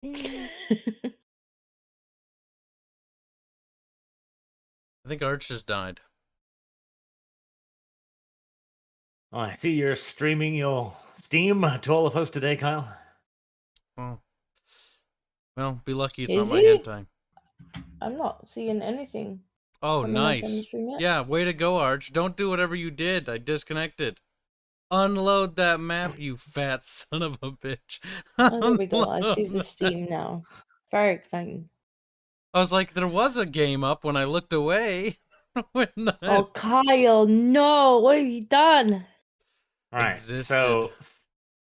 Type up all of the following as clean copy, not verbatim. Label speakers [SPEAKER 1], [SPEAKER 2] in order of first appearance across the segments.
[SPEAKER 1] I think Arch just died.
[SPEAKER 2] Oh, I see you're streaming your Steam to all of us today, Kyle.
[SPEAKER 1] Oh. Well, be lucky it's
[SPEAKER 3] Is
[SPEAKER 1] not my
[SPEAKER 3] he?
[SPEAKER 1] hentai.
[SPEAKER 3] I'm not seeing anything.
[SPEAKER 1] Oh,
[SPEAKER 3] coming up on the
[SPEAKER 1] nice.
[SPEAKER 3] stream yet.
[SPEAKER 1] Yeah, way to go, Arch. Don't do whatever you did. I disconnected. Unload that map, you fat son of a bitch.
[SPEAKER 3] Oh, there we go. I see the Steam now. Very exciting.
[SPEAKER 1] I was like, there was a game up when I looked away.
[SPEAKER 3] Oh, Kyle, no! What have you done?
[SPEAKER 2] Alright,
[SPEAKER 1] Existed.
[SPEAKER 2] so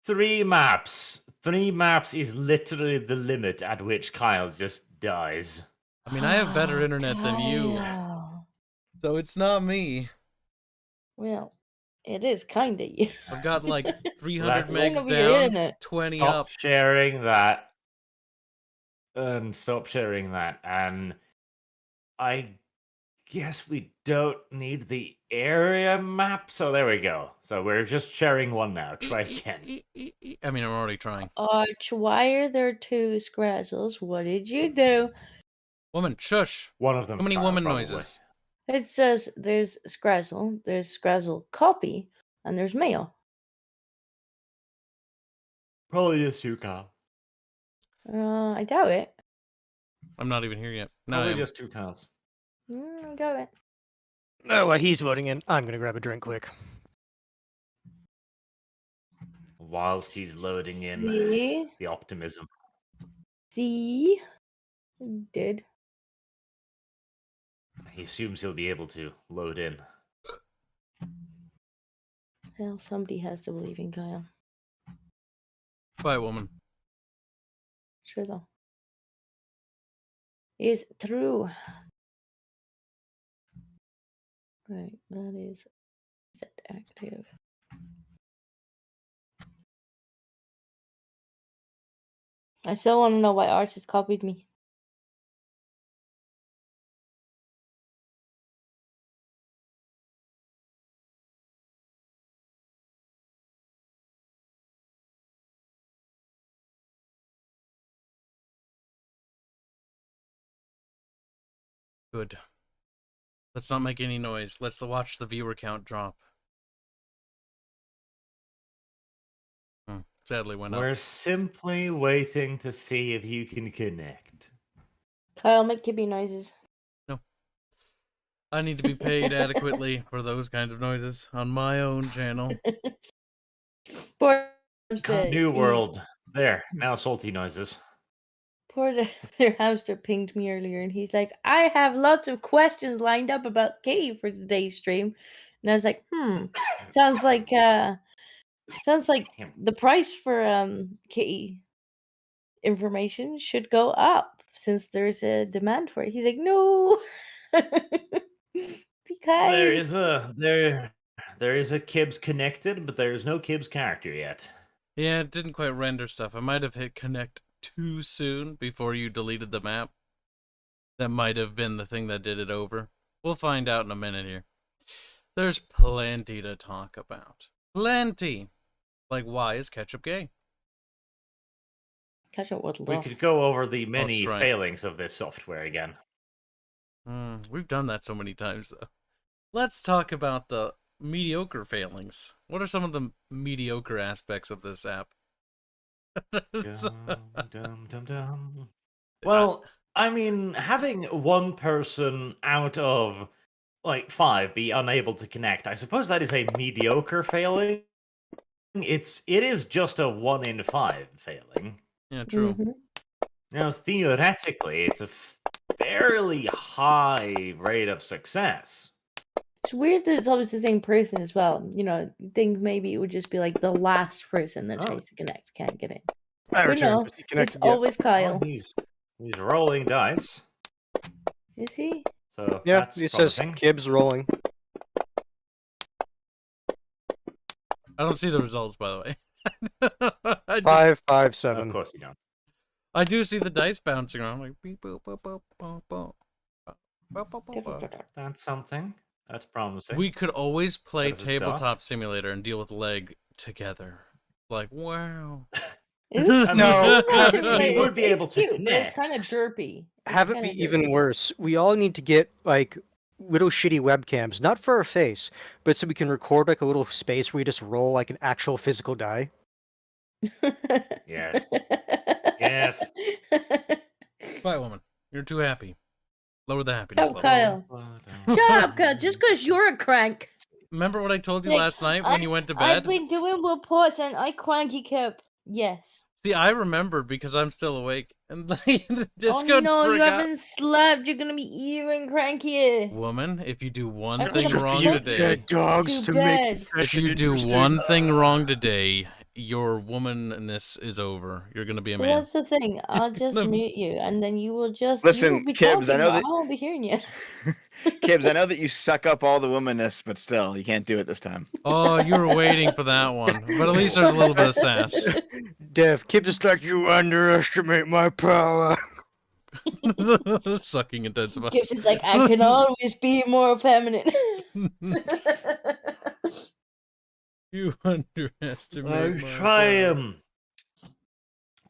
[SPEAKER 2] 3 maps. 3 maps is literally the limit at which Kyle just dies.
[SPEAKER 1] I mean, I have better internet than you.
[SPEAKER 3] Kyle.
[SPEAKER 1] So it's not me.
[SPEAKER 3] Well, it is kind of you.
[SPEAKER 1] I've got like 300
[SPEAKER 2] Let's-
[SPEAKER 1] megs
[SPEAKER 3] Over your
[SPEAKER 1] down,
[SPEAKER 3] internet.
[SPEAKER 1] 20
[SPEAKER 2] Stop
[SPEAKER 1] up.
[SPEAKER 2] sharing that. And stop sharing that. And I guess we don't need the area map. So there we go. So we're just sharing one now. Try again.
[SPEAKER 1] I mean, I'm already trying.
[SPEAKER 3] Arch, why are there 2 Scrazzles? What did you do?
[SPEAKER 1] Woman, shush.
[SPEAKER 2] One of them.
[SPEAKER 1] How many woman noises?
[SPEAKER 3] It says there's Scrazzle, there's Scrazzle copy, and there's mail.
[SPEAKER 2] Probably just 2, Kyle.
[SPEAKER 3] I doubt it.
[SPEAKER 1] I'm not even here yet. No,
[SPEAKER 2] Probably just 2 Kyles.
[SPEAKER 3] I doubt it.
[SPEAKER 4] Oh, while he's voting in, I'm gonna grab a drink quick.
[SPEAKER 2] Whilst he's loading in
[SPEAKER 3] See?
[SPEAKER 2] the optimism.
[SPEAKER 3] See? Did.
[SPEAKER 2] He assumes he'll be able to load in.
[SPEAKER 3] Well, somebody has to believe in Kyle.
[SPEAKER 1] Bye, woman.
[SPEAKER 3] Sure though. Is true. Right, that is set active. I still want to know why Arch has copied me.
[SPEAKER 1] Good. Let's not make any noise. Let's watch the viewer count drop. Sadly went up.
[SPEAKER 2] We're simply waiting to see if you can connect.
[SPEAKER 3] Kyle, make kippy noises.
[SPEAKER 1] No. I need to be paid adequately for those kinds of noises on my own channel.
[SPEAKER 3] Poor
[SPEAKER 2] New world. There. Now salty noises.
[SPEAKER 3] Poor their hamster pinged me earlier, and he's like, "I have lots of questions lined up about Kitty for today's stream," and I was like, sounds like the price for Kitty information should go up since there's a demand for it. He's like, "No." Because
[SPEAKER 2] there is a Kibbs connected, but there is no Kibbs character yet.
[SPEAKER 1] Yeah, it didn't quite render stuff. I might have hit connect too soon before you deleted the map. That might have been the thing that did it over. We'll find out in a minute here. There's plenty to talk about. Plenty! Like, why is ketchup gay?
[SPEAKER 3] Ketchup would
[SPEAKER 2] We
[SPEAKER 3] love.
[SPEAKER 2] could go over the many
[SPEAKER 1] right.
[SPEAKER 2] failings of this software again.
[SPEAKER 1] We've done that so many times, though. Let's talk about the mediocre failings. What are some of the mediocre aspects of this app?
[SPEAKER 2] Well, I mean, having one person out of like 5 be unable to connect, I suppose that is a mediocre failing. It is just a 1 in 5 failing.
[SPEAKER 1] Yeah, true.
[SPEAKER 2] Now, theoretically, it's a fairly high rate of success.
[SPEAKER 3] It's weird that it's always the same person as well. You know, you think maybe it would just be like the last person that tries to connect can't get in. But no, it's always Kyle.
[SPEAKER 2] Oh, he's rolling dice.
[SPEAKER 3] Is he?
[SPEAKER 2] So
[SPEAKER 4] Yeah,
[SPEAKER 2] that's
[SPEAKER 4] it says
[SPEAKER 2] promising.
[SPEAKER 4] Kibbs rolling.
[SPEAKER 1] I don't see the results, by the way.
[SPEAKER 4] 5, 5, 7.
[SPEAKER 2] Of course you don't.
[SPEAKER 1] I do see the dice bouncing around. Like, beep, boop, boop, boop, boop, boop. Boop, boop, boop, boop.
[SPEAKER 2] That's something. That's promising.
[SPEAKER 1] We could always play
[SPEAKER 2] That is a
[SPEAKER 1] Tabletop
[SPEAKER 2] start.
[SPEAKER 1] Simulator and deal with leg together. Like, wow.
[SPEAKER 2] I mean,
[SPEAKER 4] No.
[SPEAKER 3] It's actually,
[SPEAKER 2] we
[SPEAKER 3] like,
[SPEAKER 2] would be able
[SPEAKER 3] it's
[SPEAKER 2] to
[SPEAKER 3] cute, but it's
[SPEAKER 2] connect.
[SPEAKER 3] kind of derpy.
[SPEAKER 4] Have it be even worse. We all need to get like little shitty webcams, not for our face, but so we can record like a little space where we just roll like an actual physical die.
[SPEAKER 2] Yes. Yes.
[SPEAKER 1] Quiet woman. You're too happy. Lower the happiness
[SPEAKER 3] Come,
[SPEAKER 1] levels.
[SPEAKER 3] Kyle. Shut up, Kyle. Just because you're a crank.
[SPEAKER 1] Remember what I told you
[SPEAKER 3] Like,
[SPEAKER 1] last night when you went to
[SPEAKER 3] I've
[SPEAKER 1] bed?
[SPEAKER 3] been doing reports and I cranky kept. Yes.
[SPEAKER 1] See, I remember because I'm still awake. And
[SPEAKER 3] Oh
[SPEAKER 1] Disco
[SPEAKER 3] no, you
[SPEAKER 1] forgot.
[SPEAKER 3] haven't slept. You're gonna be even crankier.
[SPEAKER 1] Woman, if you do one
[SPEAKER 3] I'm
[SPEAKER 1] thing
[SPEAKER 3] gonna
[SPEAKER 1] wrong
[SPEAKER 3] put
[SPEAKER 1] today,
[SPEAKER 3] you
[SPEAKER 4] dogs
[SPEAKER 3] to bed.
[SPEAKER 1] if you do one thing wrong today, your womanness is over. You're gonna be a
[SPEAKER 3] Well,
[SPEAKER 1] man.
[SPEAKER 3] that's the thing. I'll just
[SPEAKER 1] No.
[SPEAKER 3] mute you, and then you will just
[SPEAKER 5] Listen,
[SPEAKER 3] you will be
[SPEAKER 5] Kibbs, I
[SPEAKER 3] talking,
[SPEAKER 5] know
[SPEAKER 3] but
[SPEAKER 5] that-
[SPEAKER 3] I won't be hearing you.
[SPEAKER 5] Kibbs, I know that you suck up all the womanness, but still, you can't do it this time.
[SPEAKER 1] Oh, you were waiting for that one. But at least there's a little bit of sass.
[SPEAKER 4] Dev, keep just like you underestimate my power.
[SPEAKER 1] Sucking intensifies.
[SPEAKER 3] Gibbs is like, I can always be more feminine.
[SPEAKER 1] You underestimate my
[SPEAKER 2] Try
[SPEAKER 1] power.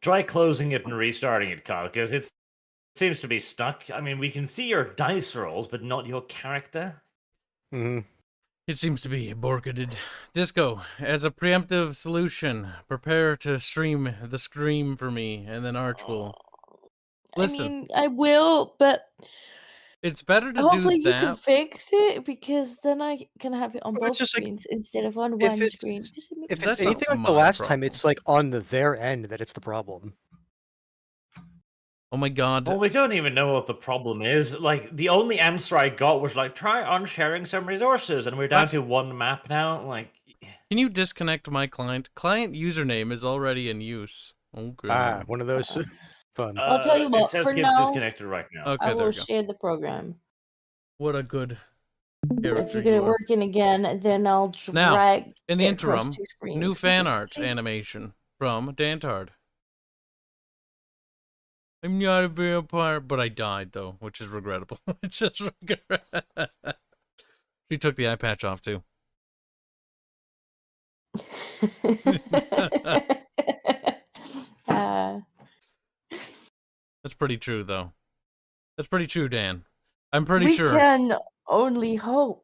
[SPEAKER 2] try closing it and restarting it, Kyle, because it seems to be stuck. I mean, we can see your dice rolls, but not your character.
[SPEAKER 4] Mm-hmm.
[SPEAKER 1] It seems to be borketed. Disco, as a preemptive solution, prepare to stream the scream for me, and then Arch will. Listen.
[SPEAKER 3] I mean, I will, but
[SPEAKER 1] It's better to
[SPEAKER 3] hopefully
[SPEAKER 1] do
[SPEAKER 3] you can
[SPEAKER 1] that.
[SPEAKER 3] fix it because then I can have it on
[SPEAKER 4] Well, it's
[SPEAKER 3] both
[SPEAKER 4] just like,
[SPEAKER 3] screens instead of on
[SPEAKER 4] if
[SPEAKER 3] one
[SPEAKER 4] it's-
[SPEAKER 3] screen. Just to make
[SPEAKER 4] If
[SPEAKER 3] it
[SPEAKER 4] it's
[SPEAKER 1] That's not
[SPEAKER 4] anything like the
[SPEAKER 1] my
[SPEAKER 4] last time,
[SPEAKER 1] problem.
[SPEAKER 4] it's like on their end that it's the problem.
[SPEAKER 1] Oh my god.
[SPEAKER 2] Well, we don't even know what the problem is. Like, the only answer I got was like, try unsharing some resources, and we're down
[SPEAKER 1] What?
[SPEAKER 2] to one map now. Like,
[SPEAKER 1] Can you disconnect my client? Client username is already in use. Okay.
[SPEAKER 4] Ah, one of those fun.
[SPEAKER 3] I'll tell you
[SPEAKER 2] it
[SPEAKER 3] what,
[SPEAKER 2] says
[SPEAKER 3] for
[SPEAKER 2] Gibbs
[SPEAKER 3] now,
[SPEAKER 2] disconnected right now.
[SPEAKER 3] I
[SPEAKER 1] Okay, there
[SPEAKER 3] will
[SPEAKER 1] we go.
[SPEAKER 3] share the program.
[SPEAKER 1] What a good
[SPEAKER 3] If
[SPEAKER 1] character
[SPEAKER 3] you get
[SPEAKER 1] you
[SPEAKER 3] it
[SPEAKER 1] are.
[SPEAKER 3] working again, then I'll
[SPEAKER 1] Now,
[SPEAKER 3] drag
[SPEAKER 1] In the
[SPEAKER 3] it across
[SPEAKER 1] interim,
[SPEAKER 3] two screens.
[SPEAKER 1] new
[SPEAKER 3] 'cause
[SPEAKER 1] fan
[SPEAKER 3] it's
[SPEAKER 1] art
[SPEAKER 3] big.
[SPEAKER 1] animation from Dantard. I'm not a vampire, but I died though, which is regrettable. It's just regret. She took the eye patch off too.
[SPEAKER 3] uh,
[SPEAKER 1] That's pretty true though. That's pretty true, Dan. I'm pretty
[SPEAKER 3] we
[SPEAKER 1] sure.
[SPEAKER 3] can only hope.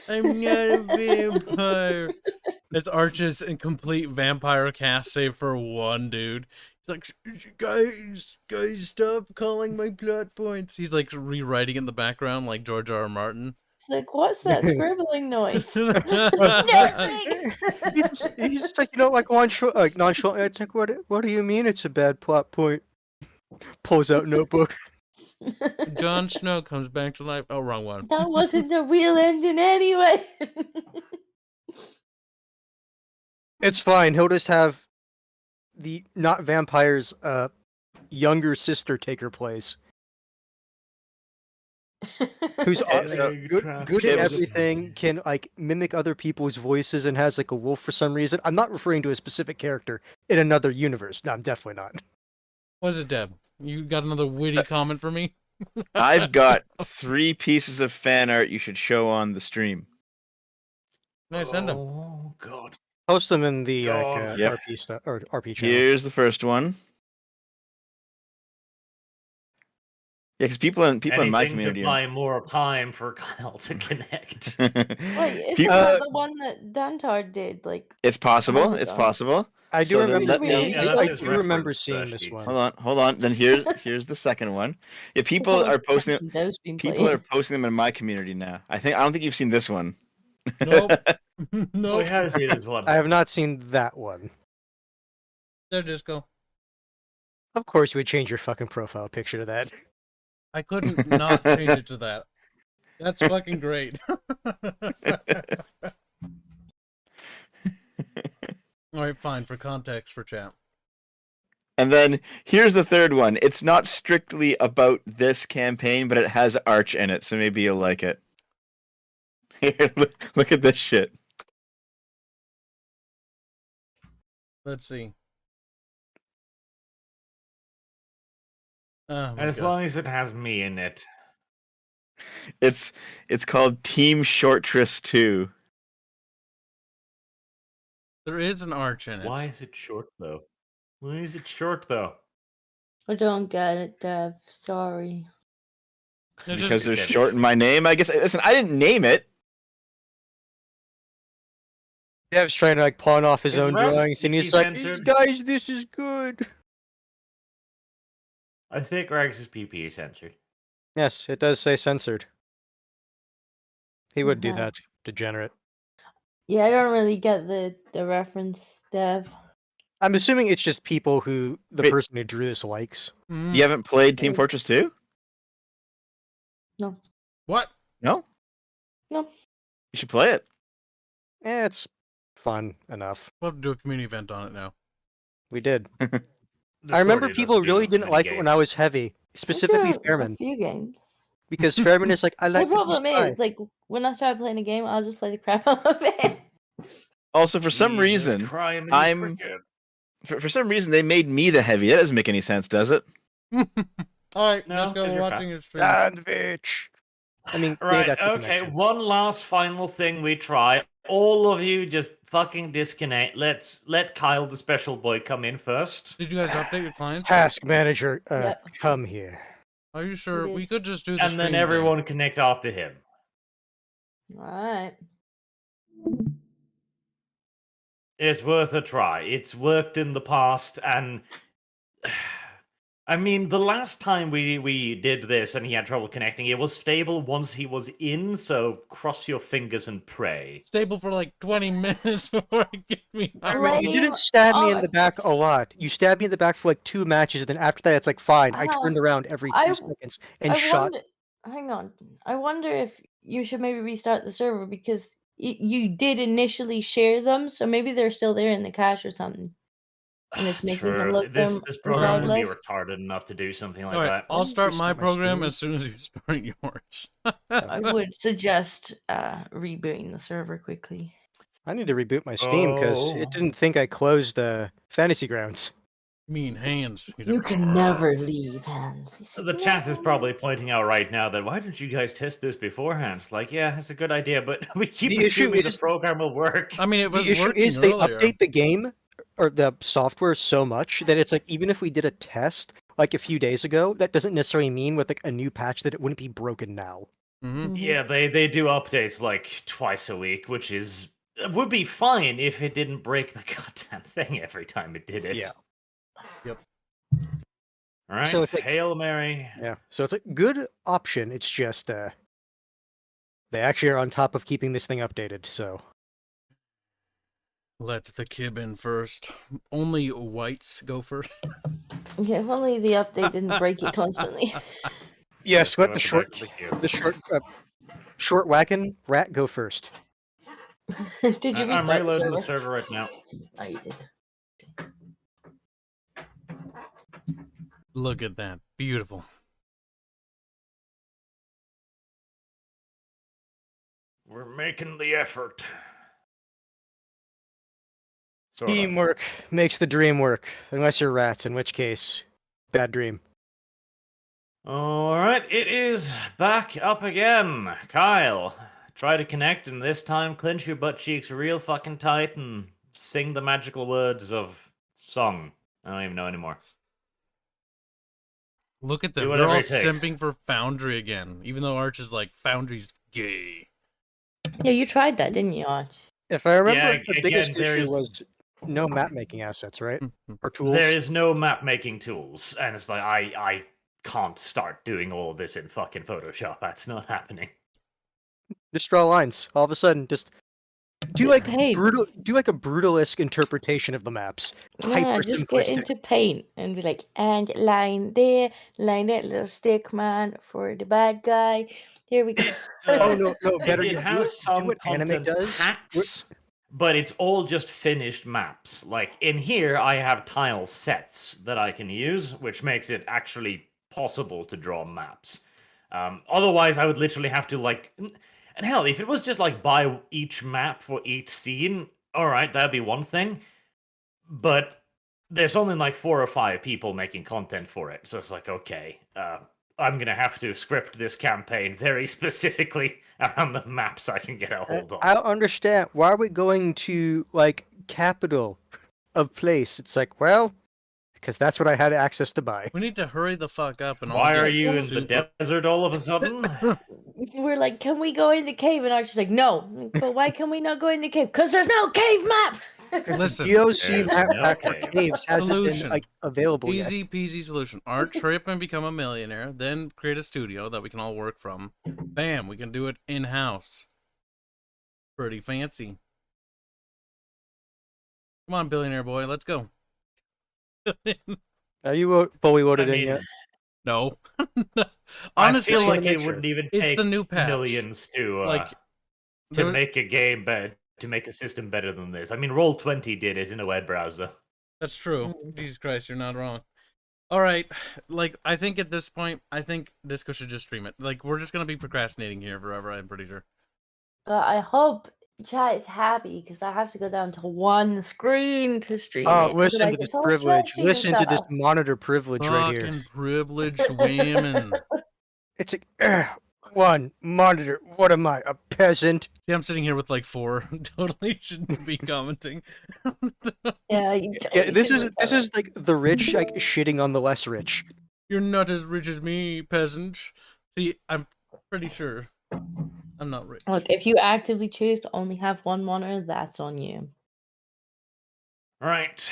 [SPEAKER 1] I'm not a vampire. It's Arch's incomplete vampire cast, save for one dude. He's like, guys, stop calling my plot points. He's like rewriting in the background, like George R. R. Martin.
[SPEAKER 3] It's like, what's that scribbling noise?
[SPEAKER 4] He's just like, like nonchalant. It's like, what do you mean it's a bad plot point? Pulls out notebook.
[SPEAKER 1] Jon Snow comes back to life. Oh, wrong one.
[SPEAKER 3] That wasn't the real ending anyway.
[SPEAKER 4] It's fine. He'll just have the not vampires younger sister take her place. Who's good at
[SPEAKER 5] Kibbs-
[SPEAKER 4] everything, can like mimic other people's voices and has like a wolf for some reason. I'm not referring to a specific character in another universe. No, I'm definitely not.
[SPEAKER 1] Was it Deb? You got another witty comment for me?
[SPEAKER 5] I've got 3 pieces of fan art you should show on the stream.
[SPEAKER 1] Nice, send them.
[SPEAKER 2] Oh God.
[SPEAKER 4] Post them in the
[SPEAKER 2] God.
[SPEAKER 5] Yep.
[SPEAKER 4] RP stuff or RP channel.
[SPEAKER 5] Here's the first one. Yeah, because people in my
[SPEAKER 2] Anything
[SPEAKER 5] community.
[SPEAKER 2] to buy more time for Kyle to connect.
[SPEAKER 3] Wait, isn't
[SPEAKER 5] People-
[SPEAKER 3] that the one that Dantard did? Like,
[SPEAKER 5] It's possible.
[SPEAKER 3] Oh,
[SPEAKER 5] It's
[SPEAKER 3] God.
[SPEAKER 5] possible.
[SPEAKER 4] I do
[SPEAKER 5] So then
[SPEAKER 4] remember.
[SPEAKER 5] let me-
[SPEAKER 2] Yeah, that's
[SPEAKER 4] I
[SPEAKER 2] his
[SPEAKER 4] do remember
[SPEAKER 2] reference,
[SPEAKER 4] seeing this
[SPEAKER 2] sheets.
[SPEAKER 4] one.
[SPEAKER 5] Hold on. Then here's the second one. Yeah, people
[SPEAKER 3] what
[SPEAKER 5] are posting.
[SPEAKER 3] those been
[SPEAKER 5] People are
[SPEAKER 3] playing.
[SPEAKER 5] posting them in my community now. I don't think you've seen this one.
[SPEAKER 1] Nope.
[SPEAKER 2] Oh,
[SPEAKER 1] Nope.
[SPEAKER 2] he has used one.
[SPEAKER 4] I have not seen that one.
[SPEAKER 1] There, Disco.
[SPEAKER 4] Of course, you would change your fucking profile picture to that.
[SPEAKER 1] I couldn't not change it to that. That's fucking great. Alright, fine. For context for chat.
[SPEAKER 5] And then here's the third one. It's not strictly about this campaign, but it has Arch in it, so maybe you'll like it. Here, look at this shit.
[SPEAKER 1] Let's see. Oh, my
[SPEAKER 2] As
[SPEAKER 1] God.
[SPEAKER 2] long as it has me in it.
[SPEAKER 5] It's called Team Shortress 2.
[SPEAKER 1] There is an arch in it.
[SPEAKER 2] Why is it short though? Why is it short though?
[SPEAKER 3] I don't get it, Dev. Sorry.
[SPEAKER 1] It's
[SPEAKER 5] Because
[SPEAKER 1] just,
[SPEAKER 5] they're
[SPEAKER 2] Debbie.
[SPEAKER 5] short in my name, I guess. Listen, I didn't name it.
[SPEAKER 4] Dev's trying to like pawn off his
[SPEAKER 2] Is
[SPEAKER 4] own
[SPEAKER 2] Rex
[SPEAKER 4] drawings, and he's
[SPEAKER 2] PP
[SPEAKER 4] like,
[SPEAKER 2] censored?
[SPEAKER 4] "Guys, this is good."
[SPEAKER 2] I think Rex's PP is censored.
[SPEAKER 4] Yes, it does say censored. He would do
[SPEAKER 3] Okay.
[SPEAKER 4] that, degenerate.
[SPEAKER 3] Yeah, I don't really get the reference, Dev.
[SPEAKER 4] I'm assuming it's just people who the
[SPEAKER 5] Wait.
[SPEAKER 4] person who drew this likes.
[SPEAKER 1] mm,
[SPEAKER 5] You haven't played Team
[SPEAKER 3] Mm.
[SPEAKER 5] Fortress 2?
[SPEAKER 3] No.
[SPEAKER 1] what?
[SPEAKER 5] No?
[SPEAKER 3] No.
[SPEAKER 5] You should play it.
[SPEAKER 4] It's fun enough.
[SPEAKER 1] We'll have to do a community event on it now.
[SPEAKER 4] We did.
[SPEAKER 2] The
[SPEAKER 4] I remember
[SPEAKER 2] story
[SPEAKER 4] people
[SPEAKER 2] doesn't do
[SPEAKER 4] really didn't
[SPEAKER 2] many
[SPEAKER 4] like it when I
[SPEAKER 2] games.
[SPEAKER 4] was heavy,
[SPEAKER 3] I
[SPEAKER 4] specifically
[SPEAKER 3] drew a
[SPEAKER 4] Fairman,
[SPEAKER 3] few games.
[SPEAKER 4] because Fairman is like, I like
[SPEAKER 3] The
[SPEAKER 4] the
[SPEAKER 3] problem
[SPEAKER 4] sky.
[SPEAKER 3] is, like, when I start playing a game, I'll just play the crap out of it.
[SPEAKER 5] Also, for some
[SPEAKER 2] Jesus
[SPEAKER 5] reason,
[SPEAKER 2] Christ,
[SPEAKER 5] I'm-
[SPEAKER 2] cricket.
[SPEAKER 5] for some reason, they made me the heavy. That doesn't make any sense, does it?
[SPEAKER 1] All right,
[SPEAKER 2] No,
[SPEAKER 1] let's go.
[SPEAKER 2] 'cause
[SPEAKER 1] We're
[SPEAKER 2] you're
[SPEAKER 1] watching your stream.
[SPEAKER 4] Sandwich. I mean, maybe
[SPEAKER 2] Right,
[SPEAKER 4] that's the
[SPEAKER 2] okay,
[SPEAKER 4] connection.
[SPEAKER 2] one last final thing we try. All of you just fucking disconnect. Let Kyle the special boy come in first.
[SPEAKER 1] Did you guys update your clients?
[SPEAKER 4] Task manager,
[SPEAKER 3] Yep.
[SPEAKER 4] come here.
[SPEAKER 1] Are you sure?
[SPEAKER 3] did.
[SPEAKER 1] We could just do the
[SPEAKER 2] And
[SPEAKER 1] stream
[SPEAKER 2] then
[SPEAKER 1] thing.
[SPEAKER 2] everyone connect after him.
[SPEAKER 3] Alright.
[SPEAKER 2] It's worth a try. It's worked in the past, and I mean, the last time we did this and he had trouble connecting, it was stable once he was in. So cross your fingers and pray.
[SPEAKER 1] Stable for like 20 minutes before it gets me out.
[SPEAKER 3] Right.
[SPEAKER 4] You
[SPEAKER 3] Blame
[SPEAKER 4] didn't stab me in
[SPEAKER 3] on-
[SPEAKER 4] the back a lot. You stabbed me in the back for like 2 matches, and then after that, it's like fine. I
[SPEAKER 3] Ah,
[SPEAKER 4] turned around every 2
[SPEAKER 3] I-
[SPEAKER 4] seconds and
[SPEAKER 3] I
[SPEAKER 4] shot.
[SPEAKER 3] wonder, hang on. I wonder if you should maybe restart the server because you did initially share them, so maybe they're still there in the cache or something. And it's making them
[SPEAKER 2] True.
[SPEAKER 3] look
[SPEAKER 2] This
[SPEAKER 3] them
[SPEAKER 2] program would be
[SPEAKER 3] regardless.
[SPEAKER 2] retarded enough to do something like
[SPEAKER 1] All right,
[SPEAKER 2] that.
[SPEAKER 1] I'll
[SPEAKER 4] Let me
[SPEAKER 1] start my
[SPEAKER 4] restart my
[SPEAKER 1] program
[SPEAKER 4] Steam.
[SPEAKER 1] as soon as you start yours.
[SPEAKER 3] I would suggest rebooting the server quickly.
[SPEAKER 4] I need to reboot my Steam because
[SPEAKER 2] Oh.
[SPEAKER 4] it didn't think I closed Fantasy Grounds.
[SPEAKER 1] Mean hands.
[SPEAKER 3] You can never leave, Hans. He said,
[SPEAKER 2] The chat is
[SPEAKER 3] "Never."
[SPEAKER 2] probably pointing out right now that why didn't you guys test this beforehand? It's like, yeah, it's a good idea, but we keep
[SPEAKER 4] The issue
[SPEAKER 2] assuming the
[SPEAKER 4] is-
[SPEAKER 2] program will work.
[SPEAKER 1] I mean, it was
[SPEAKER 4] The issue
[SPEAKER 1] working
[SPEAKER 4] is they
[SPEAKER 1] earlier.
[SPEAKER 4] update the game or the software so much that it's like even if we did a test like a few days ago, that doesn't necessarily mean with like a new patch that it wouldn't be broken now.
[SPEAKER 1] Mhm.
[SPEAKER 3] Mhm.
[SPEAKER 2] Yeah, they do updates like twice a week, which is would be fine if it didn't break the goddamn thing every time it did it.
[SPEAKER 4] Yeah.
[SPEAKER 1] Yep.
[SPEAKER 2] All right,
[SPEAKER 4] So it's like-
[SPEAKER 2] Hail Mary.
[SPEAKER 4] Yeah, so it's a good option. It's just they actually are on top of keeping this thing updated. So
[SPEAKER 1] Let the kib in first. Only whites go first.
[SPEAKER 3] Okay, if only the update didn't break it constantly.
[SPEAKER 4] yes,
[SPEAKER 2] Let's go
[SPEAKER 4] let
[SPEAKER 2] at
[SPEAKER 4] the
[SPEAKER 2] the
[SPEAKER 4] short
[SPEAKER 2] back of the queue.
[SPEAKER 4] short wagon rat go first.
[SPEAKER 3] Did you
[SPEAKER 2] I'm
[SPEAKER 3] restart the
[SPEAKER 2] reloading the
[SPEAKER 3] server?
[SPEAKER 2] server right now.
[SPEAKER 3] Oh, you did.
[SPEAKER 1] Look at that. Beautiful.
[SPEAKER 2] We're making the effort. Sort of.
[SPEAKER 4] Teamwork makes the dream work, unless you're rats, in which case, bad dream.
[SPEAKER 2] All right, it is back up again. Kyle, try to connect, and this time clench your butt cheeks real fucking tight and sing the magical words of song. I don't even know anymore.
[SPEAKER 1] Look at
[SPEAKER 2] Do
[SPEAKER 1] them. They're
[SPEAKER 2] whatever
[SPEAKER 1] all
[SPEAKER 2] it takes.
[SPEAKER 1] simping for Foundry again. Even though Arch is like, Foundry's gay.
[SPEAKER 3] Yeah, you tried that, didn't you, Arch?
[SPEAKER 4] If I remember,
[SPEAKER 2] Yeah,
[SPEAKER 4] the biggest
[SPEAKER 2] again,
[SPEAKER 4] issue
[SPEAKER 2] there's-
[SPEAKER 4] was no map making assets, right?
[SPEAKER 1] Mhm.
[SPEAKER 4] Or tools.
[SPEAKER 2] There is no map making tools, and it's like I can't start doing all of this in fucking Photoshop. That's not happening.
[SPEAKER 4] Just draw lines. All of a sudden, just do
[SPEAKER 3] Just
[SPEAKER 4] like
[SPEAKER 3] paint.
[SPEAKER 4] brutal. Do like a brutalist interpretation of the maps.
[SPEAKER 3] Yeah,
[SPEAKER 4] Hyper
[SPEAKER 3] just get
[SPEAKER 4] simplistic.
[SPEAKER 3] into paint and be like, and line there, line that little stick man for the bad guy. Here we go.
[SPEAKER 4] Oh no, no, better
[SPEAKER 2] It
[SPEAKER 4] yet, do
[SPEAKER 2] has
[SPEAKER 4] do
[SPEAKER 2] some
[SPEAKER 4] what anime
[SPEAKER 2] content
[SPEAKER 4] does.
[SPEAKER 2] packs, but it's all just finished maps. Like in here, I have tile sets that I can use, which makes it actually possible to draw maps. Otherwise, I would literally have to like, and hell, if it was just like buy each map for each scene, all right, that'd be one thing. But there's only like 4 or 5 people making content for it, so it's like, okay, I'm gonna have to script this campaign very specifically around the maps I can get a hold of.
[SPEAKER 4] I don't understand. Why are we going to like capital of place? It's like, well, because that's what I had access to buy.
[SPEAKER 1] We need to hurry the fuck up and all
[SPEAKER 2] Why
[SPEAKER 1] get
[SPEAKER 2] are you in the
[SPEAKER 1] super-
[SPEAKER 2] desert all of a sudden?
[SPEAKER 3] We're like, can we go in the cave? And Archie's like, no. But why can we not go in the cave? Because there's no cave map.
[SPEAKER 1] Listen,
[SPEAKER 4] DOC
[SPEAKER 2] There's
[SPEAKER 4] map
[SPEAKER 2] no
[SPEAKER 4] pack for
[SPEAKER 2] cave.
[SPEAKER 4] caves hasn't
[SPEAKER 1] Solution.
[SPEAKER 4] been available yet.
[SPEAKER 1] Easy peasy solution. Arch, hurry up and become a millionaire, then create a studio that we can all work from. Bam, we can do it in-house. Pretty fancy. Come on, billionaire boy, let's go.
[SPEAKER 4] Are you fully loaded
[SPEAKER 2] I
[SPEAKER 4] in
[SPEAKER 2] mean,
[SPEAKER 4] yet?
[SPEAKER 1] No.
[SPEAKER 2] I
[SPEAKER 1] Honestly,
[SPEAKER 2] feel
[SPEAKER 4] wanna
[SPEAKER 2] like
[SPEAKER 4] make
[SPEAKER 2] it
[SPEAKER 4] sure.
[SPEAKER 2] wouldn't even
[SPEAKER 1] It's
[SPEAKER 2] take
[SPEAKER 1] the new patch.
[SPEAKER 2] millions to
[SPEAKER 1] like,
[SPEAKER 2] to
[SPEAKER 1] there-
[SPEAKER 2] make a game better, to make a system better than this. I mean, Roll20 did it in a web browser.
[SPEAKER 1] That's true. Jesus Christ, you're not wrong. All right, like, I think at this point, I think Disco should just stream it. Like, we're just gonna be procrastinating here forever, I'm pretty sure.
[SPEAKER 3] But I hope chat is happy because I have to go down to one screen to stream
[SPEAKER 4] Oh,
[SPEAKER 3] it.
[SPEAKER 4] listen to
[SPEAKER 3] Otherwise
[SPEAKER 4] this
[SPEAKER 3] it's all
[SPEAKER 4] privilege.
[SPEAKER 3] stretching and
[SPEAKER 4] Listen to this
[SPEAKER 3] stuff.
[SPEAKER 4] monitor privilege right here.
[SPEAKER 1] Fucking privileged women.
[SPEAKER 4] It's a one monitor. What am I, a peasant?
[SPEAKER 1] See, I'm sitting here with like 4. Totally shouldn't be commenting.
[SPEAKER 3] Yeah,
[SPEAKER 4] Yeah, this is like the rich like shitting on the less rich.
[SPEAKER 1] You're not as rich as me, peasant. See, I'm pretty sure I'm not rich.
[SPEAKER 3] Look, if you actively choose to only have one monitor, that's on you.
[SPEAKER 2] Right.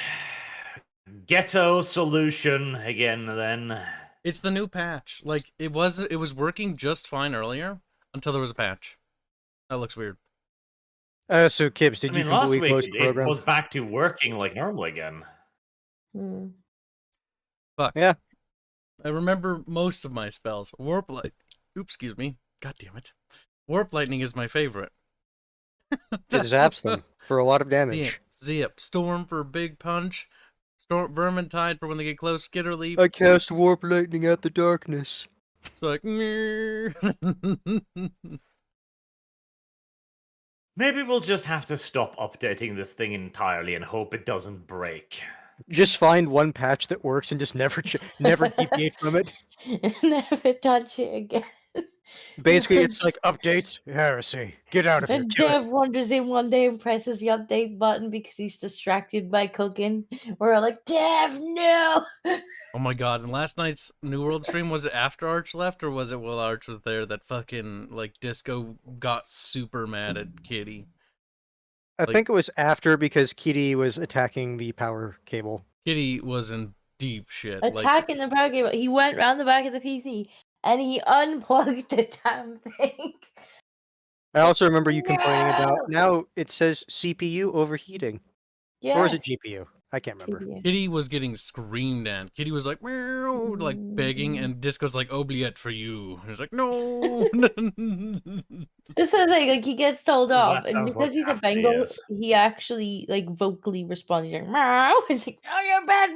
[SPEAKER 2] Ghetto solution again, then.
[SPEAKER 1] It's the new patch. Like, it was working just fine earlier until there was a patch. That looks weird.
[SPEAKER 4] So Kibbs, did
[SPEAKER 2] I mean,
[SPEAKER 4] you
[SPEAKER 2] last
[SPEAKER 4] completely close
[SPEAKER 2] week
[SPEAKER 4] the
[SPEAKER 2] it
[SPEAKER 4] program?
[SPEAKER 2] was back to working like normal again.
[SPEAKER 3] Hmm.
[SPEAKER 1] Fuck.
[SPEAKER 4] Yeah.
[SPEAKER 1] I remember most of my spells. Warp light. Oops, excuse me. God damn it. Warp lightning is my favorite.
[SPEAKER 4] It zaps them for a lot of damage.
[SPEAKER 1] Zip. Storm for big punch. Storm Vermintide for when they get close. Skitter leap.
[SPEAKER 4] I cast warp lightning at the darkness.
[SPEAKER 1] It's like.
[SPEAKER 2] Maybe we'll just have to stop updating this thing entirely and hope it doesn't break.
[SPEAKER 4] Just find one patch that works and just never deviate from it.
[SPEAKER 3] Never touch it again.
[SPEAKER 4] Basically, it's like updates, heresy. Get out of here.
[SPEAKER 3] And
[SPEAKER 4] Kill it.
[SPEAKER 3] Dev wanders in one day and presses the update button because he's distracted by cooking. We're like, Dev, no!
[SPEAKER 1] Oh my god, and last night's New World stream, was it after Arch left, or was it while Arch was there that fucking, like, Disco got super mad at Kitty?
[SPEAKER 4] I
[SPEAKER 1] like-
[SPEAKER 4] think it was after because Kitty was attacking the power cable.
[SPEAKER 1] Kitty was in deep shit.
[SPEAKER 3] Attacking the power cable. He went round the back of the PC and he unplugged the damn thing.
[SPEAKER 4] I also remember you complaining
[SPEAKER 3] No!
[SPEAKER 4] about, now it says CPU overheating.
[SPEAKER 3] Yeah.
[SPEAKER 4] Or is it GPU? I can't remember.
[SPEAKER 3] CPU.
[SPEAKER 1] Kitty was getting screamed at. Kitty was like, meow, like begging, and Disco's like, oubliette for you. And he's like, no.
[SPEAKER 3] This is the thing, like he ggets told
[SPEAKER 2] Well,
[SPEAKER 3] off,
[SPEAKER 2] that
[SPEAKER 3] and
[SPEAKER 2] sounds
[SPEAKER 3] because
[SPEAKER 2] like
[SPEAKER 3] he's a
[SPEAKER 2] half the
[SPEAKER 3] Bengal,
[SPEAKER 2] years.
[SPEAKER 3] he actually like vocally responds. He's like, meow. It's like, oh, you're a bad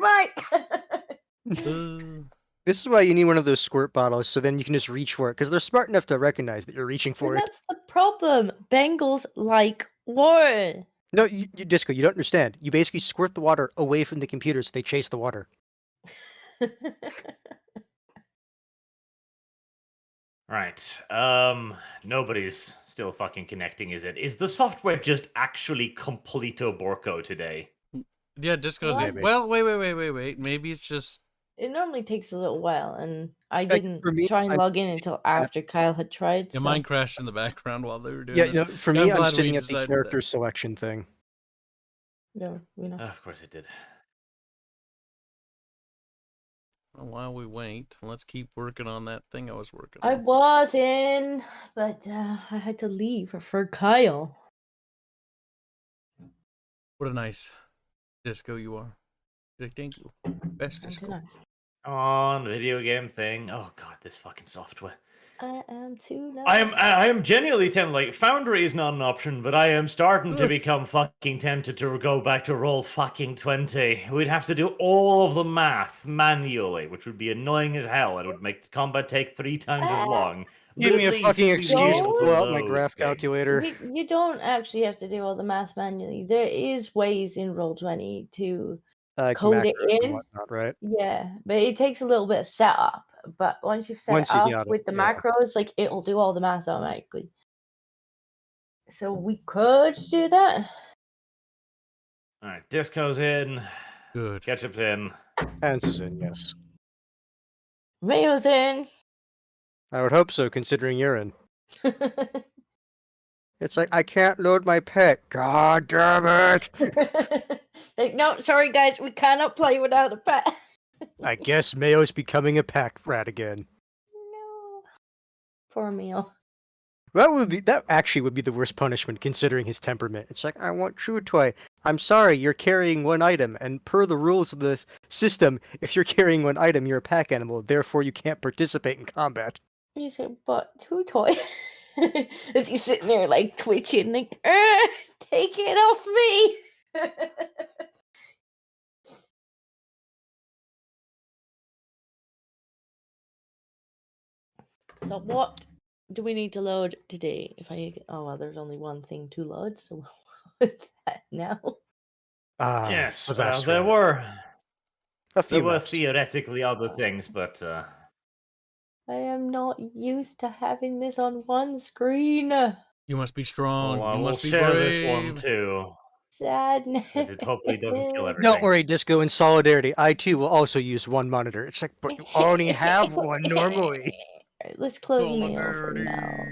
[SPEAKER 3] boy.
[SPEAKER 4] This is why you need one of those squirt bottles, so then you can just reach for it, because they're smart enough to recognize that you're reaching for
[SPEAKER 3] And
[SPEAKER 4] it.
[SPEAKER 3] that's the problem. Bengals like water.
[SPEAKER 4] No, you Disco, you don't understand. You basically squirt the water away from the computer so they chase the water.
[SPEAKER 2] Right. Nobody's still fucking connecting, is it? Is the software just actually completo borco today?
[SPEAKER 1] Yeah, Disco's
[SPEAKER 3] What?
[SPEAKER 1] like, well, wait. Maybe it's just.
[SPEAKER 3] It normally takes a little while, and I
[SPEAKER 4] Like,
[SPEAKER 3] didn't
[SPEAKER 4] for me,
[SPEAKER 3] try and
[SPEAKER 4] I'm-
[SPEAKER 3] log in until after Kyle had tried.
[SPEAKER 1] Yeah,
[SPEAKER 3] so-
[SPEAKER 1] mine crashed in the background while they were doing
[SPEAKER 4] Yeah,
[SPEAKER 1] this.
[SPEAKER 4] no, for
[SPEAKER 1] I'm
[SPEAKER 4] me, I'm
[SPEAKER 1] glad we
[SPEAKER 4] sitting at the
[SPEAKER 1] decided
[SPEAKER 4] character
[SPEAKER 1] that.
[SPEAKER 4] selection thing.
[SPEAKER 3] No, we know.
[SPEAKER 2] Of course it did.
[SPEAKER 1] Well, while we wait, let's keep working on that thing I was working
[SPEAKER 3] I
[SPEAKER 1] on.
[SPEAKER 3] was in, but I had to leave for Kyle.
[SPEAKER 1] What a nice Disco you are. Thank you. Best
[SPEAKER 3] I'm too
[SPEAKER 1] Disco.
[SPEAKER 3] nice.
[SPEAKER 2] On video game thing. Oh god, this fucking software.
[SPEAKER 3] I am too nice.
[SPEAKER 2] I am genuinely tempted. Like Foundry is not an option, but I am starting to become fucking tempted to go back to roll fucking 20. We'd have to do all of the math manually, which would be annoying as hell. It would make the combat take 3 times as long.
[SPEAKER 4] Give
[SPEAKER 2] But
[SPEAKER 4] me
[SPEAKER 2] at
[SPEAKER 4] a
[SPEAKER 2] least
[SPEAKER 4] fucking
[SPEAKER 2] we'd be
[SPEAKER 4] excuse to
[SPEAKER 2] able
[SPEAKER 4] pull out my
[SPEAKER 2] load
[SPEAKER 4] graph
[SPEAKER 2] things.
[SPEAKER 4] calculator.
[SPEAKER 3] You don't actually have to do all the math manually. There is ways in Roll20 to
[SPEAKER 4] Like
[SPEAKER 3] code it
[SPEAKER 4] macros and
[SPEAKER 3] in.
[SPEAKER 4] whatnot, right?
[SPEAKER 3] Yeah, but it takes a little bit of setup. But once you've set
[SPEAKER 4] Once
[SPEAKER 3] it
[SPEAKER 4] you
[SPEAKER 3] up
[SPEAKER 4] got it,
[SPEAKER 3] with the
[SPEAKER 4] yeah.
[SPEAKER 3] macros, like it'll do all the math automatically. So we could do that.
[SPEAKER 2] Alright, Disco's in.
[SPEAKER 1] Good.
[SPEAKER 2] Ketchup's in.
[SPEAKER 4] Hans is in, yes.
[SPEAKER 3] Mayo's in.
[SPEAKER 4] I would hope so, considering you're in. It's like, I can't load my pet. God damn it!
[SPEAKER 3] Like, no, sorry guys, we cannot play without a pet.
[SPEAKER 4] I guess Mayo's becoming a pack rat again.
[SPEAKER 3] No. Poor Mayo.
[SPEAKER 4] That actually would be the worst punishment, considering his temperament. It's like, I want Chew Toy. I'm sorry, you're carrying one item, and per the rules of this system, if you're carrying one item, you're a pack animal, therefore you can't participate in combat.
[SPEAKER 3] You said, but two toy. As he's sitting there like twitching, like, take it off me. So what do we need to load today? Oh well, there's only one thing to load, so we'll load that now.
[SPEAKER 2] Yes, well,
[SPEAKER 4] Sylvester.
[SPEAKER 2] there were
[SPEAKER 4] A few
[SPEAKER 2] there were
[SPEAKER 4] maps.
[SPEAKER 2] theoretically other things, but
[SPEAKER 3] I am not used to having this on one screen.
[SPEAKER 1] You must be strong.
[SPEAKER 2] well,
[SPEAKER 1] You
[SPEAKER 2] we'll
[SPEAKER 1] must be
[SPEAKER 2] share
[SPEAKER 1] brave.
[SPEAKER 2] this one too.
[SPEAKER 3] Sadness.
[SPEAKER 2] But it hopefully doesn't kill everything.
[SPEAKER 4] Don't worry, Disco, in solidarity, I too will also use one monitor. It's like, but you only have one normally.
[SPEAKER 3] Alright, let's close mail for now.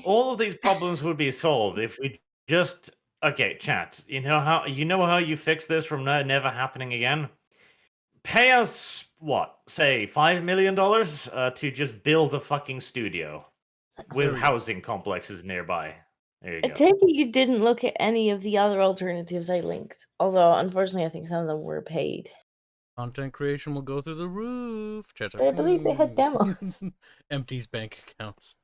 [SPEAKER 2] All of these problems would be solved if we just okay, chat. You know how you fix this from never happening again? Pay us what? Say $5 million to just build a fucking studio with housing complexes nearby. There you
[SPEAKER 3] I
[SPEAKER 2] go.
[SPEAKER 3] take it you didn't look at any of the other alternatives I linked. Although, unfortunately, I think some of them were paid.
[SPEAKER 1] Content creation will go through the roof.
[SPEAKER 3] But I believe they had demos.
[SPEAKER 1] Empties bank accounts.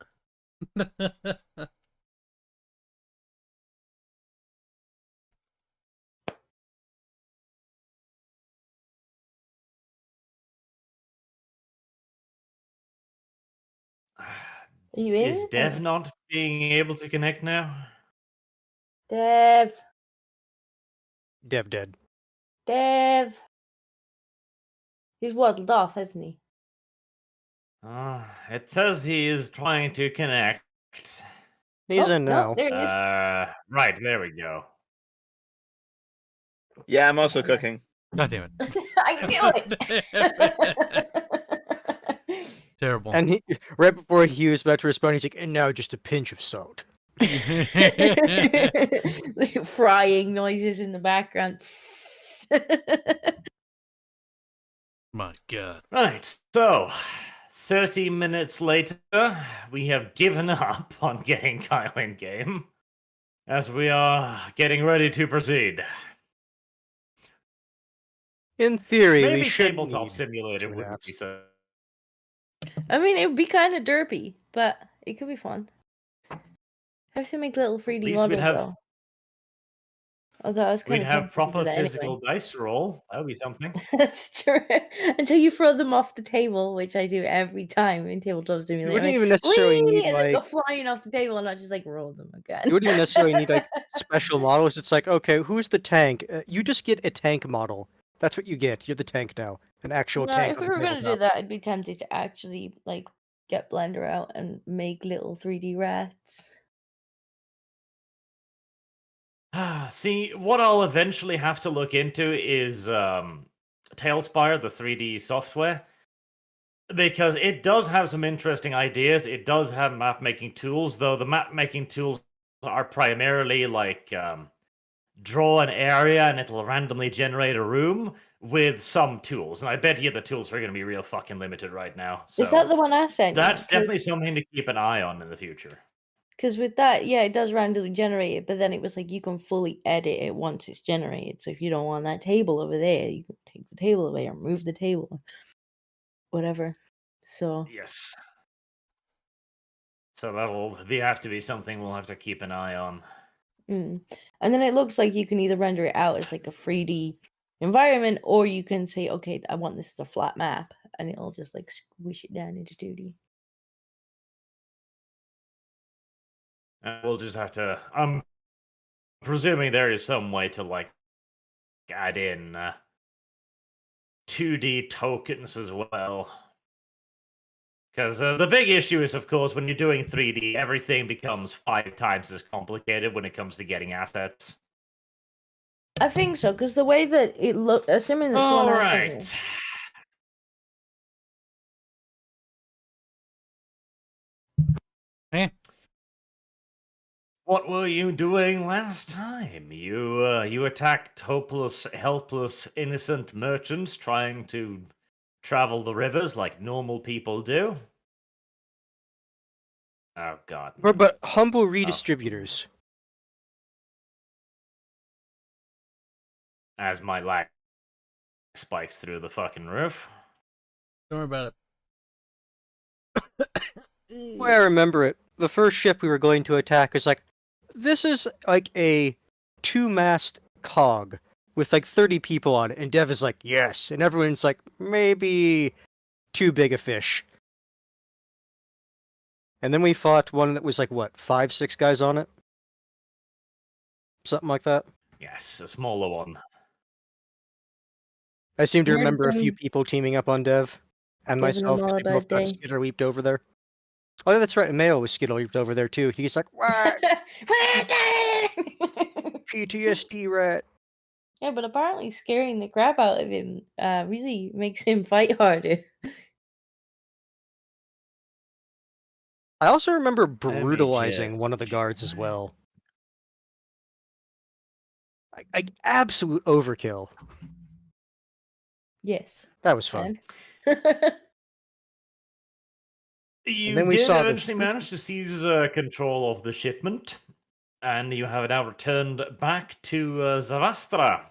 [SPEAKER 3] Are you in?
[SPEAKER 2] Is Dev not being able to connect now?
[SPEAKER 3] Dev.
[SPEAKER 4] Dev dead.
[SPEAKER 3] Dev. He's waddled off, hasn't he?
[SPEAKER 2] It says he is trying to connect.
[SPEAKER 4] He's
[SPEAKER 3] Oh,
[SPEAKER 4] in
[SPEAKER 3] no,
[SPEAKER 4] now.
[SPEAKER 3] there he is.
[SPEAKER 2] Right, there we go.
[SPEAKER 5] Yeah, I'm also cooking.
[SPEAKER 1] God damn
[SPEAKER 3] I knew
[SPEAKER 1] it.
[SPEAKER 3] it.
[SPEAKER 1] Terrible.
[SPEAKER 4] And he, right before he was about to respond, he's like, and now just a pinch of salt.
[SPEAKER 3] Like frying noises in the background.
[SPEAKER 1] My God.
[SPEAKER 2] Right, so 30 minutes later, we have given up on getting Kyle in game, as we are getting ready to proceed.
[SPEAKER 4] In theory, we
[SPEAKER 2] Maybe
[SPEAKER 4] should
[SPEAKER 2] Tabletop
[SPEAKER 4] need
[SPEAKER 2] Simulator
[SPEAKER 4] two
[SPEAKER 2] wouldn't be
[SPEAKER 4] apps.
[SPEAKER 2] so.
[SPEAKER 3] I mean, it would be kind of derpy, but it could be fun. I have to make little 3D
[SPEAKER 2] least
[SPEAKER 3] models,
[SPEAKER 2] we'd have-
[SPEAKER 3] though. Although I was kind
[SPEAKER 2] We'd
[SPEAKER 3] of
[SPEAKER 2] have proper
[SPEAKER 3] that
[SPEAKER 2] physical
[SPEAKER 3] anyway.
[SPEAKER 2] dice to roll. That would be something.
[SPEAKER 3] That's true. Until you throw them off the table, which I do every time in Tabletop
[SPEAKER 4] You
[SPEAKER 3] Simulator.
[SPEAKER 4] wouldn't
[SPEAKER 3] I'm
[SPEAKER 4] even
[SPEAKER 3] like,
[SPEAKER 4] necessarily
[SPEAKER 3] "Whee!"
[SPEAKER 4] need,
[SPEAKER 3] and then go
[SPEAKER 4] like,
[SPEAKER 3] flying off the table, and I just like roll them again.
[SPEAKER 4] you wouldn't even necessarily need, like, special models. It's like, okay, who's the tank? You just get a tank model. That's what you get. You're the tank now. An actual
[SPEAKER 3] No,
[SPEAKER 4] tank.
[SPEAKER 3] if
[SPEAKER 4] on
[SPEAKER 3] we
[SPEAKER 4] the
[SPEAKER 3] were going to do
[SPEAKER 4] tabletop.
[SPEAKER 3] that, I'd be tempted to actually like get Blender out and make little 3D rats.
[SPEAKER 2] See, what I'll eventually have to look into is Tailspire, the 3D software, because it does have some interesting ideas. It does have map-making tools, though the map-making tools are primarily like draw an area and it'll randomly generate a room with some tools. And I bet you the tools are going to be real fucking limited right now. So
[SPEAKER 3] Is that the one I sent you?
[SPEAKER 2] that's definitely something to keep an eye on in the future.
[SPEAKER 3] Because with that, yeah, it does randomly generate it, but then it was like you can fully edit it once it's generated. So if you don't want that table over there, you can take the table away or move the table, whatever. So
[SPEAKER 2] Yes. So that'll have to be something we'll have to keep an eye on.
[SPEAKER 3] and then it looks like you can either render it out as like a 3D environment, or you can say, okay, I want this as a flat map, and it'll just like squish it down into 2D.
[SPEAKER 2] And we'll just have to. I'm presuming there is some way to like add in 2D tokens as well. Because the big issue is, of course, when you're doing 3D, everything becomes 5 times as complicated when it comes to getting assets.
[SPEAKER 3] I think so, because the way that it looked, assuming that
[SPEAKER 2] All
[SPEAKER 3] someone has
[SPEAKER 2] right.
[SPEAKER 3] something.
[SPEAKER 1] Eh,
[SPEAKER 2] What were you doing last time? You attacked hopeless, helpless, innocent merchants trying to travel the rivers like normal people do. Oh God.
[SPEAKER 4] But humble redistributors.
[SPEAKER 2] As my lag spikes through the fucking roof.
[SPEAKER 1] don't worry about
[SPEAKER 4] The way I remember it, the first ship we were going to attack is like, this is like a 2-mast cog with like 30 people on it, and Dev is like, yes, and everyone's like, maybe too big a fish. And then we fought one that was like, what, 5, 6 guys on it? Something like that.
[SPEAKER 2] Yes, a smaller one.
[SPEAKER 4] I seem to
[SPEAKER 3] Yeah,
[SPEAKER 4] remember a few
[SPEAKER 3] them
[SPEAKER 4] people teaming up on Dev and
[SPEAKER 3] giving them
[SPEAKER 4] myself
[SPEAKER 3] all
[SPEAKER 4] because
[SPEAKER 3] a
[SPEAKER 4] we
[SPEAKER 3] bad
[SPEAKER 4] both got
[SPEAKER 3] day.
[SPEAKER 4] skittle leaped over there. Oh, yeah, that's right. And Mayo was skittle leaped over there too. He's like, what? PTSD rat.
[SPEAKER 3] Yeah, but apparently scaring the crap out of him really makes him fight harder.
[SPEAKER 4] I also remember
[SPEAKER 2] Let me
[SPEAKER 4] brutalizing
[SPEAKER 2] just
[SPEAKER 4] one of the
[SPEAKER 2] check
[SPEAKER 4] guards as
[SPEAKER 2] my-
[SPEAKER 4] well. Like absolute overkill.
[SPEAKER 3] Yes.
[SPEAKER 4] That was fun.
[SPEAKER 3] And
[SPEAKER 2] You
[SPEAKER 4] then we
[SPEAKER 2] did
[SPEAKER 4] saw the
[SPEAKER 2] eventually manage to seize control of the shipment, and you have now returned back to Zavastra,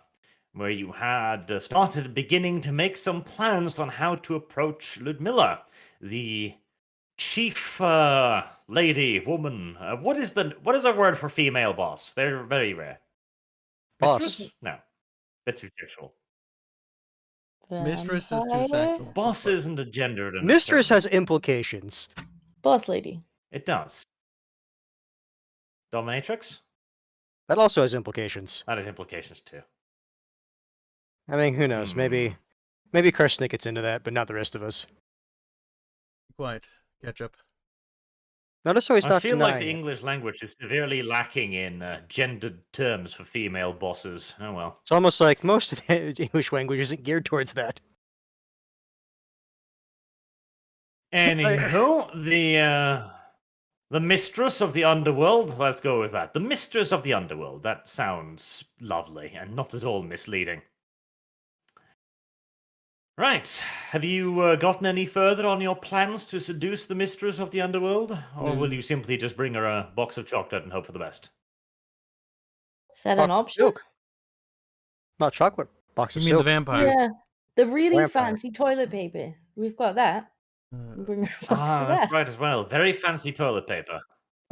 [SPEAKER 2] where you had started beginning to make some plans on how to approach Ludmilla, the chief lady, woman. What is a word for female boss? They're very rare.
[SPEAKER 4] boss.
[SPEAKER 2] Mistress? No, that's too sexual.
[SPEAKER 1] it. Mistress is too
[SPEAKER 3] vampire?
[SPEAKER 1] sexual.
[SPEAKER 2] Boss isn't a gendered.
[SPEAKER 4] Mistress has implications.
[SPEAKER 3] Boss lady.
[SPEAKER 2] It does. Dominatrix?
[SPEAKER 4] That also has implications.
[SPEAKER 2] That has implications too.
[SPEAKER 4] I mean, who knows? Maybe Karsnik gets into that, but not the rest of us.
[SPEAKER 1] Quiet. Catch up.
[SPEAKER 4] Notice how he's
[SPEAKER 2] I
[SPEAKER 4] not
[SPEAKER 2] feel like
[SPEAKER 4] denying
[SPEAKER 2] the
[SPEAKER 4] it.
[SPEAKER 2] English language is severely lacking in gendered terms for female bosses. Oh well.
[SPEAKER 4] It's almost like most of the English language isn't geared towards that.
[SPEAKER 2] Anywho, the mistress of the underworld. Let's go with that. The mistress of the underworld. That sounds lovely and not at all misleading. Right. Have you gotten any further on your plans to seduce the mistress of the underworld? Or will
[SPEAKER 1] No.
[SPEAKER 2] you simply just bring her a box of chocolate and hope for the best?
[SPEAKER 3] Is that
[SPEAKER 4] Box
[SPEAKER 3] an
[SPEAKER 4] of
[SPEAKER 3] option?
[SPEAKER 4] milk. Not chocolate. Box
[SPEAKER 1] You
[SPEAKER 4] of
[SPEAKER 1] mean the
[SPEAKER 4] silk.
[SPEAKER 1] vampire?
[SPEAKER 3] Yeah. The really
[SPEAKER 4] Vampire.
[SPEAKER 3] fancy toilet paper. We've got that. Bring a box of
[SPEAKER 2] That's
[SPEAKER 3] that.
[SPEAKER 2] right as well. Very fancy toilet paper.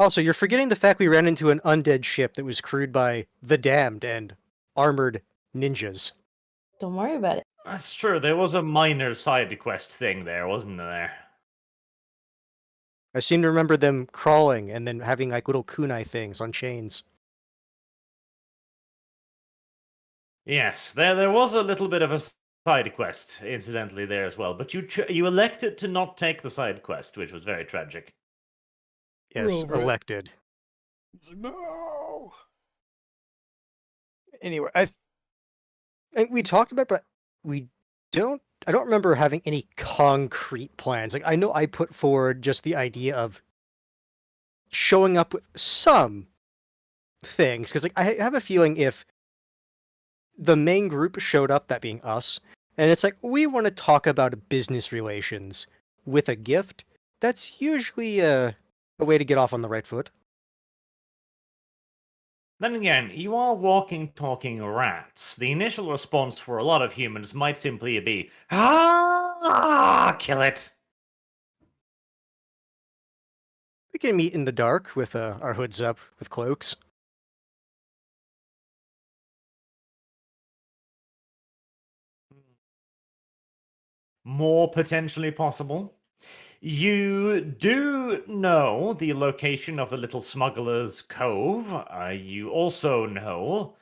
[SPEAKER 4] Also, you're forgetting the fact we ran into an undead ship that was crewed by the damned and armored ninjas.
[SPEAKER 3] Don't worry about it.
[SPEAKER 2] That's true. There was a minor side quest thing there, wasn't there?
[SPEAKER 4] I seem to remember them crawling and then having like little kunai things on chains.
[SPEAKER 2] Yes, there was a little bit of a side quest, incidentally, there as well. But you elected to not take the side quest, which was very tragic.
[SPEAKER 1] We're
[SPEAKER 4] Yes,
[SPEAKER 1] over it.
[SPEAKER 4] elected.
[SPEAKER 1] It's like, no.
[SPEAKER 4] Anyway, I think we talked about, but I don't remember having any concrete plans. Like, I know I put forward just the idea of showing up with some things, because like I have a feeling if the main group showed up, that being us, and it's like we want to talk about business relations with a gift, that's usually a way to get off on the right foot.
[SPEAKER 2] Then again, you are walking, talking rats. The initial response for a lot of humans might simply be, kill it.
[SPEAKER 4] We can meet in the dark with our hoods up with cloaks.
[SPEAKER 2] More potentially possible. You do know the location of the Little Smuggler's Cove. You also know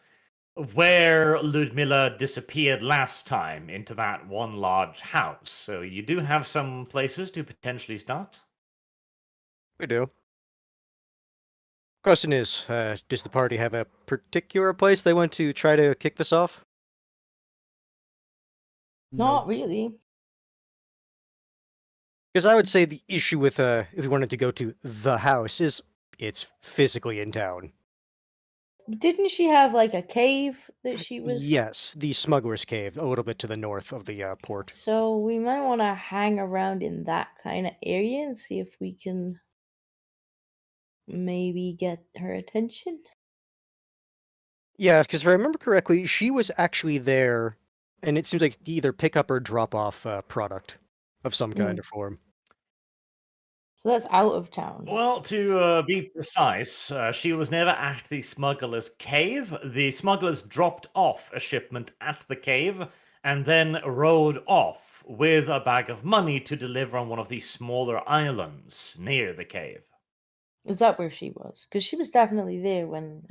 [SPEAKER 2] where Ludmilla disappeared last time into that one large house. So you do have some places to potentially start.
[SPEAKER 4] We do. Question is, does the party have a particular place they want to try to kick this off?
[SPEAKER 3] Not
[SPEAKER 1] Nope.
[SPEAKER 3] really.
[SPEAKER 4] Because I would say the issue with if we wanted to go to the house is it's physically in town.
[SPEAKER 3] Didn't she have like a cave that she was?
[SPEAKER 4] Yes, the Smuggler's Cave, a little bit to the north of the port.
[SPEAKER 3] So we might want to hang around in that kind of area and see if we can maybe get her attention.
[SPEAKER 4] Yeah, because if I remember correctly, she was actually there, and it seems like either pick up or drop off product of some kind or form.
[SPEAKER 3] So that's out of town.
[SPEAKER 2] Well, to be precise, she was never at the smuggler's cave. The smugglers dropped off a shipment at the cave and then rode off with a bag of money to deliver on one of the smaller islands near the cave.
[SPEAKER 3] Is that where she was? Because she was definitely there when.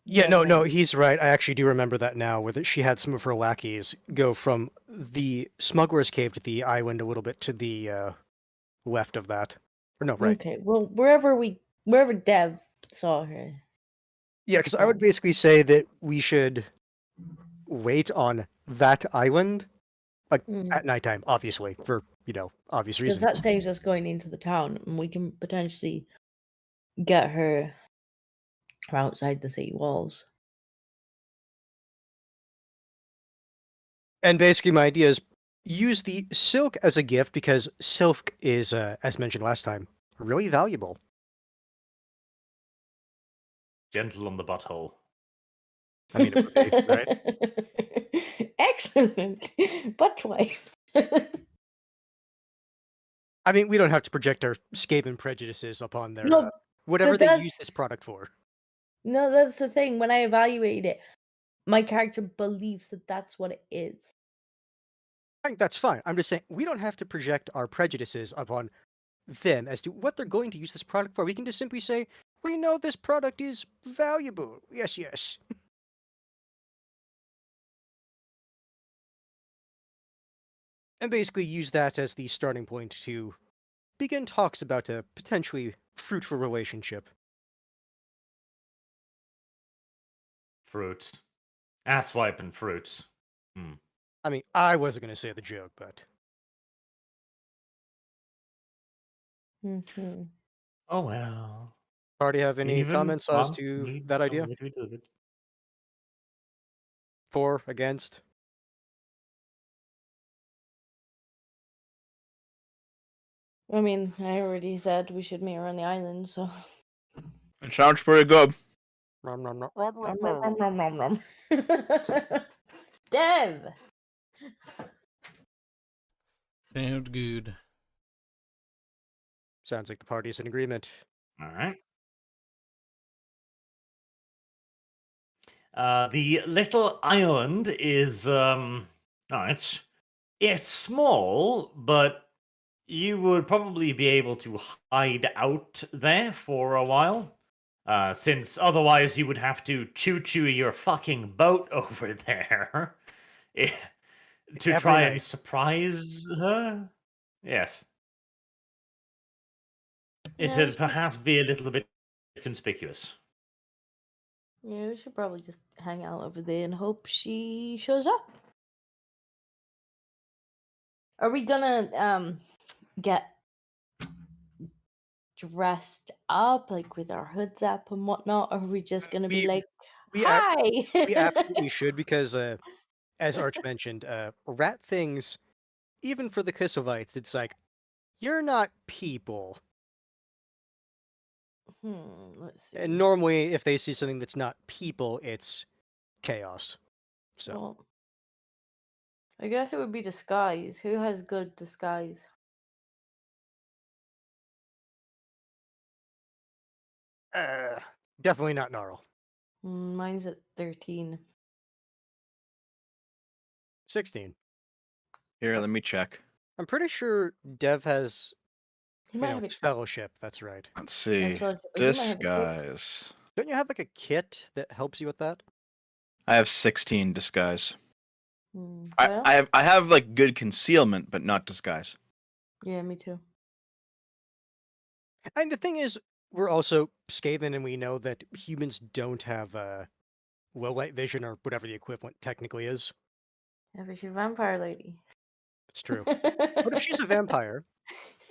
[SPEAKER 4] Yeah,
[SPEAKER 3] Dev
[SPEAKER 4] no,
[SPEAKER 3] went.
[SPEAKER 4] he's right. I actually do remember that now, where she had some of her lackeys go from the Smuggler's Cave to the island a little bit to the left of that. Or no, right.
[SPEAKER 3] Okay, well, wherever Dev saw her.
[SPEAKER 4] Yeah, because I would basically say that we should wait on that island, like at nighttime, obviously, for obvious
[SPEAKER 3] Because
[SPEAKER 4] reasons.
[SPEAKER 3] that saves us going into the town, and we can potentially get her outside the city walls.
[SPEAKER 4] And basically, my idea is use the silk as a gift because silk is, as mentioned last time, really valuable.
[SPEAKER 2] Gentle on the butthole.
[SPEAKER 4] I mean, it would be, right?
[SPEAKER 3] Excellent, but why?
[SPEAKER 4] I mean, we don't have to project our Skaven prejudices upon their
[SPEAKER 3] No,
[SPEAKER 4] whatever
[SPEAKER 3] but
[SPEAKER 4] they use this
[SPEAKER 3] that's-
[SPEAKER 4] product for.
[SPEAKER 3] No, that's the thing. When I evaluate it, my character believes that that's what it is.
[SPEAKER 4] I think that's fine. I'm just saying we don't have to project our prejudices upon them as to what they're going to use this product for. We can just simply say, we know this product is valuable. Yes, yes. And basically use that as the starting point to begin talks about a potentially fruitful relationship.
[SPEAKER 2] Fruits. Asswiping fruits.
[SPEAKER 4] I mean, I wasn't going to say the joke, but...
[SPEAKER 3] Mm-hmm.
[SPEAKER 2] Oh well.
[SPEAKER 4] Party have any
[SPEAKER 2] Even
[SPEAKER 4] comments as
[SPEAKER 2] once
[SPEAKER 4] to
[SPEAKER 2] need
[SPEAKER 4] that
[SPEAKER 2] a
[SPEAKER 4] idea?
[SPEAKER 2] little bit.
[SPEAKER 4] For, against?
[SPEAKER 3] I mean, I already said we should meet her on the island, so.
[SPEAKER 5] It sounds pretty good.
[SPEAKER 4] Nom, nom, nom.
[SPEAKER 3] Nom, nom, nom, nom, nom. Dev!
[SPEAKER 1] Sounds good.
[SPEAKER 4] Sounds like the party's in agreement.
[SPEAKER 2] All right. The little island is it's small, but you would probably be able to hide out there for a while. Since otherwise you would have to choo-choo your fucking boat over there to
[SPEAKER 4] Every
[SPEAKER 2] try
[SPEAKER 4] night.
[SPEAKER 2] and surprise her. Yes. It'd perhaps be a little bit conspicuous.
[SPEAKER 3] Yeah, we should probably just hang out over there and hope she shows up. Are we gonna get dressed up like with our hoods up and whatnot, or are we just gonna be like,
[SPEAKER 4] we
[SPEAKER 3] hi?
[SPEAKER 4] We absolutely should because, as Arch mentioned, rat things, even for the Kisovites, it's like, you're not people.
[SPEAKER 3] Let's see.
[SPEAKER 4] And normally, if they see something that's not people, it's chaos. So,
[SPEAKER 3] Well, I guess it would be disguise. Who has good disguise?
[SPEAKER 4] definitely not Gnarl.
[SPEAKER 3] Mine's at 13.
[SPEAKER 4] 16.
[SPEAKER 5] Here, let me check.
[SPEAKER 4] I'm pretty sure Dev has
[SPEAKER 3] He might have
[SPEAKER 4] it's
[SPEAKER 3] it.
[SPEAKER 4] fellowship, that's right.
[SPEAKER 5] Let's see.
[SPEAKER 3] But he might have it good.
[SPEAKER 5] Disguise.
[SPEAKER 4] Don't you have like a kit that helps you with that?
[SPEAKER 5] I have 16 disguise.
[SPEAKER 3] Well,
[SPEAKER 5] I have like good concealment, but not disguise.
[SPEAKER 3] yeah, me too.
[SPEAKER 4] And the thing is, We're also Skaven, and we know that humans don't have low light vision or whatever the equivalent technically is.
[SPEAKER 3] Yeah, but she's a vampire lady.
[SPEAKER 4] It's true. But if she's a vampire,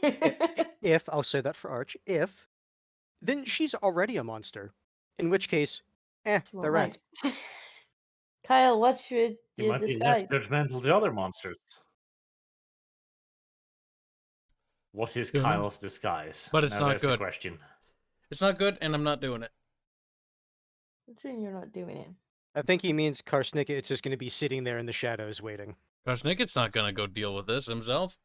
[SPEAKER 4] if I'll say that for Arch, if then she's already a monster. In which case,
[SPEAKER 3] She
[SPEAKER 4] they're
[SPEAKER 3] won't
[SPEAKER 4] rats.
[SPEAKER 3] mind. Kyle, what's your
[SPEAKER 2] You might be less
[SPEAKER 3] disguise?
[SPEAKER 2] judgmental to other monsters. What is
[SPEAKER 1] Don't know.
[SPEAKER 2] Kyle's disguise?
[SPEAKER 1] But it's
[SPEAKER 2] Now
[SPEAKER 1] not
[SPEAKER 2] there's the
[SPEAKER 1] good.
[SPEAKER 2] question.
[SPEAKER 1] It's not good, and I'm not doing it.
[SPEAKER 3] What do you mean you're not doing it?
[SPEAKER 4] I think he means Karsnika. It's just going to be sitting there in the shadows waiting.
[SPEAKER 1] Karsnikit's not gonna go deal with this himself.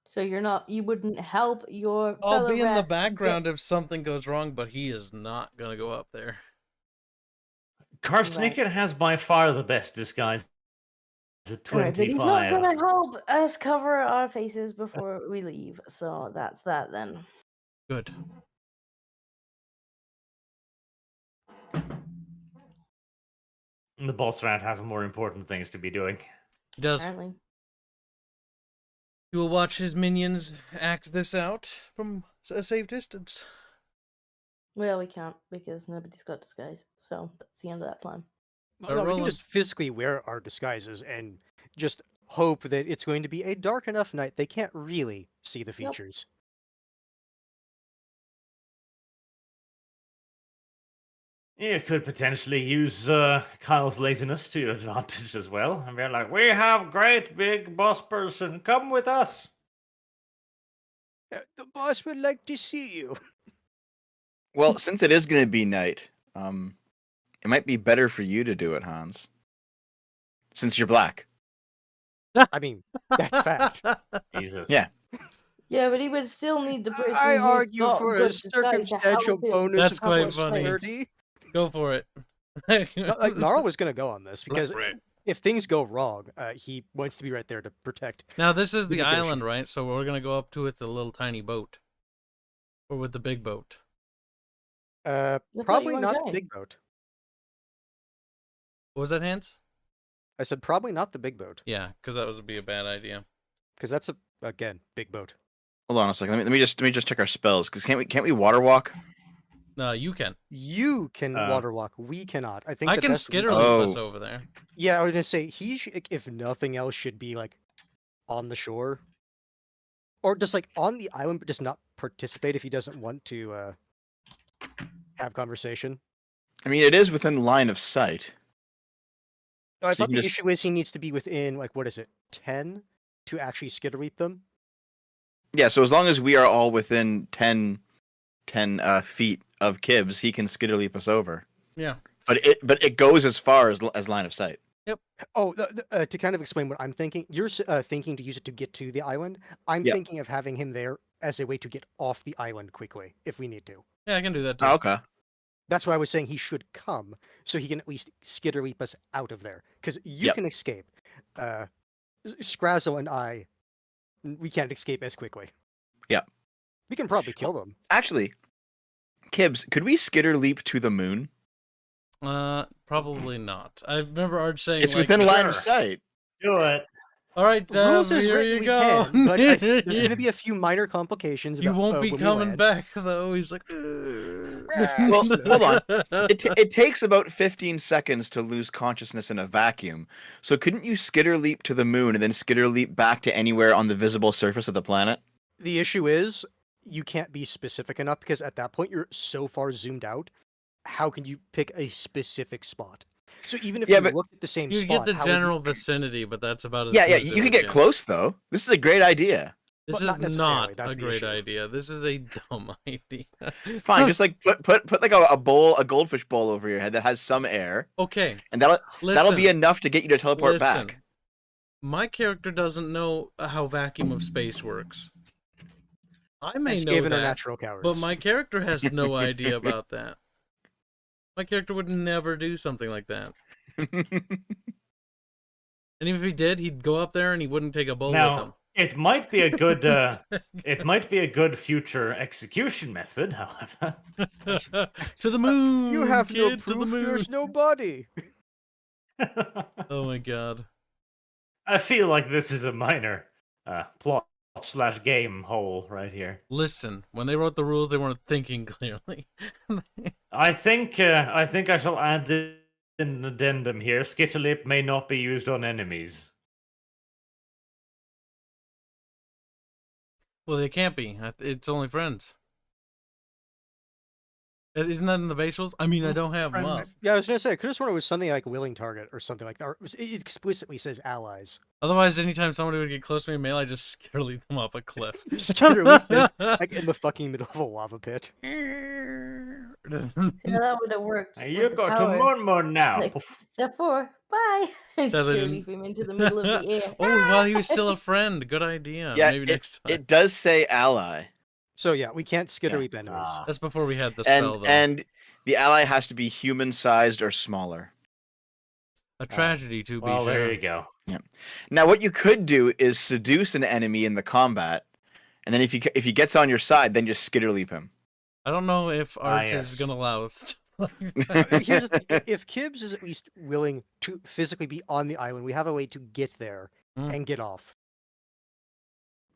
[SPEAKER 3] So you wouldn't help your
[SPEAKER 1] I'll
[SPEAKER 3] fellow
[SPEAKER 1] be in the
[SPEAKER 3] rats get-
[SPEAKER 1] background if something goes wrong, but he is not gonna go up there.
[SPEAKER 2] Karsnikin has by far the best disguise at
[SPEAKER 3] Alright, but
[SPEAKER 2] 25.
[SPEAKER 3] he's not gonna help us cover our faces before we leave. So that's that then.
[SPEAKER 1] Good.
[SPEAKER 2] The boss rat has more important things to be doing.
[SPEAKER 1] He does.
[SPEAKER 3] Apparently.
[SPEAKER 1] You will watch his minions act this out from a safe distance.
[SPEAKER 3] Well, we can't because nobody's got disguise. So that's the end of that plan.
[SPEAKER 1] Start
[SPEAKER 4] No, we
[SPEAKER 1] rolling.
[SPEAKER 4] can just physically wear our disguises and just hope that it's going to be a dark enough night they can't really see the
[SPEAKER 3] Yep.
[SPEAKER 4] features.
[SPEAKER 2] You could potentially use Kyle's laziness to your advantage as well. And be like, we have great big boss person. Come with us.
[SPEAKER 4] The boss would like to see you.
[SPEAKER 5] Well, since it is going to be night, it might be better for you to do it, Hans. Since you're black.
[SPEAKER 4] I mean, that's fact.
[SPEAKER 2] Jesus.
[SPEAKER 5] Yeah.
[SPEAKER 3] Yeah, but he would still need the person.
[SPEAKER 4] I
[SPEAKER 3] who's
[SPEAKER 4] argue
[SPEAKER 3] got
[SPEAKER 4] for
[SPEAKER 3] good
[SPEAKER 4] a
[SPEAKER 3] disguise to
[SPEAKER 4] circumstantial
[SPEAKER 3] help him
[SPEAKER 4] bonus
[SPEAKER 1] That's
[SPEAKER 4] of
[SPEAKER 1] quite
[SPEAKER 3] cover
[SPEAKER 1] funny.
[SPEAKER 3] his face.
[SPEAKER 4] prosperity.
[SPEAKER 1] Go for it.
[SPEAKER 4] Like Gnarl was going to go on this because
[SPEAKER 1] Right.
[SPEAKER 4] if things go wrong, he wants to be right there to protect.
[SPEAKER 1] Now this is the
[SPEAKER 4] negotiate.
[SPEAKER 1] island, right? So we're gonna go up to it with the little tiny boat, or with the big boat.
[SPEAKER 3] you
[SPEAKER 4] Probably
[SPEAKER 3] weren't
[SPEAKER 4] not the
[SPEAKER 3] going.
[SPEAKER 4] big boat.
[SPEAKER 1] What was that, Hans?
[SPEAKER 4] I said probably not the big boat
[SPEAKER 1] Yeah, because that would be a bad idea.
[SPEAKER 4] because that's again big boat.
[SPEAKER 5] Hold on a second. Let me just check our spells. Because can't we water walk?
[SPEAKER 1] No, you can.
[SPEAKER 4] You can water walk. We cannot. I think
[SPEAKER 1] I
[SPEAKER 4] that
[SPEAKER 1] can
[SPEAKER 4] that's the-
[SPEAKER 1] skitter leap us
[SPEAKER 5] Oh.
[SPEAKER 1] over there.
[SPEAKER 4] Yeah, I was gonna say if nothing else, should be like on the shore, or just like on the island, but just not participate if he doesn't want to have conversation.
[SPEAKER 5] I mean, it is within line of sight.
[SPEAKER 4] No, I
[SPEAKER 5] So you
[SPEAKER 4] thought
[SPEAKER 5] can
[SPEAKER 4] the
[SPEAKER 5] just-
[SPEAKER 4] issue is he needs to be within like what is it, 10 to actually skitter leap them.
[SPEAKER 5] Yeah, so as long as we are all within 10 feet of Kibbs, he can skitter leap us over.
[SPEAKER 1] Yeah.
[SPEAKER 5] But it goes as far as line of sight.
[SPEAKER 4] Oh, to kind of explain what I'm thinking, you're thinking to use it to get to the island. I'm
[SPEAKER 5] Yep.
[SPEAKER 4] thinking of having him there as a way to get off the island quickly if we need to.
[SPEAKER 1] Yeah, I can do that too.
[SPEAKER 5] Oh, okay.
[SPEAKER 4] That's why I was saying he should come, so he can at least skitter leap us out of there. Because you
[SPEAKER 5] Yep.
[SPEAKER 4] can escape. Scrazzle and I, we can't escape as quickly.
[SPEAKER 5] Yep.
[SPEAKER 4] We can probably kill them.
[SPEAKER 5] Actually, Kibbs, could we skitter leap to the moon?
[SPEAKER 1] Probably not. I remember Arch saying
[SPEAKER 5] It's
[SPEAKER 1] like,
[SPEAKER 5] within line of
[SPEAKER 2] sure.
[SPEAKER 5] sight.
[SPEAKER 2] Do it.
[SPEAKER 1] All right,
[SPEAKER 4] Rules is
[SPEAKER 1] here
[SPEAKER 4] written,
[SPEAKER 1] you
[SPEAKER 4] we
[SPEAKER 1] go.
[SPEAKER 4] can, but there's going to be a few minor complications.
[SPEAKER 1] You
[SPEAKER 4] about,
[SPEAKER 1] won't be
[SPEAKER 4] when we
[SPEAKER 1] coming
[SPEAKER 4] land.
[SPEAKER 1] back though. He's like,
[SPEAKER 5] Well, hold on. It takes about 15 seconds to lose consciousness in a vacuum. So couldn't you skitter leap to the moon and then skitter leap back to anywhere on the visible surface of the planet?
[SPEAKER 4] The issue is you can't be specific enough because at that point you're so far zoomed out. How can you pick a specific spot? So even if
[SPEAKER 5] Yeah,
[SPEAKER 4] you
[SPEAKER 5] but
[SPEAKER 4] look at the same
[SPEAKER 1] You
[SPEAKER 4] spot,
[SPEAKER 1] get the
[SPEAKER 4] how would you-
[SPEAKER 1] general vicinity, but that's about as
[SPEAKER 5] Yeah,
[SPEAKER 1] good
[SPEAKER 5] yeah,
[SPEAKER 1] as it
[SPEAKER 5] you
[SPEAKER 1] would
[SPEAKER 5] can get close though. This is a great idea.
[SPEAKER 1] This
[SPEAKER 4] Well, not
[SPEAKER 1] is
[SPEAKER 4] necessarily,
[SPEAKER 1] not
[SPEAKER 4] that's
[SPEAKER 1] a
[SPEAKER 4] the
[SPEAKER 1] great
[SPEAKER 4] issue.
[SPEAKER 1] idea. This is a dumb idea.
[SPEAKER 5] Fine, just like put like a goldfish bowl over your head that has some air,
[SPEAKER 1] Okay,
[SPEAKER 5] and that'll
[SPEAKER 1] listen.
[SPEAKER 5] be enough to get you to teleport
[SPEAKER 1] listen.
[SPEAKER 5] back.
[SPEAKER 1] My character doesn't know how vacuum of space works. I may
[SPEAKER 4] and
[SPEAKER 1] know
[SPEAKER 4] Skaven are
[SPEAKER 1] that,
[SPEAKER 4] natural cowards.
[SPEAKER 1] but my character has no idea about that. My character would never do something like that. And if he did, he'd go up there and he wouldn't take a bowl with
[SPEAKER 2] Now, it might be a good future execution method, however.
[SPEAKER 1] him. To the moon.
[SPEAKER 4] you have no
[SPEAKER 1] kid, to the
[SPEAKER 4] proof.
[SPEAKER 1] moon.
[SPEAKER 4] There's no body.
[SPEAKER 1] Oh my god.
[SPEAKER 2] I feel like this is a minor plot slash game hole right here.
[SPEAKER 1] Listen, when they wrote the rules, they weren't thinking clearly.
[SPEAKER 2] I think I shall add an addendum here. Skitterlip may not be used on enemies.
[SPEAKER 1] Well, they can't be. It's only friends. Isn't that in the base rules? I mean, I don't have them up.
[SPEAKER 2] Friends.
[SPEAKER 4] Yeah, I was gonna say, I could have sworn it was something like willing target or something like that. Or it explicitly says allies.
[SPEAKER 1] Otherwise, anytime somebody would get close to me in melee, I just scare leap them off a cliff.
[SPEAKER 4] Scare leap them, like in the fucking middle of a lava pit.
[SPEAKER 3] See, now that would have worked.
[SPEAKER 2] Now
[SPEAKER 3] with
[SPEAKER 2] you
[SPEAKER 3] the
[SPEAKER 2] go to
[SPEAKER 3] tower.
[SPEAKER 2] Moon now.
[SPEAKER 3] Like, step 4, bye! And
[SPEAKER 1] So they
[SPEAKER 3] scare
[SPEAKER 1] didn't-
[SPEAKER 3] leap him into the middle of the air.
[SPEAKER 1] Oh, well, he was still a friend. Good idea.
[SPEAKER 5] Yeah,
[SPEAKER 1] Maybe next time.
[SPEAKER 5] it does say ally,
[SPEAKER 4] So yeah, we can't skitter
[SPEAKER 2] Yeah.
[SPEAKER 4] leap enemies.
[SPEAKER 2] Ah.
[SPEAKER 1] That's before we had the spell, though.
[SPEAKER 5] and the ally has to be human-sized or smaller.
[SPEAKER 1] A tragedy, to be
[SPEAKER 2] Well,
[SPEAKER 1] sure.
[SPEAKER 2] there you go.
[SPEAKER 5] Now, what you could do is seduce an enemy in the combat, and then if he gets on your side, then just skitter leap him.
[SPEAKER 1] I don't know if Arch
[SPEAKER 2] yes.
[SPEAKER 1] is going to allow us.
[SPEAKER 4] Here's the thing. If Kibbs is at least willing to physically be on the island, we have a way to get there
[SPEAKER 1] Mm.
[SPEAKER 4] and get off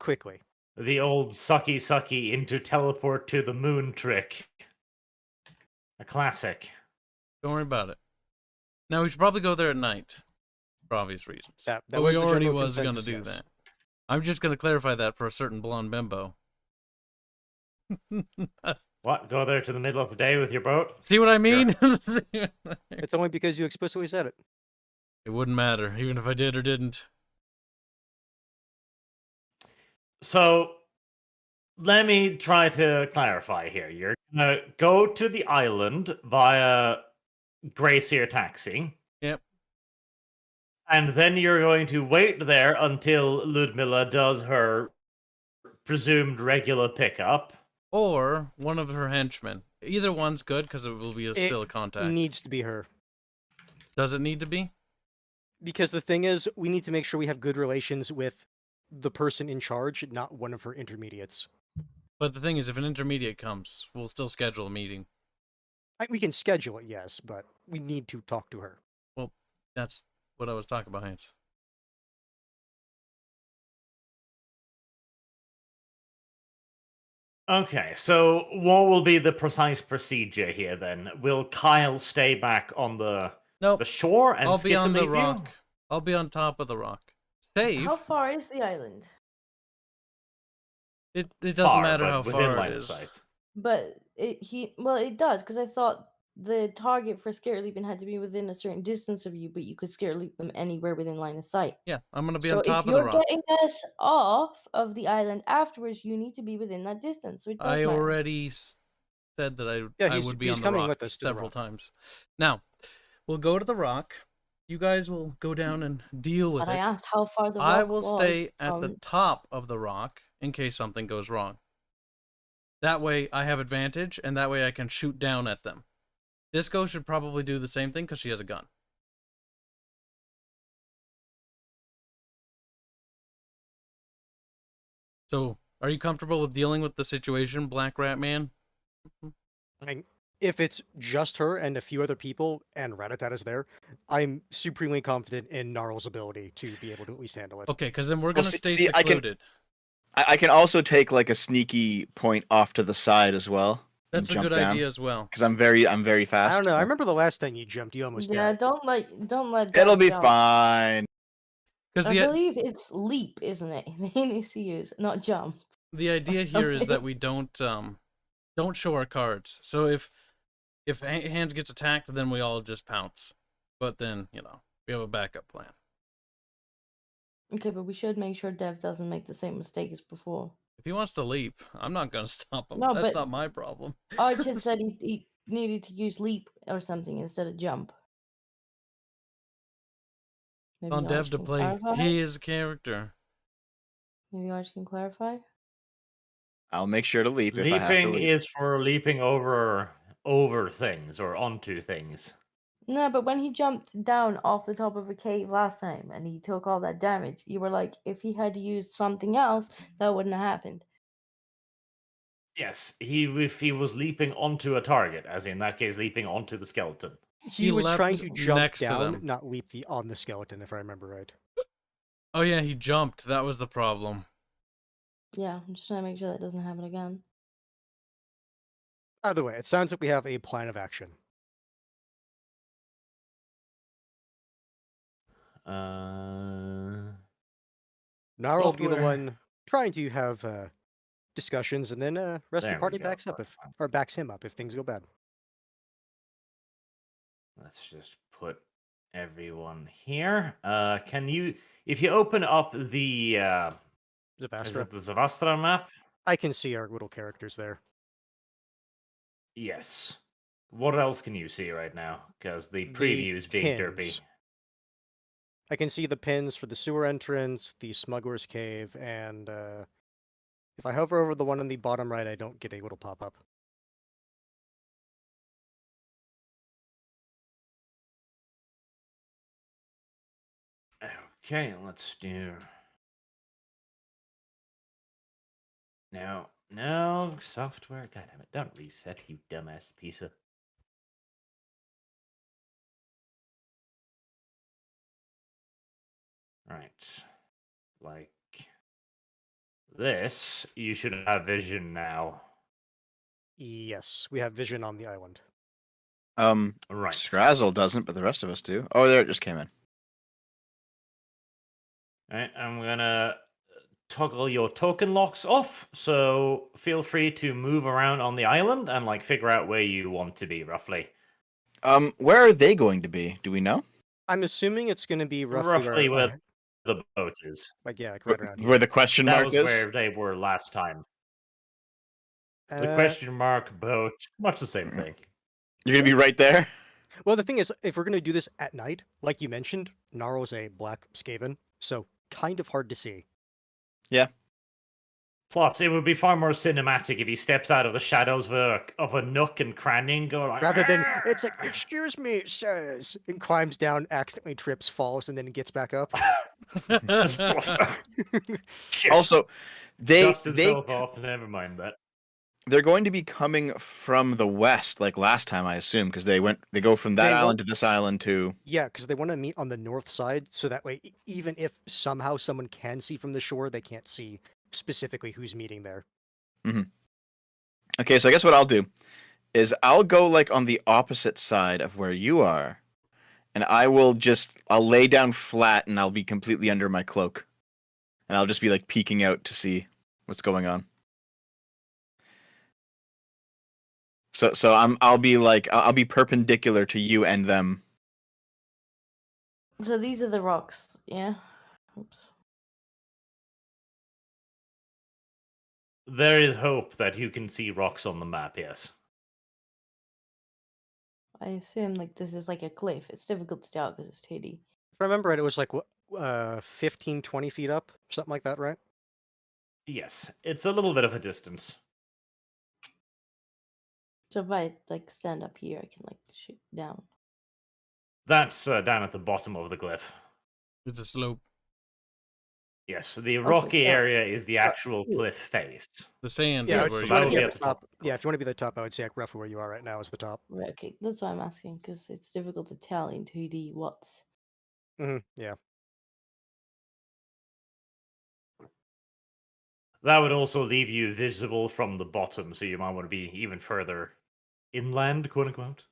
[SPEAKER 4] quickly.
[SPEAKER 2] The old sucky into teleport to the moon trick. A classic.
[SPEAKER 1] Don't worry about it. Now, we should probably go there at night, for obvious reasons.
[SPEAKER 4] That
[SPEAKER 1] But
[SPEAKER 4] was
[SPEAKER 1] we
[SPEAKER 4] the
[SPEAKER 1] already
[SPEAKER 4] general
[SPEAKER 1] was going to
[SPEAKER 4] consensus,
[SPEAKER 1] do
[SPEAKER 4] yes.
[SPEAKER 1] that. I'm just going to clarify that for a certain blonde bimbo.
[SPEAKER 2] What? Go there to the middle of the day with your boat?
[SPEAKER 1] See what I mean?
[SPEAKER 4] It's only because you explicitly said it.
[SPEAKER 1] It wouldn't matter, even if I did or didn't.
[SPEAKER 2] So, let me try to clarify here. You're gonna go to the island via Gracier taxi.
[SPEAKER 1] Yep.
[SPEAKER 2] And then you're going to wait there until Ludmilla does her presumed regular pickup.
[SPEAKER 1] Or one of her henchmen. Either one's good, because it will be still a
[SPEAKER 4] It
[SPEAKER 1] contact.
[SPEAKER 4] needs to be her.
[SPEAKER 1] Does it need to be?
[SPEAKER 4] Because the thing is, we need to make sure we have good relations with the person in charge, not one of her intermediates.
[SPEAKER 1] But the thing is, if an intermediate comes, we'll still schedule a meeting.
[SPEAKER 4] We can schedule it, yes, but we need to talk to her.
[SPEAKER 1] That's what I was talking about, Hans.
[SPEAKER 2] Okay, so what will be the precise procedure here then? Will Kyle stay back on the
[SPEAKER 1] Nope.
[SPEAKER 2] shore and
[SPEAKER 1] I'll be on the
[SPEAKER 2] skitterleap you?
[SPEAKER 1] rock. I'll be on top of the rock. Safe.
[SPEAKER 3] How far is the island?
[SPEAKER 1] It doesn't
[SPEAKER 2] Far,
[SPEAKER 1] matter
[SPEAKER 2] but
[SPEAKER 1] how
[SPEAKER 2] within
[SPEAKER 1] far
[SPEAKER 2] line
[SPEAKER 1] it
[SPEAKER 2] of
[SPEAKER 1] is.
[SPEAKER 2] sight.
[SPEAKER 3] But it does, because I thought the target for scare leaping had to be within a certain distance of you, but you could scare leap them anywhere within line of sight.
[SPEAKER 1] Yeah, I'm gonna be
[SPEAKER 3] So
[SPEAKER 1] on
[SPEAKER 3] if
[SPEAKER 1] top of the
[SPEAKER 3] you're
[SPEAKER 1] rock.
[SPEAKER 3] getting us off of the island afterwards, you need to be within that distance. So it does
[SPEAKER 1] I
[SPEAKER 3] matter.
[SPEAKER 1] already said that
[SPEAKER 4] Yeah,
[SPEAKER 1] I
[SPEAKER 4] he's-
[SPEAKER 1] would be
[SPEAKER 4] he's
[SPEAKER 1] on the
[SPEAKER 4] coming
[SPEAKER 1] rock
[SPEAKER 4] with us to the
[SPEAKER 1] several
[SPEAKER 4] rock.
[SPEAKER 1] times. Now, we'll go to the rock. You guys will go down and deal with
[SPEAKER 3] But I
[SPEAKER 1] it.
[SPEAKER 3] asked how far the rock
[SPEAKER 1] I will
[SPEAKER 3] was
[SPEAKER 1] stay at the
[SPEAKER 3] from-
[SPEAKER 1] top of the rock in case something goes wrong. That way I have advantage, and that way I can shoot down at them. Disco should probably do the same thing because she has a gun. So, are you comfortable with dealing with the situation, Black Rat Man?
[SPEAKER 4] If it's just her and a few other people, and Ratatat is there, I'm supremely confident in Gnarl's ability to be able to at least handle it.
[SPEAKER 1] Okay, because then we're
[SPEAKER 5] Well,
[SPEAKER 1] gonna
[SPEAKER 5] see-
[SPEAKER 1] stay
[SPEAKER 5] see, I can-
[SPEAKER 1] secluded.
[SPEAKER 5] I can also take like a sneaky point off to the side as well.
[SPEAKER 1] That's a
[SPEAKER 5] jump
[SPEAKER 1] good
[SPEAKER 5] down.
[SPEAKER 1] idea as well.
[SPEAKER 5] Because I'm very fast.
[SPEAKER 4] I don't know. I remember the last time you jumped, you almost
[SPEAKER 3] Yeah,
[SPEAKER 4] died.
[SPEAKER 3] don't let
[SPEAKER 5] It'll
[SPEAKER 3] Dev
[SPEAKER 5] be
[SPEAKER 3] jump.
[SPEAKER 5] fine.
[SPEAKER 1] Because
[SPEAKER 3] I
[SPEAKER 1] the
[SPEAKER 3] believe it's leap, isn't it? He needs to use, not jump.
[SPEAKER 1] the idea here is that
[SPEAKER 3] Okay.
[SPEAKER 1] we don't show our cards. So if Hands gets attacked, then we all just pounce. But then we have a backup plan.
[SPEAKER 3] Okay, but we should make sure Dev doesn't make the same mistake as before.
[SPEAKER 1] If he wants to leap, I'm not gonna stop him.
[SPEAKER 3] No,
[SPEAKER 1] That's
[SPEAKER 3] but-
[SPEAKER 1] not my problem.
[SPEAKER 3] Arch had said he needed to use leap or something instead of jump. Maybe
[SPEAKER 1] On Dev
[SPEAKER 3] Arch
[SPEAKER 1] to
[SPEAKER 3] can
[SPEAKER 1] play
[SPEAKER 3] clarify?
[SPEAKER 1] his character.
[SPEAKER 3] Maybe Arch can clarify?
[SPEAKER 5] I'll make sure to leap if I have to
[SPEAKER 2] Leaping
[SPEAKER 5] leap.
[SPEAKER 2] is for leaping over things or onto things.
[SPEAKER 3] No, but when he jumped down off the top of a cave last time and he took all that damage, you were like, if he had used something else, that wouldn't have happened.
[SPEAKER 2] Yes, if he was leaping onto a target, as in that case, leaping onto the skeleton.
[SPEAKER 4] He
[SPEAKER 1] He
[SPEAKER 4] was trying
[SPEAKER 1] leapt
[SPEAKER 4] to jump
[SPEAKER 1] next to
[SPEAKER 4] down,
[SPEAKER 1] them.
[SPEAKER 4] not leap on the skeleton, if I remember right.
[SPEAKER 1] Oh yeah, he jumped. That was the problem.
[SPEAKER 3] Yeah, I'm just trying to make sure that doesn't happen again.
[SPEAKER 4] Either way, it sounds like we have a plan of action. Nara will be the
[SPEAKER 2] Software.
[SPEAKER 4] one trying to have discussions, and then rest of
[SPEAKER 2] There
[SPEAKER 4] the
[SPEAKER 2] we
[SPEAKER 4] party
[SPEAKER 2] go,
[SPEAKER 4] backs up
[SPEAKER 2] that's
[SPEAKER 4] if
[SPEAKER 2] fine.
[SPEAKER 4] or backs him up if things go bad.
[SPEAKER 2] Let's just put everyone here. Can you, if you open up the, is
[SPEAKER 4] Zavastra.
[SPEAKER 2] it the Zavastra map?
[SPEAKER 4] I can see our little characters there.
[SPEAKER 2] Yes. What else can you see right now? Because the
[SPEAKER 4] The
[SPEAKER 2] preview is being derpy.
[SPEAKER 4] pins. I can see the pins for the sewer entrance, the smuggler's cave, and if I hover over the one on the bottom right, I don't get a little pop-up.
[SPEAKER 2] Okay, let's do. No, software. God damn it! Don't reset, you dumbass piece of. Right, like this. You should have vision now.
[SPEAKER 4] Yes, we have vision on the island.
[SPEAKER 2] Right.
[SPEAKER 5] Scrazzle doesn't, but the rest of us do. Oh, there it just came in.
[SPEAKER 2] Alright, I'm gonna toggle your token locks off, so feel free to move around on the island and like figure out where you want to be roughly.
[SPEAKER 5] Where are they going to be? Do we know?
[SPEAKER 4] I'm assuming it's going to be roughly,
[SPEAKER 2] Roughly
[SPEAKER 4] where,
[SPEAKER 2] where the boat is.
[SPEAKER 4] like right around here.
[SPEAKER 5] Where the question
[SPEAKER 2] That
[SPEAKER 5] mark
[SPEAKER 2] was
[SPEAKER 5] is?
[SPEAKER 2] where they were last time. The
[SPEAKER 4] Uh,
[SPEAKER 2] question mark boat, much the same
[SPEAKER 5] Mm.
[SPEAKER 2] thing.
[SPEAKER 5] You're gonna be right there.
[SPEAKER 4] Well, the thing is, if we're going to do this at night, like you mentioned, Naro's a black Skaven, so kind of hard to see.
[SPEAKER 2] Plus, it would be far more cinematic if he steps out of the shadows of a nook and cranny and go like.
[SPEAKER 4] Rather than,
[SPEAKER 2] "Arr!"
[SPEAKER 4] it's like, excuse me, sirs, and climbs down, accidentally trips, falls, and then gets back up.
[SPEAKER 2] Shit.
[SPEAKER 5] Also, they
[SPEAKER 2] Dust himself off. Never mind that.
[SPEAKER 5] they're going to be coming from the west, like last time, I assume, because they go from that
[SPEAKER 4] They
[SPEAKER 5] island to this island to.
[SPEAKER 4] Yeah, because they want to meet on the north side, so that way, even if somehow someone can see from the shore, they can't see specifically who's meeting there.
[SPEAKER 5] Okay, so I guess what I'll do is I'll go like on the opposite side of where you are, and I'll lay down flat and I'll be completely under my cloak, and I'll just be like peeking out to see what's going on. So I'll be perpendicular to you and them.
[SPEAKER 3] So these are the rocks, yeah? Oops.
[SPEAKER 2] There is hope that you can see rocks on the map, yes.
[SPEAKER 3] I assume like this is like a cliff. It's difficult to tell because it's 2D.
[SPEAKER 4] If I remember right, it was like, 15, 20 feet up, something like that, right?
[SPEAKER 2] Yes, it's a little bit of a distance.
[SPEAKER 3] So if I like stand up here, I can like shoot down.
[SPEAKER 2] That's down at the bottom of the glyph.
[SPEAKER 1] It's a slope.
[SPEAKER 2] Yes, the
[SPEAKER 3] Okay,
[SPEAKER 2] rocky
[SPEAKER 3] so-
[SPEAKER 2] area is the actual cliff face.
[SPEAKER 1] The sand
[SPEAKER 4] Yeah,
[SPEAKER 1] is
[SPEAKER 3] Yes,
[SPEAKER 4] if
[SPEAKER 1] where
[SPEAKER 4] you
[SPEAKER 2] so
[SPEAKER 1] you
[SPEAKER 4] want to
[SPEAKER 2] that'll
[SPEAKER 4] be
[SPEAKER 2] be
[SPEAKER 4] at
[SPEAKER 2] at
[SPEAKER 4] the
[SPEAKER 2] the
[SPEAKER 4] top,
[SPEAKER 2] top.
[SPEAKER 4] yeah, if you want to be the top, I would say like roughly where you are right now is the top.
[SPEAKER 3] Right, okay, that's why I'm asking because it's difficult to tell in 2D what's.
[SPEAKER 4] Yeah.
[SPEAKER 2] That would also leave you visible from the bottom, so you might want to be even further inland, quote unquote.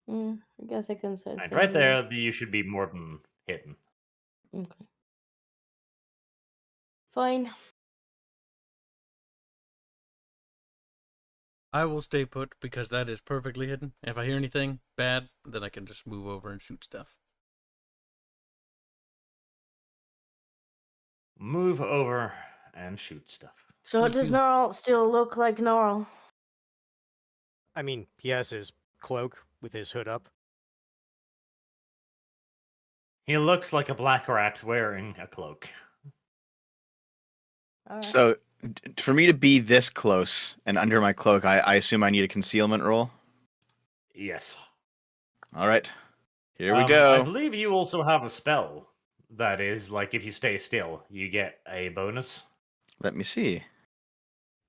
[SPEAKER 3] I guess I can start.
[SPEAKER 2] And
[SPEAKER 3] staying
[SPEAKER 2] right
[SPEAKER 3] here.
[SPEAKER 2] there, you should be more than hidden.
[SPEAKER 3] Okay. Fine.
[SPEAKER 1] I will stay put because that is perfectly hidden. If I hear anything bad, then I can just move over and shoot stuff.
[SPEAKER 2] Move over and shoot stuff.
[SPEAKER 3] So
[SPEAKER 1] Me
[SPEAKER 3] does
[SPEAKER 1] too.
[SPEAKER 3] Norl still look like Norl?
[SPEAKER 4] I mean, he has his cloak with his hood up.
[SPEAKER 2] He looks like a black rat wearing a cloak.
[SPEAKER 3] All right.
[SPEAKER 5] So for me to be this close and under my cloak, I assume I need a concealment roll.
[SPEAKER 2] Yes.
[SPEAKER 5] All right, here we
[SPEAKER 2] I
[SPEAKER 5] go.
[SPEAKER 2] believe you also have a spell that is like if you stay still, you get a bonus.
[SPEAKER 5] Let me see.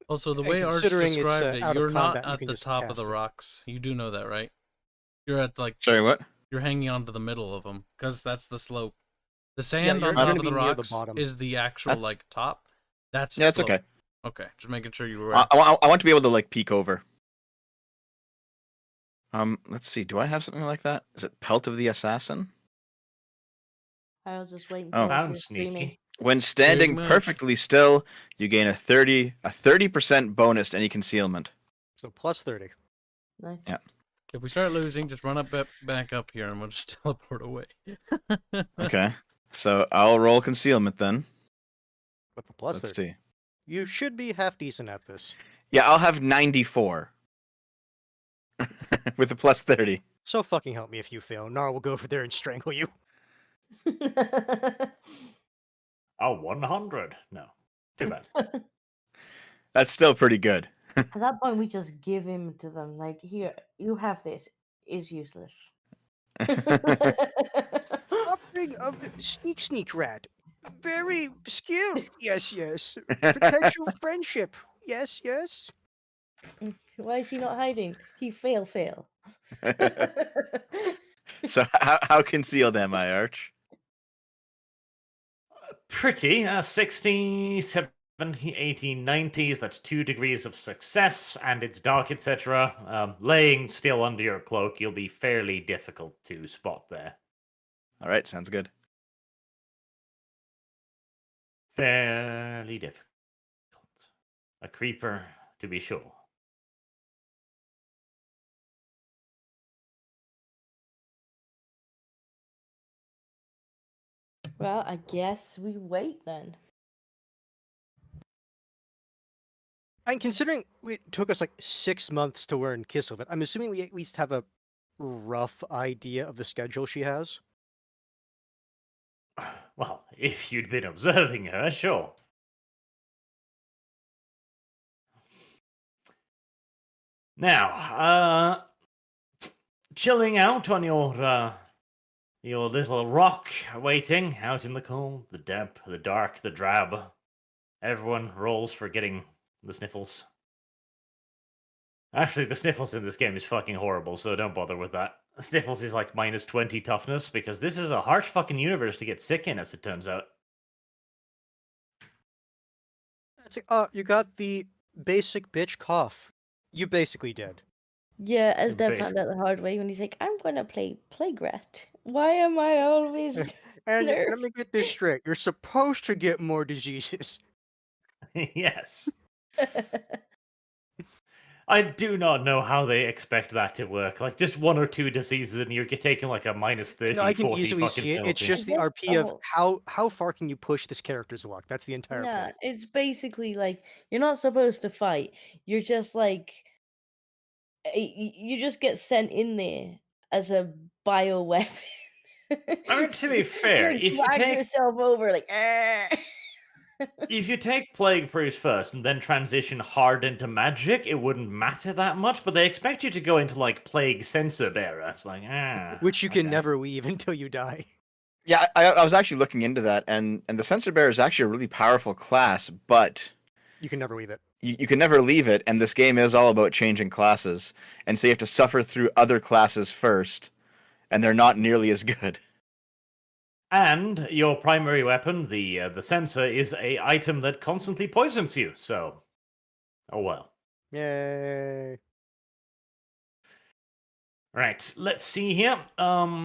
[SPEAKER 1] Also, the
[SPEAKER 4] And
[SPEAKER 1] way Arch
[SPEAKER 4] considering it's,
[SPEAKER 1] described it,
[SPEAKER 4] out of
[SPEAKER 1] you're not
[SPEAKER 4] combat, you
[SPEAKER 1] at
[SPEAKER 4] can
[SPEAKER 1] the
[SPEAKER 4] just
[SPEAKER 1] top of
[SPEAKER 4] cast
[SPEAKER 1] the
[SPEAKER 4] it.
[SPEAKER 1] rocks. You do know that, right? You're at like
[SPEAKER 5] Sorry, what?
[SPEAKER 1] you're hanging onto the middle of them because that's the slope. The sand
[SPEAKER 4] you're
[SPEAKER 1] on
[SPEAKER 4] gonna
[SPEAKER 1] top of
[SPEAKER 4] be
[SPEAKER 1] the
[SPEAKER 4] near the
[SPEAKER 1] rocks
[SPEAKER 4] bottom.
[SPEAKER 1] is the actual
[SPEAKER 5] That's-
[SPEAKER 1] like top. That's
[SPEAKER 5] Yeah, it's
[SPEAKER 1] slope.
[SPEAKER 5] okay.
[SPEAKER 1] Okay, just making sure you were.
[SPEAKER 5] I want to be able to like peek over. Let's see. Do I have something like that? Is it Pelt of the Assassin?
[SPEAKER 3] I'll just wait
[SPEAKER 5] Oh.
[SPEAKER 3] until you're
[SPEAKER 2] Sounds
[SPEAKER 3] screaming.
[SPEAKER 2] sneaky.
[SPEAKER 5] When standing
[SPEAKER 1] much.
[SPEAKER 5] perfectly still, you gain a 30% bonus to any concealment.
[SPEAKER 4] So plus 30.
[SPEAKER 3] Nice.
[SPEAKER 5] Yeah.
[SPEAKER 1] If we start losing, just run up back up here, and we'll just teleport away.
[SPEAKER 5] Okay. So I'll roll concealment then.
[SPEAKER 4] With the plus
[SPEAKER 5] Let's
[SPEAKER 4] 30.
[SPEAKER 5] see.
[SPEAKER 4] You should be half decent at this.
[SPEAKER 5] Yeah, I'll have 94. With the plus 30.
[SPEAKER 4] So fucking help me if you fail. Nar will go over there and strangle you.
[SPEAKER 2] Oh, 100. No. Too bad.
[SPEAKER 5] That's still pretty good.
[SPEAKER 3] At that point, we just give him to them. Like, here, you have this. Is useless.
[SPEAKER 4] Offering of sneak rat. Very skilled. Yes, yes. Potential friendship. Yes, yes.
[SPEAKER 3] Why is he not hiding? He fail.
[SPEAKER 5] So how concealed am I, Arch?
[SPEAKER 2] Pretty. 60, 70, 80, 90s. That's 2 degrees of success, and it's dark, etc. Laying still under your cloak, you'll be fairly difficult to spot there.
[SPEAKER 5] All right, sounds good.
[SPEAKER 2] Fairly difficult. A creeper, to be sure.
[SPEAKER 3] Well, I guess we wait then.
[SPEAKER 4] And considering it took us like 6 months to learn Kislev, I'm assuming we at least have a rough idea of the schedule she has.
[SPEAKER 2] Well, if you'd been observing her, sure. Now, chilling out on your little rock, waiting out in the cold, the damp, the dark, the drab. Everyone rolls for getting the sniffles. Actually, the sniffles in this game is fucking horrible, so don't bother with that. Sniffles is like minus 20 toughness, because this is a harsh fucking universe to get sick in, as it turns out.
[SPEAKER 4] It's like, you got the basic bitch cough. You basically did.
[SPEAKER 3] Yeah, as Deb
[SPEAKER 2] Basic.
[SPEAKER 3] found out the hard way when he's like, I'm gonna play Plague Rat. Why am I always
[SPEAKER 4] And let
[SPEAKER 3] nerfed?
[SPEAKER 4] me get this straight. You're supposed to get more diseases.
[SPEAKER 2] Yes. I do not know how they expect that to work. Like, just 1 or 2 diseases and you're taking like a minus 30,
[SPEAKER 4] No, I can
[SPEAKER 2] 40
[SPEAKER 4] easily
[SPEAKER 2] fucking
[SPEAKER 4] see it. It's
[SPEAKER 2] penalty.
[SPEAKER 4] just the
[SPEAKER 3] That's
[SPEAKER 4] RP of
[SPEAKER 3] all.
[SPEAKER 4] how far can you push this character's luck. That's the entire
[SPEAKER 3] Yeah,
[SPEAKER 4] point.
[SPEAKER 3] it's basically like you're not supposed to fight. You're just like you just get sent in there as a bio weapon.
[SPEAKER 2] I mean, to be
[SPEAKER 3] You,
[SPEAKER 2] fair,
[SPEAKER 3] like,
[SPEAKER 2] if you
[SPEAKER 3] drag
[SPEAKER 2] take
[SPEAKER 3] yourself over like.
[SPEAKER 2] if you take Plague Priest first and then transition hard into magic, it wouldn't matter that much, but they expect you to go into like Plague Sensor Bearer. It's like,
[SPEAKER 4] Which you can
[SPEAKER 2] okay.
[SPEAKER 4] never leave until you die.
[SPEAKER 5] Yeah, I was actually looking into that, and the Sensor Bearer is actually a really powerful class, but
[SPEAKER 4] You can never leave it.
[SPEAKER 5] you can never leave it, and this game is all about changing classes, and so you have to suffer through other classes first, and they're not nearly as good.
[SPEAKER 2] And your primary weapon, the sensor, is a item that constantly poisons you. So, oh well.
[SPEAKER 4] Yay.
[SPEAKER 2] Right, let's see here.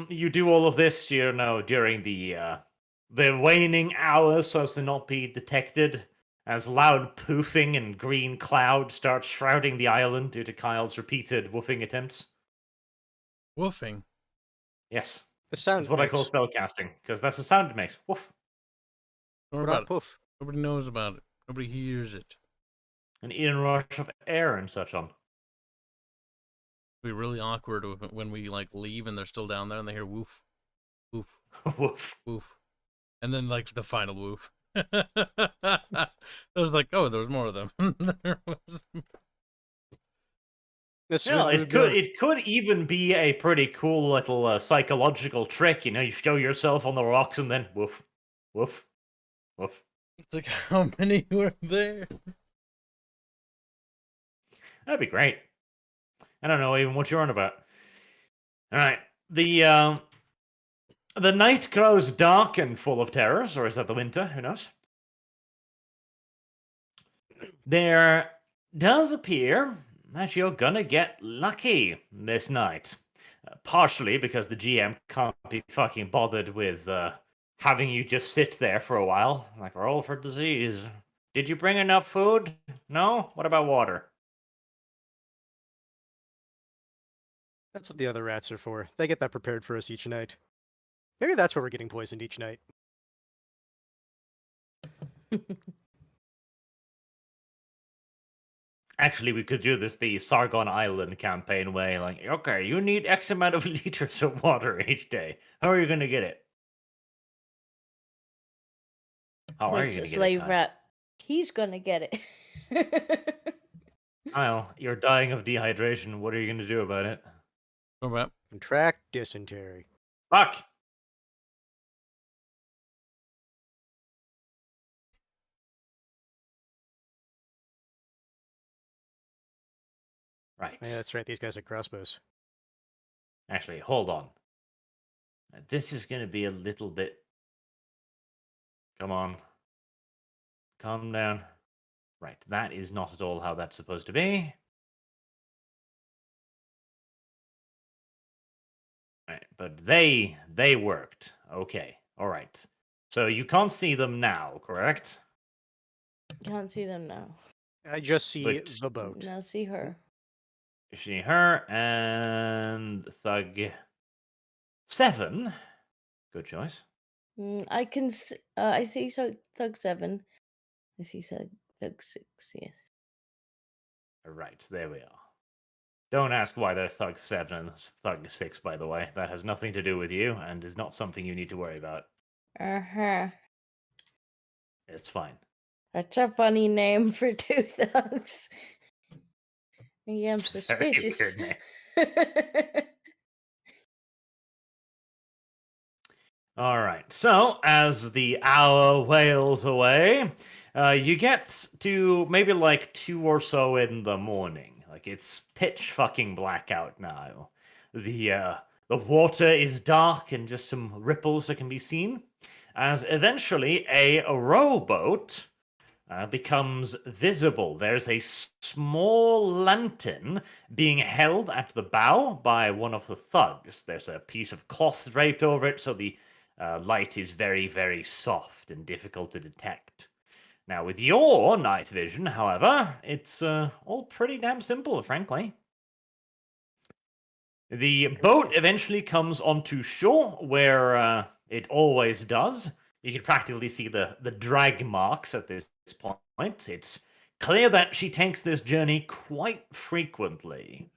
[SPEAKER 2] You do all of this, during the waning hours, so as to not be detected. As loud poofing and green cloud starts shrouding the island due to Kyle's repeated woofing attempts.
[SPEAKER 1] Woofing.
[SPEAKER 2] Yes,
[SPEAKER 4] The sound
[SPEAKER 2] that's what I call
[SPEAKER 4] makes.
[SPEAKER 2] spellcasting, because that's the sound it makes. Woof.
[SPEAKER 1] Don't
[SPEAKER 4] What
[SPEAKER 1] worry
[SPEAKER 4] about
[SPEAKER 1] about it.
[SPEAKER 4] poof?
[SPEAKER 1] Nobody knows about it. Nobody hears it.
[SPEAKER 2] An inrush of air and such on.
[SPEAKER 1] It'd be really awkward when we like leave and they're still down there and they hear woof, woof,
[SPEAKER 2] Woof.
[SPEAKER 1] woof, and then like the final woof. I was like, oh, there was more of them. There was...
[SPEAKER 4] That's
[SPEAKER 2] Yeah,
[SPEAKER 4] really
[SPEAKER 2] it
[SPEAKER 4] good.
[SPEAKER 2] could even be a pretty cool little psychological trick. You show yourself on the rocks and then woof, woof, woof.
[SPEAKER 1] It's like, how many were there?
[SPEAKER 2] That'd be great. I don't know even what you're on about. All right, the night grows dark and full of terrors, or is that the winter? Who knows? there does appear that you're gonna get lucky this night. Partially because the GM can't be fucking bothered with having you just sit there for a while. Like, roll for disease. Did you bring enough food? No? What about water?
[SPEAKER 4] That's what the other rats are for. They get that prepared for us each night. Maybe that's where we're getting poisoned each night.
[SPEAKER 2] Actually, we could do this the Sargon Island campaign way. Like, okay, you need X amount of liters of water each day. How are you going to get it? How are
[SPEAKER 3] It's
[SPEAKER 2] you
[SPEAKER 3] a
[SPEAKER 2] going to get it?
[SPEAKER 3] slave
[SPEAKER 2] Kyle?
[SPEAKER 3] rat. He's gonna get it.
[SPEAKER 2] Kyle, you're dying of dehydration. What are you going to do about it?
[SPEAKER 1] All right.
[SPEAKER 4] Contract dysentery.
[SPEAKER 2] Fuck! Right.
[SPEAKER 4] Yeah, that's right. These guys are crossbows.
[SPEAKER 2] Actually, hold on. This is going to be a little bit. Come on. Calm down. Right, that is not at all how that's supposed to be. Right, but they worked. Okay, all right. So you can't see them now, correct?
[SPEAKER 3] Can't see them now.
[SPEAKER 4] I just see
[SPEAKER 2] But-
[SPEAKER 4] the boat.
[SPEAKER 3] Now see her.
[SPEAKER 2] She, her, and Thug 7. Good choice.
[SPEAKER 3] I can. I see Thug 7. I see Thug 6. Yes.
[SPEAKER 2] Right, there we are. Don't ask why they're Thug 7 and Thug 6, by the way. That has nothing to do with you and is not something you need to worry about.
[SPEAKER 3] Uh-huh.
[SPEAKER 2] It's fine.
[SPEAKER 3] That's a funny name for two thugs. Yeah, I'm
[SPEAKER 2] It's a very
[SPEAKER 3] suspicious.
[SPEAKER 2] weird name. All right. So as the hour wails away, you get to maybe like 2 or so in the morning. Like it's pitch fucking black out now. The water is dark and just some ripples that can be seen. As eventually a rowboat becomes visible. There's a small lantern being held at the bow by one of the thugs. There's a piece of cloth draped over it, so the light is very, very soft and difficult to detect. Now, with your night vision, however, it's all pretty damn simple, frankly. The boat eventually comes onto shore, where it always does. You can practically see the drag marks at this point. It's clear that she takes this journey quite frequently.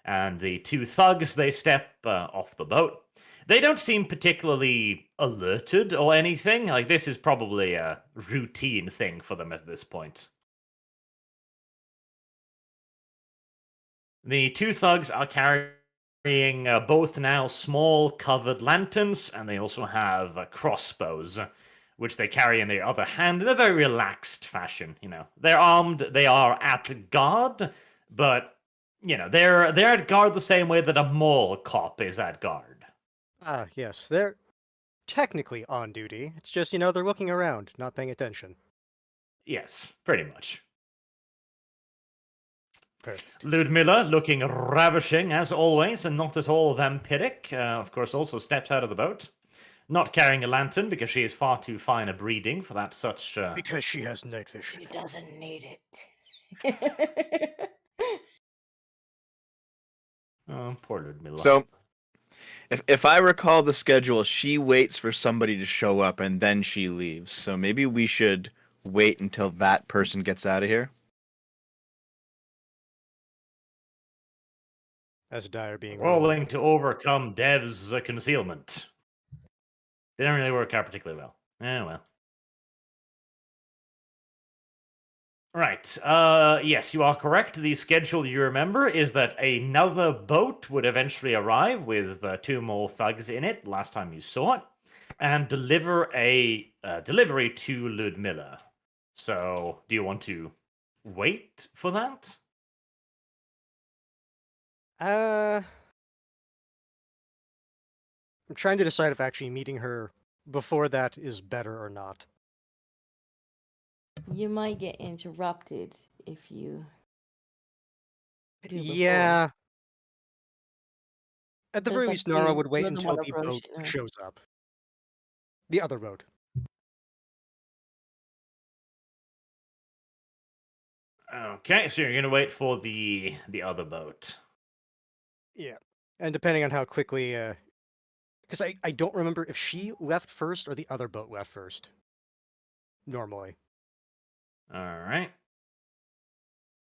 [SPEAKER 2] And the 2 thugs, they step off the boat. They don't seem particularly alerted or anything. Like, this is probably a routine thing for them at this point. The 2 thugs are carrying both now small covered lanterns, and they also have crossbows, which they carry in their other hand in a very relaxed fashion. You know, they're armed, they are at guard, but you know, they're at guard the same way that a mall cop is at guard.
[SPEAKER 4] Ah, yes. They're technically on duty. It's just, they're looking around, not paying attention.
[SPEAKER 2] Yes, pretty much.
[SPEAKER 4] Perfect.
[SPEAKER 2] Ludmilla, looking ravishing as always, and not at all vampiric, of course, also steps out of the boat. Not carrying a lantern because she is far too fine a breeding for that such.
[SPEAKER 4] Because she has night vision.
[SPEAKER 3] She doesn't need it.
[SPEAKER 2] Oh, poor Ludmilla.
[SPEAKER 5] So, if I recall the schedule, she waits for somebody to show up and then she leaves. So maybe we should wait until that person gets out of here.
[SPEAKER 4] As Dyer being
[SPEAKER 2] rolling to overcome Dev's concealment. Didn't really work out particularly well. Well. Right. Yes, you are correct. The schedule you remember is that another boat would eventually arrive with 2 more thugs in it last time you saw it, and deliver a delivery to Ludmilla. So, do you want to wait for that?
[SPEAKER 4] I'm trying to decide if actually meeting her before that is better or not.
[SPEAKER 3] You might get interrupted if you do before.
[SPEAKER 4] Yeah. At the
[SPEAKER 3] Just
[SPEAKER 4] very
[SPEAKER 3] like
[SPEAKER 4] least, Nara would wait
[SPEAKER 3] you're the
[SPEAKER 4] until
[SPEAKER 3] one
[SPEAKER 4] the boat
[SPEAKER 3] approaching her.
[SPEAKER 4] shows up. The other boat.
[SPEAKER 2] Okay, so you're gonna wait for the other boat.
[SPEAKER 4] Yeah. And depending on how quickly, because I don't remember if she left first or the other boat left first. Normally.
[SPEAKER 2] All right.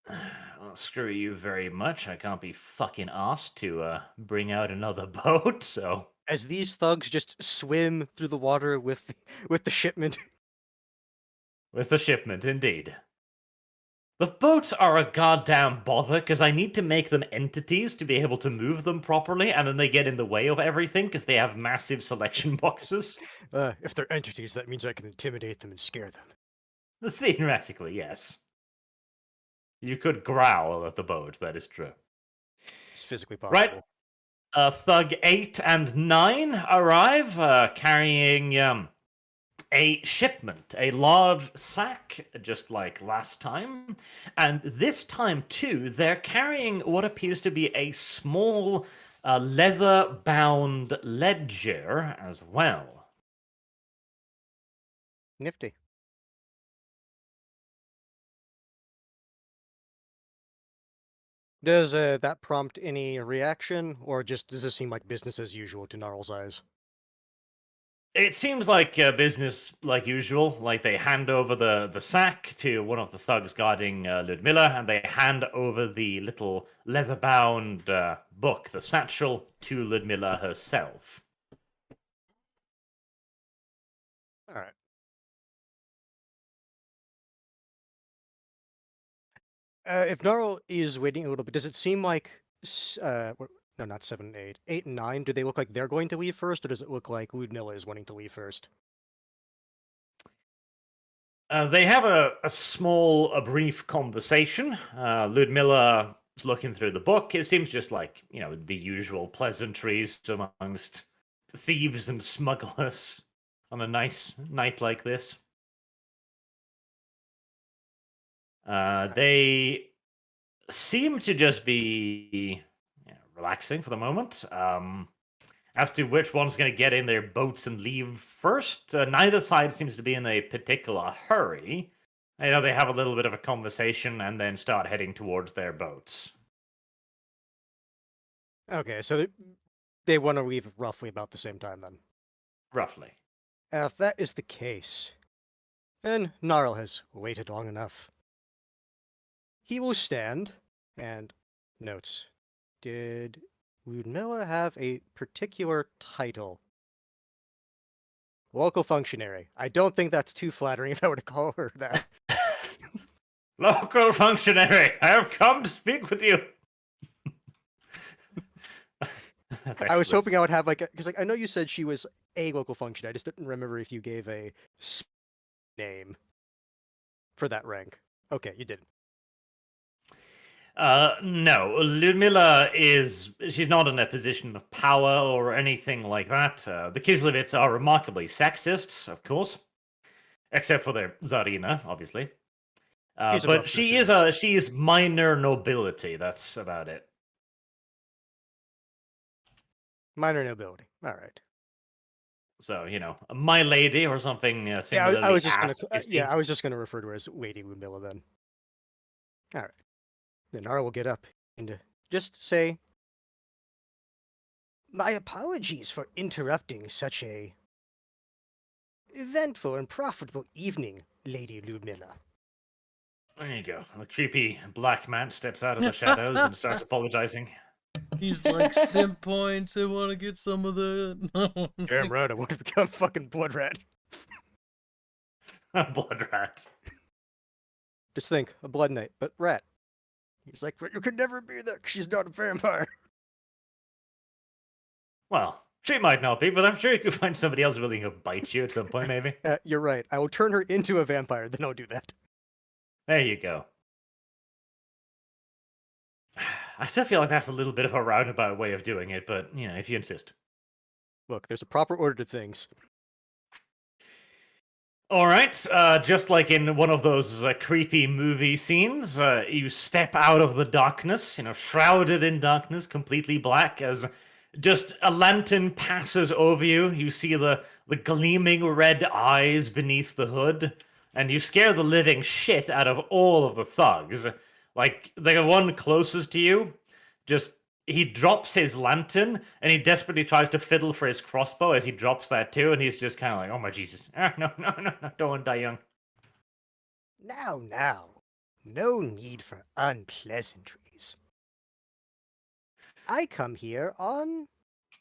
[SPEAKER 2] Well, screw you very much. I can't be fucking asked to bring out another boat. So
[SPEAKER 4] As these thugs just swim through the water with the shipment.
[SPEAKER 2] with the shipment, indeed. The boats are a goddamn bother because I need to make them entities to be able to move them properly, and then they get in the way of everything because they have massive selection boxes.
[SPEAKER 4] If they're entities, that means I can intimidate them and scare them.
[SPEAKER 2] Theoretically, yes. You could growl at the boat, that is true.
[SPEAKER 4] It's physically possible.
[SPEAKER 2] Right. Thug 8 and 9 arrive, carrying a shipment, a large sack, just like last time. And this time, too, they're carrying what appears to be a small leather-bound ledger as well.
[SPEAKER 4] Nifty. Does that prompt any reaction, or just does this seem like business as usual to Gnarl's eyes?
[SPEAKER 2] It seems like business like usual. Like they hand over the sack to one of the thugs guarding Ludmilla, and they hand over the little leather-bound book, the satchel, to Ludmilla herself.
[SPEAKER 4] All right. If Gnarl is waiting a little bit, does it seem like no, not 7 and 8, 8 and 9? Do they look like they're going to leave first, or does it look like Ludmilla is wanting to leave first?
[SPEAKER 2] They have a brief conversation. Ludmilla is looking through the book. It seems just like, the usual pleasantries amongst thieves and smugglers on a nice night like this. They seem to just be relaxing for the moment. As to which one's going to get in their boats and leave first, neither side seems to be in a particular hurry. They have a little bit of a conversation and then start heading towards their boats.
[SPEAKER 4] Okay, so they want to leave roughly about the same time then.
[SPEAKER 2] Roughly.
[SPEAKER 4] If that is the case, then Gnarl has waited long enough. He will stand and notes. Did Ludmilla have a particular title? Local functionary. I don't think that's too flattering if I were to call her that.
[SPEAKER 2] Local functionary, I have come to speak with you.
[SPEAKER 4] I was hoping I would have because I know you said she was a local functionary. I just didn't remember if you gave a name for that rank. Okay, you didn't.
[SPEAKER 2] No, Ludmilla she's not in a position of power or anything like that. The Kislevits are remarkably sexist, of course. Except for their Tsarina, obviously. But she is minor nobility, that's about it.
[SPEAKER 4] Minor nobility. All right.
[SPEAKER 2] So, my lady or something similarly.
[SPEAKER 4] I was just gonna refer to her as Lady Ludmilla then. All right. Then Nara will get up and just say, "My apologies for interrupting such a eventful and profitable evening, Lady Ludmilla."
[SPEAKER 2] There you go. The creepy black man steps out of the shadows and starts apologizing.
[SPEAKER 1] He's like, simp points, I want to get some of that.
[SPEAKER 4] Damn right, I want to become fucking blood rat.
[SPEAKER 2] Blood rat.
[SPEAKER 4] Just think, a blood knight, but rat. He's like, but you could never be that because she's not a vampire.
[SPEAKER 2] Well, she might not be, but I'm sure you could find somebody else willing to bite you at some point, maybe.
[SPEAKER 4] You're right. I will turn her into a vampire, then I'll do that.
[SPEAKER 2] There you go. I still feel like that's a little bit of a roundabout way of doing it, but, if you insist.
[SPEAKER 4] Look, there's a proper order to things.
[SPEAKER 2] All right, just like in one of those creepy movie scenes, you step out of the darkness, shrouded in darkness, completely black, as just a lantern passes over you. You see the gleaming red eyes beneath the hood, and you scare the living shit out of all of the thugs. Like, the one closest to you, just he drops his lantern and he desperately tries to fiddle for his crossbow as he drops that too, and he's just kind of like, "Oh my Jesus! No, no, no, no! Don't want to die young."
[SPEAKER 4] Now, no need for unpleasantries. I come here on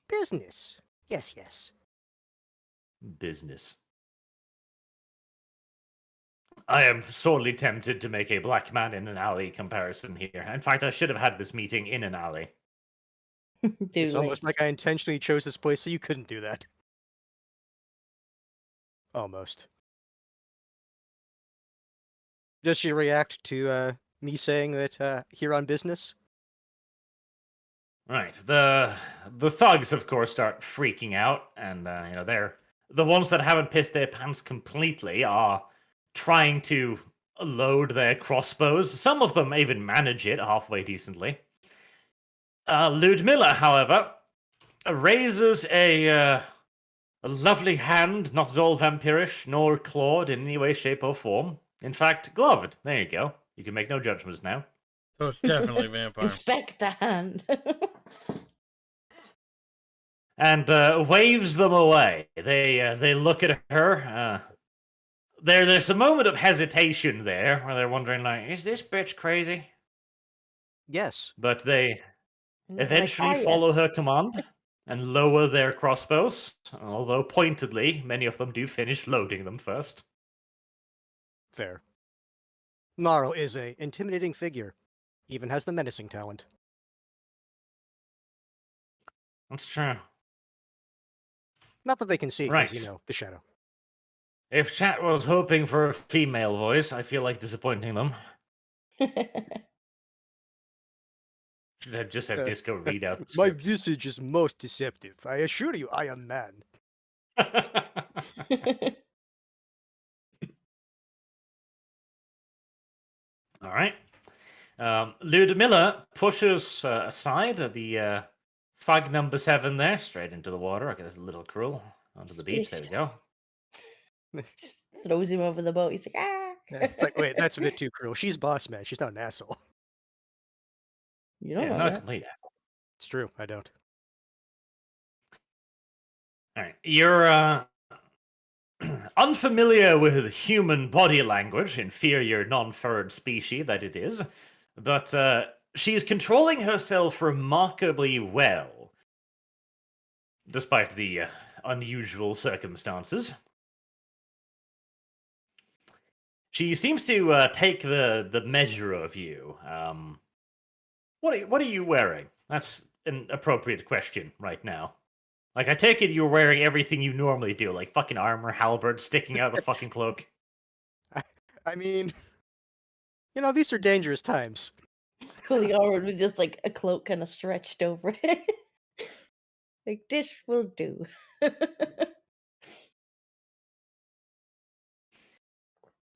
[SPEAKER 4] business. Yes.
[SPEAKER 2] Business. I am sorely tempted to make a black man in an alley comparison here. In fact, I should have had this meeting in an alley.
[SPEAKER 4] It's almost like I intentionally chose this place so you couldn't do that. Almost. Does she react to me saying that here on business?
[SPEAKER 2] Right. The thugs, of course, start freaking out, and they're the ones that haven't pissed their pants completely are trying to load their crossbows. Some of them even manage it halfway decently. Ludmilla, however, raises a lovely hand, not at all vampirish, nor clawed in any way, shape, or form. In fact, gloved. There you go. You can make no judgments now.
[SPEAKER 1] So it's definitely vampire.
[SPEAKER 3] Inspect the hand.
[SPEAKER 2] And waves them away. They look at her. There's a moment of hesitation there, where they're wondering, like, is this bitch crazy?
[SPEAKER 4] Yes.
[SPEAKER 2] But they
[SPEAKER 3] And they're like,
[SPEAKER 2] eventually
[SPEAKER 3] "Ah,
[SPEAKER 2] follow
[SPEAKER 3] yes."
[SPEAKER 2] her command and lower their crossbows, although pointedly, many of them do finish loading them first.
[SPEAKER 4] Fair. Gnarl is a intimidating figure. Even has the menacing talent.
[SPEAKER 2] That's true.
[SPEAKER 4] Not that they can see, because,
[SPEAKER 2] Right.
[SPEAKER 4] the shadow.
[SPEAKER 2] If chat was hoping for a female voice, I feel like disappointing them. Should have just had Disco read out the
[SPEAKER 4] My
[SPEAKER 2] script.
[SPEAKER 4] visage is most deceptive. I assure you, I am man.
[SPEAKER 2] All right. Ludmilla pushes aside the thug number 7 there, straight into the water. Okay, that's a little cruel. Onto the beach. There we go.
[SPEAKER 3] Just throws him over the boat. He's like, "Ah!"
[SPEAKER 4] It's like, wait, that's a bit too cruel. She's boss man. She's not an asshole.
[SPEAKER 3] You don't
[SPEAKER 2] Yeah,
[SPEAKER 3] know
[SPEAKER 2] not a
[SPEAKER 3] that.
[SPEAKER 2] complete.
[SPEAKER 4] It's true. I don't.
[SPEAKER 2] All right, you're unfamiliar with human body language, inferior non-furred species that it is, but she's controlling herself remarkably well, despite the unusual circumstances. She seems to take the measure of you. What are you wearing? That's an appropriate question right now. Like, I take it you're wearing everything you normally do, like fucking armor, halberd sticking out of the fucking cloak.
[SPEAKER 4] I mean, these are dangerous times.
[SPEAKER 3] Fully armored with just like a cloak kind of stretched over it. Like, this will do.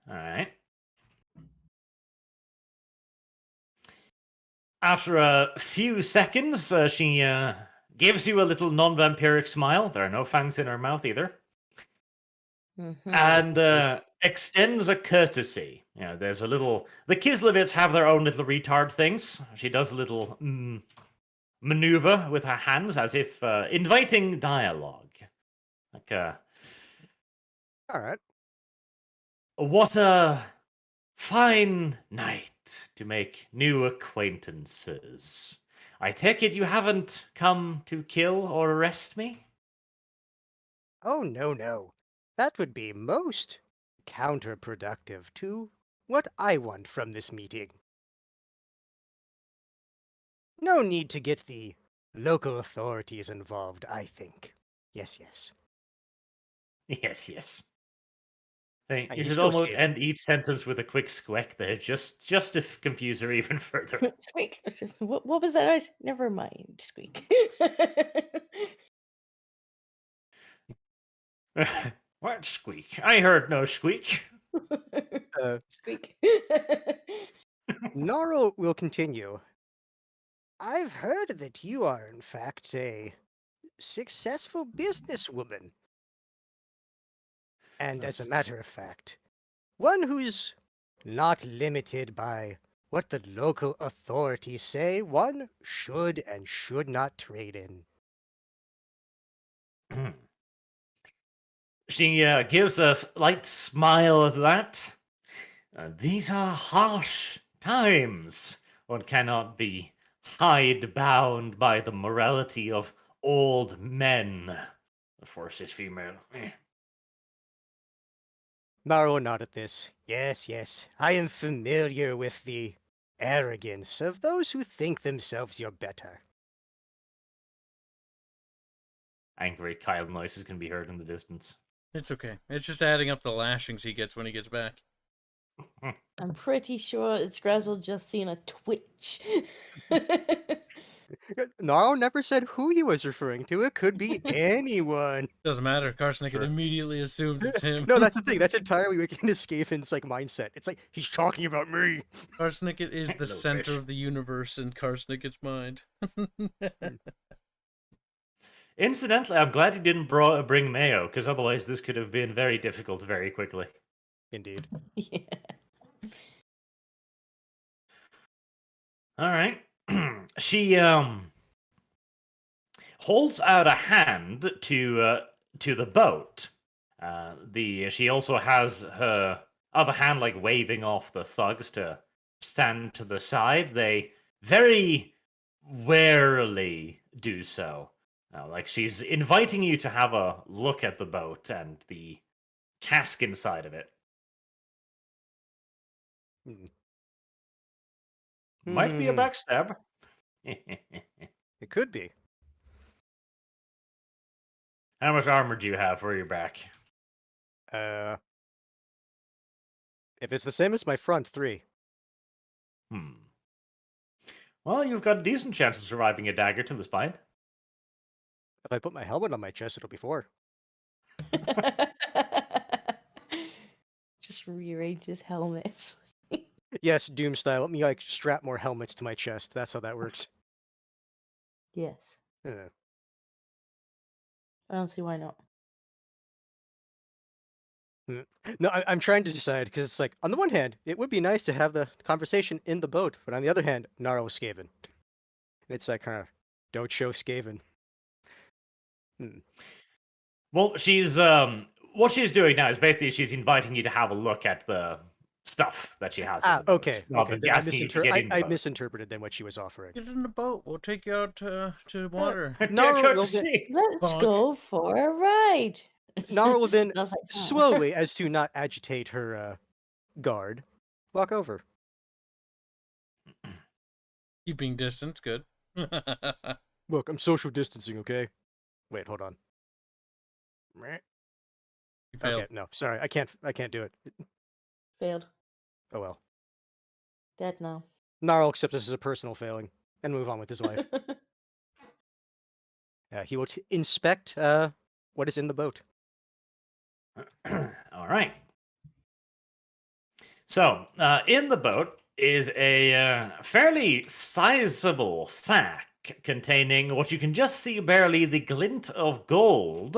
[SPEAKER 2] All right. After a few seconds, she gives you a little non-vampiric smile. There are no fangs in her mouth either.
[SPEAKER 3] Mhm.
[SPEAKER 2] And extends a courtesy. There's a little... The Kislevits have their own little retard things. She does a little maneuver with her hands as if inviting dialogue. Like,
[SPEAKER 4] All right.
[SPEAKER 2] what a fine night to make new acquaintances. I take it you haven't come to kill or arrest me?
[SPEAKER 4] Oh, no. That would be most counterproductive to what I want from this meeting. No need to get the local authorities involved, I think. Yes.
[SPEAKER 2] Yes. You
[SPEAKER 4] he's
[SPEAKER 2] should
[SPEAKER 4] still
[SPEAKER 2] almost
[SPEAKER 4] Skaven.
[SPEAKER 2] end each sentence with a quick squeak there, just to confuse her even further.
[SPEAKER 3] Squeak. What was that noise? Never mind. Squeak.
[SPEAKER 2] What squeak? I heard no squeak.
[SPEAKER 3] Squeak.
[SPEAKER 4] Gnarl will continue. I've heard that you are, in fact, a successful businesswoman. And as a matter of fact, one who's not limited by what the local authorities say one should and should not trade in.
[SPEAKER 2] She gives a slight smile at that. These are harsh times. One cannot be hidebound by the morality of old men. The force is female.
[SPEAKER 4] Gnarl nod at this. Yes, yes, I am familiar with the arrogance of those who think themselves your better.
[SPEAKER 2] Angry Kyle noises can be heard in the distance.
[SPEAKER 1] It's okay. It's just adding up the lashings he gets when he gets back.
[SPEAKER 3] I'm pretty sure it's Grazzle just seen a twitch.
[SPEAKER 4] Gnarl never said who he was referring to. It could be anyone.
[SPEAKER 1] Doesn't matter. Karsnick
[SPEAKER 2] Sure.
[SPEAKER 1] immediately assumes it's him.
[SPEAKER 4] No, that's the thing. That's entirely within Skaven's like mindset. It's like he's talking about me.
[SPEAKER 1] Karsnick is the
[SPEAKER 2] Little
[SPEAKER 1] center
[SPEAKER 2] bitch.
[SPEAKER 1] of the universe in Karsnick's mind.
[SPEAKER 2] Incidentally, I'm glad you didn't bring Mayo, because otherwise this could have been very difficult very quickly.
[SPEAKER 4] Indeed.
[SPEAKER 3] Yeah.
[SPEAKER 2] All right. She holds out a hand to the boat. She also has her other hand like waving off the thugs to stand to the side. They very warily do so. Like she's inviting you to have a look at the boat and the cask inside of it.
[SPEAKER 4] Hmm.
[SPEAKER 2] Might be a backstab.
[SPEAKER 4] It could be.
[SPEAKER 2] How much armor do you have for your back?
[SPEAKER 4] If it's the same as my front, 3.
[SPEAKER 2] Well, you've got a decent chance of surviving a dagger to the spine.
[SPEAKER 4] If I put my helmet on my chest, it'll be 4.
[SPEAKER 3] Just rearrange his helmet.
[SPEAKER 4] Yes, Doom style. Let me like strap more helmets to my chest. That's how that works.
[SPEAKER 3] Yes.
[SPEAKER 4] Uh,
[SPEAKER 3] I don't see why not.
[SPEAKER 4] No, I'm trying to decide because it's like on the one hand, it would be nice to have the conversation in the boat, but on the other hand, ALL-SKAVEN. And it's like kind of don't show Skaven.
[SPEAKER 2] Well, she's what she's doing now is basically she's inviting you to have a look at the stuff that she has. in the boat,
[SPEAKER 4] Okay.
[SPEAKER 2] rather
[SPEAKER 4] Okay.
[SPEAKER 2] than
[SPEAKER 4] Then
[SPEAKER 2] asking you to get in the
[SPEAKER 4] I
[SPEAKER 2] boat.
[SPEAKER 4] misinterpreted then what she was offering.
[SPEAKER 1] Get in the boat. We'll take you out to water.
[SPEAKER 4] Gnarl
[SPEAKER 2] Good
[SPEAKER 4] will
[SPEAKER 2] to
[SPEAKER 4] then,
[SPEAKER 2] see.
[SPEAKER 3] Let's
[SPEAKER 1] Bonk.
[SPEAKER 3] go for a ride.
[SPEAKER 4] Gnarl will then
[SPEAKER 3] And I was like, "Oh."
[SPEAKER 4] slowly, as to not agitate her guard, walk over.
[SPEAKER 1] Keeping distance, good.
[SPEAKER 4] Look, I'm social distancing, okay? Wait, hold on.
[SPEAKER 1] You failed.
[SPEAKER 4] Okay, no, sorry, I can't do it.
[SPEAKER 3] Failed.
[SPEAKER 4] Oh well.
[SPEAKER 3] Dead now.
[SPEAKER 4] Gnarl accepts this as a personal failing and move on with his life. He will inspect what is in the boat.
[SPEAKER 2] All right. So, in the boat is a fairly sizable sack containing what you can just see barely the glint of gold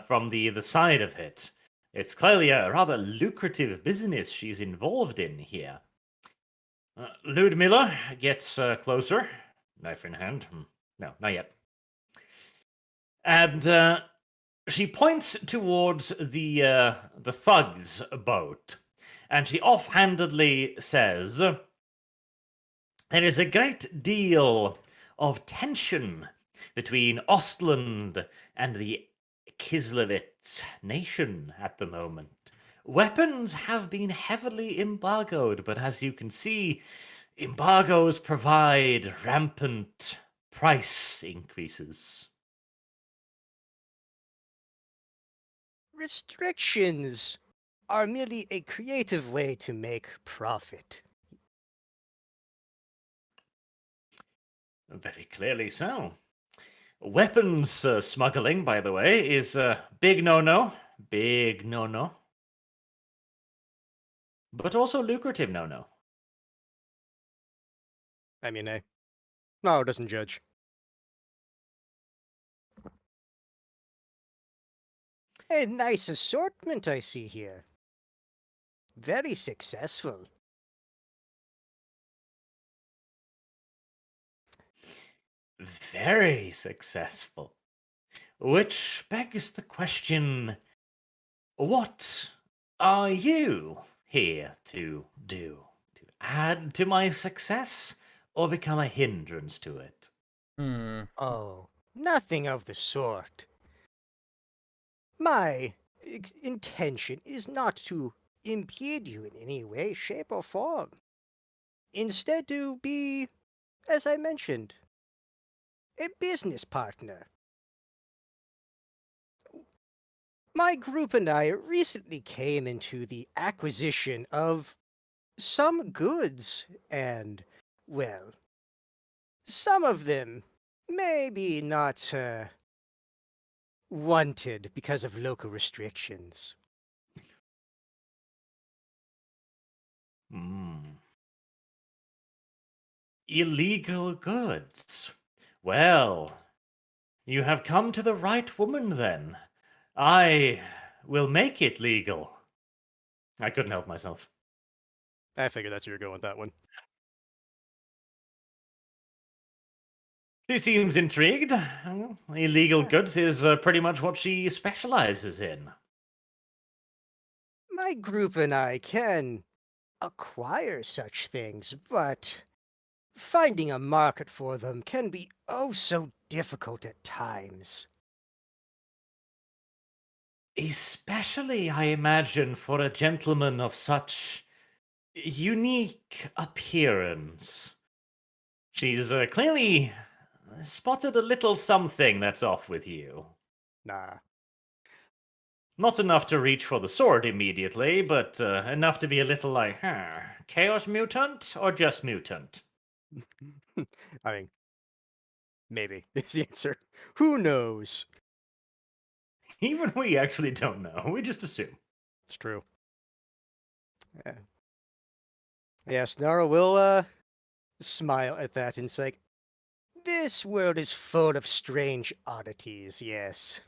[SPEAKER 2] from the side of it. It's clearly a rather lucrative business she's involved in here. Ludmilla gets closer, knife in hand. No, not yet. And she points towards the thug's boat, and she offhandedly says, "There is a great deal of tension between Ostland and the Kislevitz nation at the moment. Weapons have been heavily embargoed, but as you can see, embargoes provide rampant price increases."
[SPEAKER 4] Restrictions are merely a creative way to make profit.
[SPEAKER 2] Very clearly so. Weapons smuggling, by the way, is a big no-no big no-no. But also lucrative no-no.
[SPEAKER 4] I mean, no, it doesn't judge. A nice assortment I see here. Very successful.
[SPEAKER 2] Very successful. Which begs the question, what are you here to do? To add to my success or become a hindrance to it?
[SPEAKER 4] Oh, nothing of the sort. My intention is not to impede you in any way, shape, or form. Instead, to be, as I mentioned, a business partner. My group and I recently came into the acquisition of some goods, and, well, some of them maybe not wanted because of local restrictions.
[SPEAKER 2] Illegal goods. Well, you have come to the right woman then. I will make it legal. I couldn't help myself.
[SPEAKER 4] I figured that's where you're going with that one.
[SPEAKER 2] She seems intrigued. Illegal goods is pretty much what she specializes in.
[SPEAKER 4] My group and I can acquire such things, but finding a market for them can be oh so difficult at times.
[SPEAKER 2] Especially, I imagine, for a gentleman of such unique appearance. She's clearly spotted a little something that's off with you.
[SPEAKER 4] Nah.
[SPEAKER 2] Not enough to reach for the sword immediately, but enough to be a little like, chaos mutant or just mutant?
[SPEAKER 4] I mean, maybe is the answer. Who knows?
[SPEAKER 2] Even we actually don't know. We just assume.
[SPEAKER 4] It's true. Yeah. Yes, Nara will smile at that and say, "This world is full of strange oddities, yes."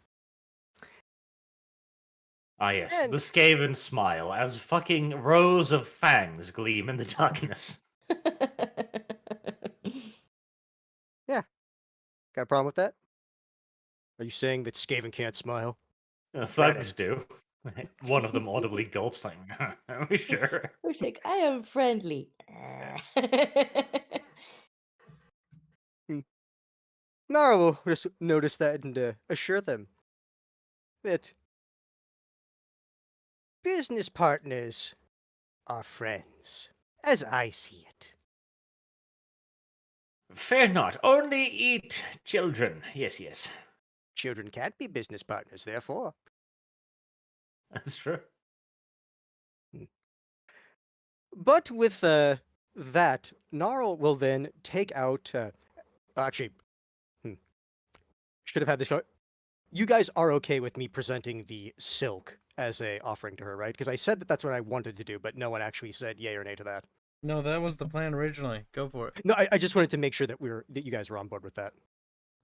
[SPEAKER 2] Ah, yes,
[SPEAKER 4] And
[SPEAKER 2] the Skaven smile as fucking rows of fangs gleam in the darkness.
[SPEAKER 4] yeah, got a problem with that? Are you saying that Skaven can't smile?
[SPEAKER 2] Thugs do. One of them audibly gulps, like, are we sure?
[SPEAKER 3] Who's like, I am friendly.
[SPEAKER 4] Nara will just notice that and assure them that business partners are friends, as I see it.
[SPEAKER 2] Fear not, only eat children. Yes, yes.
[SPEAKER 4] Children can't be business partners, therefore.
[SPEAKER 2] That's true.
[SPEAKER 4] But with that, Gnarl will then take out. Actually, should have had this. You guys are okay with me presenting the silk as a offering to her, right? Because I said that that's what I wanted to do, but no one actually said yay or nay to that.
[SPEAKER 1] No, that was the plan originally. Go for it.
[SPEAKER 4] No, I just wanted to make sure that that you guys were on board with that.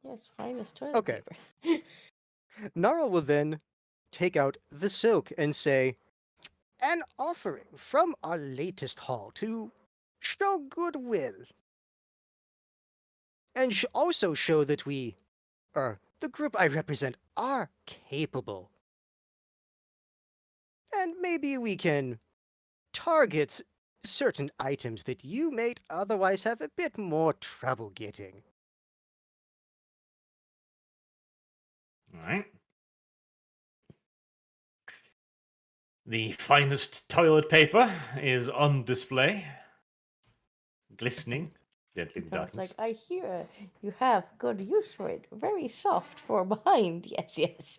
[SPEAKER 3] Yes, finest toilet
[SPEAKER 4] Okay.
[SPEAKER 3] paper.
[SPEAKER 4] Gnarl will then take out the silk and say, "An offering from our latest haul to show goodwill. And also show that we, or the group I represent, are capable. And maybe we can target certain items that you may otherwise have a bit more trouble getting."
[SPEAKER 2] Alright. The finest toilet paper is on display. Glistening gently in the
[SPEAKER 3] Sounds
[SPEAKER 2] darkness.
[SPEAKER 3] like, I hear you have good use for it. Very soft for behind. Yes, yes.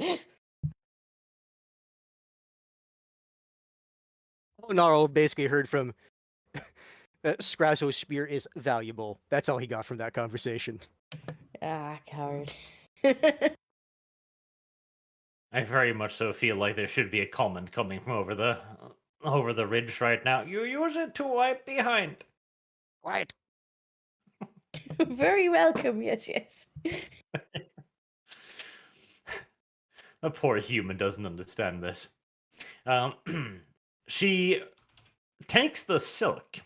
[SPEAKER 4] Gnarl basically heard from Scrazzo's spear is valuable. That's all he got from that conversation.
[SPEAKER 3] Ah, coward.
[SPEAKER 2] I I very much so feel like there should be a comment coming from over the ridge right now. You use it to wipe behind.
[SPEAKER 4] Quiet.
[SPEAKER 3] Very welcome, yes.
[SPEAKER 2] A poor human doesn't understand this. She takes the silk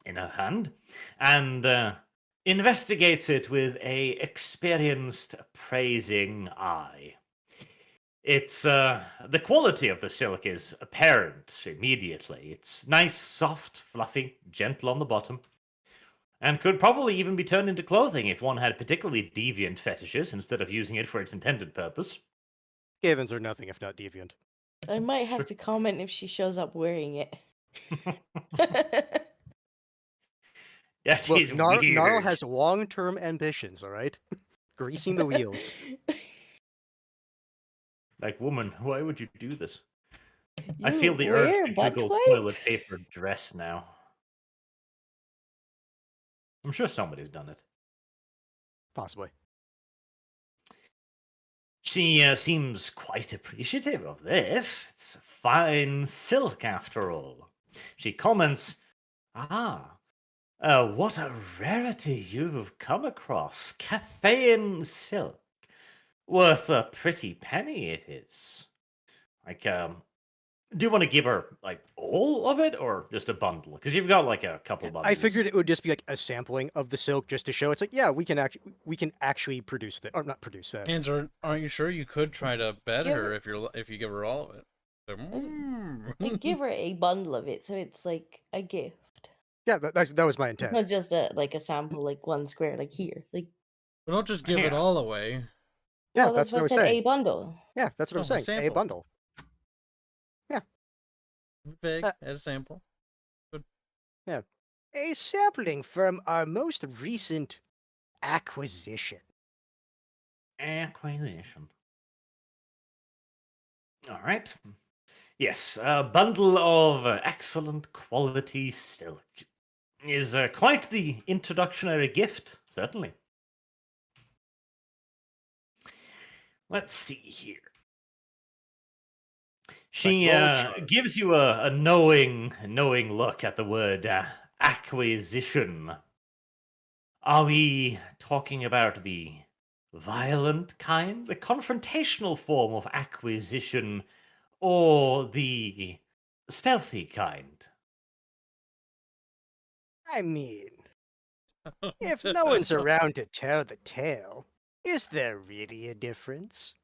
[SPEAKER 2] in her hand and investigates it with a experienced, appraising eye. It's the quality of the silk is apparent immediately. It's nice, soft, fluffy, gentle on the bottom, and could probably even be turned into clothing if one had particularly deviant fetishes instead of using it for its intended purpose.
[SPEAKER 4] Skavens are nothing if not deviant.
[SPEAKER 3] I might have to comment if she shows up wearing it.
[SPEAKER 2] That
[SPEAKER 4] Look,
[SPEAKER 2] is
[SPEAKER 4] Gnarl
[SPEAKER 2] weird.
[SPEAKER 4] has long-term ambitions, all right? Greasing the wheels.
[SPEAKER 2] Like, woman, why would you do this? I feel the
[SPEAKER 3] You
[SPEAKER 2] urge
[SPEAKER 3] wear
[SPEAKER 2] to
[SPEAKER 3] butt
[SPEAKER 2] Google
[SPEAKER 3] wipe?
[SPEAKER 2] toilet paper dress now. I'm sure somebody's done it.
[SPEAKER 4] Possibly.
[SPEAKER 2] She seems quite appreciative of this. It's fine silk, after all. She comments, what a rarity you've come across. Cathayan silk. Worth a pretty penny it is. Like, do you want to give her, like, all of it, or just a bundle? Because you've got, like, a couple bundles.
[SPEAKER 4] I figured it would just be like a sampling of the silk just to show it's like, yeah, we can actually produce that, or not produce that.
[SPEAKER 1] Hands, aren't you sure you could try to bet
[SPEAKER 3] Give
[SPEAKER 1] her
[SPEAKER 3] her-
[SPEAKER 1] if you give her all of it? So,
[SPEAKER 3] I give her a bundle of it, so it's like a gift.
[SPEAKER 4] Yeah, that was my
[SPEAKER 3] It's
[SPEAKER 4] intent.
[SPEAKER 3] not just a sample, like one square, like here. Like,
[SPEAKER 1] Well, don't just give it
[SPEAKER 2] Yeah.
[SPEAKER 1] all away.
[SPEAKER 4] Yeah,
[SPEAKER 3] well,
[SPEAKER 4] that's
[SPEAKER 3] that's
[SPEAKER 4] what I was
[SPEAKER 3] I said.
[SPEAKER 4] saying.
[SPEAKER 3] A bundle.
[SPEAKER 4] Yeah, that's what I
[SPEAKER 1] No,
[SPEAKER 4] was
[SPEAKER 1] a
[SPEAKER 4] saying. A
[SPEAKER 1] sample.
[SPEAKER 4] bundle.
[SPEAKER 1] Big
[SPEAKER 4] Uh,
[SPEAKER 1] as a sample.
[SPEAKER 4] A sampling from our most recent acquisition.
[SPEAKER 2] Acquisition. All right. Yes, a bundle of excellent quality silk is quite the introductionary gift, certainly. Let's see here. She
[SPEAKER 4] roll charge.
[SPEAKER 2] gives you a knowing look at the word acquisition. Are we talking about the violent kind, the confrontational form of acquisition, or the stealthy kind?
[SPEAKER 4] I mean, if no one's around to tell the tale, is there really a difference?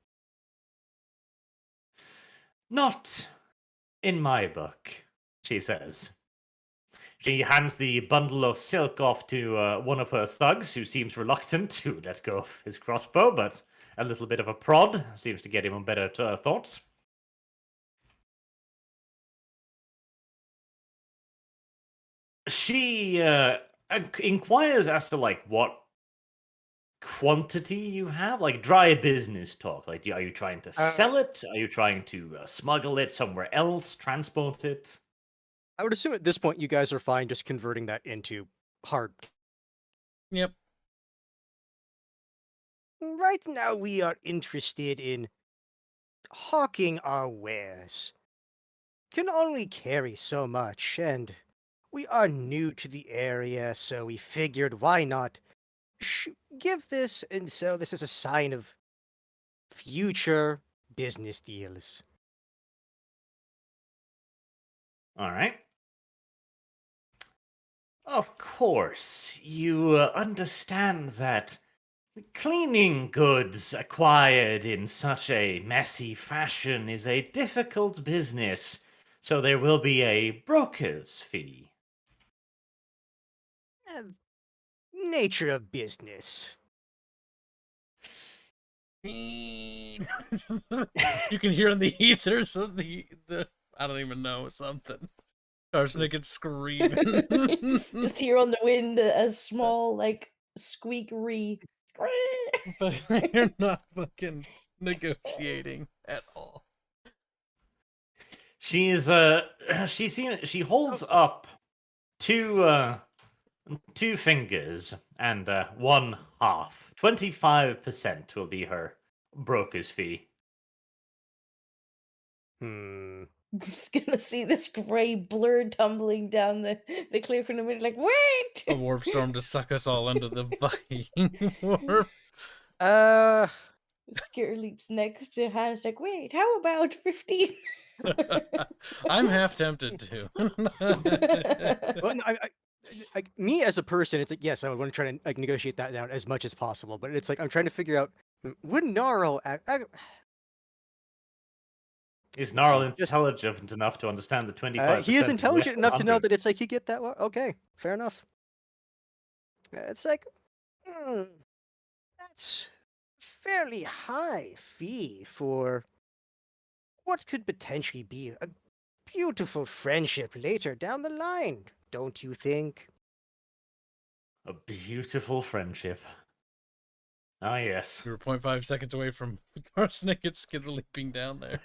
[SPEAKER 2] Not in my book, she says. She hands the bundle of silk off to one of her thugs, who seems reluctant to let go of his crossbow, but a little bit of a prod seems to get him on better thoughts. She inquires as to, like, what quantity you have, like dry business talk. Like, are you trying to sell it? Are you trying to smuggle it somewhere else, transport it?
[SPEAKER 4] I would assume at this point you guys are fine just converting that into hard.
[SPEAKER 1] Yep.
[SPEAKER 4] Right now we are interested in hawking our wares. Can only carry so much, and we are new to the area, so we figured why not give this and sell this as a sign of future business deals.
[SPEAKER 2] All right. Of course, you understand that cleaning goods acquired in such a messy fashion is a difficult business, so there will be a broker's fee.
[SPEAKER 4] Nature of business.
[SPEAKER 1] You can hear in the ethers of the I don't even know, something. Arsenic screaming.
[SPEAKER 3] Just hear on the wind a small, like, squeakery.
[SPEAKER 1] But you're not fucking negotiating at all.
[SPEAKER 2] She holds up two fingers and one half. 25% will be her broker's fee.
[SPEAKER 4] Hmm.
[SPEAKER 3] I'm just gonna see this grey blur tumbling down the cliff in a minute, like, wait!
[SPEAKER 1] A warp storm to suck us all into the fucking warp.
[SPEAKER 3] Skitter leaps next to Hannah's like, wait, how about 15?
[SPEAKER 1] I'm half tempted to.
[SPEAKER 4] Well, no, me as a person, it's like, yes, I would want to try to like negotiate that down as much as possible, but it's like I'm trying to figure out would Gnarl
[SPEAKER 2] Is Gnarl
[SPEAKER 4] just
[SPEAKER 2] intelligent enough to understand the 25%?
[SPEAKER 4] he is
[SPEAKER 2] less
[SPEAKER 4] intelligent
[SPEAKER 2] than
[SPEAKER 4] enough to know
[SPEAKER 2] 100?
[SPEAKER 4] that it's like you get that. Okay, fair enough. It's like that's a fairly high fee for what could potentially be a beautiful friendship later down the line, don't you think?
[SPEAKER 2] A beautiful friendship. Ah, yes.
[SPEAKER 1] We were 0.5 seconds away from Arsenic and Skitter leaping down there.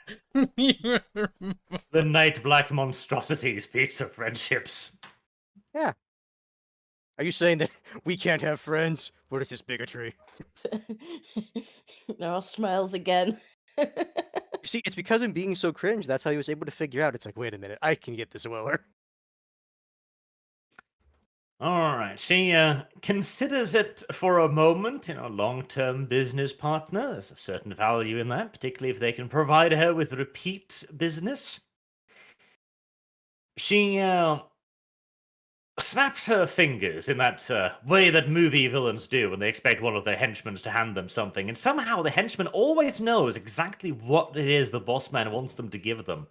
[SPEAKER 2] The night black monstrosity speaks of friendships.
[SPEAKER 4] Yeah. Are you saying that we can't have friends? What is this bigotry?
[SPEAKER 3] Narl smiles again.
[SPEAKER 4] You see, it's because I'm being so cringe. That's how he was able to figure out. It's like, wait a minute, I can get this lower.
[SPEAKER 2] All right. She considers it for a moment, long-term business partner. There's a certain value in that, particularly if they can provide her with repeat business. She snaps her fingers in that way that movie villains do when they expect one of their henchmen to hand them something, and somehow the henchman always knows exactly what it is the boss man wants them to give them.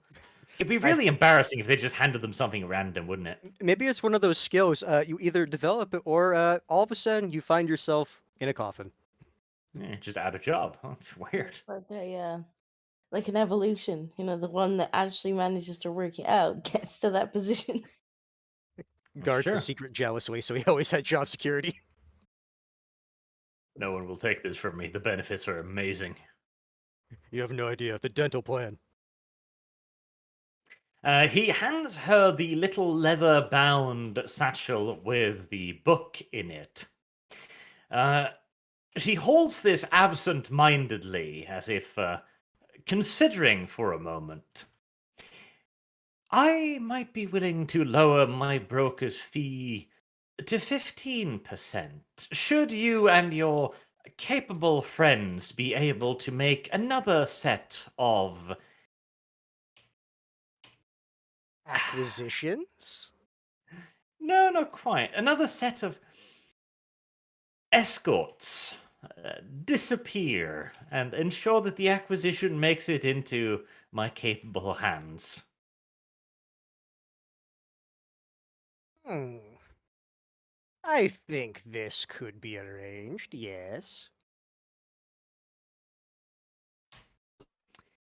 [SPEAKER 2] It'd be really embarrassing if they just handed them something random, wouldn't it?
[SPEAKER 4] Maybe it's one of those skills. You either develop it or all of a sudden you find yourself in a coffin.
[SPEAKER 2] Yeah, just out of job. Huh? Weird.
[SPEAKER 3] Like an evolution, the one that actually manages to work it out gets to that position.
[SPEAKER 4] Guards
[SPEAKER 2] Sure.
[SPEAKER 4] the secret jealous way, so he always had job security.
[SPEAKER 2] No one will take this from me. The benefits are amazing.
[SPEAKER 4] You have no idea. The dental plan.
[SPEAKER 2] He hands her the little leather-bound satchel with the book in it. She holds this absent-mindedly, as if considering for a moment. I might be willing to lower my broker's fee to 15%, should you and your capable friends be able to make another set of
[SPEAKER 4] Acquisitions?
[SPEAKER 2] No, not quite. Another set of escorts disappear and ensure that the acquisition makes it into my capable hands.
[SPEAKER 4] I think this could be arranged, yes.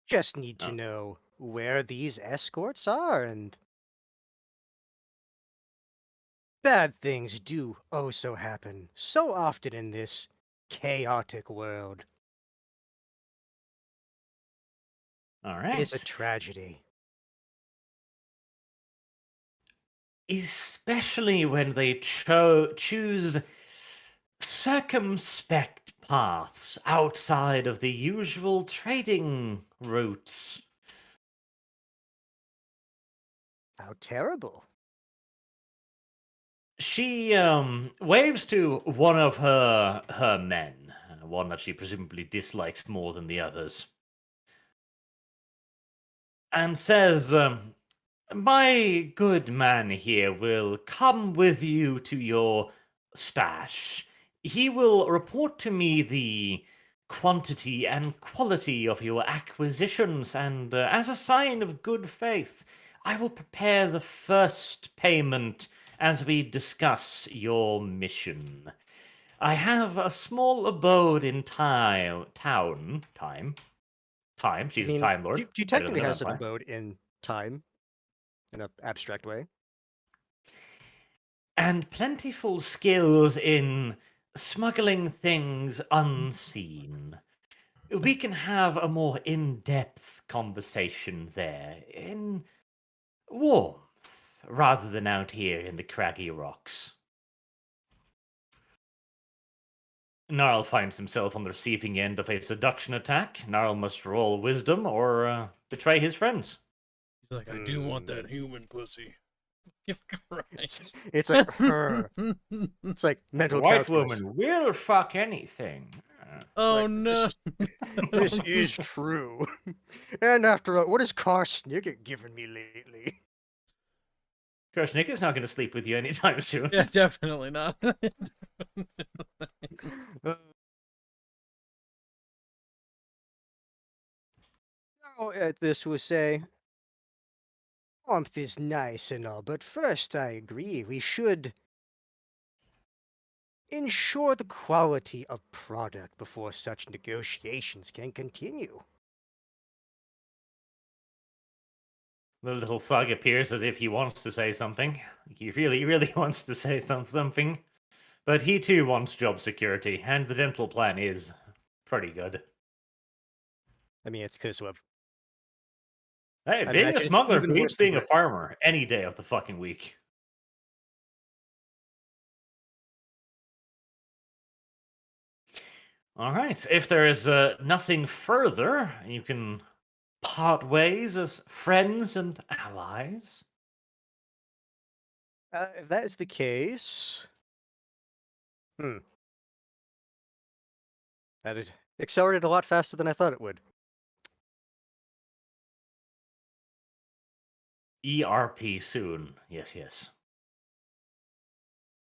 [SPEAKER 4] Just need to
[SPEAKER 2] Oh.
[SPEAKER 4] know where these escorts are, and bad things do oh so happen so often in this chaotic world.
[SPEAKER 2] All
[SPEAKER 4] It's a
[SPEAKER 2] right.
[SPEAKER 4] tragedy.
[SPEAKER 2] Especially when they choose circumspect paths outside of the usual trading routes.
[SPEAKER 4] How terrible.
[SPEAKER 2] She waves to one of her men, one that she presumably dislikes more than the others, and says, "My good man here will come with you to your stash. He will report to me the quantity and quality of your acquisitions, and as a sign of good faith, I will prepare the first payment as we discuss your mission. I have a small abode in time. She's a Time Lord.
[SPEAKER 4] She
[SPEAKER 2] Better than
[SPEAKER 4] technically
[SPEAKER 2] a
[SPEAKER 4] has an
[SPEAKER 2] vampire.
[SPEAKER 4] abode in time, in an abstract way.
[SPEAKER 2] And plentiful skills in smuggling things unseen. We can have a more in-depth conversation there, in warmth, rather than out here in the craggy rocks." Gnarl finds himself on the receiving end of a seduction attack. Gnarl must roll wisdom or betray his friends.
[SPEAKER 1] He's like, I do want that human pussy. Christ.
[SPEAKER 4] It's like her. It's like mental
[SPEAKER 2] White
[SPEAKER 4] calculus.
[SPEAKER 2] woman will fuck anything.
[SPEAKER 1] Oh
[SPEAKER 4] like,
[SPEAKER 1] no!
[SPEAKER 4] This is true. And after all, what has Karsnicket given me lately?
[SPEAKER 2] Gosh, Nick is not going to sleep with you anytime soon.
[SPEAKER 1] Yeah, definitely not.
[SPEAKER 4] This will say, warmth is nice and all, but first I agree we should ensure the quality of product before such negotiations can continue.
[SPEAKER 2] The little thug appears as if he wants to say something. He really wants to say something. But he too wants job security, and the dental plan is pretty good.
[SPEAKER 4] I mean, it's because of
[SPEAKER 2] Hey,
[SPEAKER 4] I
[SPEAKER 2] being a
[SPEAKER 4] imagine it's
[SPEAKER 2] smuggler
[SPEAKER 4] even worse
[SPEAKER 2] beats
[SPEAKER 4] than
[SPEAKER 2] being a
[SPEAKER 4] Brit.
[SPEAKER 2] farmer any day of the fucking week. Alright, if there is nothing further, you can part ways as friends and allies.
[SPEAKER 4] If that is the case, that it accelerated a lot faster than I thought it would.
[SPEAKER 2] ERP soon. Yes.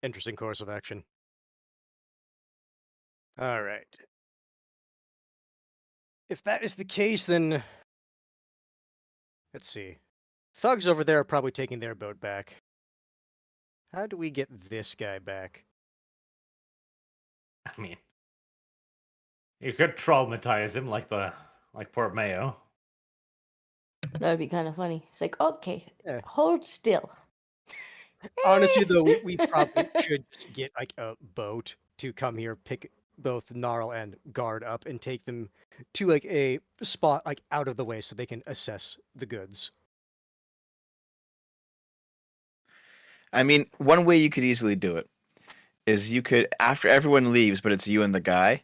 [SPEAKER 4] Interesting course of action. All right. If that is the case, then let's see. Thugs over there are probably taking their boat back. How do we get this guy back?
[SPEAKER 2] I mean, you could traumatize him like Port Mayo.
[SPEAKER 3] That would be kind of funny. It's like, okay,
[SPEAKER 4] Yeah.
[SPEAKER 3] hold still.
[SPEAKER 4] Honestly, though, we probably should just get like a boat to come here, pick both Gnarl and Guard up, and take them to like a spot like out of the way so they can assess the goods.
[SPEAKER 5] I mean, one way you could easily do it is you could, after everyone leaves, but it's you and the guy,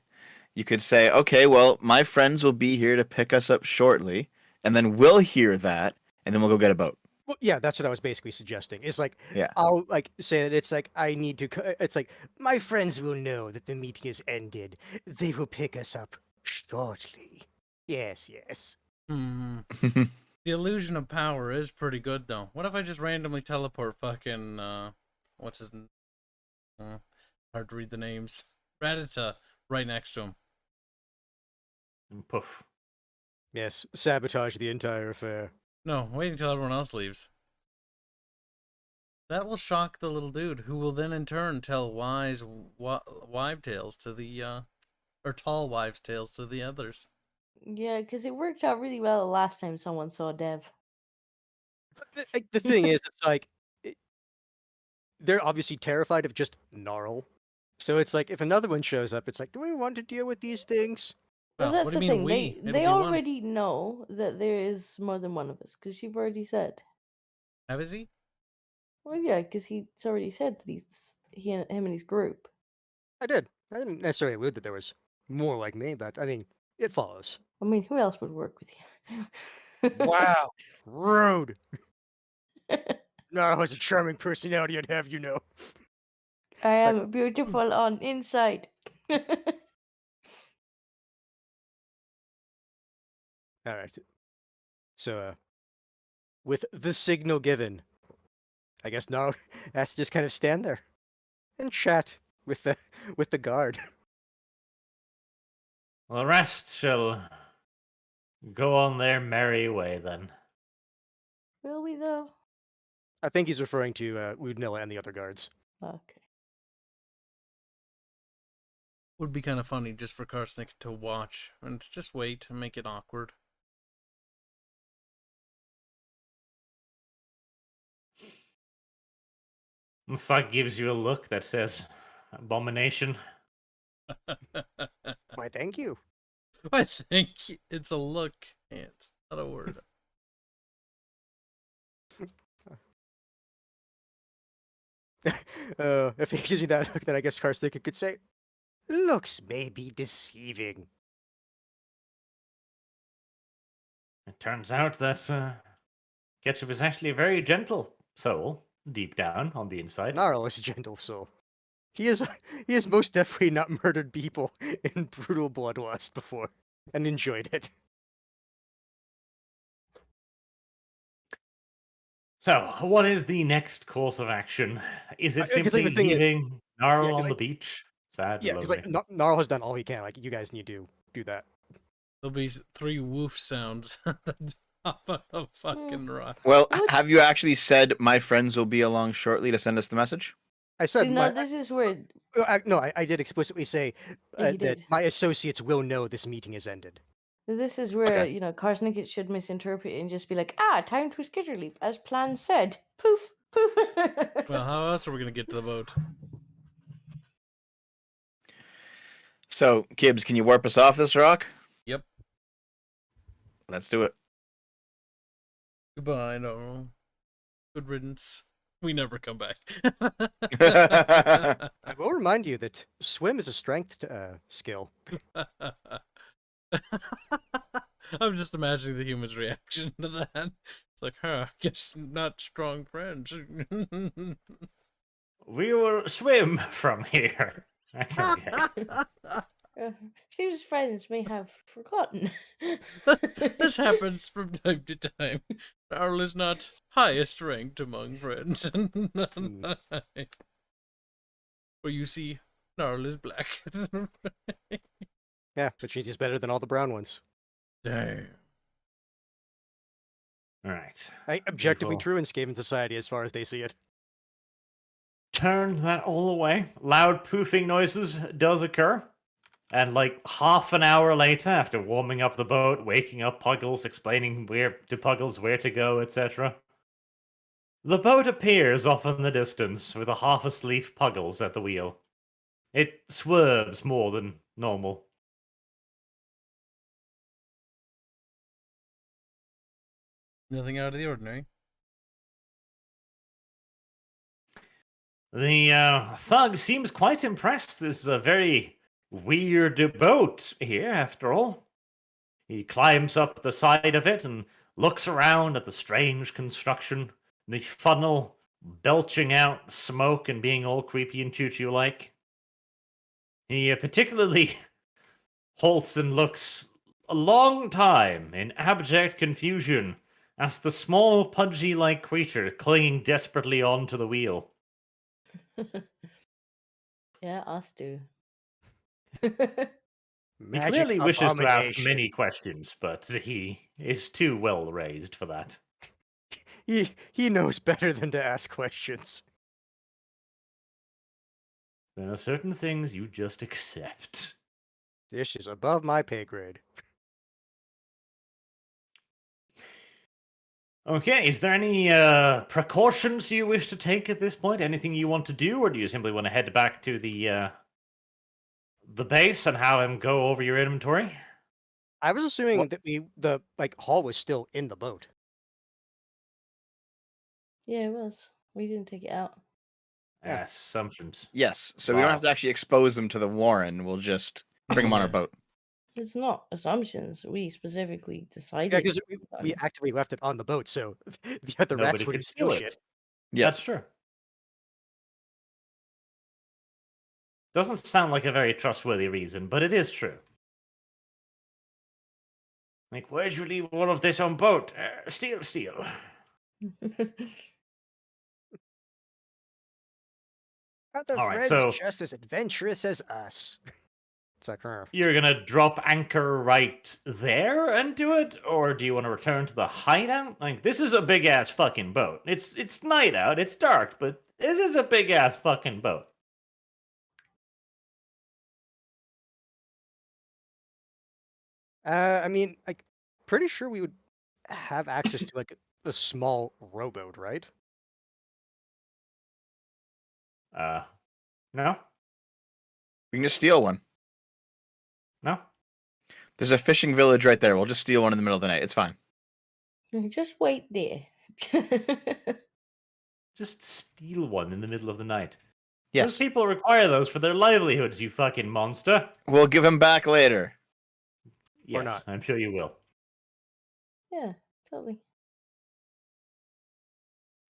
[SPEAKER 5] you could say, okay, well, my friends will be here to pick us up shortly, and then we'll hear that, and then we'll go get a boat.
[SPEAKER 4] Well, yeah, that's what I was basically suggesting. It's like
[SPEAKER 5] Yeah.
[SPEAKER 4] I'll like say that it's like I need to. It's like my friends will know that the meeting has ended. They will pick us up shortly. Yes.
[SPEAKER 1] Hmm. The illusion of power is pretty good, though. What if I just randomly teleport fucking, what's his name? Hard to read the names. Radita right next to him.
[SPEAKER 2] And poof.
[SPEAKER 4] Yes, sabotage the entire affair.
[SPEAKER 1] No, wait until everyone else leaves. That will shock the little dude, who will then in turn tell wise wives' tales to the, or tall wives' tales to the others.
[SPEAKER 3] Yeah, because it worked out really well the last time someone saw Dev.
[SPEAKER 4] The thing is, it's like they're obviously terrified of just Gnarl. So it's like if another one shows up, it's like, do we want to deal with these things?
[SPEAKER 3] Well,
[SPEAKER 1] Well,
[SPEAKER 3] that's
[SPEAKER 1] what do
[SPEAKER 3] the
[SPEAKER 1] you mean
[SPEAKER 3] thing.
[SPEAKER 1] we? It'll
[SPEAKER 3] They
[SPEAKER 1] be one.
[SPEAKER 3] already know that there is more than one of us, because you've already said.
[SPEAKER 1] Have is he?
[SPEAKER 3] Well, yeah, because he's already said that him and his group.
[SPEAKER 4] I did. I didn't necessarily allude that there was more like me, but I mean, it follows.
[SPEAKER 3] I mean, who else would work with you?
[SPEAKER 4] Wow, rude. Gnarl has a charming personality, I'd have you know.
[SPEAKER 3] I
[SPEAKER 4] It's like,
[SPEAKER 3] am beautiful on inside.
[SPEAKER 4] all right. So, with the signal given, I guess Gnarl has to just kind of stand there and chat with the guard.
[SPEAKER 2] Well, the rest shall go on their merry way then.
[SPEAKER 3] Will we though?
[SPEAKER 4] I think he's referring to Ludmilla and the other guards.
[SPEAKER 3] Okay.
[SPEAKER 1] Would be kind of funny just for Karsnik to watch and just wait and make it awkward.
[SPEAKER 2] The thug gives you a look that says, abomination.
[SPEAKER 4] Why, thank you.
[SPEAKER 1] I think it's a look. It's not a word.
[SPEAKER 4] If he gives you that look, then I guess Karsnik could say, Looks may be deceiving.
[SPEAKER 2] It turns out that Ketchup is actually a very gentle soul, deep down on the inside.
[SPEAKER 4] Gnarl is a gentle soul. He is he has most definitely not murdered people in brutal bloodlust before and enjoyed it.
[SPEAKER 2] So, what is the next course of action? Is it
[SPEAKER 4] 'Cause, like,
[SPEAKER 2] simply
[SPEAKER 4] the thing is-
[SPEAKER 2] leaving Gnarl
[SPEAKER 4] 'cause,
[SPEAKER 2] on the
[SPEAKER 4] like-
[SPEAKER 2] beach? Sad,
[SPEAKER 4] Yeah, because
[SPEAKER 2] lonely.
[SPEAKER 4] like Gnarl has done all he can. Like you guys need to do that.
[SPEAKER 1] There'll be 3 woof sounds at the top of the fucking rock.
[SPEAKER 5] Well,
[SPEAKER 3] What?
[SPEAKER 5] have you actually said my friends will be along shortly to send us the message?
[SPEAKER 4] I
[SPEAKER 3] See,
[SPEAKER 4] said
[SPEAKER 3] no, this is where
[SPEAKER 4] I did explicitly say
[SPEAKER 3] Yeah, you
[SPEAKER 4] that
[SPEAKER 3] did.
[SPEAKER 4] my associates will know this meeting has ended.
[SPEAKER 3] this is where
[SPEAKER 5] Okay.
[SPEAKER 3] you know Karsnicket should misinterpret it and just be like, time to skitter leap as planned said. Poof, poof.
[SPEAKER 1] Well, how else are we gonna get to the boat?
[SPEAKER 5] So, Kibbs, can you warp us off this rock?
[SPEAKER 1] Yep.
[SPEAKER 5] Let's do it.
[SPEAKER 1] Goodbye, no. Good riddance. We never come back.
[SPEAKER 4] I will remind you that swim is a strength skill.
[SPEAKER 1] I'm just imagining the human's reaction to that. It's like, guess not strong friends.
[SPEAKER 2] We will swim from here.
[SPEAKER 3] Seems friends may have forgotten.
[SPEAKER 1] This happens from time to time. Gnarl is not highest ranked among friends. For you see, Gnarl is black.
[SPEAKER 4] Yeah, but she's better than all the brown ones.
[SPEAKER 1] Damn.
[SPEAKER 2] Alright.
[SPEAKER 4] Objectively
[SPEAKER 2] Beautiful.
[SPEAKER 4] true in Skaven society as far as they see it.
[SPEAKER 2] Turn that all away. Loud poofing noises does occur. And like half an hour later, after warming up the boat, waking up Puggles, explaining to Puggles where to go, etc., the boat appears off in the distance with a half-asleep Puggles at the wheel. It swerves more than normal.
[SPEAKER 1] Nothing out of the ordinary.
[SPEAKER 2] The thug seems quite impressed. This is a very weird boat here, after all. He climbs up the side of it and looks around at the strange construction, the funnel belching out smoke and being all creepy and choo-choo-like. He particularly halts and looks a long time in abject confusion as the small, pudgy-like creature clinging desperately onto the wheel.
[SPEAKER 3] Yeah, us do.
[SPEAKER 2] He
[SPEAKER 4] Magic
[SPEAKER 2] clearly wishes to ask
[SPEAKER 4] abomination.
[SPEAKER 2] many questions, but he is too well raised for that.
[SPEAKER 4] He knows better than to ask questions.
[SPEAKER 2] There are certain things you just accept.
[SPEAKER 4] This is above my pay grade.
[SPEAKER 2] Okay, is there any precautions you wish to take at this point? Anything you want to do, or do you simply want to head back to the base and have him go over your inventory?
[SPEAKER 4] I was assuming
[SPEAKER 5] What-
[SPEAKER 4] that the hall was still in the boat.
[SPEAKER 3] Yeah, it was. We didn't take it out.
[SPEAKER 4] Yeah.
[SPEAKER 2] Assumptions.
[SPEAKER 5] Yes, so we don't have
[SPEAKER 2] Wow.
[SPEAKER 5] to actually expose them to the Warren. We'll just bring them on our
[SPEAKER 1] Yeah.
[SPEAKER 5] boat.
[SPEAKER 3] It's not assumptions. We specifically decided.
[SPEAKER 4] Yeah, because
[SPEAKER 3] on
[SPEAKER 4] we
[SPEAKER 3] it.
[SPEAKER 4] actively left it on the boat, so the other
[SPEAKER 2] Nobody
[SPEAKER 4] rats
[SPEAKER 2] could
[SPEAKER 4] wouldn't
[SPEAKER 2] steal
[SPEAKER 4] steal
[SPEAKER 2] it.
[SPEAKER 4] shit.
[SPEAKER 5] Yeah.
[SPEAKER 2] That's true. Doesn't sound like a very trustworthy reason, but it is true. Like, where'd you leave all of this on boat? Steal.
[SPEAKER 4] Other
[SPEAKER 2] All right,
[SPEAKER 4] friends
[SPEAKER 2] so-
[SPEAKER 4] just as adventurous as us. It's like,
[SPEAKER 2] You're gonna drop anchor right there and do it, or do you want to return to the hideout? Like, this is a big ass fucking boat. It's night out, it's dark, but this is a big ass fucking boat.
[SPEAKER 4] I mean, like, pretty sure we would have access to like a small rowboat, right?
[SPEAKER 2] No,
[SPEAKER 5] We can just steal one.
[SPEAKER 2] no.
[SPEAKER 5] There's a fishing village right there. We'll just steal one in the middle of the night. It's fine.
[SPEAKER 3] Just wait there.
[SPEAKER 2] Just steal one in the middle of the night. Those
[SPEAKER 5] Yes.
[SPEAKER 2] people require those for their livelihoods, you fucking monster.
[SPEAKER 5] We'll give him back later.
[SPEAKER 2] Yes,
[SPEAKER 4] not.
[SPEAKER 2] I'm sure you will.
[SPEAKER 3] Yeah, totally.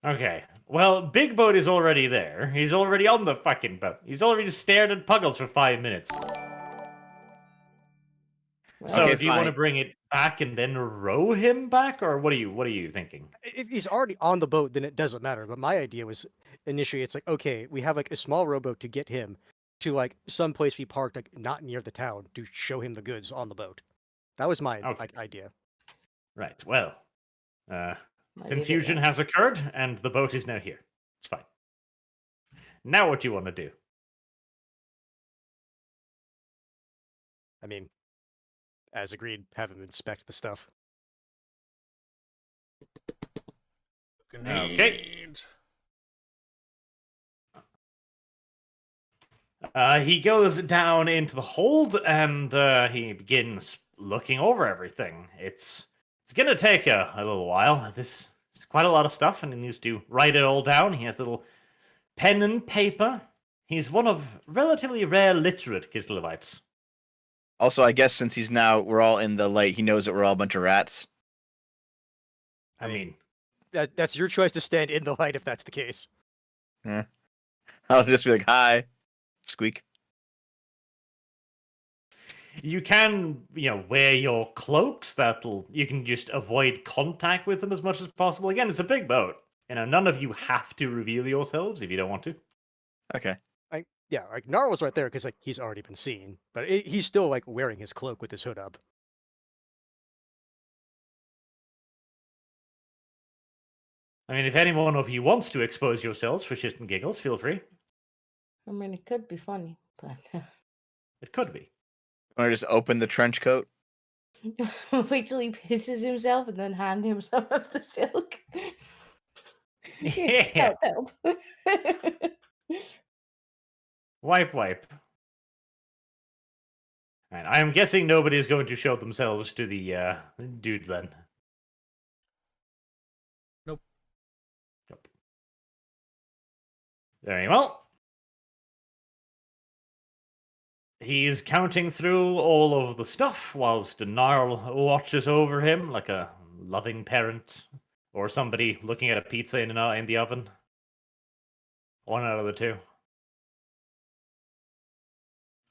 [SPEAKER 2] Okay. Well, Big Boat is already there. He's already on the fucking boat. He's already stared at Puggles for 5 minutes. So
[SPEAKER 5] Okay,
[SPEAKER 2] do you want to
[SPEAKER 5] fine.
[SPEAKER 2] bring it back and then row him back, or what are you thinking?
[SPEAKER 4] If he's already on the boat, then it doesn't matter. But my idea was initially, it's like, okay, we have like a small rowboat to get him to like some place we parked, like not near the town, to show him the goods on the boat. That was my
[SPEAKER 2] Okay.
[SPEAKER 4] idea.
[SPEAKER 2] Right. Well,
[SPEAKER 3] Might be a bit
[SPEAKER 2] confusion
[SPEAKER 3] late.
[SPEAKER 2] has occurred, and the boat is now here. It's fine. Now, what do you want to do?
[SPEAKER 4] I mean, as agreed, have him inspect the stuff.
[SPEAKER 2] Okay. He goes down into the hold and he begins looking over everything. It's gonna take a little while. This is quite a lot of stuff, and he needs to write it all down. He has little pen and paper. He's one of relatively rare literate Kislevites.
[SPEAKER 5] Also, I guess since we're all in the light, he knows that we're all a bunch of rats.
[SPEAKER 2] I mean,
[SPEAKER 4] That's your choice to stand in the light if that's the case.
[SPEAKER 5] I'll just be like, hi, squeak.
[SPEAKER 2] you can, wear your cloaks. You can just avoid contact with them as much as possible. Again, it's a big boat. None of you have to reveal yourselves if you don't want to.
[SPEAKER 5] Okay.
[SPEAKER 4] Yeah, like Gnarl's right there because like he's already been seen, but he's still like wearing his cloak with his hood up.
[SPEAKER 2] I mean, if any one of you wants to expose yourselves for shit and giggles, feel free.
[SPEAKER 3] I mean, it could be funny, but
[SPEAKER 2] It could be.
[SPEAKER 5] Want to just open the trench coat?
[SPEAKER 3] wait till he pisses himself and then hand him some of the silk.
[SPEAKER 2] Yeah.
[SPEAKER 3] Help.
[SPEAKER 2] Wipe. Right, I am guessing nobody is going to show themselves to the dude then.
[SPEAKER 1] Nope.
[SPEAKER 2] Very well. He's counting through all of the stuff whilst Gnarl watches over him like a loving parent or somebody looking at a pizza in the oven. One out of the two.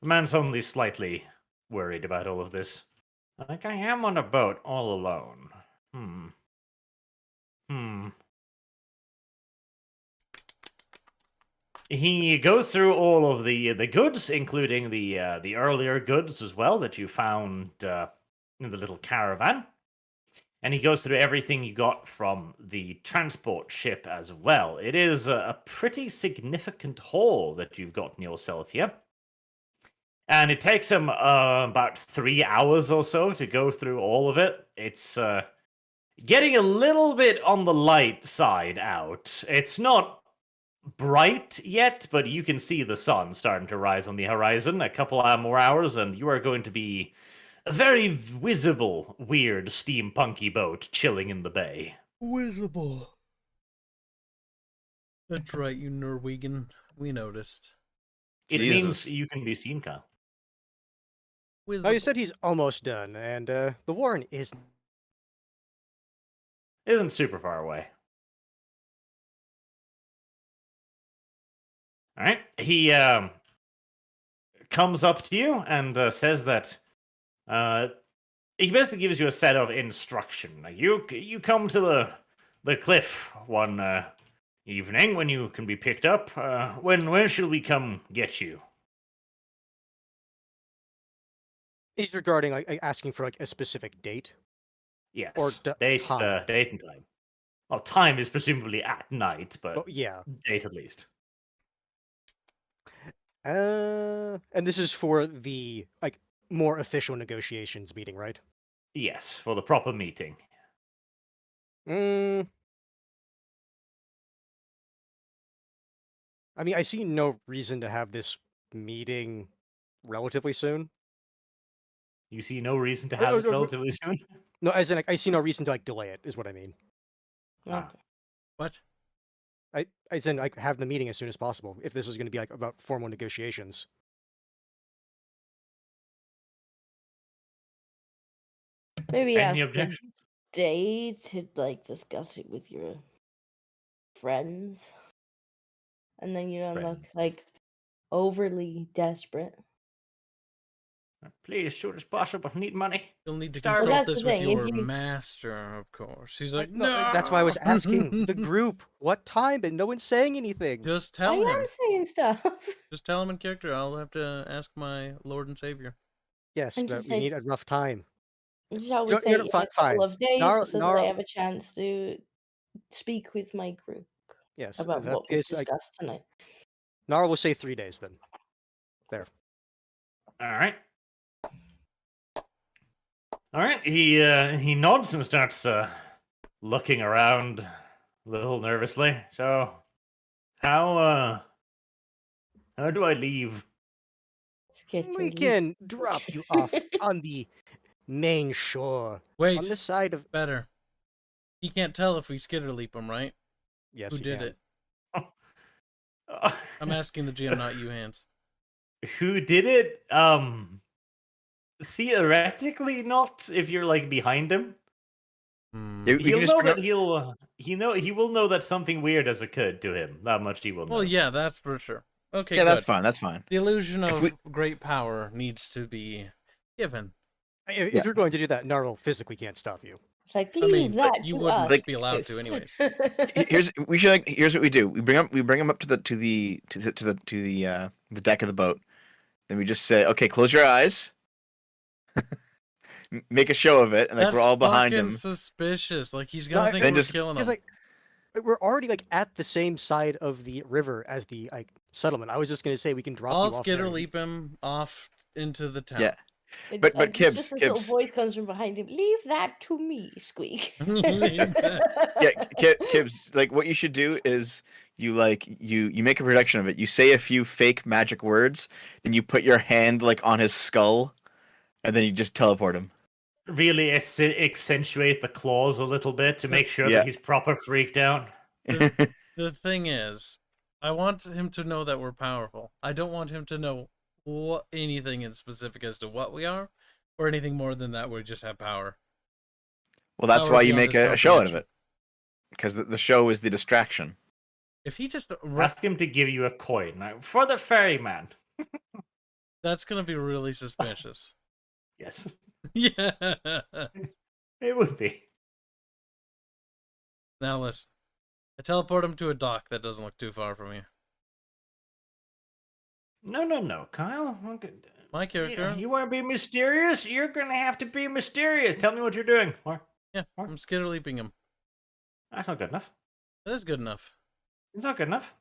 [SPEAKER 2] The man's only slightly worried about all of this. Like, I am on a boat all alone. He goes through all of the goods, including the earlier goods as well that you found in the little caravan. And he goes through everything you got from the transport ship as well. It is a pretty significant haul that you've gotten yourself here. And it takes him about 3 hours or so to go through all of it. It's getting a little bit on the light side out. It's not bright yet, but you can see the sun starting to rise on the horizon. A couple more hours, and you are going to be a very visible, weird, steampunky boat chilling in the bay.
[SPEAKER 1] Visible. That's right, you Norwegian. We noticed.
[SPEAKER 2] It
[SPEAKER 5] Jesus.
[SPEAKER 2] means you can be seen, Kyle.
[SPEAKER 4] Oh, you said he's almost done, and the Warren is.
[SPEAKER 2] Isn't super far away. All right. He comes up to you and says that he basically gives you a set of instruction. You come to the cliff one evening when you can be picked up. When shall we come get you?
[SPEAKER 4] He's regarding like asking for like a specific date.
[SPEAKER 2] Yes.
[SPEAKER 4] Or
[SPEAKER 2] date,
[SPEAKER 4] time.
[SPEAKER 2] Date and time. Well, time is presumably at night, but
[SPEAKER 4] Oh yeah.
[SPEAKER 2] date at least.
[SPEAKER 4] And this is for the like more official negotiations meeting, right?
[SPEAKER 2] Yes, for the proper meeting.
[SPEAKER 4] I mean, I see no reason to have this meeting relatively soon.
[SPEAKER 2] You see no reason to have it relatively soon?
[SPEAKER 4] No, as in, like, I see no reason to like delay it. Is what I mean.
[SPEAKER 3] Okay.
[SPEAKER 1] What?
[SPEAKER 4] I said like have the meeting as soon as possible if this is going to be like about formal negotiations.
[SPEAKER 3] Maybe
[SPEAKER 2] Any
[SPEAKER 3] ask for a
[SPEAKER 2] objections?
[SPEAKER 3] day to like discuss it with your friends, and then you don't look
[SPEAKER 2] Friends.
[SPEAKER 3] like overly desperate.
[SPEAKER 2] Please, as soon as possible. Need money.
[SPEAKER 1] You'll need to
[SPEAKER 2] Starving.
[SPEAKER 1] consult
[SPEAKER 3] That's the
[SPEAKER 1] this with
[SPEAKER 3] thing, if
[SPEAKER 1] your
[SPEAKER 3] you-
[SPEAKER 1] master, of course. He's like,
[SPEAKER 4] No,
[SPEAKER 1] no.
[SPEAKER 4] that's why I was asking the group what time, and no one's saying anything.
[SPEAKER 1] Just
[SPEAKER 3] I
[SPEAKER 1] tell him.
[SPEAKER 3] am saying stuff.
[SPEAKER 1] Just tell him in character. I'll have to ask my Lord and Savior.
[SPEAKER 4] Yes,
[SPEAKER 3] And
[SPEAKER 4] but
[SPEAKER 3] just
[SPEAKER 4] we
[SPEAKER 3] say-
[SPEAKER 4] need a rough time.
[SPEAKER 3] Shall we
[SPEAKER 4] You're-
[SPEAKER 3] say
[SPEAKER 4] you're
[SPEAKER 3] in a
[SPEAKER 4] fine-
[SPEAKER 3] couple
[SPEAKER 4] fine.
[SPEAKER 3] of days,
[SPEAKER 4] Nara-
[SPEAKER 3] so that
[SPEAKER 4] Nara-
[SPEAKER 3] I have a chance to speak with my group
[SPEAKER 4] Yes,
[SPEAKER 3] about
[SPEAKER 4] in that
[SPEAKER 3] what we've
[SPEAKER 4] case,
[SPEAKER 3] discussed tonight.
[SPEAKER 4] Nara will say 3 days then.
[SPEAKER 2] All right. All right. He nods and starts looking around a little nervously. So, how do I leave?
[SPEAKER 3] Let's get to
[SPEAKER 4] We
[SPEAKER 3] leave.
[SPEAKER 4] can drop you off on the main shore
[SPEAKER 1] Wait,
[SPEAKER 4] on the side of.
[SPEAKER 1] better. He can't tell if we skitter leap him, right?
[SPEAKER 4] Yes,
[SPEAKER 1] Who
[SPEAKER 4] you
[SPEAKER 1] did
[SPEAKER 4] can.
[SPEAKER 1] it? I'm asking the GM, not you, Hans.
[SPEAKER 2] Who did it? Theoretically, not if you're like behind him.
[SPEAKER 1] Hmm.
[SPEAKER 5] Yeah, we can
[SPEAKER 2] He'll
[SPEAKER 5] just
[SPEAKER 2] know
[SPEAKER 5] bring
[SPEAKER 2] that he will know that something weird has occurred to him. That much he will know.
[SPEAKER 1] Well, yeah, that's for sure. Okay,
[SPEAKER 5] Yeah, that's
[SPEAKER 1] good.
[SPEAKER 5] fine. That's fine.
[SPEAKER 1] The illusion
[SPEAKER 5] If
[SPEAKER 1] of
[SPEAKER 5] we-
[SPEAKER 1] great power needs to be given.
[SPEAKER 4] If
[SPEAKER 5] Yeah.
[SPEAKER 4] you're going to do that, Nara physically can't stop you.
[SPEAKER 3] It's like
[SPEAKER 1] I
[SPEAKER 3] leave
[SPEAKER 1] mean, but
[SPEAKER 3] that
[SPEAKER 1] you
[SPEAKER 3] to
[SPEAKER 1] wouldn't
[SPEAKER 3] us.
[SPEAKER 5] Like-
[SPEAKER 1] be allowed to, anyways.
[SPEAKER 5] Here's what we do. We bring him up to the deck of the boat. Then we just say, "Okay, close your eyes." Make a show of it, and like
[SPEAKER 1] That's
[SPEAKER 5] we're all behind
[SPEAKER 1] fucking
[SPEAKER 5] him.
[SPEAKER 1] suspicious. Like he's
[SPEAKER 4] No,
[SPEAKER 1] gonna
[SPEAKER 4] I-
[SPEAKER 1] think
[SPEAKER 5] Then
[SPEAKER 1] we're
[SPEAKER 5] just-
[SPEAKER 1] killing him.
[SPEAKER 4] Because like we're already like at the same side of the river as the like settlement. I was just gonna say we can drop
[SPEAKER 1] I'll
[SPEAKER 4] you off there.
[SPEAKER 1] skitter leap him off into the town.
[SPEAKER 5] Yeah.
[SPEAKER 3] It-
[SPEAKER 5] But
[SPEAKER 3] it's
[SPEAKER 5] Kibbs,
[SPEAKER 3] just this little
[SPEAKER 5] Kibbs.
[SPEAKER 3] voice comes from behind him. Leave that to me, Squeak.
[SPEAKER 1] Leave
[SPEAKER 5] Yeah, Kibbs. Like what you should do is you make a production of it. You say a few fake magic words, then you put your hand like on his skull, and then you just teleport him.
[SPEAKER 2] Really accentuate the claws a little bit to make sure
[SPEAKER 5] Yeah.
[SPEAKER 2] that he's proper freaked out.
[SPEAKER 1] The thing is, I want him to know that we're powerful. I don't want him to know anything in specific as to what we are, or anything more than that we just have power.
[SPEAKER 5] Well, that's
[SPEAKER 1] Power
[SPEAKER 5] why you
[SPEAKER 1] beyond
[SPEAKER 5] make
[SPEAKER 1] his
[SPEAKER 5] a show out of
[SPEAKER 1] comprehension.
[SPEAKER 5] it, because the show is the distraction.
[SPEAKER 1] If he just
[SPEAKER 2] Ask him to give you a coin now, for the ferryman.
[SPEAKER 1] that's gonna be really suspicious.
[SPEAKER 2] Yes,
[SPEAKER 1] Yeah.
[SPEAKER 2] it would be.
[SPEAKER 1] Now listen, I teleport him to a dock that doesn't look too far from here.
[SPEAKER 2] No, Kyle.
[SPEAKER 1] My character.
[SPEAKER 2] You want to be mysterious? You're gonna have to be mysterious. Tell me what you're doing. Or
[SPEAKER 1] Yeah, I'm skitter leaping him.
[SPEAKER 2] that's not good enough.
[SPEAKER 1] That is good enough.
[SPEAKER 2] It's not good enough.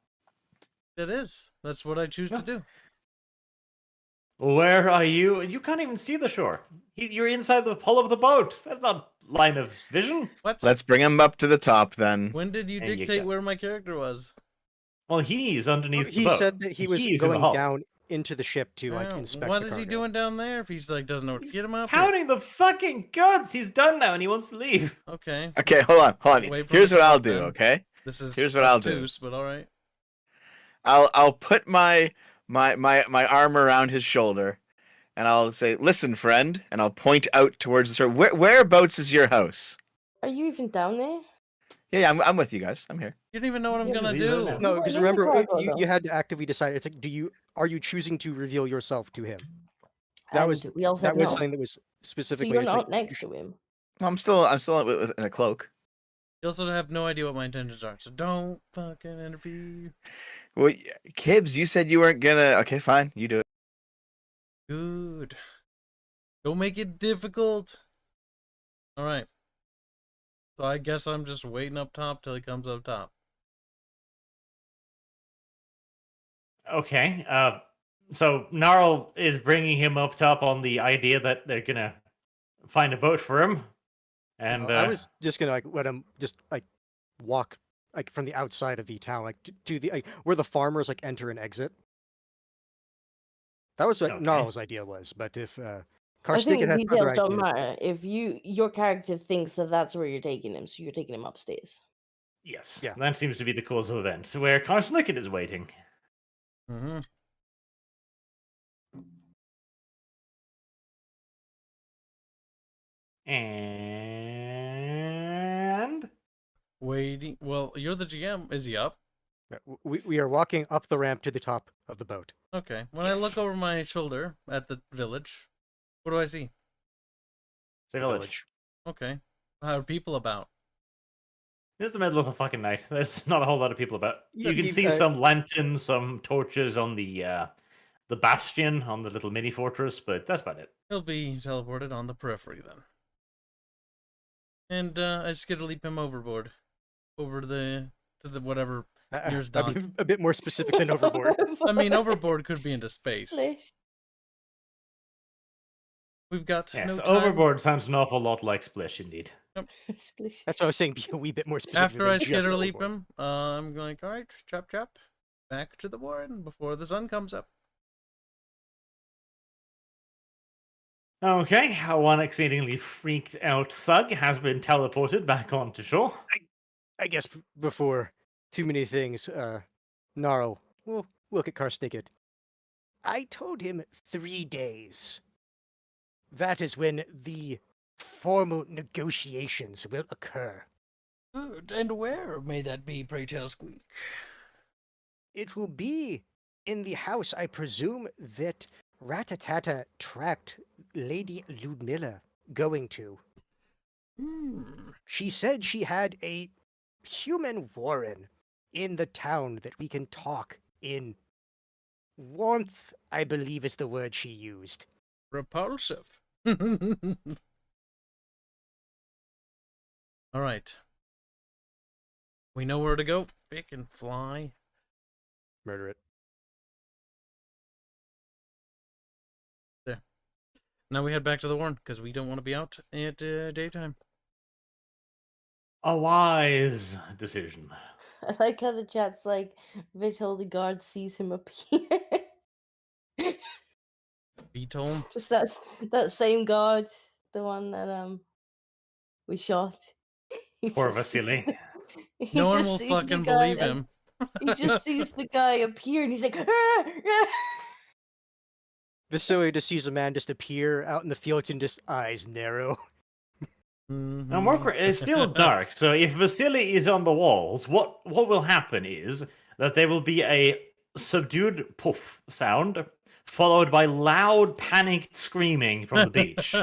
[SPEAKER 1] It is. That's what I choose
[SPEAKER 2] Yeah.
[SPEAKER 1] to do.
[SPEAKER 2] Where are you? You can't even see the shore. You're inside the hull of the boat. That's not line of vision.
[SPEAKER 1] What?
[SPEAKER 5] Let's bring him up to the top then.
[SPEAKER 1] When did you
[SPEAKER 2] There you
[SPEAKER 1] dictate
[SPEAKER 2] go.
[SPEAKER 1] where my character was?
[SPEAKER 2] Well, he's underneath the
[SPEAKER 4] He
[SPEAKER 2] boat.
[SPEAKER 4] said that he was
[SPEAKER 2] He's in the
[SPEAKER 4] going
[SPEAKER 2] hull.
[SPEAKER 4] down into the ship to like
[SPEAKER 1] Oh,
[SPEAKER 4] inspect.
[SPEAKER 1] what
[SPEAKER 4] the
[SPEAKER 1] is he
[SPEAKER 4] cargo.
[SPEAKER 1] doing down there if he's like doesn't know what to
[SPEAKER 2] He's
[SPEAKER 1] get him up? here?
[SPEAKER 2] Counting the fucking goods. He's done now, and he wants to leave.
[SPEAKER 1] Okay,
[SPEAKER 5] Okay, hold on.
[SPEAKER 1] Wait for me
[SPEAKER 5] Here's
[SPEAKER 1] to
[SPEAKER 5] what I'll
[SPEAKER 1] talk
[SPEAKER 5] do.
[SPEAKER 1] then.
[SPEAKER 5] Okay,
[SPEAKER 1] this is
[SPEAKER 5] Here's what I'll do.
[SPEAKER 1] obtuse, but all right.
[SPEAKER 5] I'll put my arm around his shoulder, and I'll say, "Listen, friend," and I'll point out towards the shore. Whereabouts is your house?
[SPEAKER 3] Are you even down there?
[SPEAKER 5] Yeah, I'm with you guys. I'm here.
[SPEAKER 1] You don't even know what I'm
[SPEAKER 3] Yeah,
[SPEAKER 1] gonna
[SPEAKER 2] you don't
[SPEAKER 1] do.
[SPEAKER 2] know.
[SPEAKER 4] No,
[SPEAKER 3] Well,
[SPEAKER 4] because
[SPEAKER 3] there's a
[SPEAKER 4] remember
[SPEAKER 3] cargo,
[SPEAKER 4] you
[SPEAKER 3] though.
[SPEAKER 4] had to actively decide. It's like, are you choosing to reveal yourself to him? That was-
[SPEAKER 3] And we all said
[SPEAKER 4] That was
[SPEAKER 3] no.
[SPEAKER 4] something that was
[SPEAKER 3] So
[SPEAKER 4] specifically.
[SPEAKER 3] you're
[SPEAKER 4] it's
[SPEAKER 3] not
[SPEAKER 4] like,
[SPEAKER 3] next to him.
[SPEAKER 5] I'm still in a cloak.
[SPEAKER 1] You also have no idea what my intentions are, so don't fucking interfere.
[SPEAKER 5] Well, Kibbs, you said you weren't gonna. Okay, fine, you do it.
[SPEAKER 1] Good. Don't make it difficult. All right. So I guess I'm just waiting up top till he comes up top.
[SPEAKER 2] Okay. So Gnarl is bringing him up top on the idea that they're gonna find a boat for him, and
[SPEAKER 4] I was just gonna like let him just like walk like from the outside of the town, like to the like, where the farmers like enter and exit. That was what
[SPEAKER 2] Okay.
[SPEAKER 4] Gnarl's idea was, but if
[SPEAKER 3] I
[SPEAKER 4] Karstika
[SPEAKER 3] think
[SPEAKER 4] has
[SPEAKER 3] details
[SPEAKER 4] other
[SPEAKER 3] don't
[SPEAKER 4] ideas,
[SPEAKER 3] matter. If your character thinks that that's where you're taking him, so you're taking him upstairs.
[SPEAKER 2] Yes,
[SPEAKER 4] Yeah.
[SPEAKER 2] that seems to be the cause of events, where Karsnicket is waiting.
[SPEAKER 1] Mm-hmm.
[SPEAKER 2] And
[SPEAKER 1] Waiting. Well, you're the GM. Is he up?
[SPEAKER 4] We are walking up the ramp to the top of the boat.
[SPEAKER 1] Okay. When I look over my shoulder at the village, what do I see?
[SPEAKER 2] the village.
[SPEAKER 1] Okay. How are people about?
[SPEAKER 2] It's the middle of the fucking night. There's not a whole lot of people about. You can
[SPEAKER 4] You-
[SPEAKER 2] see some lanterns, some torches on the bastion, on the little mini fortress, but that's about it.
[SPEAKER 1] He'll be teleported on the periphery then. And I just get to leap him overboard. Over to the whatever nearest
[SPEAKER 4] That'd
[SPEAKER 1] dock.
[SPEAKER 4] be a bit more specific than overboard.
[SPEAKER 1] I mean, overboard could be into space.
[SPEAKER 3] Splish.
[SPEAKER 1] We've got
[SPEAKER 2] Yeah,
[SPEAKER 1] no
[SPEAKER 2] so
[SPEAKER 1] time.
[SPEAKER 2] overboard sounds an awful lot like Splish, indeed.
[SPEAKER 3] Splish.
[SPEAKER 4] That's what I was saying. Be a wee bit more specific.
[SPEAKER 1] After
[SPEAKER 4] than
[SPEAKER 1] I
[SPEAKER 4] just
[SPEAKER 1] skitter leap
[SPEAKER 4] overboard.
[SPEAKER 1] him, I'm like, all right, chop chop, back to the warren before the sun comes up.
[SPEAKER 2] Okay, one exceedingly freaked out thug has been teleported back onto shore.
[SPEAKER 4] I guess before too many things, Gnarl, we'll look at Karsnicket. I told him 3 days. That is when the formal negotiations will occur.
[SPEAKER 1] Good. And where may that be, pray tell, Squeak?
[SPEAKER 4] It will be in the house, I presume, that Ratatata tracked Lady Ludmilla going to. She said she had a human warren in the town that we can talk in. Warmth, I believe, is the word she used.
[SPEAKER 1] Repulsive. All right. We know where to go. Pick and fly.
[SPEAKER 4] Murder it.
[SPEAKER 1] Now we head back to the warren because we don't want to be out at daytime.
[SPEAKER 2] A wise decision.
[SPEAKER 3] I like how the chat's like, Vito the guard sees him appear.
[SPEAKER 1] Beetle.
[SPEAKER 3] Just that same guard, the one that we shot. He
[SPEAKER 2] Poor
[SPEAKER 3] just sees-
[SPEAKER 2] Vasily.
[SPEAKER 3] he
[SPEAKER 1] No one
[SPEAKER 3] just
[SPEAKER 1] will
[SPEAKER 3] sees the
[SPEAKER 1] fucking
[SPEAKER 3] guy
[SPEAKER 1] believe
[SPEAKER 3] and-
[SPEAKER 1] him.
[SPEAKER 3] He just sees the guy appear and he's like, "Ah, ah."
[SPEAKER 4] Vasily just sees a man just appear out in the fields and just eyes narrow.
[SPEAKER 2] Now, it's still dark, so if Vasily is on the walls, what will happen is that there will be a subdued poof sound, followed by loud, panicked screaming from the beach.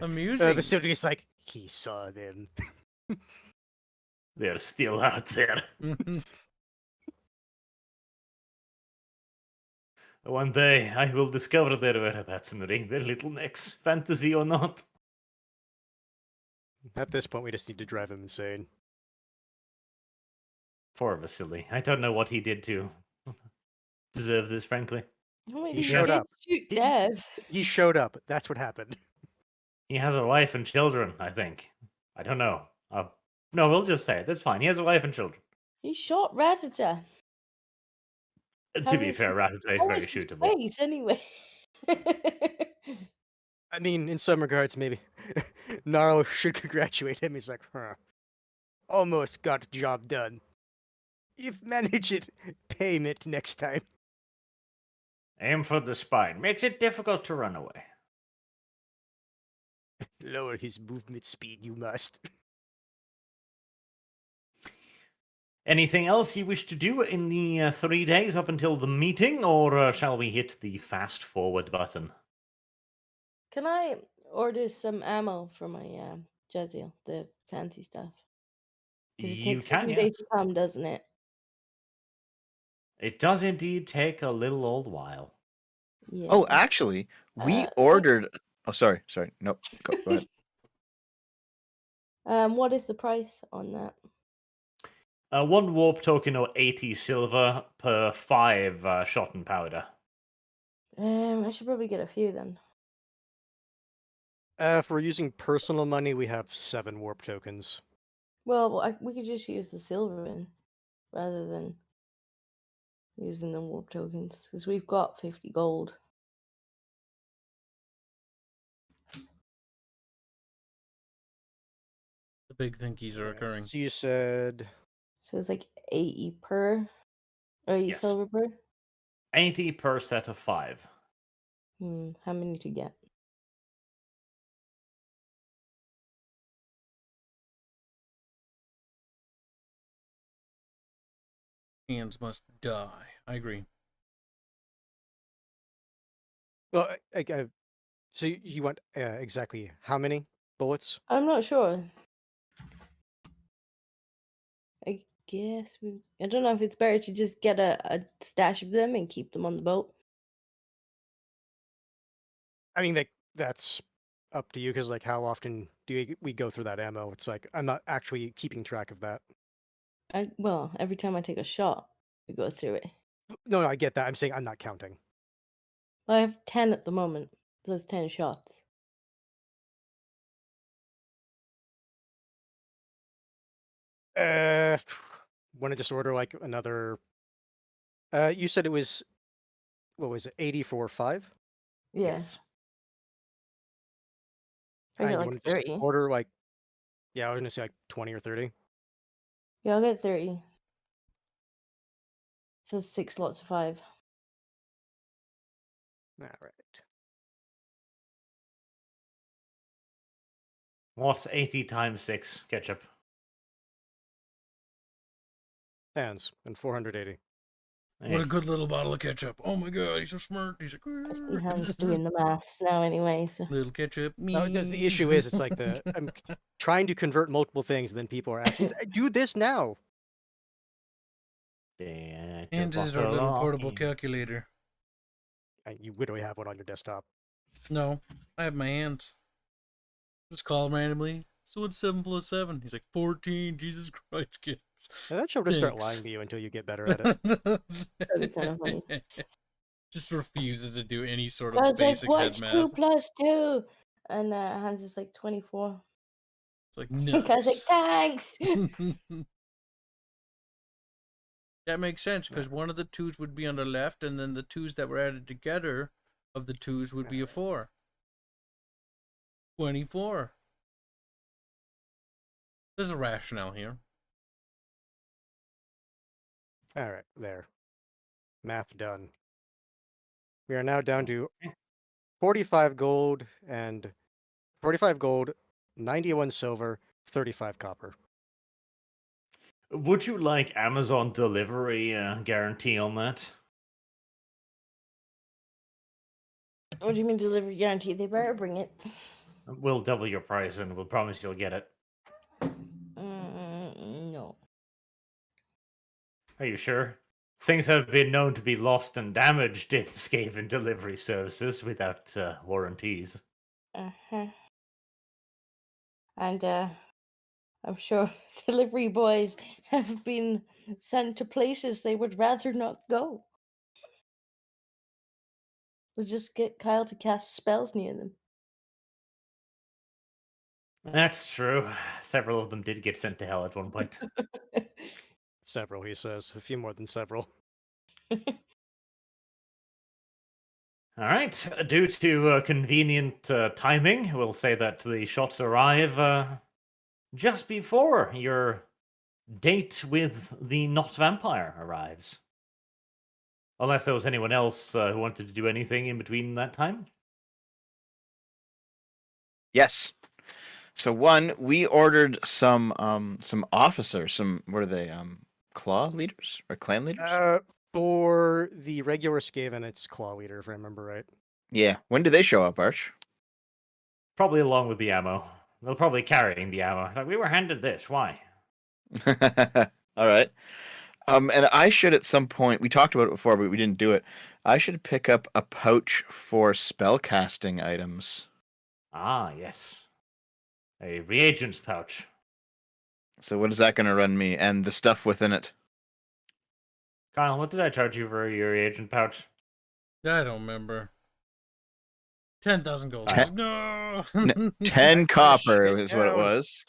[SPEAKER 1] Amusing.
[SPEAKER 4] Vasily's like, he saw them.
[SPEAKER 2] They're still out there. One day, I will discover their whereabouts and wring their little necks, fantasy or not.
[SPEAKER 4] At this point, we just need to drive him insane.
[SPEAKER 2] Poor Vasily. I don't know what he did to deserve this, frankly.
[SPEAKER 3] Well, maybe
[SPEAKER 4] He
[SPEAKER 3] he
[SPEAKER 4] showed
[SPEAKER 3] did
[SPEAKER 4] up.
[SPEAKER 3] shoot
[SPEAKER 4] He-
[SPEAKER 3] Dev.
[SPEAKER 4] He showed up. That's what happened.
[SPEAKER 2] He has a wife and children, I think. I don't know. No, we'll just say it. That's fine. He has a wife and children.
[SPEAKER 3] He shot Ratata.
[SPEAKER 2] To be fair, Rattata is
[SPEAKER 3] How
[SPEAKER 2] very
[SPEAKER 3] was his
[SPEAKER 2] shootable.
[SPEAKER 3] face anyway?
[SPEAKER 4] I mean, in some regards, maybe. Gnarl should congratulate him. He's like, huh. Almost got the job done. If manage it, payment next time.
[SPEAKER 2] Aim for the spine. Makes it difficult to run away.
[SPEAKER 4] Lower his movement speed, you must.
[SPEAKER 2] Anything else you wish to do in the 3 days up until the meeting, or shall we hit the fast forward button?
[SPEAKER 3] Can I order some ammo for my Jaziel, the fancy stuff? Because it
[SPEAKER 2] You
[SPEAKER 3] takes a
[SPEAKER 2] can,
[SPEAKER 3] few
[SPEAKER 2] yes.
[SPEAKER 3] days to come, doesn't it?
[SPEAKER 2] It does indeed take a little old while.
[SPEAKER 3] Yeah.
[SPEAKER 5] Oh, actually, we
[SPEAKER 3] Uh,
[SPEAKER 5] ordered. Oh, sorry. Nope. Go ahead.
[SPEAKER 3] What is the price on that?
[SPEAKER 2] 1 warp token or 80 silver per 5 shot and powder.
[SPEAKER 3] I should probably get a few then.
[SPEAKER 4] If we're using personal money, we have 7 warp tokens.
[SPEAKER 3] Well, we could just use the silver one rather than using the warp tokens because we've got 50 gold.
[SPEAKER 1] The big thinkies are occurring.
[SPEAKER 4] So you said
[SPEAKER 3] So it's like 80 per, or 80
[SPEAKER 2] Yes.
[SPEAKER 3] silver per.
[SPEAKER 2] 80 per set of 5.
[SPEAKER 3] How many to get?
[SPEAKER 1] Hands must die. I agree.
[SPEAKER 4] well, so you want exactly how many bullets?
[SPEAKER 3] I'm not sure. I guess I don't know if it's better to just get a stash of them and keep them on the boat.
[SPEAKER 4] I mean, that's up to you because like how often do we go through that ammo? It's like I'm not actually keeping track of that.
[SPEAKER 3] Well, every time I take a shot, I go through it.
[SPEAKER 4] No, I get that. I'm saying I'm not counting.
[SPEAKER 3] Well, I have 10 at the moment. So that's 10 shots.
[SPEAKER 4] Want to just order like another? You said it was what was it? 80 for 5?
[SPEAKER 3] Yeah.
[SPEAKER 2] Yes.
[SPEAKER 3] I get
[SPEAKER 4] You
[SPEAKER 3] like
[SPEAKER 4] want to just
[SPEAKER 3] 30.
[SPEAKER 4] order like? Yeah, I was gonna say like 20 or 30.
[SPEAKER 3] Yeah, I'll get 30. So 6 lots of 5.
[SPEAKER 4] All right.
[SPEAKER 2] What's 80 times 6, Ketchup?
[SPEAKER 4] Hands and 480.
[SPEAKER 1] What a good little bottle of ketchup. Oh my god, he's so smart. He's
[SPEAKER 3] I see
[SPEAKER 1] like,
[SPEAKER 3] Hans doing the maths now anyway, so.
[SPEAKER 1] little ketchup.
[SPEAKER 4] No, the issue is it's like I'm trying to convert multiple things, and then people are asking, "Do this now."
[SPEAKER 1] And this is our little portable calculator.
[SPEAKER 4] You literally have one on your desktop.
[SPEAKER 1] No, I have my hands. Just call him randomly. So what's 7 plus 7? He's like 14. Jesus Christ, kids.
[SPEAKER 4] And then she'll just start
[SPEAKER 1] Thanks.
[SPEAKER 4] lying to you until you get better at it.
[SPEAKER 3] That'd be kind of funny.
[SPEAKER 1] Just refuses to do any sort of
[SPEAKER 3] God's like,
[SPEAKER 1] basic head
[SPEAKER 3] what's
[SPEAKER 1] math.
[SPEAKER 3] 2 plus 2? And Hans is like 24.
[SPEAKER 1] It's like,
[SPEAKER 3] God's like,
[SPEAKER 1] nice.
[SPEAKER 3] thanks!
[SPEAKER 1] That makes sense because one of the 2s would be on the left, and then the 2s that were added together of the 2s would be a 4. 24. There's a rationale here.
[SPEAKER 4] All right, there. Math done. We are now down to 45 gold and 45 gold, 91 silver, 35 copper.
[SPEAKER 2] Would you like Amazon delivery guarantee on that?
[SPEAKER 3] What do you mean delivery guarantee? They better bring it.
[SPEAKER 2] We'll double your price and we'll promise you'll get it.
[SPEAKER 3] No.
[SPEAKER 2] Are you sure? Things have been known to be lost and damaged in Skaven delivery services without warranties.
[SPEAKER 3] Uh-huh. And I'm sure delivery boys have been sent to places they would rather not go. Let's just get Kyle to cast spells near them.
[SPEAKER 2] That's true. Several of them did get sent to hell at one point.
[SPEAKER 4] Several, he says. A few more than several.
[SPEAKER 2] All right. Due to convenient timing, we'll say that the shots arrive just before your date with the not vampire arrives. Unless there was anyone else who wanted to do anything in between that time.
[SPEAKER 5] Yes. So one, we ordered some officers, what are they? Claw leaders or clan leaders?
[SPEAKER 4] For the regular Skaven, it's Claw Leader, if I remember right.
[SPEAKER 5] Yeah. When do they show up, Arch?
[SPEAKER 2] Probably along with the ammo. They're probably carrying the ammo. Like, we were handed this. Why?
[SPEAKER 5] All right. And I should at some point, we talked about it before, but we didn't do it. I should pick up a pouch for spellcasting items.
[SPEAKER 2] Ah, yes. A reagents pouch.
[SPEAKER 5] So what is that going to run me? And the stuff within it.
[SPEAKER 2] Kyle, what did I charge you for your reagent pouch?
[SPEAKER 1] I don't remember. 10,000 gold. No!
[SPEAKER 5] 10 copper
[SPEAKER 4] shit
[SPEAKER 5] is what it
[SPEAKER 4] down.
[SPEAKER 5] was.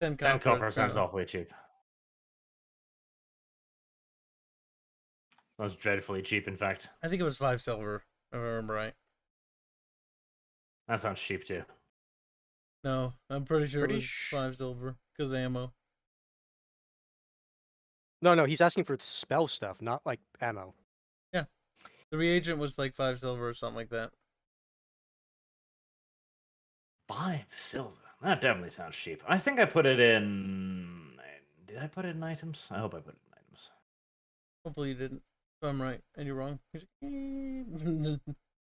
[SPEAKER 1] 10
[SPEAKER 2] 10
[SPEAKER 1] copper.
[SPEAKER 2] copper sounds awfully cheap. That was dreadfully cheap, in fact.
[SPEAKER 1] I think it was 5 silver, if I remember right.
[SPEAKER 2] That sounds cheap, too.
[SPEAKER 1] No, I'm pretty sure it
[SPEAKER 4] Pretty
[SPEAKER 1] was
[SPEAKER 4] sh-
[SPEAKER 1] 5 silver because ammo.
[SPEAKER 4] No, he's asking for spell stuff, not like ammo.
[SPEAKER 1] Yeah, the reagent was like 5 silver or something like that.
[SPEAKER 2] 5 silver. That definitely sounds cheap. I think I put it in. Did I put it in items? I hope I put it in items.
[SPEAKER 1] Hopefully you didn't. If I'm right and you're wrong.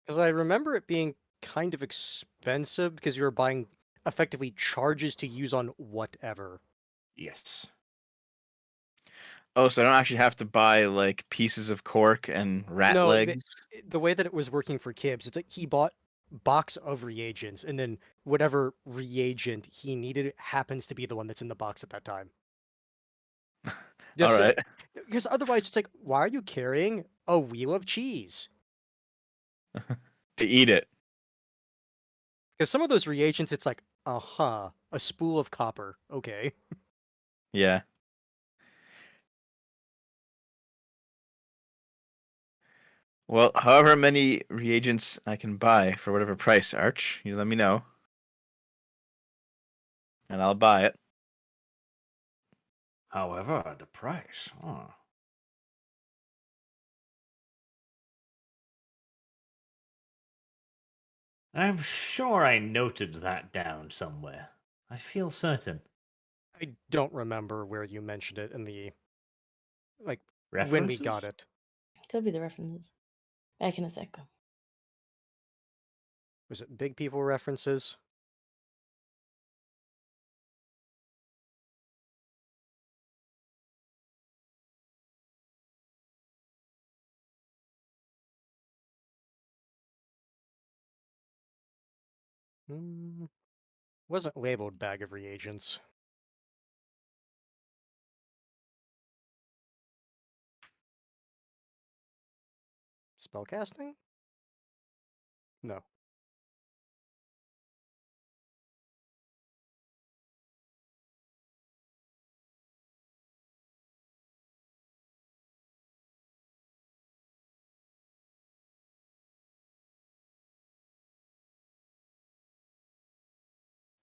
[SPEAKER 4] Because I remember it being kind of expensive because you were buying effectively charges to use on whatever.
[SPEAKER 2] Yes.
[SPEAKER 5] Oh, so I don't actually have to buy like pieces of cork and rat
[SPEAKER 4] No,
[SPEAKER 5] legs.
[SPEAKER 4] the way that it was working for Kibbs, it's like he bought box of reagents, and then whatever reagent he needed happens to be the one that's in the box at that time.
[SPEAKER 5] All right.
[SPEAKER 4] Because otherwise, it's like, why are you carrying a wheel of cheese?
[SPEAKER 5] To eat it.
[SPEAKER 4] Because some of those reagents, it's like, a spool of copper. Okay.
[SPEAKER 5] Yeah. Well, however many reagents I can buy for whatever price, Arch, you let me know. And I'll buy it.
[SPEAKER 2] However, the price. Oh. I'm sure I noted that down somewhere. I feel certain.
[SPEAKER 4] I don't remember where you mentioned it in the, like,
[SPEAKER 2] References?
[SPEAKER 4] when we got it.
[SPEAKER 3] Could be the references. Back in a second.
[SPEAKER 4] Was it big people references? Wasn't labeled bag of reagents. Spellcasting? No.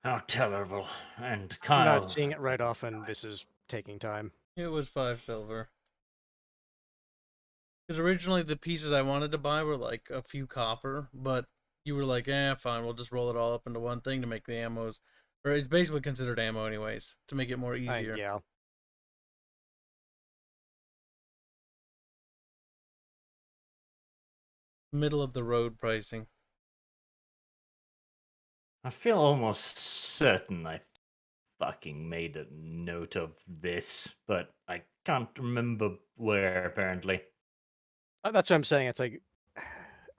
[SPEAKER 2] How terrible. And
[SPEAKER 4] I'm
[SPEAKER 2] Kyle.
[SPEAKER 4] not seeing it right off, and this is taking time.
[SPEAKER 1] It was 5 silver. Because originally the pieces I wanted to buy were like a few copper, but you were like, fine, we'll just roll it all up into one thing to make the ammos. Or it's basically considered ammo anyways, to make it more easier.
[SPEAKER 4] Yeah.
[SPEAKER 1] Middle of the road pricing.
[SPEAKER 2] I feel almost certain I fucking made a note of this, but I can't remember where, apparently.
[SPEAKER 4] That's what I'm saying. It's like,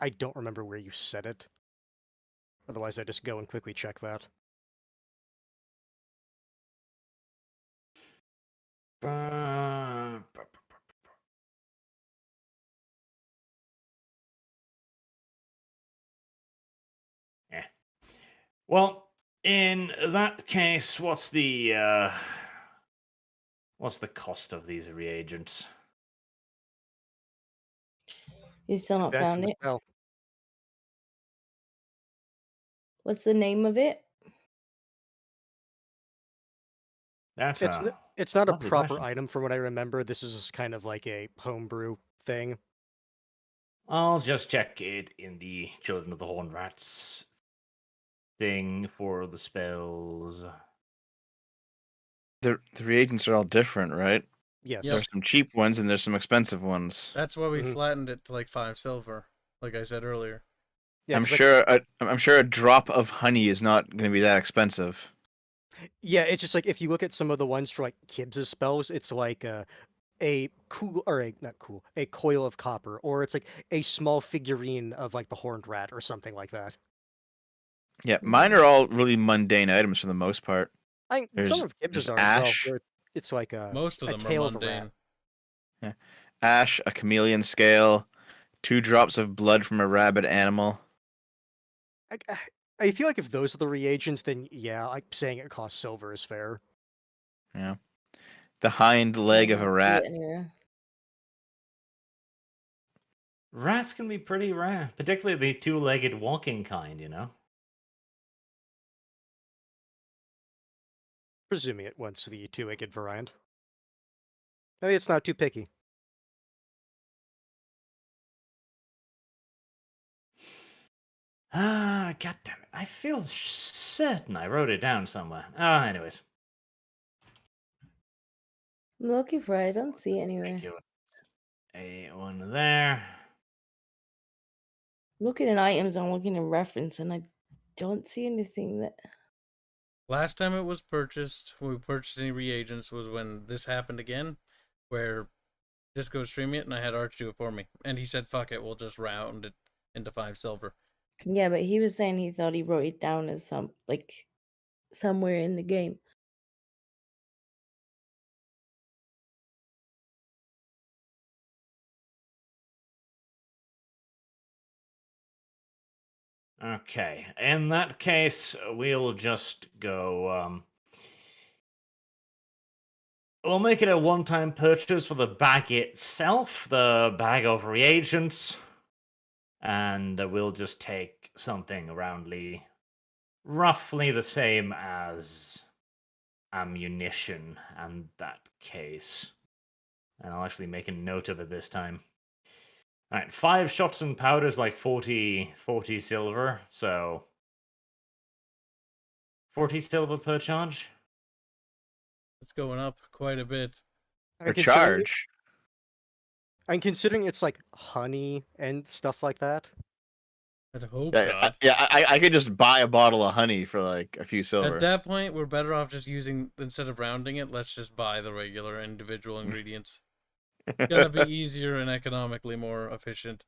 [SPEAKER 4] I don't remember where you said it. Otherwise, I just go and quickly check that.
[SPEAKER 2] Yeah. Well, in that case, what's the cost of these reagents?
[SPEAKER 3] You still not
[SPEAKER 4] Advance
[SPEAKER 3] found
[SPEAKER 4] the
[SPEAKER 3] it?
[SPEAKER 4] spell.
[SPEAKER 3] What's the name of it?
[SPEAKER 2] That's
[SPEAKER 4] It's not a
[SPEAKER 2] lovely
[SPEAKER 4] proper
[SPEAKER 2] question.
[SPEAKER 4] item from what I remember. This is just kind of like a homebrew thing.
[SPEAKER 2] I'll just check it in the Children of the Horned Rats thing for the spells.
[SPEAKER 5] The reagents are all different, right?
[SPEAKER 4] Yes.
[SPEAKER 1] Yep.
[SPEAKER 5] There's some cheap ones and there's some expensive ones.
[SPEAKER 1] That's why we
[SPEAKER 4] Mhm.
[SPEAKER 1] flattened it to like 5 silver, like I said earlier.
[SPEAKER 4] Yeah,
[SPEAKER 5] I'm
[SPEAKER 4] 'cause, like,
[SPEAKER 5] sure a drop of honey is not going to be that expensive.
[SPEAKER 4] yeah, it's just like if you look at some of the ones for like Kibbs' spells, it's like a coil of copper, or it's like a small figurine of like the horned rat or something like that.
[SPEAKER 5] Yeah, mine are all really mundane items for the most part.
[SPEAKER 4] I think some
[SPEAKER 5] There's
[SPEAKER 4] of Kibbs' are as well.
[SPEAKER 5] ash.
[SPEAKER 4] Where it's like
[SPEAKER 1] Most of
[SPEAKER 4] a
[SPEAKER 1] them are
[SPEAKER 4] tail of a rat.
[SPEAKER 1] mundane.
[SPEAKER 5] Yeah. Ash, a chameleon scale, 2 drops of blood from a rabid animal.
[SPEAKER 4] I feel like if those are the reagents, then yeah, like saying it costs silver is fair.
[SPEAKER 5] Yeah. The hind leg
[SPEAKER 3] I
[SPEAKER 5] of a
[SPEAKER 3] don't see it
[SPEAKER 5] rat.
[SPEAKER 3] anywhere.
[SPEAKER 2] Rats can be pretty rare, particularly the two-legged walking kind, you know?
[SPEAKER 4] Presuming it wants the two-wicked variant. Maybe it's not too picky.
[SPEAKER 2] Ah, goddammit. I feel certain I wrote it down somewhere. Ah, anyways.
[SPEAKER 3] I'm looking for it. I don't see it anywhere.
[SPEAKER 2] Thank you. A1 there.
[SPEAKER 3] Looking in items, I'm looking in reference, and I don't see anything that.
[SPEAKER 1] Last time it was purchased, when we purchased any reagents, was when this happened again, where Disco was streaming it, and I had Arch do it for me. And he said, fuck it, we'll just round it into 5 silver.
[SPEAKER 3] Yeah, but he was saying he thought he wrote it down as somewhere in the game.
[SPEAKER 2] Okay, in that case, we'll just go. We'll make it a one-time purchase for the bag itself, the bag of reagents, and we'll just take something roughly the same as ammunition in that case. And I'll actually make a note of it this time. Alright, 5 shots and powders like 40 silver, so 40 silver per charge.
[SPEAKER 1] It's going up quite a bit.
[SPEAKER 5] Or charge.
[SPEAKER 4] And considering it's like honey and stuff like that.
[SPEAKER 1] I'd hope
[SPEAKER 5] Yeah,
[SPEAKER 1] not.
[SPEAKER 5] I could just buy a bottle of honey for like a few silver.
[SPEAKER 1] At that point, we're better off just using, instead of rounding it, let's just buy the regular individual ingredients. It's gonna be easier and economically more efficient.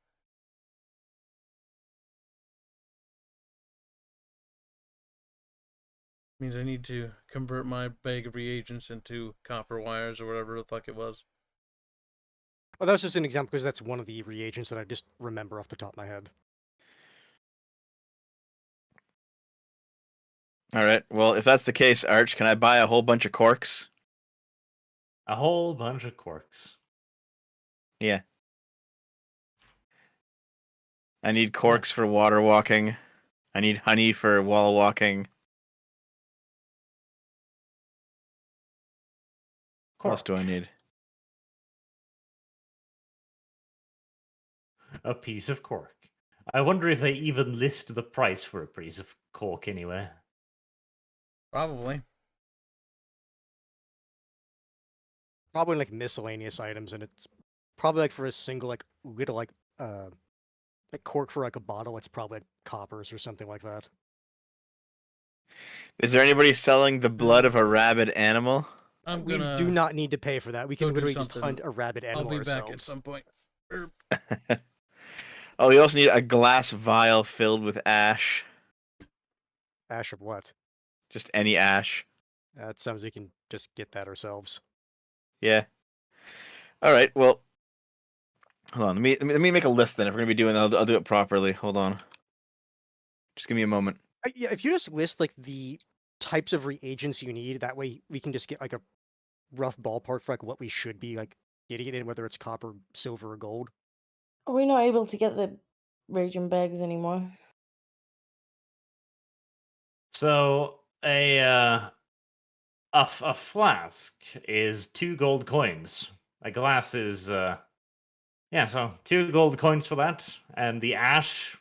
[SPEAKER 1] Means I need to convert my bag of reagents into copper wires or whatever the fuck it was.
[SPEAKER 4] Well, that was just an example because that's one of the reagents that I just remember off the top of my head.
[SPEAKER 5] All right. Well, if that's the case, Arch, can I buy a whole bunch of corks?
[SPEAKER 2] A whole bunch of corks.
[SPEAKER 5] Yeah. I need corks for water walking. I need honey for wall walking. What else do I need?
[SPEAKER 2] A piece of cork. I wonder if they even list the price for a piece of cork anywhere.
[SPEAKER 1] Probably.
[SPEAKER 4] Probably like miscellaneous items, and it's probably like for a single like little like cork for like a bottle, it's probably like coppers or something like that.
[SPEAKER 5] Is there anybody selling the blood of a rabid animal?
[SPEAKER 1] I'm
[SPEAKER 4] We
[SPEAKER 1] gonna
[SPEAKER 4] do not need to pay for that. We
[SPEAKER 1] go
[SPEAKER 4] can
[SPEAKER 1] do
[SPEAKER 4] literally just
[SPEAKER 1] something.
[SPEAKER 4] hunt a rabid
[SPEAKER 1] I'll
[SPEAKER 4] animal
[SPEAKER 1] be
[SPEAKER 4] ourselves.
[SPEAKER 1] back at some point.
[SPEAKER 5] Oh, we also need a glass vial filled with ash.
[SPEAKER 4] Ash of what?
[SPEAKER 5] Just any ash.
[SPEAKER 4] That sounds we can just get that ourselves.
[SPEAKER 5] Yeah. All right. Well, hold on. Let me make a list then. If we're gonna be doing that, I'll do it properly. Hold on. Just give me a moment.
[SPEAKER 4] Yeah, if you just list like the types of reagents you need, that way we can just get like a rough ballpark for like what we should be like getting it in, whether it's copper, silver, or gold.
[SPEAKER 3] Are we not able to get the reagent bags anymore?
[SPEAKER 2] So a flask is 2 gold coins. A glass is yeah, so 2 gold coins for that, and the ash.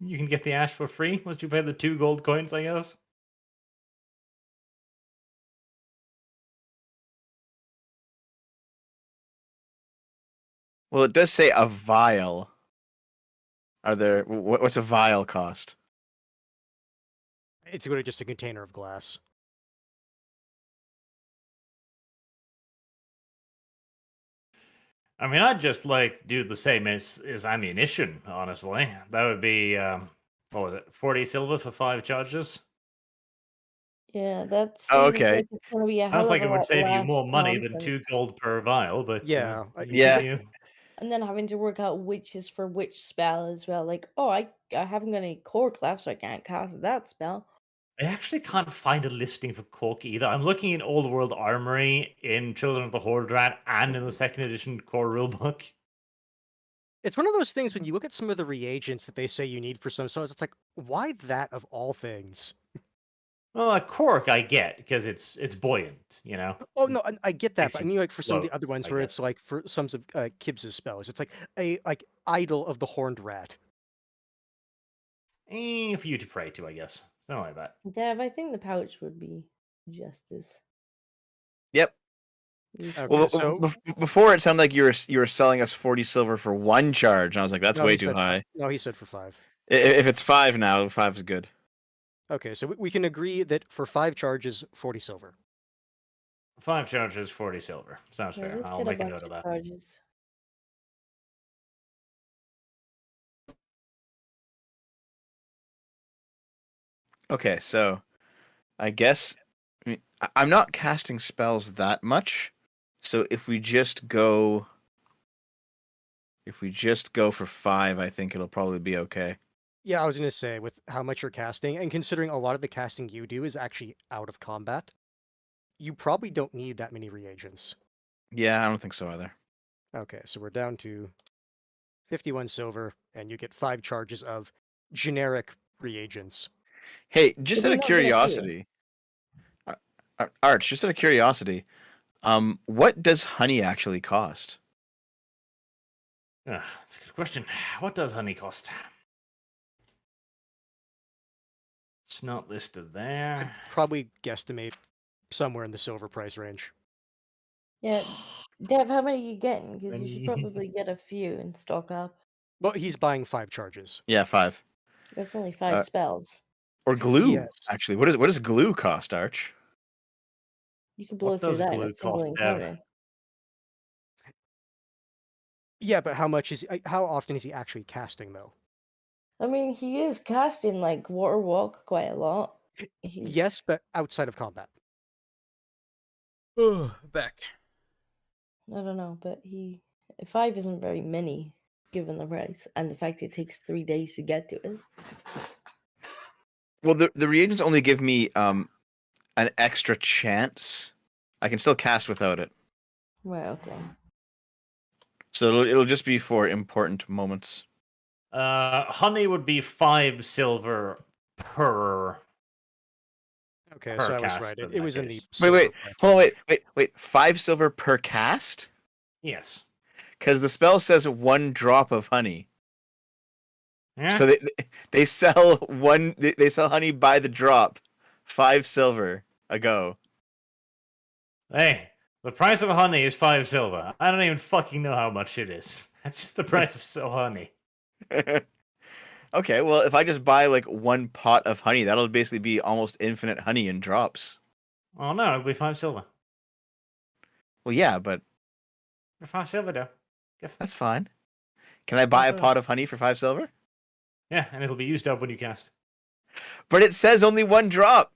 [SPEAKER 2] You can get the ash for free once you pay the 2 gold coins, I guess.
[SPEAKER 5] Well, it does say a vial. Are there? What's a vial cost?
[SPEAKER 4] It's really just a container of glass.
[SPEAKER 2] I mean, I'd just like do the same as ammunition, honestly. That would be what was it, 40 silver for 5 charges?
[SPEAKER 3] Yeah, that
[SPEAKER 5] Oh,
[SPEAKER 3] seems
[SPEAKER 5] okay.
[SPEAKER 3] like it's gonna be a
[SPEAKER 2] Sounds
[SPEAKER 3] hell
[SPEAKER 2] like
[SPEAKER 3] of
[SPEAKER 2] it
[SPEAKER 3] a
[SPEAKER 2] would
[SPEAKER 3] lot
[SPEAKER 2] save you
[SPEAKER 3] less
[SPEAKER 2] more money than
[SPEAKER 3] nonsense.
[SPEAKER 2] 2 gold per vial, but
[SPEAKER 4] Yeah,
[SPEAKER 5] Yeah.
[SPEAKER 2] you.
[SPEAKER 3] And then having to work out which is for which spell as well. Like, oh, I haven't got any cork left, so I can't cast that spell.
[SPEAKER 2] I actually can't find a listing for cork either. I'm looking in Old World Armory, in Children of the Horde Rat, and in the 2nd edition core rulebook.
[SPEAKER 4] It's one of those things when you look at some of the reagents that they say you need for some spells, it's like, why that of all things?
[SPEAKER 2] Well, a cork I get because it's buoyant, you know.
[SPEAKER 4] Oh no, I get that,
[SPEAKER 2] Makes
[SPEAKER 4] but I
[SPEAKER 2] you
[SPEAKER 4] mean like for some of the
[SPEAKER 2] float,
[SPEAKER 4] other ones
[SPEAKER 2] I
[SPEAKER 4] where
[SPEAKER 2] guess.
[SPEAKER 4] it's like for some of Kibbs's spells, it's like a idol of the horned rat.
[SPEAKER 2] For you to pray to, I guess. Something like that.
[SPEAKER 3] Dev, I think the pouch would be just as
[SPEAKER 5] Yep.
[SPEAKER 3] useful.
[SPEAKER 4] Okay,
[SPEAKER 5] Well,
[SPEAKER 4] so
[SPEAKER 5] before it sounded like you were selling us 40 silver for 1 charge, and I was like, that's
[SPEAKER 4] no,
[SPEAKER 5] way
[SPEAKER 4] he
[SPEAKER 5] too
[SPEAKER 4] said
[SPEAKER 5] high.
[SPEAKER 4] no, he said for 5.
[SPEAKER 5] If it's 5 now, 5 is good.
[SPEAKER 4] Okay, so we can agree that for 5 charges, 40 silver.
[SPEAKER 2] 5 charges, 40 silver. Sounds
[SPEAKER 3] Yeah,
[SPEAKER 2] fair.
[SPEAKER 3] just
[SPEAKER 2] I'll
[SPEAKER 3] get a
[SPEAKER 2] make a
[SPEAKER 3] bunch
[SPEAKER 2] note of
[SPEAKER 3] of
[SPEAKER 2] that.
[SPEAKER 3] charges.
[SPEAKER 5] Okay, so I guess I'm not casting spells that much. So if we just go for 5, I think it'll probably be okay.
[SPEAKER 4] Yeah, I was gonna say with how much you're casting, and considering a lot of the casting you do is actually out of combat, you probably don't need that many reagents.
[SPEAKER 5] Yeah, I don't think so either.
[SPEAKER 4] Okay, so we're down to 51 silver, and you get 5 charges of generic reagents.
[SPEAKER 5] Hey, just
[SPEAKER 3] Did
[SPEAKER 5] out
[SPEAKER 3] he
[SPEAKER 5] of
[SPEAKER 3] not get a few?
[SPEAKER 5] curiosity, Arch, just out of curiosity, what does honey actually cost?
[SPEAKER 2] That's a good question. What does honey cost? It's not listed
[SPEAKER 4] I'd
[SPEAKER 2] there.
[SPEAKER 4] probably guesstimate somewhere in the silver price range.
[SPEAKER 3] Yeah, Dev, how many are you getting? Because you should
[SPEAKER 2] Honey.
[SPEAKER 3] probably get a few and stock up.
[SPEAKER 4] Well, he's buying 5 charges.
[SPEAKER 5] Yeah, 5.
[SPEAKER 3] That's only 5 spells.
[SPEAKER 5] Or glue.
[SPEAKER 4] Yes.
[SPEAKER 5] Actually, what does glue cost, Arch?
[SPEAKER 3] You can blow
[SPEAKER 2] What
[SPEAKER 3] through
[SPEAKER 2] does
[SPEAKER 3] that in a
[SPEAKER 2] glue
[SPEAKER 3] single
[SPEAKER 2] cost, Dev?
[SPEAKER 3] encounter.
[SPEAKER 4] Yeah, but how often is he actually casting though?
[SPEAKER 3] I mean, he is casting like Water Walk quite a lot.
[SPEAKER 4] Yes, but outside of combat.
[SPEAKER 1] Back.
[SPEAKER 3] I don't know, but 5 isn't very many given the price and the fact it takes 3 days to get to us.
[SPEAKER 5] Well, the reagents only give me an extra chance. I can still cast without it.
[SPEAKER 3] Right, okay.
[SPEAKER 5] So it'll just be for important moments.
[SPEAKER 2] Honey would be 5 silver per.
[SPEAKER 4] Okay,
[SPEAKER 2] Per
[SPEAKER 4] so I was
[SPEAKER 2] cast
[SPEAKER 4] right.
[SPEAKER 2] in
[SPEAKER 4] It
[SPEAKER 2] that
[SPEAKER 4] was in the
[SPEAKER 2] case.
[SPEAKER 5] Wait,
[SPEAKER 4] silver
[SPEAKER 5] hold on,
[SPEAKER 4] price.
[SPEAKER 5] wait. 5 silver per cast?
[SPEAKER 2] Yes.
[SPEAKER 5] Because the spell says 1 drop of honey.
[SPEAKER 2] Yeah.
[SPEAKER 5] So they sell they sell honey by the drop, 5 silver a go.
[SPEAKER 2] Hey, the price of honey is 5 silver. I don't even fucking know how much it is. That's just the price of honey.
[SPEAKER 5] Okay, well, if I just buy like 1 pot of honey, that'll basically be almost infinite honey in drops.
[SPEAKER 2] Oh no, it'll be 5 silver.
[SPEAKER 5] Well, yeah, but
[SPEAKER 2] 5 silver, though.
[SPEAKER 5] that's fine. Can I buy a
[SPEAKER 2] Okay.
[SPEAKER 5] pot of honey for 5 silver?
[SPEAKER 2] Yeah, and it'll be used up when you cast.
[SPEAKER 5] But it says only 1 drop.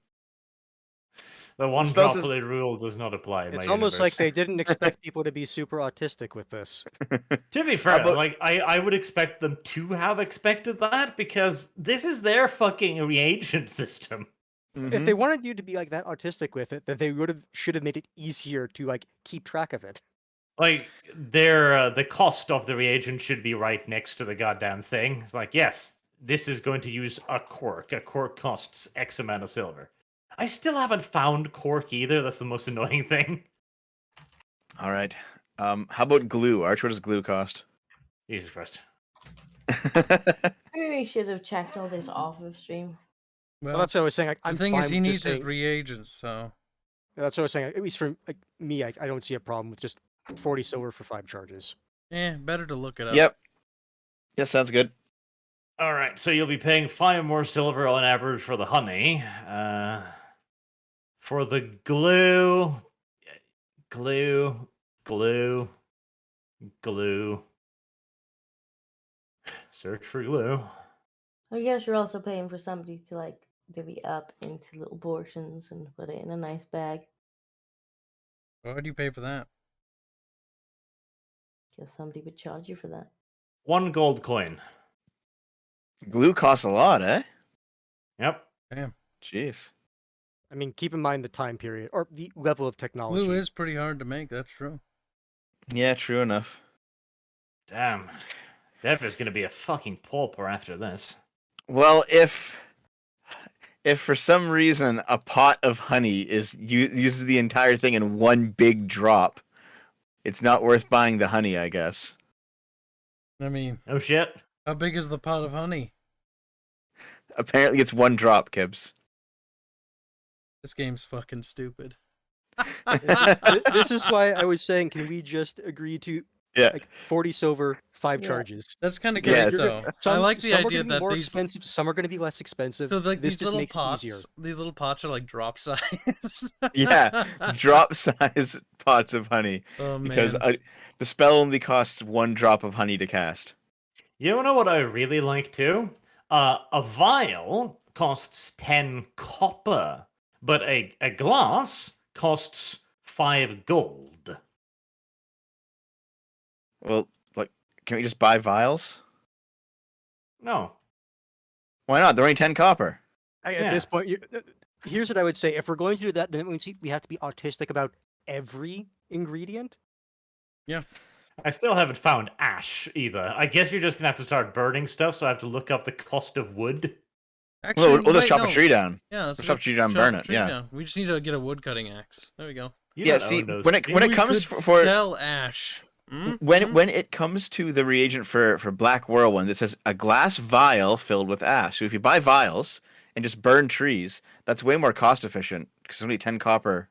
[SPEAKER 2] The one
[SPEAKER 5] spell
[SPEAKER 2] drop
[SPEAKER 5] says-
[SPEAKER 2] rule does not apply in
[SPEAKER 4] It's
[SPEAKER 2] my
[SPEAKER 4] almost like
[SPEAKER 2] universe.
[SPEAKER 4] they didn't expect people to be super autistic with this.
[SPEAKER 2] To be fair,
[SPEAKER 5] about-
[SPEAKER 2] like I would expect them to have expected that because this is their fucking reagent system.
[SPEAKER 4] If they wanted you to be like that autistic with it, then they should have made it easier to like keep track of it.
[SPEAKER 2] Like the cost of the reagent should be right next to the goddamn thing. It's like, yes, this is going to use a cork. A cork costs X amount of silver. I still haven't found cork either. That's the most annoying thing.
[SPEAKER 5] All right. How about glue? Arch, what does glue cost?
[SPEAKER 2] Jesus Christ.
[SPEAKER 3] Maybe we should have checked all this off of stream.
[SPEAKER 4] Well, that's what I was saying. Like,
[SPEAKER 1] the
[SPEAKER 4] I'm
[SPEAKER 1] thing
[SPEAKER 4] fine
[SPEAKER 1] is, he
[SPEAKER 4] with just
[SPEAKER 1] needs his
[SPEAKER 4] saying-
[SPEAKER 1] reagents, so
[SPEAKER 4] That's what I was saying. At least for like, me, I don't see a problem with just 40 silver for 5 charges.
[SPEAKER 1] better to look it up.
[SPEAKER 5] Yep. Yeah, sounds good.
[SPEAKER 2] All right, so you'll be paying 5 more silver on average for the honey. For the glue. Search for glue.
[SPEAKER 3] I guess you're also paying for somebody to like divvy up into little portions and put it in a nice bag.
[SPEAKER 1] Why would you pay for that?
[SPEAKER 3] Guess somebody would charge you for that.
[SPEAKER 2] 1 gold coin.
[SPEAKER 5] Glue costs a lot, eh?
[SPEAKER 2] Yep.
[SPEAKER 1] Damn.
[SPEAKER 5] Jeez.
[SPEAKER 4] I mean, keep in mind the time period or the level of technology.
[SPEAKER 1] Glue is pretty hard to make, that's true.
[SPEAKER 5] Yeah, true enough.
[SPEAKER 2] Damn. Dev is going to be a fucking pauper after this.
[SPEAKER 5] Well, if If for some reason a pot of honey uses the entire thing in one big drop, it's not worth buying the honey, I guess.
[SPEAKER 1] I mean,
[SPEAKER 2] Oh shit.
[SPEAKER 1] how big is the pot of honey?
[SPEAKER 5] Apparently, it's one drop, Kibbs.
[SPEAKER 1] This game's fucking stupid.
[SPEAKER 4] This is why I was saying, can we just agree to
[SPEAKER 5] Yeah.
[SPEAKER 4] like 40 silver, 5
[SPEAKER 3] Yeah.
[SPEAKER 4] charges?
[SPEAKER 1] That's kind of
[SPEAKER 5] Yeah,
[SPEAKER 1] great,
[SPEAKER 5] it's-
[SPEAKER 1] though. I like the
[SPEAKER 4] some are
[SPEAKER 1] idea
[SPEAKER 4] gonna be
[SPEAKER 1] that
[SPEAKER 4] more
[SPEAKER 1] these
[SPEAKER 4] expensive, some are going to be less expensive.
[SPEAKER 1] so like
[SPEAKER 4] this
[SPEAKER 1] these
[SPEAKER 4] just
[SPEAKER 1] little
[SPEAKER 4] makes it
[SPEAKER 1] pots,
[SPEAKER 4] easier.
[SPEAKER 1] these little pots are like drop size.
[SPEAKER 5] Yeah, drop size pots of honey.
[SPEAKER 1] Oh
[SPEAKER 5] Because
[SPEAKER 1] man.
[SPEAKER 5] the spell only costs 1 drop of honey to cast.
[SPEAKER 2] You know what I really like too? A vial costs 10 copper, but a glass costs 5 gold.
[SPEAKER 5] Well, like, can we just buy vials?
[SPEAKER 2] No.
[SPEAKER 5] Why not? They're only 10 copper.
[SPEAKER 4] At this point, here's what I would say: if we're going to do that, then we have to be autistic about every ingredient.
[SPEAKER 2] I still haven't found ash either. I guess you're just gonna have to start burning stuff, so I have to look up the cost of wood.
[SPEAKER 1] Actually,
[SPEAKER 5] We'll just
[SPEAKER 1] wait,
[SPEAKER 5] chop
[SPEAKER 1] no.
[SPEAKER 5] a tree down.
[SPEAKER 1] Yeah, let's
[SPEAKER 5] We'll chop a
[SPEAKER 1] go
[SPEAKER 5] tree down and
[SPEAKER 1] chop
[SPEAKER 5] burn
[SPEAKER 1] a
[SPEAKER 5] it,
[SPEAKER 1] tree
[SPEAKER 5] yeah.
[SPEAKER 1] down. We just need to get a wood cutting axe. There we go.
[SPEAKER 2] You
[SPEAKER 5] Yeah,
[SPEAKER 2] don't
[SPEAKER 5] see,
[SPEAKER 2] own those
[SPEAKER 5] when it
[SPEAKER 2] trees.
[SPEAKER 5] comes
[SPEAKER 1] could
[SPEAKER 5] for
[SPEAKER 1] sell ash.
[SPEAKER 5] when it comes to the reagent for Black Whirlwind, it says a glass vial filled with ash. So if you buy vials and just burn trees, that's way more cost efficient because it's only 10 copper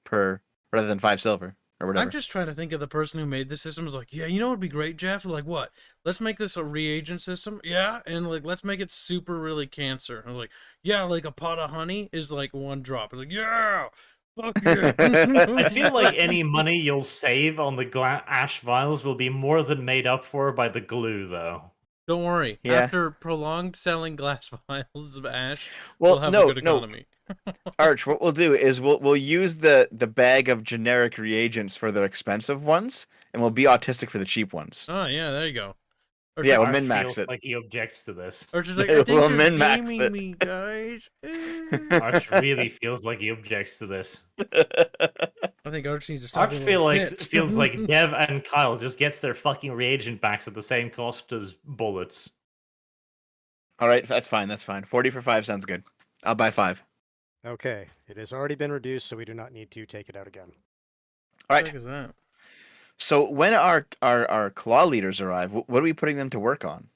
[SPEAKER 5] per rather than 5 silver or whatever.
[SPEAKER 1] I'm just trying to think of the person who made this system. Was like, yeah, you know what would be great, Jeff? Like, what? Let's make this a reagent system. Yeah, and like, let's make it super really cancer. I was like, yeah, like a pot of honey is like 1 drop. I was like, yeah, fuck yeah.
[SPEAKER 2] I feel like any money you'll save on the ash vials will be more than made up for by the glue, though.
[SPEAKER 1] Don't worry.
[SPEAKER 5] Yeah.
[SPEAKER 1] After prolonged selling glass vials of ash,
[SPEAKER 5] Well,
[SPEAKER 1] we'll have
[SPEAKER 5] no,
[SPEAKER 1] a good
[SPEAKER 5] no.
[SPEAKER 1] economy.
[SPEAKER 5] Arch, what we'll do is we'll use the bag of generic reagents for the expensive ones, and we'll be autistic for the cheap ones.
[SPEAKER 1] Oh yeah, there you go. Or
[SPEAKER 5] Yeah,
[SPEAKER 1] just,
[SPEAKER 5] we'll
[SPEAKER 2] Art
[SPEAKER 5] min-max
[SPEAKER 2] feels
[SPEAKER 5] it.
[SPEAKER 2] like he objects to this.
[SPEAKER 1] or just like, I think
[SPEAKER 5] We'll
[SPEAKER 1] you're
[SPEAKER 5] min-max
[SPEAKER 1] gaming
[SPEAKER 5] it.
[SPEAKER 1] me, guys.
[SPEAKER 2] Arch really feels like he objects to this.
[SPEAKER 1] I think Arch needs to stop.
[SPEAKER 2] Arch
[SPEAKER 1] being a little bitch.
[SPEAKER 2] feels like Dev and Kyle just gets their fucking reagent backs at the same cost as bullets.
[SPEAKER 5] All right, that's fine. That's fine. 40 for 5 sounds good. I'll buy 5.
[SPEAKER 4] Okay, it has already been reduced, so we do not need to take it out again.
[SPEAKER 5] All
[SPEAKER 1] What
[SPEAKER 5] right.
[SPEAKER 1] the heck is that?
[SPEAKER 5] So when our claw leaders arrive, what are we putting them to work on?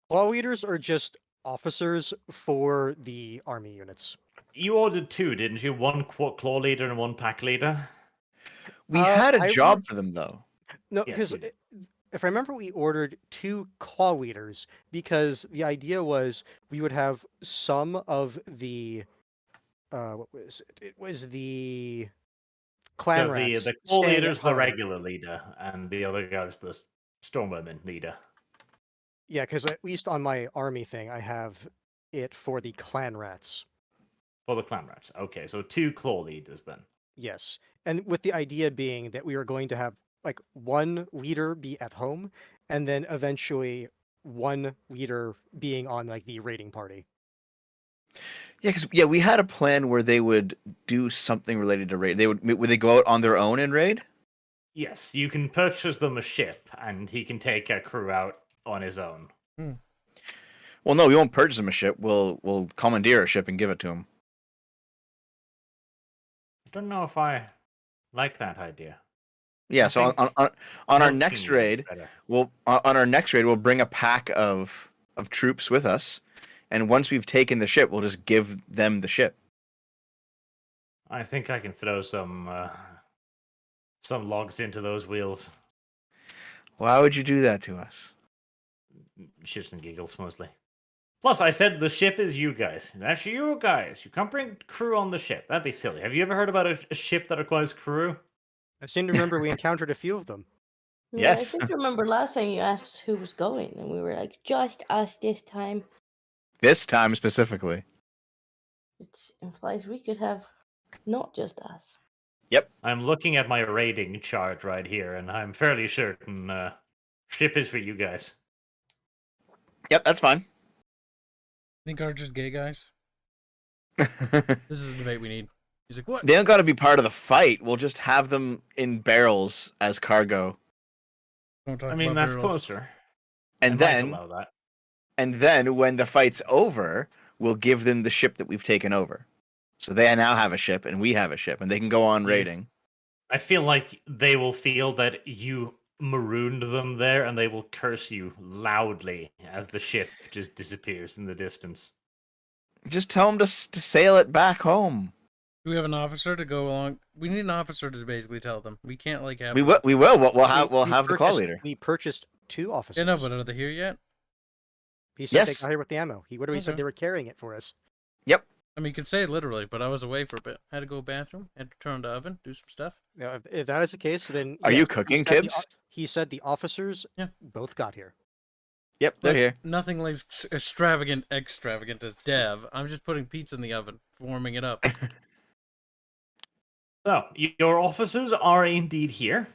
[SPEAKER 4] Claw leaders are just officers for the army units.
[SPEAKER 2] You ordered 2, didn't you? 1 claw leader and 1 pack leader.
[SPEAKER 5] We had a
[SPEAKER 4] I
[SPEAKER 5] job
[SPEAKER 4] would-
[SPEAKER 5] for them though.
[SPEAKER 4] No,
[SPEAKER 2] Yes,
[SPEAKER 4] because
[SPEAKER 2] we did.
[SPEAKER 4] if I remember, we ordered 2 claw leaders because the idea was we would have some of the what was it? It was the clan
[SPEAKER 2] Because
[SPEAKER 4] rats
[SPEAKER 2] the claw
[SPEAKER 4] staying at
[SPEAKER 2] leader's the
[SPEAKER 4] home.
[SPEAKER 2] regular leader, and the other guy's the Stormwoman leader.
[SPEAKER 4] Yeah, because at least on my army thing, I have it for the clan rats.
[SPEAKER 2] For the clan rats. Okay, so 2 claw leaders then.
[SPEAKER 4] Yes, and with the idea being that we are going to have like 1 leader be at home, and then eventually 1 leader being on like the raiding party.
[SPEAKER 5] Yeah, because we had a plan where they would do something related to raid. Would they go out on their own and raid?
[SPEAKER 2] Yes, you can purchase them a ship, and he can take a crew out on his own.
[SPEAKER 5] Well, no, we won't purchase them a ship. We'll commandeer a ship and give it to them.
[SPEAKER 2] I don't know if I like that idea.
[SPEAKER 5] Yeah.
[SPEAKER 2] I
[SPEAKER 5] So
[SPEAKER 2] think
[SPEAKER 5] on our
[SPEAKER 2] Poaching
[SPEAKER 5] next
[SPEAKER 2] is
[SPEAKER 5] raid,
[SPEAKER 2] better.
[SPEAKER 5] we'll bring a pack of troops with us, and once we've taken the ship, we'll just give them the ship.
[SPEAKER 2] I think I can throw some logs into those wheels.
[SPEAKER 5] Why would you do that to us?
[SPEAKER 2] Shits and giggles mostly. Plus, I said the ship is you guys. That's you guys. You can't bring crew on the ship. That'd be silly. Have you ever heard about a ship that requires crew?
[SPEAKER 4] I seem to remember we encountered a few of them.
[SPEAKER 3] Yeah,
[SPEAKER 5] Yes.
[SPEAKER 3] I think I remember last time you asked us who was going, and we were like, just us this time.
[SPEAKER 5] This time specifically.
[SPEAKER 3] Which implies we could have not just us.
[SPEAKER 2] I'm looking at my rating chart right here, and I'm fairly certain ship is for you guys.
[SPEAKER 5] Yep, that's fine.
[SPEAKER 1] Think Arch is gay, guys?
[SPEAKER 5] They
[SPEAKER 1] This is a debate we need. He's like, what?
[SPEAKER 5] don't got to be part of the fight. We'll just have them in barrels as cargo,
[SPEAKER 1] Don't talk
[SPEAKER 2] I mean,
[SPEAKER 1] about
[SPEAKER 2] that's
[SPEAKER 1] barrels.
[SPEAKER 2] closer.
[SPEAKER 5] and
[SPEAKER 2] I might
[SPEAKER 5] then
[SPEAKER 2] allow that.
[SPEAKER 5] when the fight's over, we'll give them the ship that we've taken over. So they now have a ship, and we have a ship, and they can go on raiding.
[SPEAKER 2] I feel like they will feel that you marooned them there, and they will curse you loudly as the ship just disappears in the distance.
[SPEAKER 5] Just tell them to sail it back home.
[SPEAKER 1] Do we have an officer to go along? We need an officer to basically tell them. We can't like have.
[SPEAKER 5] We will. We'll have
[SPEAKER 4] We
[SPEAKER 5] the call leader.
[SPEAKER 4] We purchased 2 officers.
[SPEAKER 1] Yeah, no, but are they here yet?
[SPEAKER 4] He said they
[SPEAKER 5] Yes.
[SPEAKER 4] got here with the ammo. He literally said
[SPEAKER 1] Okay.
[SPEAKER 4] they were carrying it for us.
[SPEAKER 1] I mean, you could say it literally, but I was away for a bit. Had to go to the bathroom, had to turn on the oven, do some stuff.
[SPEAKER 4] Now, if that is the case, then
[SPEAKER 5] Are
[SPEAKER 4] yes,
[SPEAKER 5] you
[SPEAKER 4] he
[SPEAKER 5] cooking,
[SPEAKER 4] said
[SPEAKER 5] Kibbs?
[SPEAKER 4] He said the officers
[SPEAKER 1] Yeah.
[SPEAKER 4] both got here.
[SPEAKER 5] Yep, they're
[SPEAKER 1] But
[SPEAKER 5] here.
[SPEAKER 1] Nothing like extravagant as Dev. I'm just putting pizza in the oven, warming it up.
[SPEAKER 2] So, your officers are indeed here.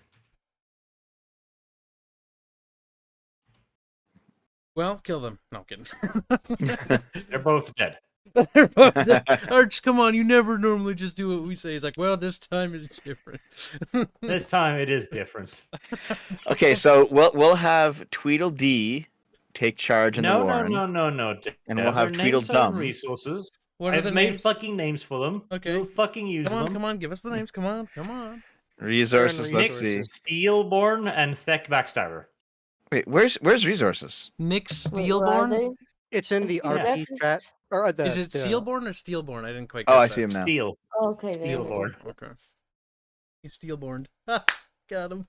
[SPEAKER 1] Well, kill them. No, I'm kidding.
[SPEAKER 2] They're both dead.
[SPEAKER 1] They're both dead. Arch, come on, you never normally just do what we say. He's like, well, this time is different.
[SPEAKER 2] This time it is different.
[SPEAKER 5] Okay, so we'll have Tweedledee take charge in the
[SPEAKER 2] No,
[SPEAKER 5] Warren.
[SPEAKER 2] no.
[SPEAKER 5] And we'll have
[SPEAKER 2] Their names are
[SPEAKER 5] Tweedledum.
[SPEAKER 2] resources.
[SPEAKER 1] What are
[SPEAKER 2] I've
[SPEAKER 1] the
[SPEAKER 2] made
[SPEAKER 1] names?
[SPEAKER 2] fucking names for them.
[SPEAKER 1] Okay.
[SPEAKER 2] We'll fucking use them.
[SPEAKER 1] Come on, give us the names. Come on.
[SPEAKER 5] Resources. Let's see.
[SPEAKER 4] Resources.
[SPEAKER 2] Steelborn and Thek Backstabber.
[SPEAKER 5] Wait, where's resources?
[SPEAKER 1] Nick
[SPEAKER 3] Wait, where are
[SPEAKER 1] Steelborn?
[SPEAKER 3] they?
[SPEAKER 4] It's in the
[SPEAKER 3] Yeah.
[SPEAKER 4] RP chat. Or the,
[SPEAKER 1] Is it
[SPEAKER 4] the-
[SPEAKER 1] Steelborn or Steelborn? I didn't quite
[SPEAKER 5] Oh,
[SPEAKER 1] get
[SPEAKER 5] I
[SPEAKER 1] that.
[SPEAKER 5] see him now.
[SPEAKER 2] Steel.
[SPEAKER 3] Okay, there we go.
[SPEAKER 2] Steelborn.
[SPEAKER 1] Okay. He's Steelborn. Got him.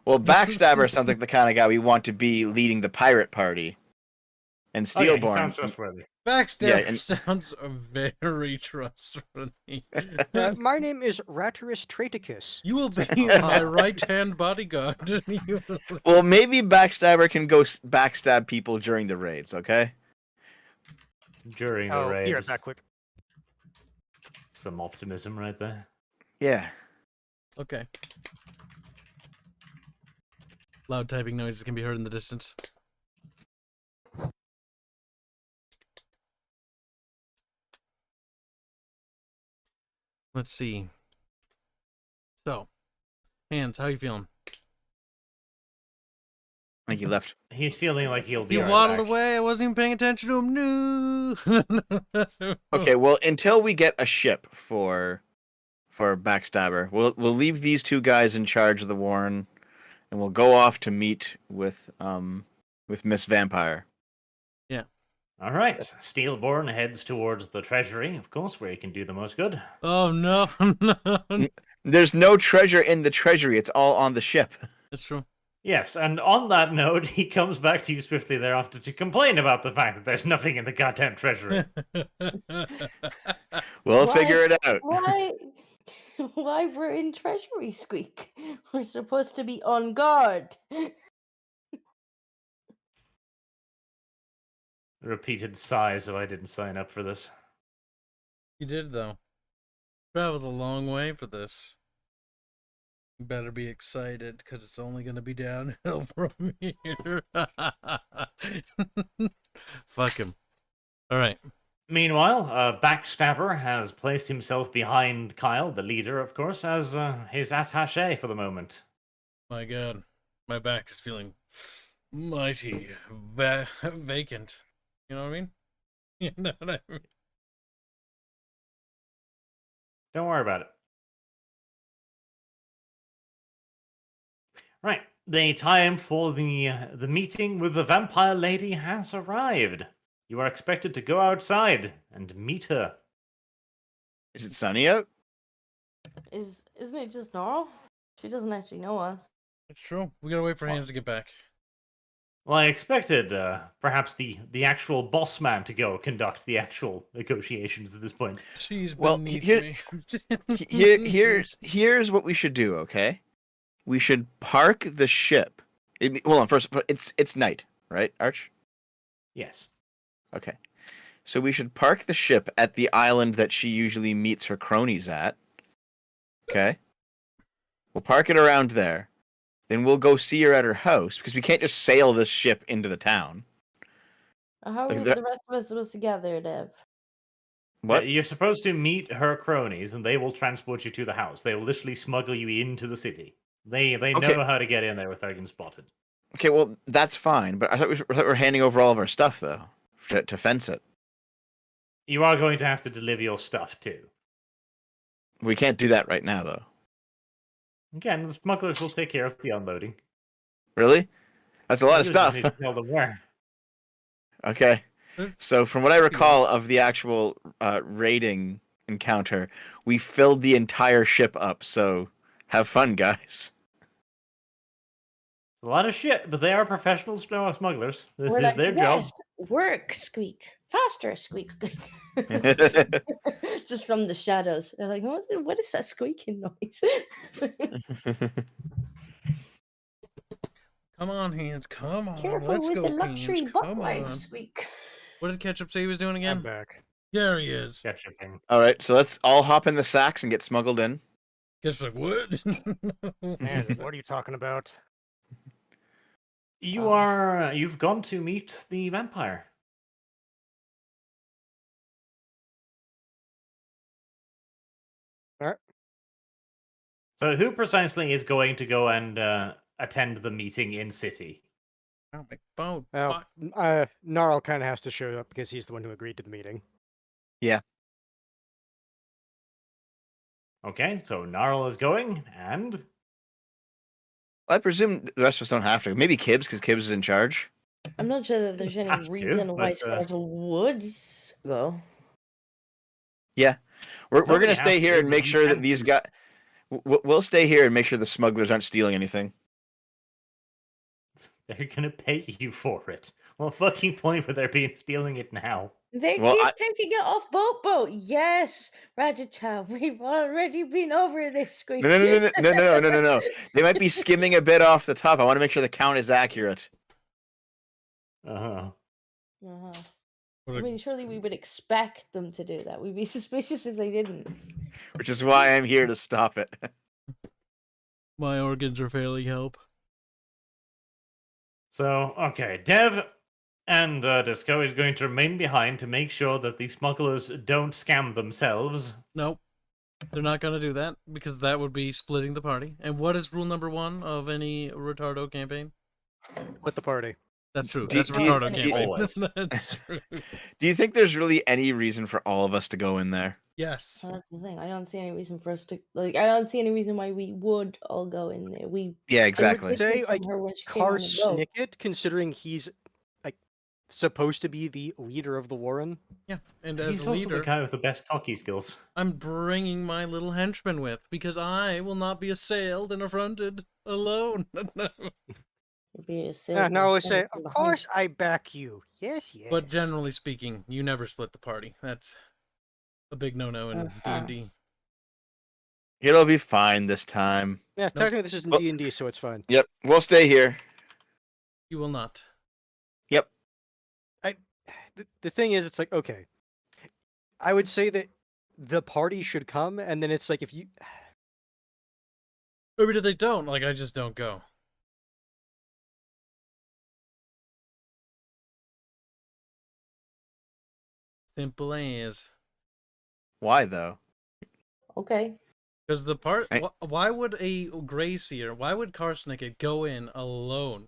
[SPEAKER 5] Well, Backstabber sounds like the kind of guy we want to be leading the pirate party. And
[SPEAKER 2] Oh, yeah, he
[SPEAKER 5] Steelborn.
[SPEAKER 2] sounds trustworthy.
[SPEAKER 1] Backstabber
[SPEAKER 5] Yeah, and-
[SPEAKER 1] sounds very trustworthy.
[SPEAKER 4] my name is Ratterus Traticus.
[SPEAKER 1] You will be my right-hand bodyguard.
[SPEAKER 5] Well, maybe Backstabber can go backstab people during the raids, okay?
[SPEAKER 2] During the
[SPEAKER 4] Oh,
[SPEAKER 2] raids.
[SPEAKER 4] here, back quick.
[SPEAKER 2] Some optimism right there.
[SPEAKER 5] Yeah.
[SPEAKER 1] Okay. Loud typing noises can be heard in the distance. Let's see. So, Hands, how you feeling?
[SPEAKER 5] I think he left.
[SPEAKER 2] He's feeling like he'll be
[SPEAKER 1] He
[SPEAKER 2] alright,
[SPEAKER 1] waddled
[SPEAKER 2] actually.
[SPEAKER 1] away. I wasn't even paying attention to him. No.
[SPEAKER 5] Okay, well, until we get a ship for Backstabber, we'll leave these 2 guys in charge of the Warren, and we'll go off to meet with Miss Vampire.
[SPEAKER 2] All right. Steelborn heads towards the treasury, of course, where he can do the most good.
[SPEAKER 1] Oh no, no.
[SPEAKER 5] There's no treasure in the treasury. It's all on the ship.
[SPEAKER 1] That's true.
[SPEAKER 2] Yes, and on that note, he comes back to you swiftly thereafter to complain about the fact that there's nothing in the goddamn treasury.
[SPEAKER 5] We'll
[SPEAKER 3] Why-
[SPEAKER 5] figure it out.
[SPEAKER 3] Why? Why we're in Treasury Squeak? We're supposed to be on guard.
[SPEAKER 2] Repeated sigh, so I didn't sign up for this.
[SPEAKER 1] You did though. Traveled a long way for this. You better be excited, because it's only going to be downhill from here. Fuck him. Alright.
[SPEAKER 2] Meanwhile, Backstabber has placed himself behind Kyle, the leader, of course, as his attaché for the moment.
[SPEAKER 1] My god. My back is feeling mighty vacant. You know what I mean? You know what I mean?
[SPEAKER 2] Don't worry about it. Right. The time for the meeting with the vampire lady has arrived. You are expected to go outside and meet her.
[SPEAKER 5] Is it sunny out?
[SPEAKER 3] Isn't it just Nora? She doesn't actually know us.
[SPEAKER 1] It's true. We gotta wait for Hands to get back.
[SPEAKER 2] Well, I expected perhaps the actual boss man to go conduct the actual negotiations at this point.
[SPEAKER 1] She's
[SPEAKER 5] Well,
[SPEAKER 1] beneath
[SPEAKER 5] here-
[SPEAKER 1] me.
[SPEAKER 5] Here's what we should do, okay? We should park the ship. Hold on, first, it's night, right, Arch?
[SPEAKER 2] Yes.
[SPEAKER 5] Okay. So we should park the ship at the island that she usually meets her cronies at. Okay? We'll park it around there. Then we'll go see her at her house, because we can't just sail this ship into the town.
[SPEAKER 3] How
[SPEAKER 5] Like
[SPEAKER 3] are
[SPEAKER 5] that-
[SPEAKER 3] the rest of us supposed to gather, Dev?
[SPEAKER 5] What?
[SPEAKER 2] You're supposed to meet her cronies, and they will transport you to the house. They will literally smuggle you into the city. They
[SPEAKER 5] Okay.
[SPEAKER 2] know how to get in there without getting spotted.
[SPEAKER 5] Okay, well, that's fine, but I thought we were handing over all of our stuff, though, to fence it.
[SPEAKER 2] You are going to have to deliver your stuff too.
[SPEAKER 5] We can't do that right now, though.
[SPEAKER 2] Again, the smugglers will take care of the unloading.
[SPEAKER 5] Really? That's a lot of
[SPEAKER 2] You just
[SPEAKER 5] stuff.
[SPEAKER 2] need to tell them where.
[SPEAKER 5] Okay.
[SPEAKER 1] That's-
[SPEAKER 5] So from what I recall of the actual raiding encounter, we filled the entire ship up. So have fun, guys.
[SPEAKER 2] A lot of shit, but they are professional smugglers. This
[SPEAKER 3] We're
[SPEAKER 2] is
[SPEAKER 3] like,
[SPEAKER 2] their job.
[SPEAKER 3] "Yes, work, squeak. Faster, squeak, squeak." Just from the shadows. They're like, what is that squeaking noise?
[SPEAKER 1] Come on, hands. Come on.
[SPEAKER 3] Careful
[SPEAKER 1] Let's
[SPEAKER 3] with
[SPEAKER 1] go,
[SPEAKER 3] the luxury
[SPEAKER 1] hands.
[SPEAKER 3] butt
[SPEAKER 1] Come
[SPEAKER 3] wipe,
[SPEAKER 1] on.
[SPEAKER 3] squeak.
[SPEAKER 1] What did Ketchup say he was doing
[SPEAKER 4] I'm
[SPEAKER 1] again?
[SPEAKER 4] back.
[SPEAKER 1] There he is.
[SPEAKER 2] Ketchuping.
[SPEAKER 5] All right, so let's all hop in the sacks and get smuggled in.
[SPEAKER 1] Ketchup's like, what?
[SPEAKER 4] Man, what are you talking about?
[SPEAKER 2] You've gone to meet the vampire.
[SPEAKER 4] Alright.
[SPEAKER 2] So who precisely is going to go and attend the meeting in city?
[SPEAKER 1] Oh, my phone.
[SPEAKER 4] Well,
[SPEAKER 1] Fuck.
[SPEAKER 4] Gnarl kind of has to show up because he's the one who agreed to the meeting.
[SPEAKER 2] Okay, so Gnarl is going, and
[SPEAKER 5] I presume the rest of us don't have to. Maybe Kibbs, because Kibbs is in charge.
[SPEAKER 3] I'm not sure that there's any
[SPEAKER 2] Have to,
[SPEAKER 3] reason why
[SPEAKER 2] but,
[SPEAKER 3] Scarzo would go.
[SPEAKER 5] We're
[SPEAKER 2] Nobody
[SPEAKER 5] gonna
[SPEAKER 2] has
[SPEAKER 5] stay here
[SPEAKER 2] to,
[SPEAKER 5] and
[SPEAKER 2] but
[SPEAKER 5] make
[SPEAKER 2] you
[SPEAKER 5] sure that
[SPEAKER 2] can
[SPEAKER 5] these
[SPEAKER 2] do.
[SPEAKER 5] guys. We'll stay here and make sure the smugglers aren't stealing anything.
[SPEAKER 2] they're gonna pay you for it. Well, fucking point where they're being stealing it now.
[SPEAKER 3] They
[SPEAKER 5] Well,
[SPEAKER 3] keep taking it off boat. Yes, Ratchet, we've already been over this, squeak.
[SPEAKER 5] No. They might be skimming a bit off the top. I want to make sure the count is accurate.
[SPEAKER 2] Uh-huh.
[SPEAKER 3] Uh-huh.
[SPEAKER 1] What
[SPEAKER 3] I
[SPEAKER 1] a-
[SPEAKER 3] mean, surely we would expect them to do that. We'd be suspicious if they didn't.
[SPEAKER 5] Which is why I'm here to stop it.
[SPEAKER 1] My organs are failing help.
[SPEAKER 2] So, okay, Dev and Disco is going to remain behind to make sure that the smugglers don't scam themselves.
[SPEAKER 1] Nope. They're not going to do that because that would be splitting the party. And what is rule number 1 of any retardo campaign?
[SPEAKER 4] With the party.
[SPEAKER 1] That's true.
[SPEAKER 5] Do-
[SPEAKER 1] That's a
[SPEAKER 5] do you-
[SPEAKER 1] retardo
[SPEAKER 5] do you-
[SPEAKER 1] campaign.
[SPEAKER 2] Always.
[SPEAKER 1] That's true.
[SPEAKER 5] Do you think there's really any reason for all of us to go in there?
[SPEAKER 1] Yes.
[SPEAKER 3] Well, that's the thing. I don't see any reason for us to I don't see any reason why we would all go in there.
[SPEAKER 5] Yeah,
[SPEAKER 3] I
[SPEAKER 5] exactly.
[SPEAKER 3] listened
[SPEAKER 4] Say,
[SPEAKER 3] from
[SPEAKER 4] like,
[SPEAKER 3] her when she came on
[SPEAKER 4] Car
[SPEAKER 3] the boat.
[SPEAKER 4] Snicket, considering he's like supposed to be the leader of the Warren.
[SPEAKER 1] Yeah. And as
[SPEAKER 2] He's
[SPEAKER 1] a
[SPEAKER 2] also the
[SPEAKER 1] leader,
[SPEAKER 2] guy with the best talkie skills.
[SPEAKER 1] I'm bringing my little henchman with because I will not be assailed and affronted alone.
[SPEAKER 3] Be a
[SPEAKER 4] Yeah,
[SPEAKER 3] silver
[SPEAKER 4] now I
[SPEAKER 3] thing
[SPEAKER 4] say,
[SPEAKER 3] from
[SPEAKER 4] of
[SPEAKER 3] behind.
[SPEAKER 4] course I back you. Yes, yes.
[SPEAKER 1] But generally speaking, you never split the party. That's a big no-no in
[SPEAKER 3] Uh-huh.
[SPEAKER 1] D&D.
[SPEAKER 5] It'll be fine this time.
[SPEAKER 4] Yeah, technically this isn't
[SPEAKER 5] Well-
[SPEAKER 4] D&D, so it's fine.
[SPEAKER 5] Yep, we'll stay here.
[SPEAKER 1] You will not.
[SPEAKER 4] The thing is, it's like, okay, I would say that the party should come, and then it's like, if you...
[SPEAKER 1] Maybe they don't. Like, I just don't go. Simple as.
[SPEAKER 5] Why though?
[SPEAKER 3] Okay.
[SPEAKER 1] Because the part,
[SPEAKER 5] Right.
[SPEAKER 1] why would a Grey Seer, why would Karsnicket go in alone?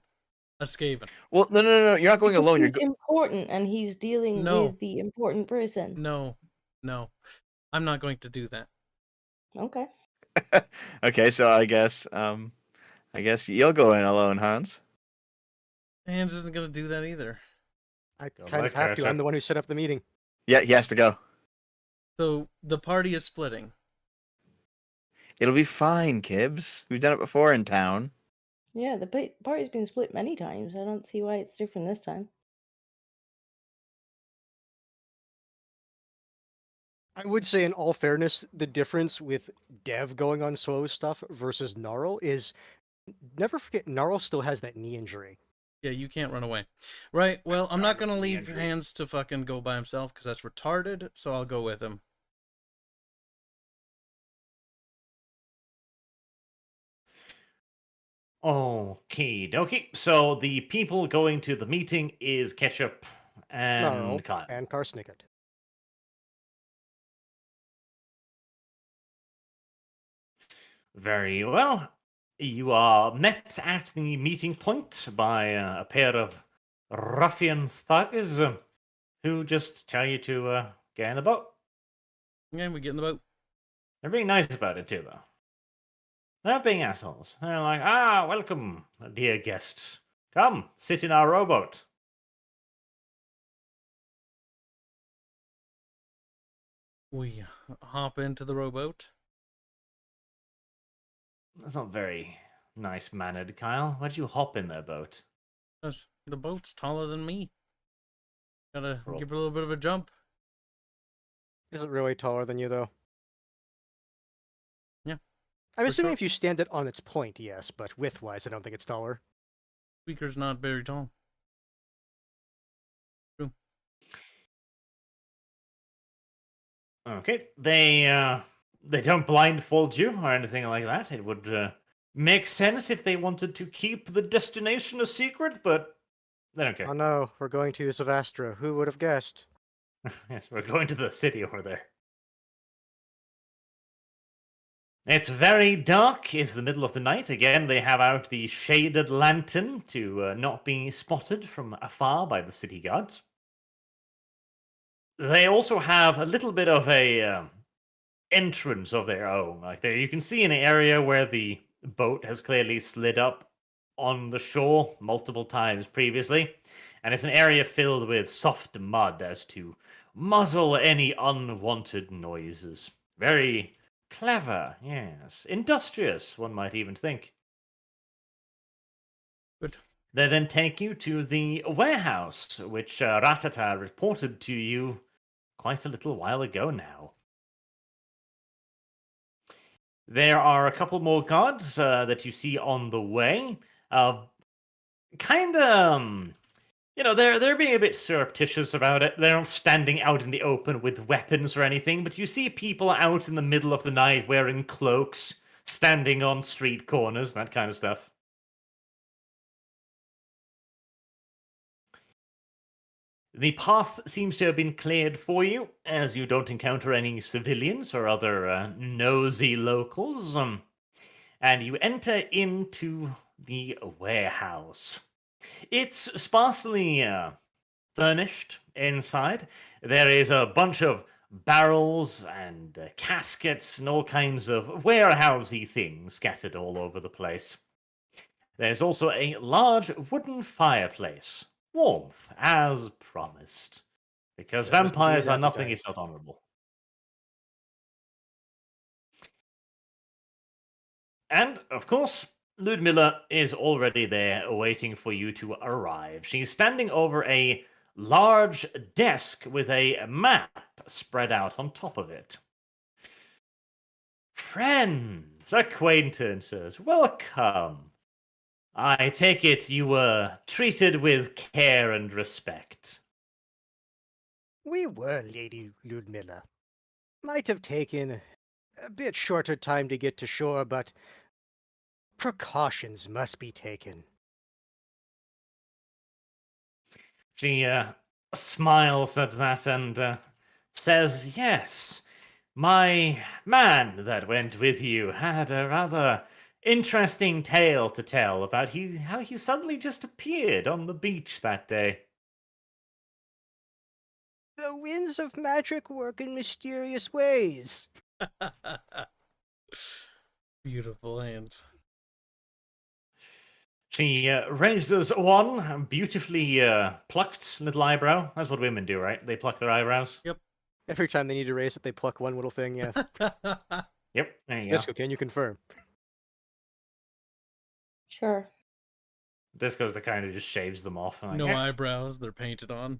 [SPEAKER 1] A Skaven.
[SPEAKER 5] Well, no. You're not going
[SPEAKER 3] Because
[SPEAKER 5] alone. You're
[SPEAKER 3] he's important and he's dealing
[SPEAKER 1] No.
[SPEAKER 3] with the important person.
[SPEAKER 1] No, I'm not going to do that.
[SPEAKER 3] Okay.
[SPEAKER 5] Okay, so I guess you'll go in alone, Hans.
[SPEAKER 1] Hans isn't going to do that either.
[SPEAKER 4] I
[SPEAKER 2] Go
[SPEAKER 4] kind of
[SPEAKER 2] back,
[SPEAKER 4] have to.
[SPEAKER 2] Archer.
[SPEAKER 4] I'm the one who set up the meeting.
[SPEAKER 5] Yeah, he has to go.
[SPEAKER 1] So the party is splitting.
[SPEAKER 5] It'll be fine, Kibbs. We've done it before in town.
[SPEAKER 3] Yeah, the party's been split many times. I don't see why it's different this time.
[SPEAKER 4] I would say, in all fairness, the difference with Dev going on slow stuff versus Gnarl is, never forget, Gnarl still has that knee injury.
[SPEAKER 1] Yeah, you can't run away. Right, well, I'm not going to
[SPEAKER 2] the
[SPEAKER 1] leave
[SPEAKER 2] injury.
[SPEAKER 1] Hans to fucking go by himself because that's retarded, so I'll go with him.
[SPEAKER 2] Okay, dokie. So the people going to the meeting is Ketchup
[SPEAKER 4] Gnarl
[SPEAKER 2] and Kyle.
[SPEAKER 4] and Karsnicket.
[SPEAKER 2] Very well. You are met at the meeting point by a pair of ruffian thugs. who just tell you to get in the boat.
[SPEAKER 1] Yeah, we get in the boat.
[SPEAKER 2] They're being nice about it too, though. They're not being assholes. They're like, welcome, dear guests. Come, sit in our rowboat.
[SPEAKER 1] We hop into the rowboat.
[SPEAKER 2] That's not very nice mannered, Kyle. Why'd you hop in their boat?
[SPEAKER 1] 'Cause the boat's taller than me. Gotta
[SPEAKER 2] Cool.
[SPEAKER 1] give it a little bit of a jump.
[SPEAKER 4] Is it really taller than you, though?
[SPEAKER 1] Yeah.
[SPEAKER 4] I'm
[SPEAKER 1] For
[SPEAKER 4] assuming
[SPEAKER 1] sure.
[SPEAKER 4] if you stand it on its point, yes, but width-wise, I don't think it's taller.
[SPEAKER 1] Speaker's not very tall. True.
[SPEAKER 2] Okay, they don't blindfold you or anything like that. It would make sense if they wanted to keep the destination a secret, but they don't care.
[SPEAKER 4] Oh no, we're going to Zavastra. Who would have guessed?
[SPEAKER 2] Yes, we're going to the city over there. It's very dark. It's the middle of the night. Again, they have out the shaded lantern to not be spotted from afar by the city guards. They also have a little bit of a entrance of their own. Like there, you can see an area where the boat has clearly slid up on the shore multiple times previously, and it's an area filled with soft mud as to muzzle any unwanted noises. Very clever, yes. Industrious, one might even think.
[SPEAKER 1] Good.
[SPEAKER 2] They then take you to the warehouse, which Ratata reported to you quite a little while ago now. There are a couple more guards that you see on the way. Kind of, they're being a bit surreptitious about it. They're not standing out in the open with weapons or anything, but you see people out in the middle of the night wearing cloaks, standing on street corners, that kind of stuff. The path seems to have been cleared for you, as you don't encounter any civilians or other nosy locals. And you enter into the warehouse. It's sparsely furnished inside. There is a bunch of barrels and caskets and all kinds of warehousey things scattered all over the place. There's also a large wooden fireplace. Warmth, as promised. Because
[SPEAKER 4] That was
[SPEAKER 2] vampires
[SPEAKER 4] indeed
[SPEAKER 2] are nothing if
[SPEAKER 4] appetite.
[SPEAKER 2] not honorable. And, of course, Ludmilla is already there waiting for you to arrive. She's standing over a large desk with a map spread out on top of it. Friends, acquaintances, welcome. I take it you were treated with care and respect.
[SPEAKER 4] We were, Lady Ludmilla. Might have taken a bit shorter time to get to shore, but precautions must be taken.
[SPEAKER 2] She smiles at that and says, yes, my man that went with you had a rather interesting tale to tell about how he suddenly just appeared on the beach that day.
[SPEAKER 4] The winds of magic work in mysterious ways.
[SPEAKER 1] Beautiful hands.
[SPEAKER 2] She raises one beautifully plucked little eyebrow. That's what women do, right? They pluck their eyebrows.
[SPEAKER 4] Every time they need to raise it, they pluck one little thing, yeah.
[SPEAKER 2] Yep, there you go.
[SPEAKER 4] Disco, can you confirm?
[SPEAKER 3] Sure.
[SPEAKER 2] Disco's the kind who just shaves them off. And like,
[SPEAKER 1] No
[SPEAKER 2] "Eh."
[SPEAKER 1] eyebrows, they're painted on.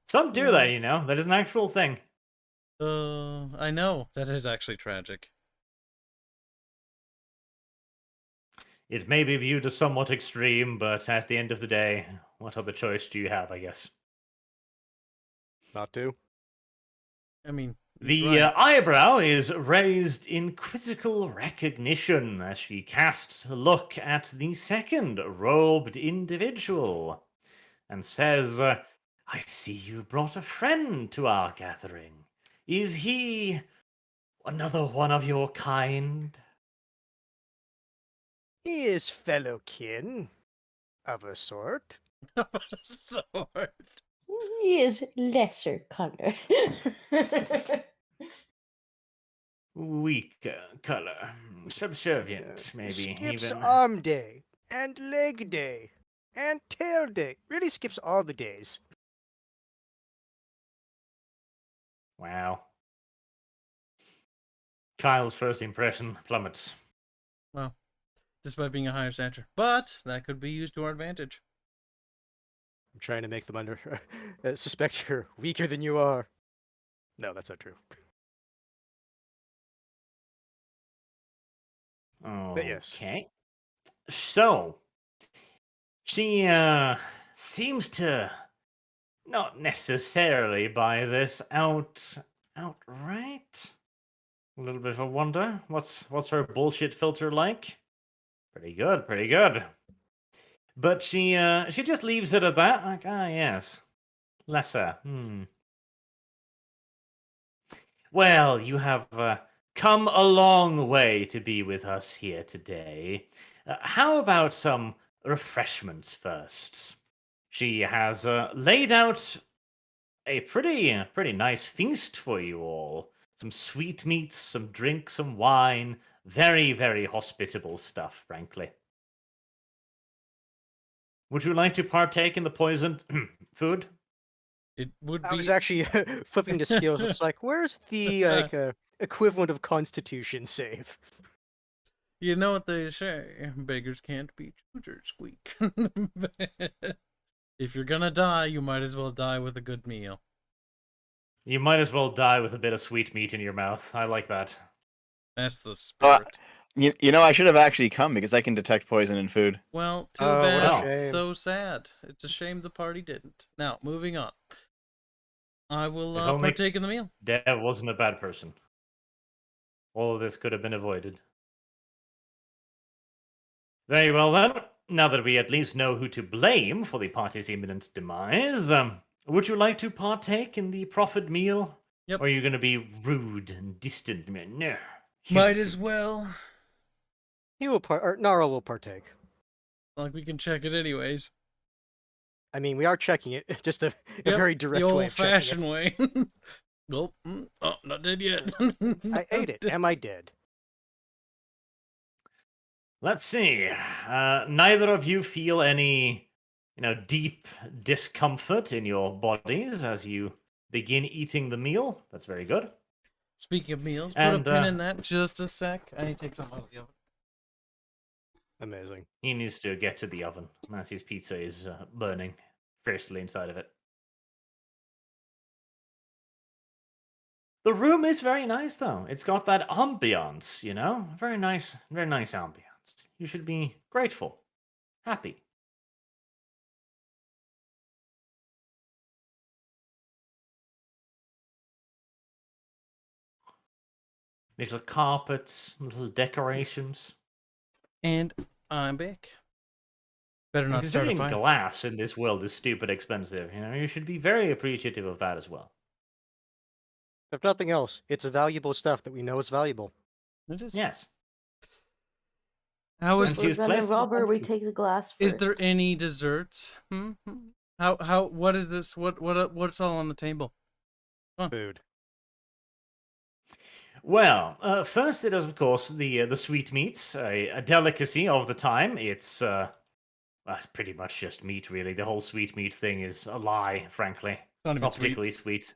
[SPEAKER 2] Some do that, you know. That is an actual thing.
[SPEAKER 1] I know. That is actually tragic.
[SPEAKER 2] It may be viewed as somewhat extreme, but at the end of the day, what other choice do you have, I guess?
[SPEAKER 4] Not to.
[SPEAKER 1] I mean, he's
[SPEAKER 2] The
[SPEAKER 1] right.
[SPEAKER 2] eyebrow is raised in quizzical recognition as she casts a look at the second robed individual and says, I see you brought a friend to our gathering. Is he another one of your kind?
[SPEAKER 4] He is fellow kin, of a sort.
[SPEAKER 1] Sword.
[SPEAKER 3] He is lesser color.
[SPEAKER 2] Weak color. Subservient, maybe,
[SPEAKER 4] Skips
[SPEAKER 2] even.
[SPEAKER 4] arm day, and leg day, and tail day. Really skips all the days.
[SPEAKER 2] Wow. Kyle's first impression plummets.
[SPEAKER 1] Well, despite being a higher stature. But that could be used to our advantage.
[SPEAKER 4] I'm trying to make them suspect you're weaker than you are. No, that's not true. But yes.
[SPEAKER 2] Okay. So, she seems to not necessarily buy this outright. A little bit of a wonder. What's her bullshit filter like? Pretty good, pretty good. But she just leaves it at that. Like, yes. Lesser. Well, you have come a long way to be with us here today. How about some refreshments first? She has laid out a pretty nice feast for you all. Some sweetmeats, some drink, some wine. Very, very hospitable stuff, frankly. Would you like to partake in the poisoned food?
[SPEAKER 1] It would
[SPEAKER 4] I
[SPEAKER 1] be.
[SPEAKER 4] was actually flipping to skills. It's like, where's the equivalent of Constitution save?
[SPEAKER 1] You know what they say, beggars can't be choosers, squeak. If you're gonna die, you might as well die with a good meal.
[SPEAKER 2] You might as well die with a bit of sweet meat in your mouth. I like that.
[SPEAKER 1] That's the spirit.
[SPEAKER 5] You know, I should have actually come because I can detect poison in food.
[SPEAKER 1] Well, too
[SPEAKER 4] Oh, what a
[SPEAKER 1] bad.
[SPEAKER 4] shame.
[SPEAKER 1] So sad. It's a shame the party didn't. Now, moving on. I will
[SPEAKER 2] If only-
[SPEAKER 1] partake in the meal.
[SPEAKER 2] Dev wasn't a bad person. All of this could have been avoided. Very well then. Now that we at least know who to blame for the party's imminent demise, would you like to partake in the proffered meal?
[SPEAKER 1] Yep.
[SPEAKER 2] Or are you going to be rude and distant? No.
[SPEAKER 1] Might as well.
[SPEAKER 4] Nara will partake.
[SPEAKER 1] Like, we can check it anyways.
[SPEAKER 4] I mean, we are checking it, just a
[SPEAKER 1] Yep,
[SPEAKER 4] very direct
[SPEAKER 1] the
[SPEAKER 4] way of checking
[SPEAKER 1] old-fashioned way. Gulp. Oh, not dead yet.
[SPEAKER 4] it. I ate it. Am I dead?
[SPEAKER 2] Let's see. Neither of you feel any, deep discomfort in your bodies as you begin eating the meal. That's very good.
[SPEAKER 1] Speaking of meals, put a pin in that just a sec. I need to take some out of the oven.
[SPEAKER 4] Amazing.
[SPEAKER 2] He needs to get to the oven as his pizza is burning fiercely inside of it. The room is very nice, though. It's got that ambiance, Very nice ambiance. You should be grateful, happy. Little carpets, little decorations.
[SPEAKER 1] And I'm back. Better not start a
[SPEAKER 2] Considering
[SPEAKER 1] fire.
[SPEAKER 2] glass in this world is stupid expensive, you should be very appreciative of that as well.
[SPEAKER 4] If nothing else, it's valuable stuff that we know is valuable.
[SPEAKER 1] It is.
[SPEAKER 2] Yes.
[SPEAKER 1] How
[SPEAKER 2] And
[SPEAKER 1] is
[SPEAKER 2] she
[SPEAKER 3] We're
[SPEAKER 2] was
[SPEAKER 3] gonna
[SPEAKER 2] placed-
[SPEAKER 3] rob her, we take the glass first.
[SPEAKER 1] Is there any desserts? How what is this? What's all on the table?
[SPEAKER 4] Food.
[SPEAKER 2] Well, first it is, of course, the sweetmeats, a delicacy of the time. It's pretty much just meat, really. The whole sweetmeat thing is a lie, frankly.
[SPEAKER 1] Not even
[SPEAKER 2] Not
[SPEAKER 1] sweet.
[SPEAKER 2] particularly sweet.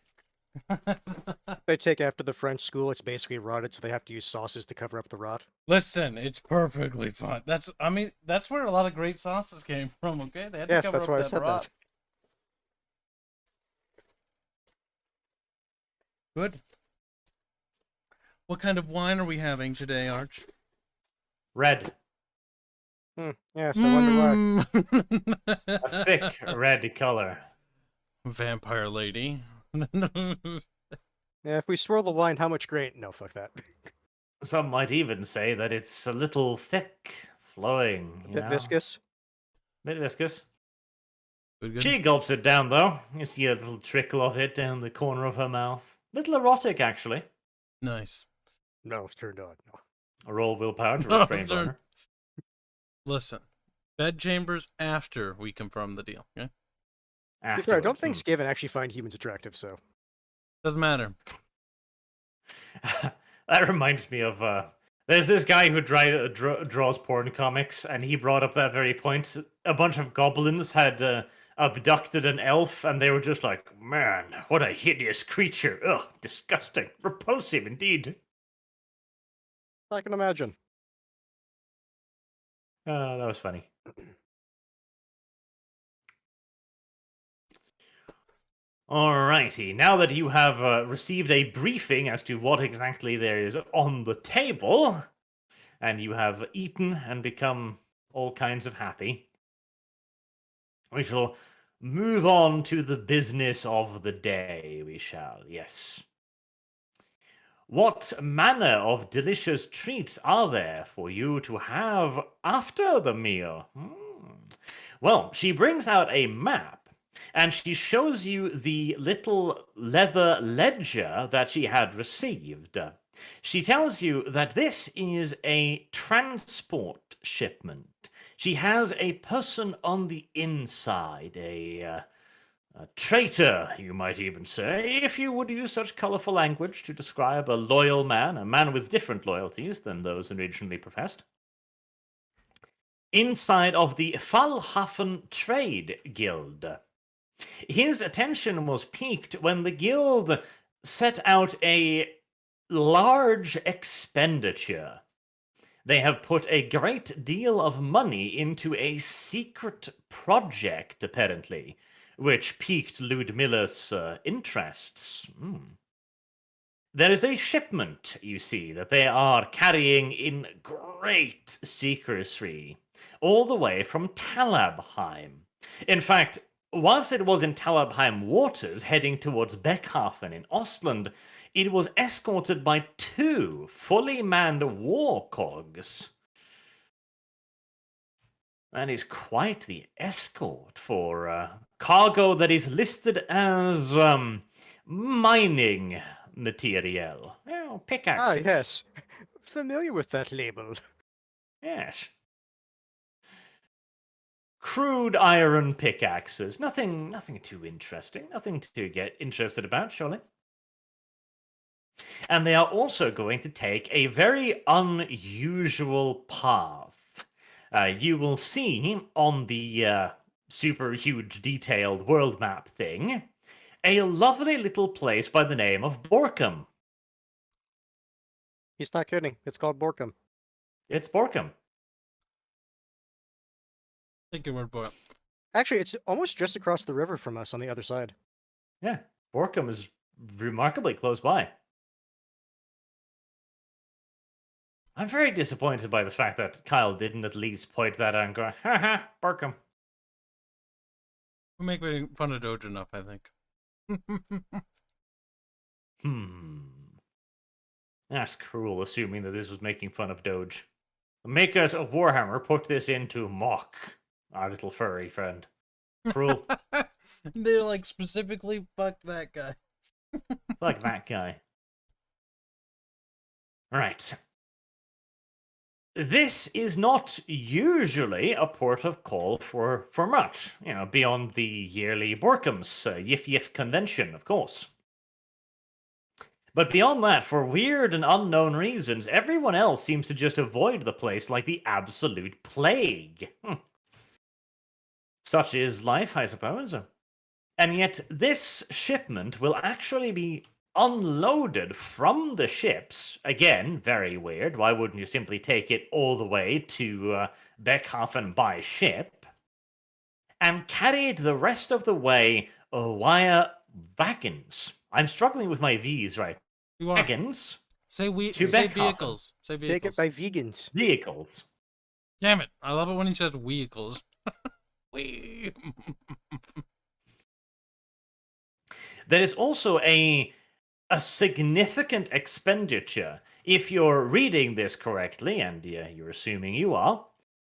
[SPEAKER 4] They take after the French school. It's basically rotted, so they have to use sauces to cover up the rot.
[SPEAKER 1] Listen, it's perfectly fine. That's where a lot of great sauces came from. Okay, they had to
[SPEAKER 4] Yes,
[SPEAKER 1] cover
[SPEAKER 4] that's
[SPEAKER 1] up
[SPEAKER 4] why I
[SPEAKER 1] that
[SPEAKER 4] said
[SPEAKER 1] rot.
[SPEAKER 4] that.
[SPEAKER 1] Good. What kind of wine are we having today, Arch?
[SPEAKER 2] Red.
[SPEAKER 4] Yes, I wonder why.
[SPEAKER 2] A thick red color.
[SPEAKER 1] Vampire lady.
[SPEAKER 4] Yeah, if we swirl the wine, how much grain? No, fuck that.
[SPEAKER 2] Some might even say that it's a little thick, flowing.
[SPEAKER 4] A bit viscous.
[SPEAKER 2] Bit viscous.
[SPEAKER 1] Good.
[SPEAKER 2] She gulps it down, though. You see a little trickle of it down the corner of her mouth. Little erotic, actually.
[SPEAKER 1] Nice.
[SPEAKER 4] No, it's turned on. No.
[SPEAKER 2] A roll willpower to
[SPEAKER 1] No,
[SPEAKER 2] restrain
[SPEAKER 1] sir.
[SPEAKER 2] burner.
[SPEAKER 1] Listen, Bedchambers after we confirm the deal. Okay?
[SPEAKER 4] To be fair, I don't think
[SPEAKER 2] Afterwards,
[SPEAKER 4] Skaven actually find humans attractive, so.
[SPEAKER 1] Doesn't matter.
[SPEAKER 2] That reminds me of there's this guy who draws porn comics, and he brought up that very point. A bunch of goblins had abducted an elf, and they were just like, "Man, what a hideous creature! Ugh, disgusting, repulsive indeed."
[SPEAKER 4] I can imagine.
[SPEAKER 2] That was funny. Alrighty, now that you have received a briefing as to what exactly there is on the table, and you have eaten and become all kinds of happy, we shall move on to the business of the day, we shall, yes. What manner of delicious treats are there for you to have after the meal? Well, she brings out a map, and she shows you the little leather ledger that she had received. She tells you that this is a transport shipment. She has a person on the inside, a traitor, you might even say, if you would use such colorful language to describe a loyal man, a man with different loyalties than those originally professed. Inside of the Fallhafen Trade Guild. His attention was piqued when the guild set out a large expenditure. They have put a great deal of money into a secret project, apparently, which piqued Ludmilla's interests. There is a shipment, you see, that they are carrying in great secrecy, all the way from Talabheim. In fact, whilst it was in Talabheim waters, heading towards Beckhafen in Ostland, it was escorted by 2 fully manned war cogs. That is quite the escort for cargo that is listed as mining material. Oh, pickaxes.
[SPEAKER 4] Ah, yes. Familiar with that label.
[SPEAKER 2] Yes. Crude iron pickaxes. Nothing too interesting. Nothing to get interested about, surely. And they are also going to take a very unusual path. You will see on the super huge detailed world map thing a lovely little place by the name of Borkum.
[SPEAKER 4] He's not kidding. It's called Borkum.
[SPEAKER 2] It's Borkum.
[SPEAKER 1] Take your word for it.
[SPEAKER 4] Actually, it's almost just across the river from us on the other side.
[SPEAKER 2] Yeah, Borkum is remarkably close by. I'm very disappointed by the fact that Kyle didn't at least point that out and go, haha, Borkum.
[SPEAKER 1] We're making fun of Doge enough, I think.
[SPEAKER 2] That's cruel, assuming that this was making fun of Doge. The makers of Warhammer put this in to mock our little furry friend. Cruel.
[SPEAKER 1] They're like, specifically, fuck that guy.
[SPEAKER 2] Like that guy. Right. This is not usually a port of call for much, beyond the yearly Borkum's Yif Yif convention, of course. But beyond that, for weird and unknown reasons, everyone else seems to just avoid the place like the absolute plague. Such is life, I suppose. And yet, this shipment will actually be unloaded from the ships. Again, very weird. Why wouldn't you simply take it all the way to Beckhafen by ship? And carry it the rest of the way via wagons. I'm struggling with my V's right.
[SPEAKER 1] You are.
[SPEAKER 2] Wagons.
[SPEAKER 1] Say
[SPEAKER 2] To
[SPEAKER 1] say
[SPEAKER 2] Beckhafen.
[SPEAKER 1] vehicles. Say
[SPEAKER 4] Take
[SPEAKER 1] vehicles.
[SPEAKER 4] it by vegans.
[SPEAKER 2] Vehicles.
[SPEAKER 1] Damn it. I love it when he says vehicles. We.
[SPEAKER 2] There is also a significant expenditure. If you're reading this correctly, and you're assuming you are,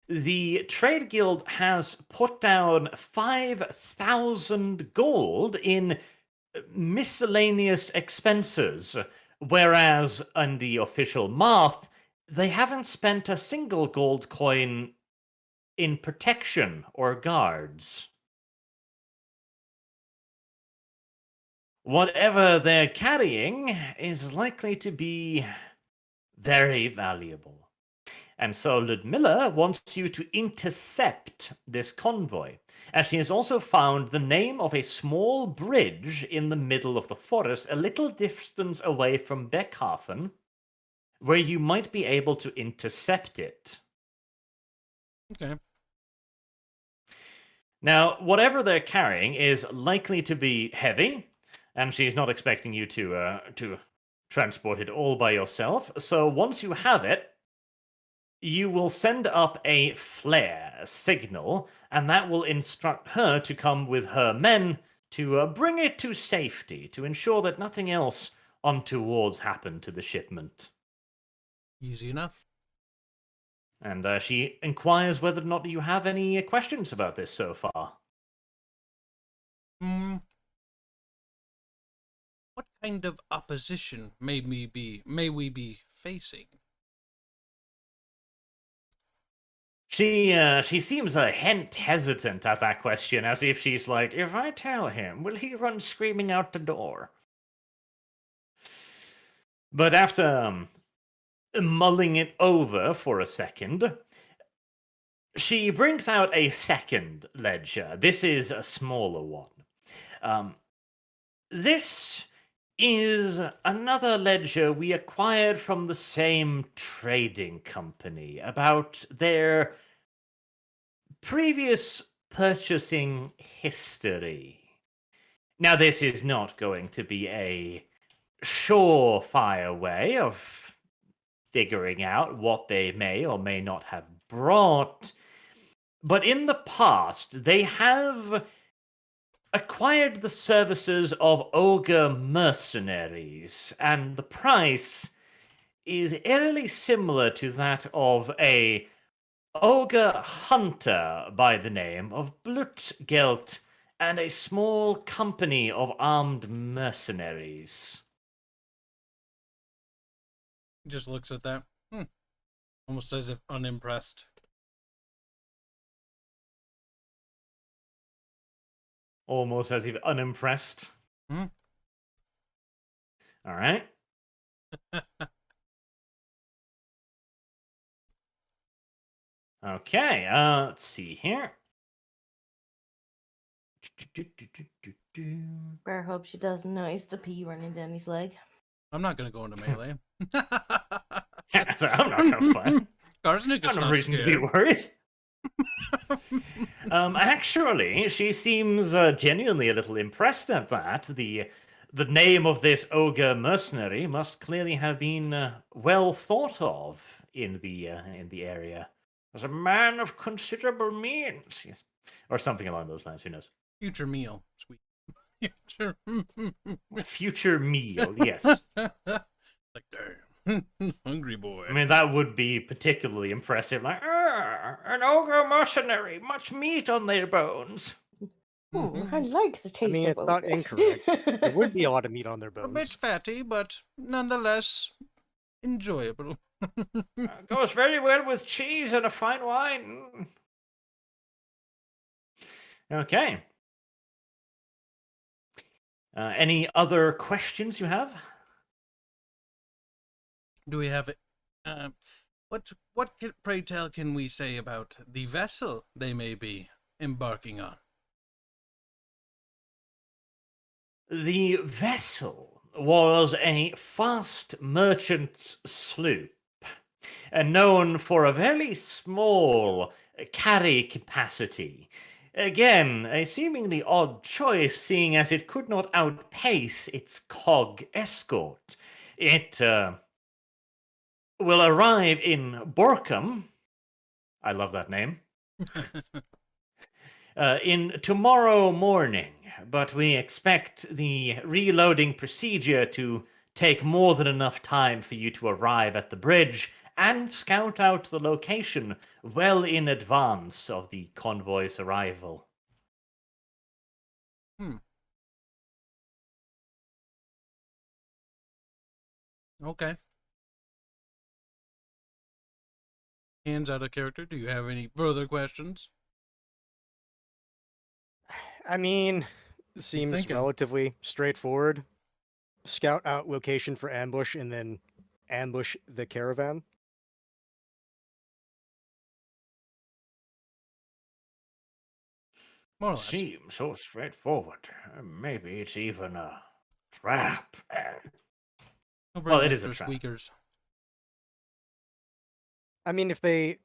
[SPEAKER 2] the Trade Guild has put down 5,000 gold in miscellaneous expenses, whereas on the official math, they haven't spent a single gold coin in protection or guards. Whatever they're carrying is likely to be very valuable. And so Ludmilla wants you to intercept this convoy. And she has also found the name of a small bridge in the middle of the forest, a little distance away from Beckhafen, where you might be able to intercept it.
[SPEAKER 1] Okay.
[SPEAKER 2] Now, whatever they're carrying is likely to be heavy, and she's not expecting you to transport it all by yourself. So once you have it, you will send up a flare signal, and that will instruct her to come with her men to bring it to safety, to ensure that nothing else untowards happened to the shipment.
[SPEAKER 1] Easy enough.
[SPEAKER 2] And she inquires whether or not you have any questions about this so far.
[SPEAKER 1] What kind of opposition may we be facing?
[SPEAKER 2] She seems a hint hesitant at that question, as if she's like, if I tell him, will he run screaming out the door? But after mulling it over for a second, she brings out a second ledger. This is a smaller one. This is another ledger we acquired from the same trading company about their previous purchasing history. Now, this is not going to be a surefire way of figuring out what they may or may not have brought, but in the past, they have acquired the services of ogre mercenaries, and the price is eerily similar to that of a ogre hunter by the name of Blutgelt and a small company of armed mercenaries.
[SPEAKER 1] Just looks at that. Almost as if unimpressed.
[SPEAKER 2] Almost as if unimpressed. All right. Okay, let's see here.
[SPEAKER 3] Bear hopes she doesn't notice the pee running down his leg.
[SPEAKER 1] I'm not gonna go into melee.
[SPEAKER 2] I'm not gonna fight.
[SPEAKER 1] Garsnik is
[SPEAKER 2] Got no
[SPEAKER 1] not
[SPEAKER 2] reason to be
[SPEAKER 1] scared.
[SPEAKER 2] worried. Actually, she seems genuinely a little impressed at that. The name of this ogre mercenary must clearly have been well thought of in the area. As a man of considerable means, yes. Or something along those lines. Who knows?
[SPEAKER 1] Future meal. Sweet.
[SPEAKER 2] Future meal, yes.
[SPEAKER 1] Like, damn. Hungry boy.
[SPEAKER 2] I mean, that would be particularly impressive. Like, an ogre mercenary, much meat on their bones.
[SPEAKER 3] Oh, I like the
[SPEAKER 4] I
[SPEAKER 3] taste
[SPEAKER 4] mean,
[SPEAKER 3] of
[SPEAKER 4] it's not
[SPEAKER 3] ogre.
[SPEAKER 4] incorrect. There would be a lot of meat on their
[SPEAKER 1] A bit
[SPEAKER 4] bones.
[SPEAKER 1] fatty, but nonetheless enjoyable.
[SPEAKER 2] Goes very well with cheese and a fine wine. Okay. Any other questions you have?
[SPEAKER 1] Do we have it? Pray tell, can we say about the vessel they may be embarking on?
[SPEAKER 2] The vessel was a fast merchant's sloop, and known for a very small carry capacity. Again, a seemingly odd choice, seeing as it could not outpace its cog escort. It will arrive in Borkum. I love that name. In tomorrow morning, but we expect the reloading procedure to take more than enough time for you to arrive at the bridge and scout out the location well in advance of the convoy's arrival.
[SPEAKER 1] Okay. Hands out of character. Do you have any further questions?
[SPEAKER 4] I mean, seems
[SPEAKER 1] thinking.
[SPEAKER 4] relatively straightforward. Scout out location for ambush and then ambush the caravan.
[SPEAKER 1] More or less.
[SPEAKER 2] Seems so straightforward. Maybe it's even a trap.
[SPEAKER 1] We'll
[SPEAKER 2] Well,
[SPEAKER 1] bring
[SPEAKER 2] it is a
[SPEAKER 1] extra
[SPEAKER 2] trap.
[SPEAKER 1] squeakers.
[SPEAKER 4] I mean, if they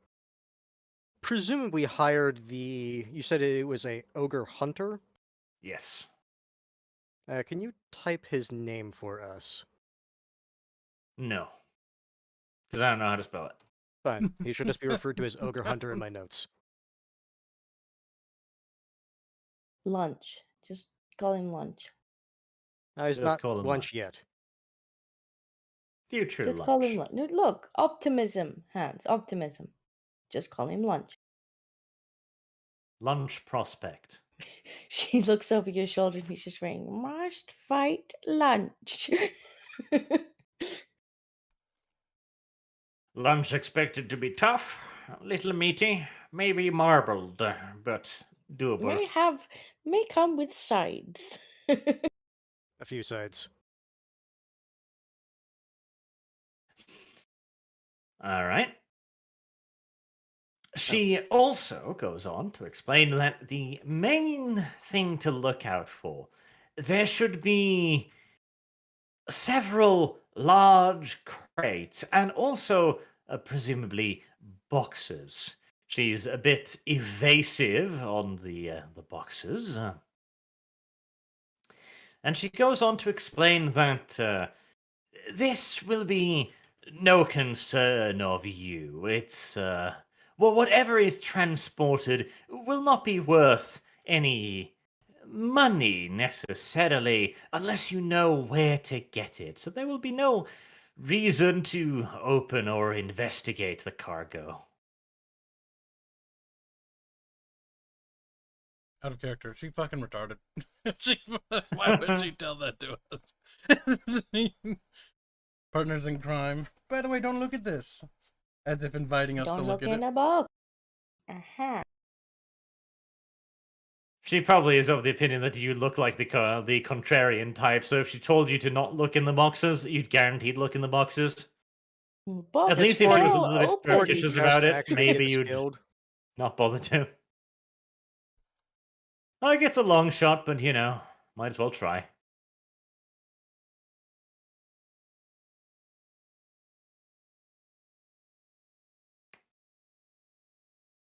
[SPEAKER 4] presumably hired you said it was a ogre hunter.
[SPEAKER 2] Yes.
[SPEAKER 4] Can you type his name for us?
[SPEAKER 2] No. Because I don't know how to spell it.
[SPEAKER 4] Fine. He should just be referred to as ogre hunter in my notes.
[SPEAKER 3] Lunch. Just call him lunch.
[SPEAKER 4] He's
[SPEAKER 2] Just
[SPEAKER 4] not
[SPEAKER 2] call him
[SPEAKER 4] lunch yet.
[SPEAKER 2] Future
[SPEAKER 3] Just
[SPEAKER 2] lunch.
[SPEAKER 3] call him lunch. No, look, optimism, Hans. Optimism. Just call him lunch.
[SPEAKER 2] Lunch prospect.
[SPEAKER 3] She looks over your shoulder and he's just going, must fight lunch.
[SPEAKER 2] Lunch expected to be tough, a little meaty, maybe marbled, but doable.
[SPEAKER 3] may come with sides.
[SPEAKER 4] A few sides.
[SPEAKER 2] All right. She also goes on to explain that the main thing to look out for, there should be several large crates and also presumably boxes. She's a bit evasive on the boxes. And she goes on to explain that this will be no concern of you. It's, well, whatever is transported will not be worth any money necessarily unless you know where to get it. So there will be no reason to open or investigate the cargo.
[SPEAKER 1] Out of character. She fucking retarded. Why would she tell that to us? Partners in crime. By the way, don't look at this. As if inviting us
[SPEAKER 3] Don't
[SPEAKER 1] to
[SPEAKER 3] look
[SPEAKER 1] look at
[SPEAKER 3] in
[SPEAKER 1] it.
[SPEAKER 3] a box. Uh-huh.
[SPEAKER 2] She probably is of the opinion that you look like the contrarian type, so if she told you to not look in the boxes, you'd guaranteed look in the boxes.
[SPEAKER 3] Box
[SPEAKER 2] At least if she was a little bit
[SPEAKER 3] open.
[SPEAKER 2] suspicious about it,
[SPEAKER 4] Actually
[SPEAKER 2] maybe
[SPEAKER 4] get
[SPEAKER 2] you'd
[SPEAKER 4] skilled.
[SPEAKER 2] not bother to. Like, it's a long shot, but you know, might as well try.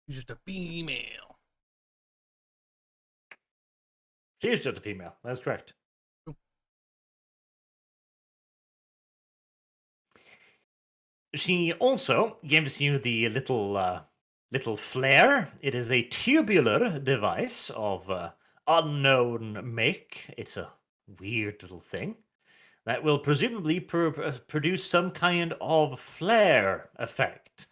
[SPEAKER 1] She's just a female.
[SPEAKER 2] She is just a female, that's correct. She also gives you the little flare. It is a tubular device of unknown make. It's a weird little thing that will presumably produce some kind of flare effect.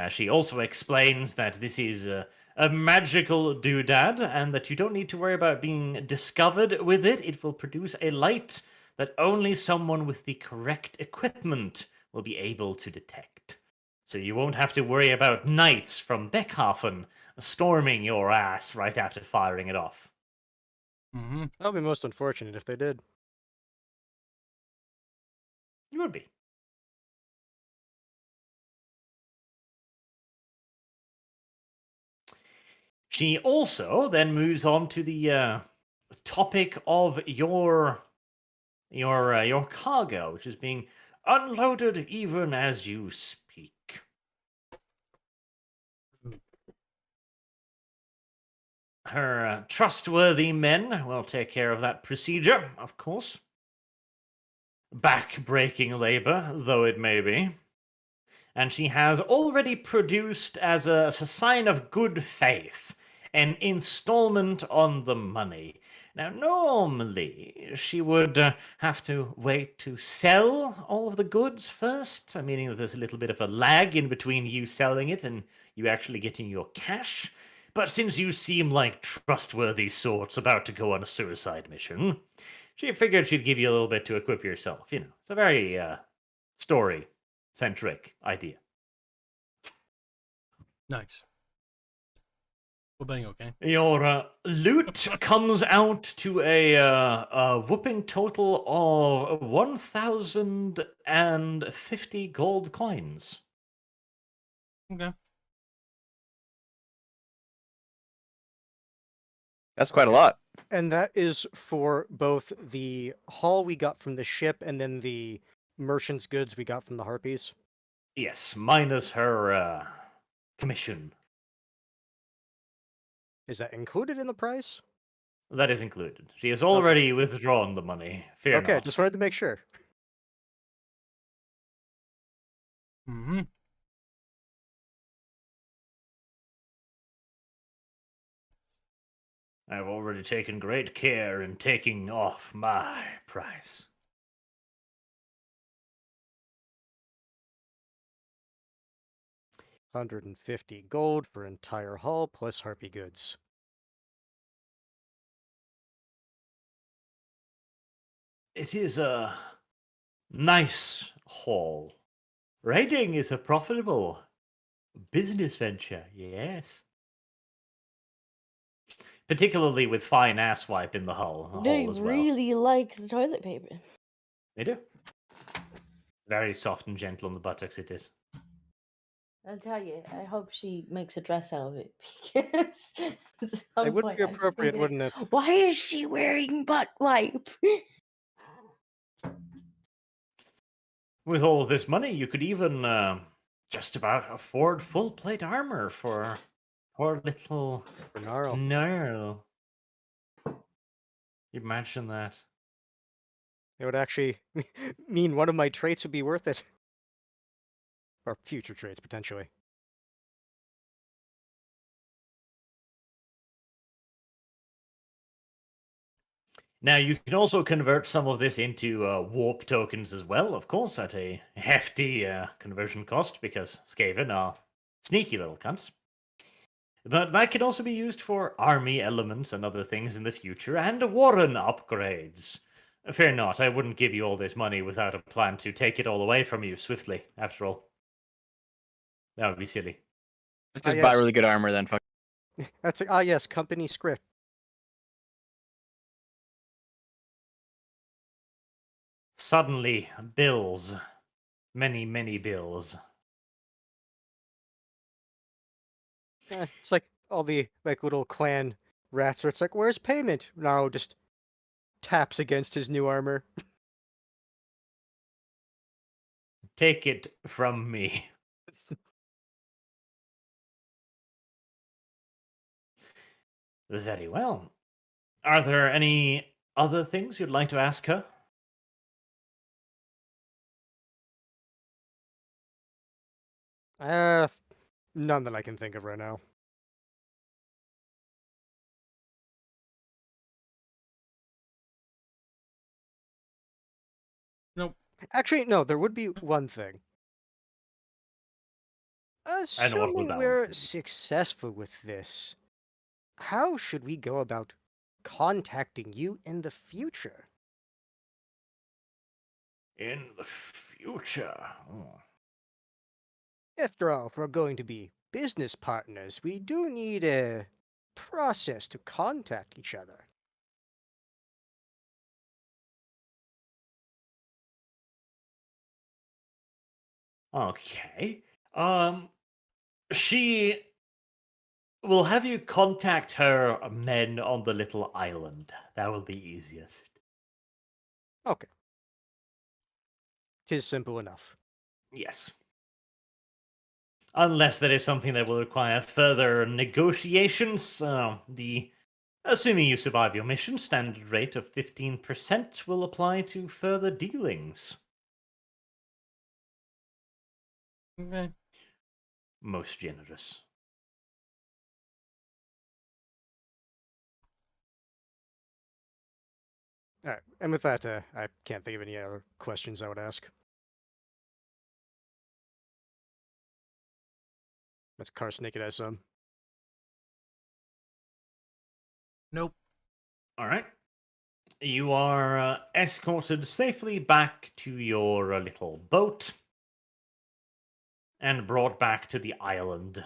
[SPEAKER 2] She also explains that this is a magical doodad and that you don't need to worry about being discovered with it. It will produce a light that only someone with the correct equipment will be able to detect. So you won't have to worry about knights from Beckhafen storming your ass right after firing it off.
[SPEAKER 1] Mm-hmm.
[SPEAKER 4] That would be most unfortunate if they did.
[SPEAKER 2] You would be. She also then moves on to the topic of your cargo, which is being unloaded even as you speak. Her trustworthy men will take care of that procedure, of course. Back-breaking labor, though it may be. And she has already produced, as a sign of good faith, an installment on the money. Now, normally, she would have to wait to sell all of the goods first, meaning that there's a little bit of a lag in between you selling it and you actually getting your cash. But since you seem like trustworthy sorts about to go on a suicide mission, she figured she'd give you a little bit to equip yourself. You know, it's a very story-centric idea.
[SPEAKER 1] Nice. Well, betting okay.
[SPEAKER 2] Your loot comes out to a whooping total of 1,050 gold coins.
[SPEAKER 1] Okay.
[SPEAKER 5] That's quite a lot.
[SPEAKER 4] And that is for both the haul we got from the ship and then the merchant's goods we got from the harpies.
[SPEAKER 2] Yes, minus her commission.
[SPEAKER 4] Is that included in the price?
[SPEAKER 2] That is included. She has already withdrawn the money. Fear
[SPEAKER 4] Okay,
[SPEAKER 2] not.
[SPEAKER 4] just wanted to make sure.
[SPEAKER 1] Mm-hmm.
[SPEAKER 2] I've already taken great care in taking off my price.
[SPEAKER 4] $150 gold for entire haul plus harpy goods.
[SPEAKER 2] It is a nice haul. Raiding is a profitable business venture, yes. Particularly with fine asswipe in the hull
[SPEAKER 3] They
[SPEAKER 2] as well.
[SPEAKER 3] really like the toilet paper.
[SPEAKER 2] They do. Very soft and gentle on the buttocks it is.
[SPEAKER 3] I'll tell you, I hope she makes a dress out of it because at some
[SPEAKER 4] It would
[SPEAKER 3] point
[SPEAKER 4] be
[SPEAKER 3] I'm just
[SPEAKER 4] appropriate,
[SPEAKER 3] thinking,
[SPEAKER 4] wouldn't it?
[SPEAKER 3] why is she wearing butt wipe?
[SPEAKER 2] With all of this money, you could even just about afford full plate armor for poor little
[SPEAKER 4] Gnarl.
[SPEAKER 2] Gnarl. Imagine that.
[SPEAKER 4] It would actually mean one of my traits would be worth it. Or future traits, potentially.
[SPEAKER 2] Now, you can also convert some of this into warp tokens as well, of course, at a hefty conversion cost, because Skaven are sneaky little cunts. But that can also be used for army elements and other things in the future, and Warren upgrades. Fear not, I wouldn't give you all this money without a plan to take it all away from you swiftly, after all. That would be silly.
[SPEAKER 5] Just
[SPEAKER 4] yes.
[SPEAKER 5] buy really good armor then. Fuck.
[SPEAKER 4] That's yes, company script.
[SPEAKER 2] Suddenly, bills. Many, many bills.
[SPEAKER 4] It's like all the little clan rats where it's like, where's payment? No, just taps against his new armor.
[SPEAKER 2] Take it from me. Very well. Are there any other things you'd like to ask her?
[SPEAKER 4] None that I can think of right now.
[SPEAKER 1] Nope.
[SPEAKER 4] Actually, no, there would be one thing.
[SPEAKER 2] I know what would
[SPEAKER 4] Assuming
[SPEAKER 2] that
[SPEAKER 4] we're
[SPEAKER 2] one be.
[SPEAKER 4] successful with this, how should we go about contacting you in the future?
[SPEAKER 2] In the future. Oh.
[SPEAKER 4] After all, if we're going to be business partners, we do need a process to contact each other.
[SPEAKER 2] Okay. She will have you contact her men on the little island. That will be easiest.
[SPEAKER 4] Okay. 'Tis simple enough.
[SPEAKER 2] Yes. Unless there is something that will require further negotiations, assuming you survive your mission, standard rate of 15% will apply to further dealings.
[SPEAKER 1] Okay.
[SPEAKER 2] Most generous.
[SPEAKER 4] All right, and with that, I can't think of any other questions I would ask. That's Karsnick as some.
[SPEAKER 1] Nope.
[SPEAKER 2] All right. You are escorted safely back to your little boat and brought back to the island.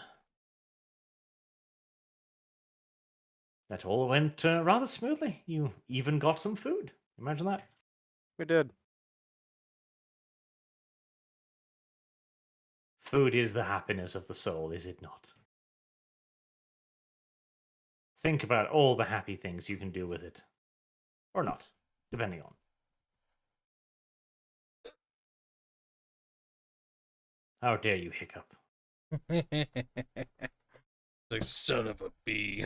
[SPEAKER 2] that all went rather smoothly. You even got some food. Imagine that.
[SPEAKER 4] We did.
[SPEAKER 2] Food is the happiness of the soul, is it not? Think about all the happy things you can do with it. Or not, depending on. How dare you hiccup?
[SPEAKER 1] Like, son of a bee.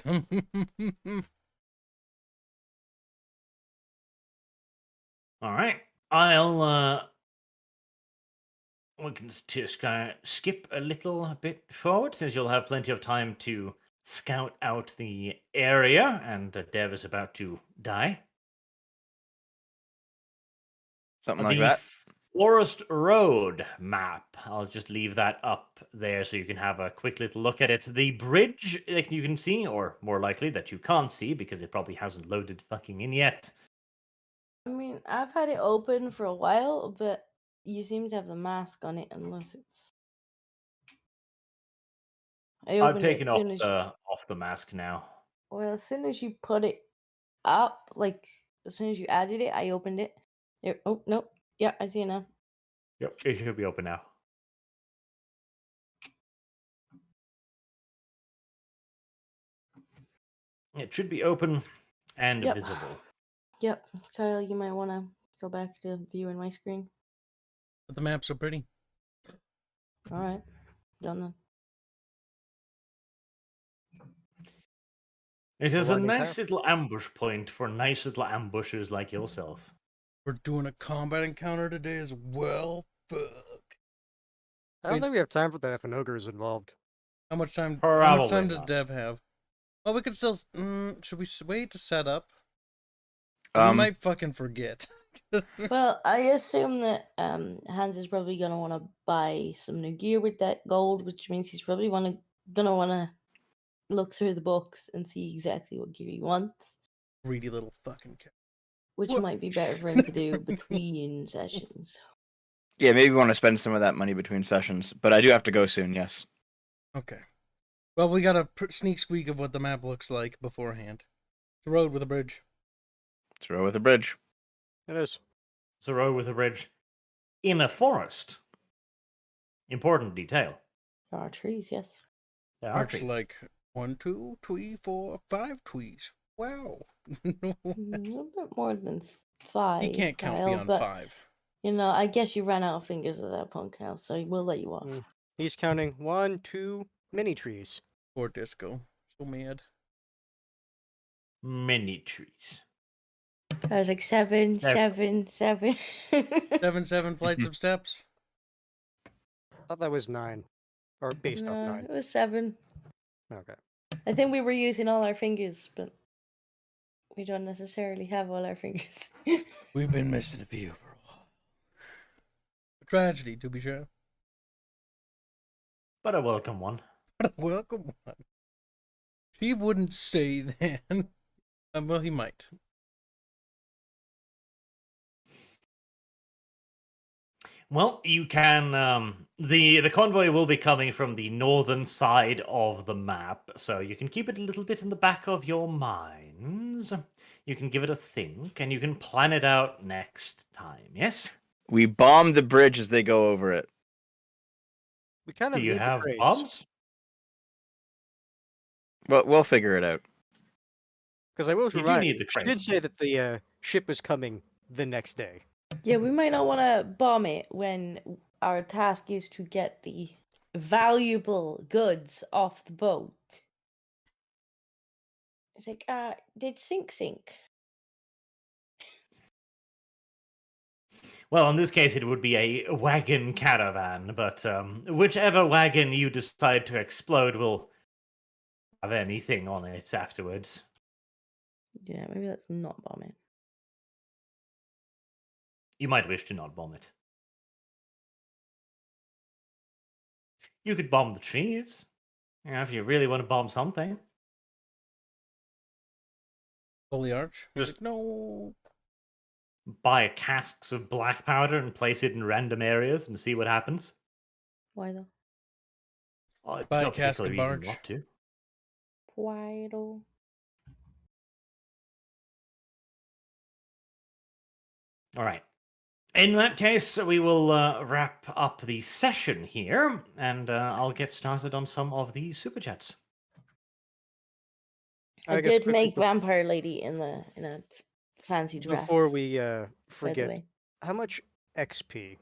[SPEAKER 2] All right. We can just kind of skip a little bit forward since you'll have plenty of time to scout out the area, and Dev is about to die.
[SPEAKER 5] Something like
[SPEAKER 2] The
[SPEAKER 5] that.
[SPEAKER 2] Forest Road map. I'll just leave that up there so you can have a quick little look at it. The bridge that you can see, or more likely that you can't see because it probably hasn't loaded fucking in yet.
[SPEAKER 3] I mean, I've had it open for a while, but you seem to have the mask on it unless it's. I
[SPEAKER 2] I've
[SPEAKER 3] opened it
[SPEAKER 2] taken
[SPEAKER 3] as soon as
[SPEAKER 2] off the mask now.
[SPEAKER 3] well, as soon as you put it up, like as soon as you added it, I opened it. Oh nope, yeah, I see it now.
[SPEAKER 2] Yep, it should be open now. It should be open and
[SPEAKER 3] Yep.
[SPEAKER 2] visible.
[SPEAKER 3] Yep, Kyle, you might want to go back to viewing my screen.
[SPEAKER 1] But the map's so pretty.
[SPEAKER 3] All right, done then.
[SPEAKER 2] It is a
[SPEAKER 4] Aligning
[SPEAKER 2] nice
[SPEAKER 4] tire.
[SPEAKER 2] little ambush point for nice little ambushers like yourself.
[SPEAKER 1] We're doing a combat encounter today as well. Fuck.
[SPEAKER 4] I don't
[SPEAKER 1] Wait.
[SPEAKER 4] think we have time for that if an ogre is involved.
[SPEAKER 1] How much time?
[SPEAKER 2] Probably
[SPEAKER 1] How much time does
[SPEAKER 2] not.
[SPEAKER 1] Dev have? Well, we could still. Should we wait to set up? We might fucking forget.
[SPEAKER 3] Well, I assume that Hans is probably gonna want to buy some new gear with that gold, which means he's probably gonna wanna look through the books and see exactly what gear he wants,
[SPEAKER 1] Greedy little fucking cat.
[SPEAKER 3] which
[SPEAKER 1] What?
[SPEAKER 3] might be better for him to do between sessions.
[SPEAKER 5] Yeah, maybe we want to spend some of that money between sessions, but I do have to go soon. Yes.
[SPEAKER 1] Okay. Well, we got a sneak squeak of what the map looks like beforehand. It's a road with a bridge.
[SPEAKER 5] It's a road with a bridge.
[SPEAKER 4] It is.
[SPEAKER 2] It's a road with a bridge in a forest. Important detail.
[SPEAKER 3] There are trees, yes.
[SPEAKER 2] There are
[SPEAKER 1] It's
[SPEAKER 2] trees.
[SPEAKER 1] like 1, 2, 3, 4, 5 trees. Wow.
[SPEAKER 3] A little bit more than 5.
[SPEAKER 1] He can't count
[SPEAKER 3] Kyle,
[SPEAKER 1] beyond
[SPEAKER 3] but,
[SPEAKER 1] 5.
[SPEAKER 3] You know, I guess you ran out of fingers at that point, Kyle, so we'll let you off.
[SPEAKER 4] He's counting 1, 2 mini trees.
[SPEAKER 1] Poor Disco. So mad.
[SPEAKER 2] Many trees.
[SPEAKER 3] I was like 7, 7, 7.
[SPEAKER 1] 7 flights of steps.
[SPEAKER 4] I thought that was 9. Or based off
[SPEAKER 3] No,
[SPEAKER 4] 9.
[SPEAKER 3] it was 7.
[SPEAKER 4] Okay.
[SPEAKER 3] I think we were using all our fingers, but we don't necessarily have all our fingers.
[SPEAKER 1] We've been missing a few for a while. A tragedy, to be sure.
[SPEAKER 2] But a welcome one.
[SPEAKER 1] But a welcome one. He wouldn't say that. Well, he might.
[SPEAKER 2] Well, you can. The convoy will be coming from the northern side of the map, so you can keep it a little bit in the back of your minds. You can give it a think, and you can plan it out next time. Yes.
[SPEAKER 5] We bomb the bridge as they go over it.
[SPEAKER 4] We kind
[SPEAKER 2] Do
[SPEAKER 4] of
[SPEAKER 2] you
[SPEAKER 4] need the
[SPEAKER 2] have
[SPEAKER 4] crates.
[SPEAKER 2] bombs?
[SPEAKER 5] Well, we'll figure it out.
[SPEAKER 4] Because I will
[SPEAKER 2] You do
[SPEAKER 4] remind
[SPEAKER 2] need
[SPEAKER 4] you,
[SPEAKER 2] the
[SPEAKER 4] she did
[SPEAKER 2] crates.
[SPEAKER 4] say that the ship was coming the next day.
[SPEAKER 3] Yeah, we might not want to bomb it when our task is to get the valuable goods off the boat. It's like, did sink?
[SPEAKER 2] Well, in this case, it would be a wagon caravan, but whichever wagon you decide to explode will have anything on it afterwards.
[SPEAKER 3] Yeah, maybe let's not bomb it.
[SPEAKER 2] You might wish to not bomb it. You could bomb the trees, if you really want to bomb something.
[SPEAKER 1] Holy Arch. He's
[SPEAKER 2] Just-
[SPEAKER 1] like, no.
[SPEAKER 2] Buy casks of black powder and place it in random areas and see what happens.
[SPEAKER 3] Why though?
[SPEAKER 2] Oh,
[SPEAKER 1] Buy a
[SPEAKER 2] no
[SPEAKER 1] cask
[SPEAKER 2] particular
[SPEAKER 1] of
[SPEAKER 2] reason
[SPEAKER 1] barge.
[SPEAKER 2] not to.
[SPEAKER 3] Why though?
[SPEAKER 2] All right. In that case, we will wrap up the session here, and I'll get started on some of the super chats.
[SPEAKER 3] I
[SPEAKER 4] guess
[SPEAKER 3] did
[SPEAKER 4] quickly
[SPEAKER 3] make Vampire Lady in a fancy dress.
[SPEAKER 4] before we
[SPEAKER 3] by the
[SPEAKER 4] forget,
[SPEAKER 3] way.
[SPEAKER 4] how much XP?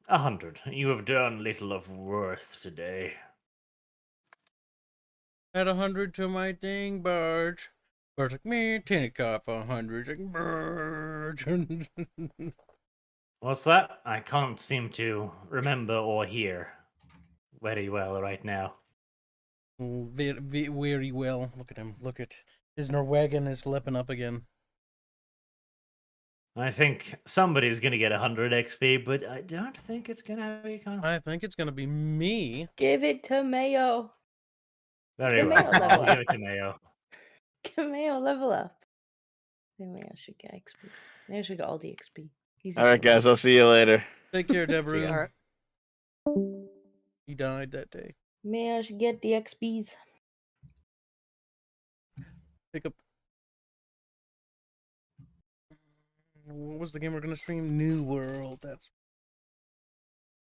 [SPEAKER 2] 100. You have done little of worth today.
[SPEAKER 1] Add 100 to my thing, Barge. Barge like me, Tinikoff 100. Like, Barge.
[SPEAKER 2] What's that? I can't seem to remember or hear very well right now.
[SPEAKER 1] Very well. Look at him. Look at his Norwegian is lipping up again.
[SPEAKER 2] I think somebody's gonna get 100 XP, but I don't think it's gonna be Connor.
[SPEAKER 1] I think it's gonna be me.
[SPEAKER 3] Give it to Mayo.
[SPEAKER 2] Very
[SPEAKER 3] Give
[SPEAKER 2] well.
[SPEAKER 3] Mayo level
[SPEAKER 2] I'll
[SPEAKER 3] up.
[SPEAKER 2] give it to Mayo.
[SPEAKER 3] Give Mayo level up. Then Mayo should get XP. Mayo should get all the XP. He's
[SPEAKER 5] All right,
[SPEAKER 3] equal.
[SPEAKER 5] guys. I'll see you later.
[SPEAKER 1] Take care,
[SPEAKER 2] See ya.
[SPEAKER 1] Devereaux.
[SPEAKER 4] All right.
[SPEAKER 1] He died that day.
[SPEAKER 3] Mayo should get the XPs.
[SPEAKER 1] Pick up. What was the game we're gonna stream? New World. That's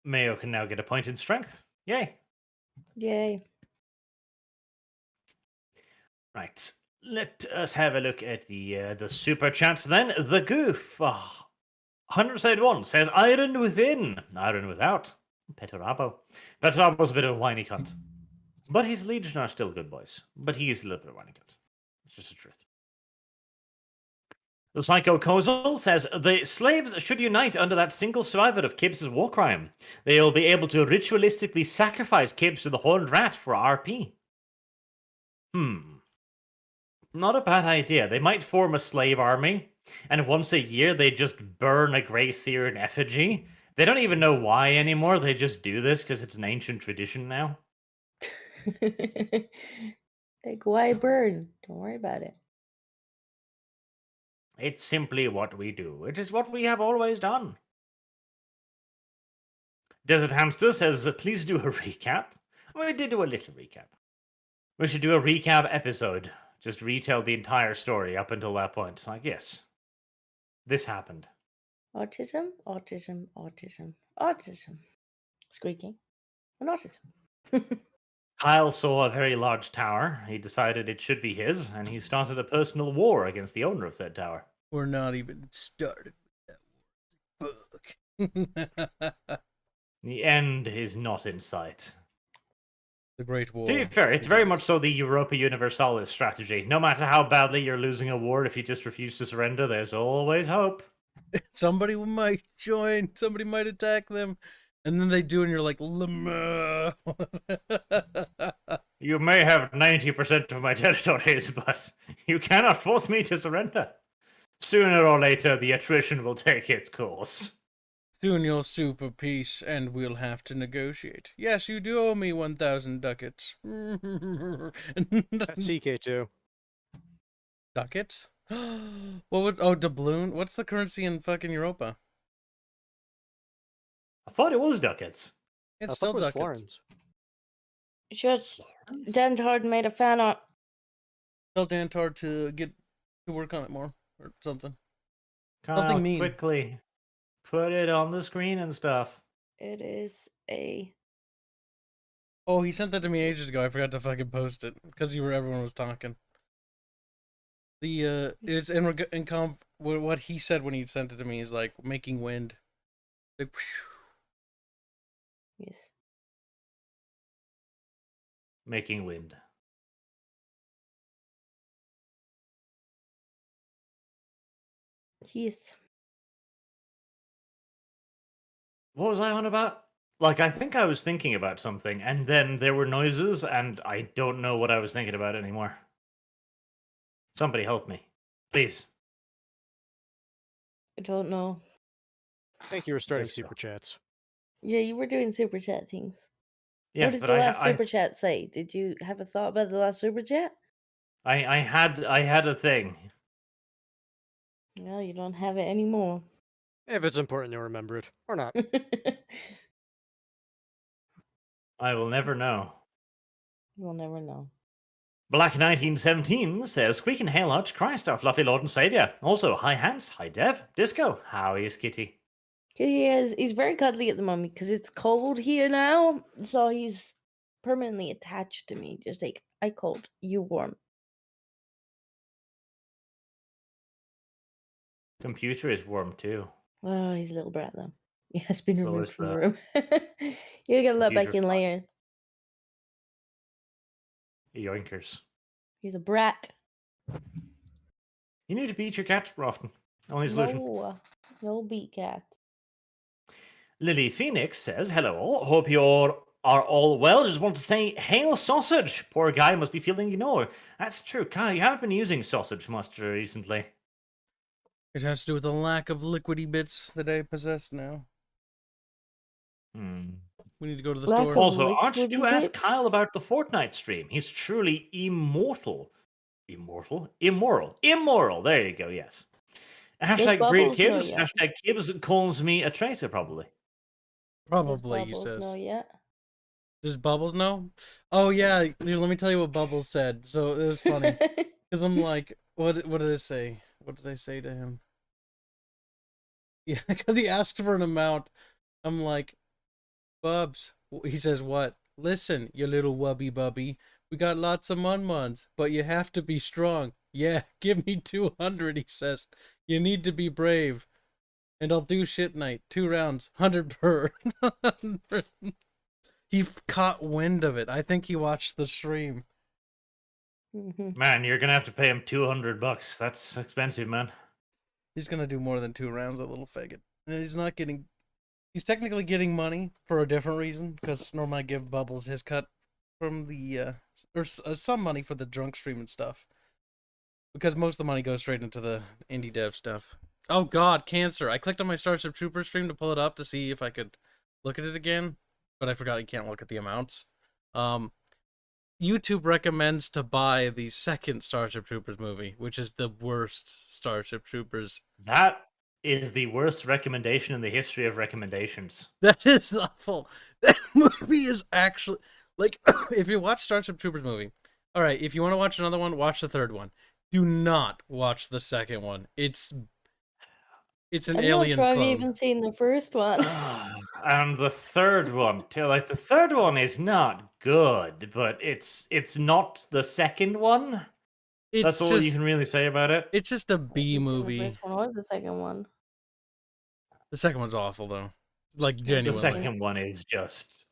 [SPEAKER 2] Mayo can now get a point in strength. Yay.
[SPEAKER 3] Yay.
[SPEAKER 2] Right. Let us have a look at the super chats then. The Goof. 101 says Iron Within. Iron Without. Petorabo. Peterabo's a bit of a whiny cunt. But his Legion are still good boys. But he is a little bit of a whiny cunt. It's just the truth. The Psycho Kozol says the slaves should unite under that single survivor of Kibbs' war crime. They will be able to ritualistically sacrifice Kibbs to the Horned Rat for RP. Not a bad idea. They might form a slave army, and once a year they just burn a Grey Seer in effigy. They don't even know why anymore. They just do this because it's an ancient tradition now.
[SPEAKER 3] Like, why burn? Don't worry about it.
[SPEAKER 2] It's simply what we do. It is what we have always done. Desert Hamster says, please do a recap. We did do a little recap. We should do a recap episode. Just retell the entire story up until that point. Like, yes, this happened.
[SPEAKER 3] Autism, autism, autism, autism. Squeaking. And autism.
[SPEAKER 2] Kyle saw a very large tower. He decided it should be his, and he started a personal war against the owner of said tower.
[SPEAKER 1] we're not even started with that war. Fuck.
[SPEAKER 2] The end is not in sight.
[SPEAKER 1] The Great War.
[SPEAKER 2] To be fair, it's very much so the Europa Universalis strategy. No matter how badly you're losing a war, if you just refuse to surrender, there's always hope.
[SPEAKER 1] Somebody might join. Somebody might attack them. And then they do, and you're like, Lemur.
[SPEAKER 2] You may have 90% of my territories, but you cannot force me to surrender. Sooner or later, the attrition will take its course.
[SPEAKER 1] Soon you'll sue for peace, and we'll have to negotiate. Yes, you do owe me 1,000 ducats.
[SPEAKER 4] That's CK2.
[SPEAKER 1] Ducats? What would... Oh, doubloon? What's the currency in fucking Europa?
[SPEAKER 2] I thought it was ducats.
[SPEAKER 1] It's
[SPEAKER 4] I thought
[SPEAKER 1] still
[SPEAKER 4] it was
[SPEAKER 1] ducats.
[SPEAKER 4] florins.
[SPEAKER 3] Just Dentard made a fan art.
[SPEAKER 1] Tell Dantard to get to work on it more, or something.
[SPEAKER 2] Kyle,
[SPEAKER 1] Something mean.
[SPEAKER 2] quickly put it on the screen and stuff.
[SPEAKER 3] It is a
[SPEAKER 1] Oh, he sent that to me ages ago. I forgot to fucking post it because everyone was talking. The it's what he said when he sent it to me is like making wind. Like,
[SPEAKER 3] yes.
[SPEAKER 2] Making wind.
[SPEAKER 3] Yes.
[SPEAKER 2] What was I on about? Like, I think I was thinking about something, and then there were noises, and I don't know what I was thinking about anymore. Somebody help me. Please.
[SPEAKER 3] I don't know.
[SPEAKER 4] I think you were starting
[SPEAKER 2] Let's go.
[SPEAKER 4] super chats.
[SPEAKER 3] Yeah, you were doing super chat things.
[SPEAKER 2] Yes,
[SPEAKER 3] what did
[SPEAKER 2] but
[SPEAKER 3] the
[SPEAKER 2] I
[SPEAKER 3] last super chat say? Did you have a thought about the last super chat?
[SPEAKER 2] I had a thing.
[SPEAKER 3] Well, you don't have it anymore.
[SPEAKER 4] If it's important, you'll remember it. Or not.
[SPEAKER 2] I will never know.
[SPEAKER 3] You'll never know.
[SPEAKER 2] Black 1917 says, Squeaking Hail Hutch, Christ our fluffy Lord and Saviour. Also, hi Hans, hi Dev, Disco, how is Kitty?
[SPEAKER 3] He's very cuddly at the moment because it's cold here now, so he's permanently attached to me. Just like, I cold, you warm.
[SPEAKER 2] Computer is warm too.
[SPEAKER 3] Oh, he's a little brat though. He has been
[SPEAKER 2] So
[SPEAKER 3] removed
[SPEAKER 2] is
[SPEAKER 3] from the
[SPEAKER 2] the
[SPEAKER 3] room. You gotta let back
[SPEAKER 2] computer
[SPEAKER 3] in
[SPEAKER 2] fine.
[SPEAKER 3] later.
[SPEAKER 2] Yoinkers.
[SPEAKER 3] He's a brat.
[SPEAKER 2] You need to beat your cat more often. Only solution.
[SPEAKER 3] No beat cat.
[SPEAKER 2] Lily Phoenix says, Hello all, hope you are all well. Just want to say, hail sausage. Poor guy must be feeling ignored. That's true. Kyle, you haven't been using sausage much recently.
[SPEAKER 1] It has to do with the lack of liquidy bits that I possess now. We need to go to the
[SPEAKER 3] Lack
[SPEAKER 1] store.
[SPEAKER 3] of
[SPEAKER 2] Also, aren't you
[SPEAKER 3] liquidy
[SPEAKER 2] to ask
[SPEAKER 3] bits?
[SPEAKER 2] Kyle about the Fortnite stream? He's truly immortal. Immoral. There you go, yes. Hashtag great
[SPEAKER 3] Bubbles know
[SPEAKER 2] Kibbs.
[SPEAKER 3] yet?
[SPEAKER 2] Hashtag Kibbs calls me a traitor, probably.
[SPEAKER 1] Probably, he
[SPEAKER 3] Does Bubbles
[SPEAKER 1] says.
[SPEAKER 3] know yet?
[SPEAKER 1] Does Bubbles know? Oh, yeah. Dude, let me tell you what Bubbles said. So it was funny. Because I'm like, what did I say? What did I say to him? Yeah, because he asked for an amount. I'm like, Bubs. He says, what? Listen, you little wubby bubby. We got lots of mun-muns, but you have to be strong. Yeah, give me 200, he says. You need to be brave. And I'll do shit night. 2 rounds. 100 per. He caught wind of it. I think he watched the stream.
[SPEAKER 2] Man, you're gonna have to pay him $200. That's expensive, man.
[SPEAKER 1] He's gonna do more than 2 rounds, that little faggot. And he's not getting... He's technically getting money for a different reason, because normally I give Bubbles his cut from the... or some money for the drunk stream and stuff. Because most of the money goes straight into the indie dev stuff. Oh god, cancer. I clicked on my Starship Troopers stream to pull it up to see if I could look at it again, but I forgot you can't look at the amounts. YouTube recommends to buy the second Starship Troopers movie, which is the worst Starship Troopers.
[SPEAKER 2] That is the worst recommendation in the history of recommendations.
[SPEAKER 1] That is awful. That movie is actually... Like, if you watch Starship Troopers movie... Alright, if you want to watch another one, watch the third one. Do not watch the second one. It's an Aliens
[SPEAKER 3] I'm not sure
[SPEAKER 1] clone.
[SPEAKER 3] I've even seen the first one.
[SPEAKER 2] And the third one too. Like the third one is not good, but it's not the second one. That's all you can really say about it.
[SPEAKER 1] It's just a B movie.
[SPEAKER 3] The first one or the second one?
[SPEAKER 1] The second one's awful though. Like
[SPEAKER 2] The
[SPEAKER 1] genuinely.
[SPEAKER 2] second one is just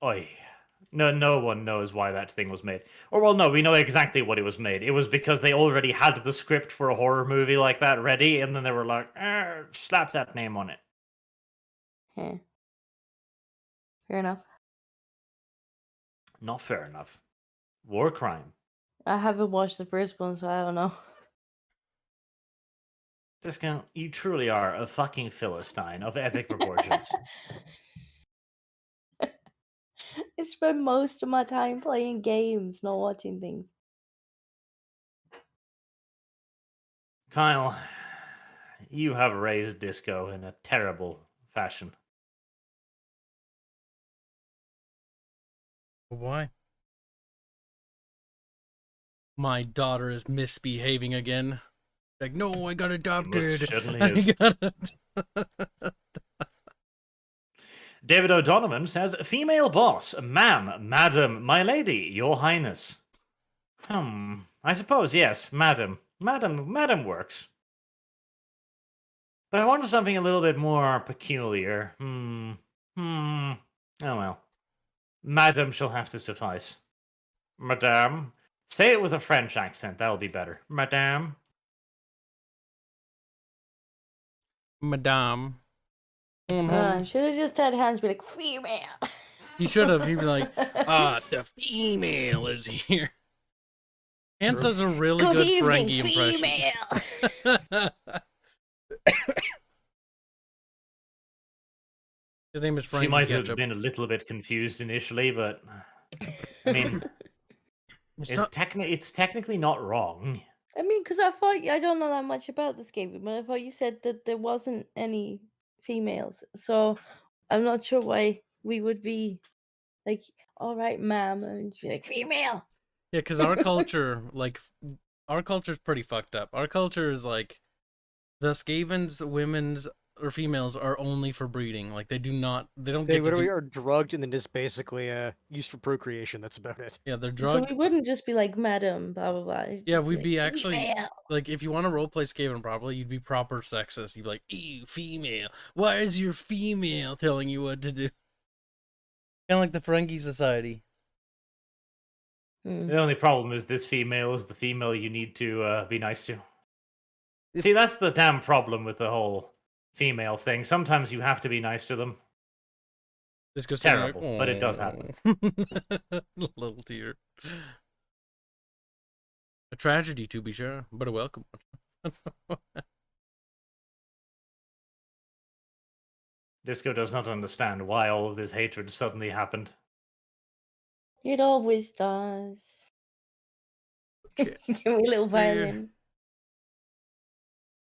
[SPEAKER 2] no one knows why that thing was made. Or well, no, we know exactly what it was made. It was because they already had the script for a horror movie like that ready, and then they were like, slap that name on it.
[SPEAKER 3] Okay. Fair enough.
[SPEAKER 2] Not fair enough. War crime.
[SPEAKER 3] I haven't watched the first one, so I don't know.
[SPEAKER 2] Discount, you truly are a fucking Philistine of epic proportions.
[SPEAKER 3] I spend most of my time playing games, not watching things.
[SPEAKER 2] Kyle, you have raised Disco in a terrible fashion.
[SPEAKER 1] Why? My daughter is misbehaving again. Like, no, I got adopted.
[SPEAKER 2] certainly
[SPEAKER 1] I
[SPEAKER 2] is.
[SPEAKER 1] got
[SPEAKER 2] David O'Donovan says, female boss, ma'am, madam, my lady, your highness. I suppose, yes, madam. Madam works. But I wanted something a little bit more peculiar. Oh well. Madam shall have to suffice. Madame. Say it with a French accent, that'll be better. Madame.
[SPEAKER 1] Madame.
[SPEAKER 3] I should have just had Hans be like, female.
[SPEAKER 1] He should have. He'd be like, the female is here. Hans does a really
[SPEAKER 3] Good
[SPEAKER 1] good
[SPEAKER 3] evening,
[SPEAKER 1] Ferengi impression.
[SPEAKER 3] female.
[SPEAKER 1] His name is Frankie
[SPEAKER 2] She might
[SPEAKER 1] Ketchup.
[SPEAKER 2] have been a little bit confused initially, but I mean, it's technically not wrong.
[SPEAKER 3] I mean, because I thought I don't know that much about this game, but I thought you said that there wasn't any females, so I'm not sure why we would be like, all right, ma'am, and she'd be like, female.
[SPEAKER 1] Yeah, because our culture, our culture's pretty fucked up. Our culture is like, the Skavens, women's or females are only for breeding. Like they don't
[SPEAKER 4] They
[SPEAKER 1] get to
[SPEAKER 4] literally
[SPEAKER 1] do.
[SPEAKER 4] are drugged and then just basically used for procreation. That's about it.
[SPEAKER 1] Yeah, they're
[SPEAKER 3] So
[SPEAKER 1] drugged.
[SPEAKER 3] we wouldn't just be like, madam, blah blah blah. It's
[SPEAKER 1] Yeah,
[SPEAKER 3] just
[SPEAKER 1] we'd
[SPEAKER 3] like,
[SPEAKER 1] be actually
[SPEAKER 3] female.
[SPEAKER 1] like, if you want to roleplay Skaven properly, you'd be proper sexist. You'd be like, ew, female. Why is your female telling you what to do? Kind of like the Ferengi Society.
[SPEAKER 3] Hmm.
[SPEAKER 2] The only problem is this female is the female you need to be nice to. See, that's the damn problem with the whole female thing. Sometimes you have to be nice to them.
[SPEAKER 1] Just
[SPEAKER 2] It's terrible, but it does happen.
[SPEAKER 1] Little tear. A tragedy, to be sure, but a welcome one.
[SPEAKER 2] Disco does not understand why all of this hatred suddenly happened.
[SPEAKER 3] It always does.
[SPEAKER 1] Shit.
[SPEAKER 3] Give me a little violin.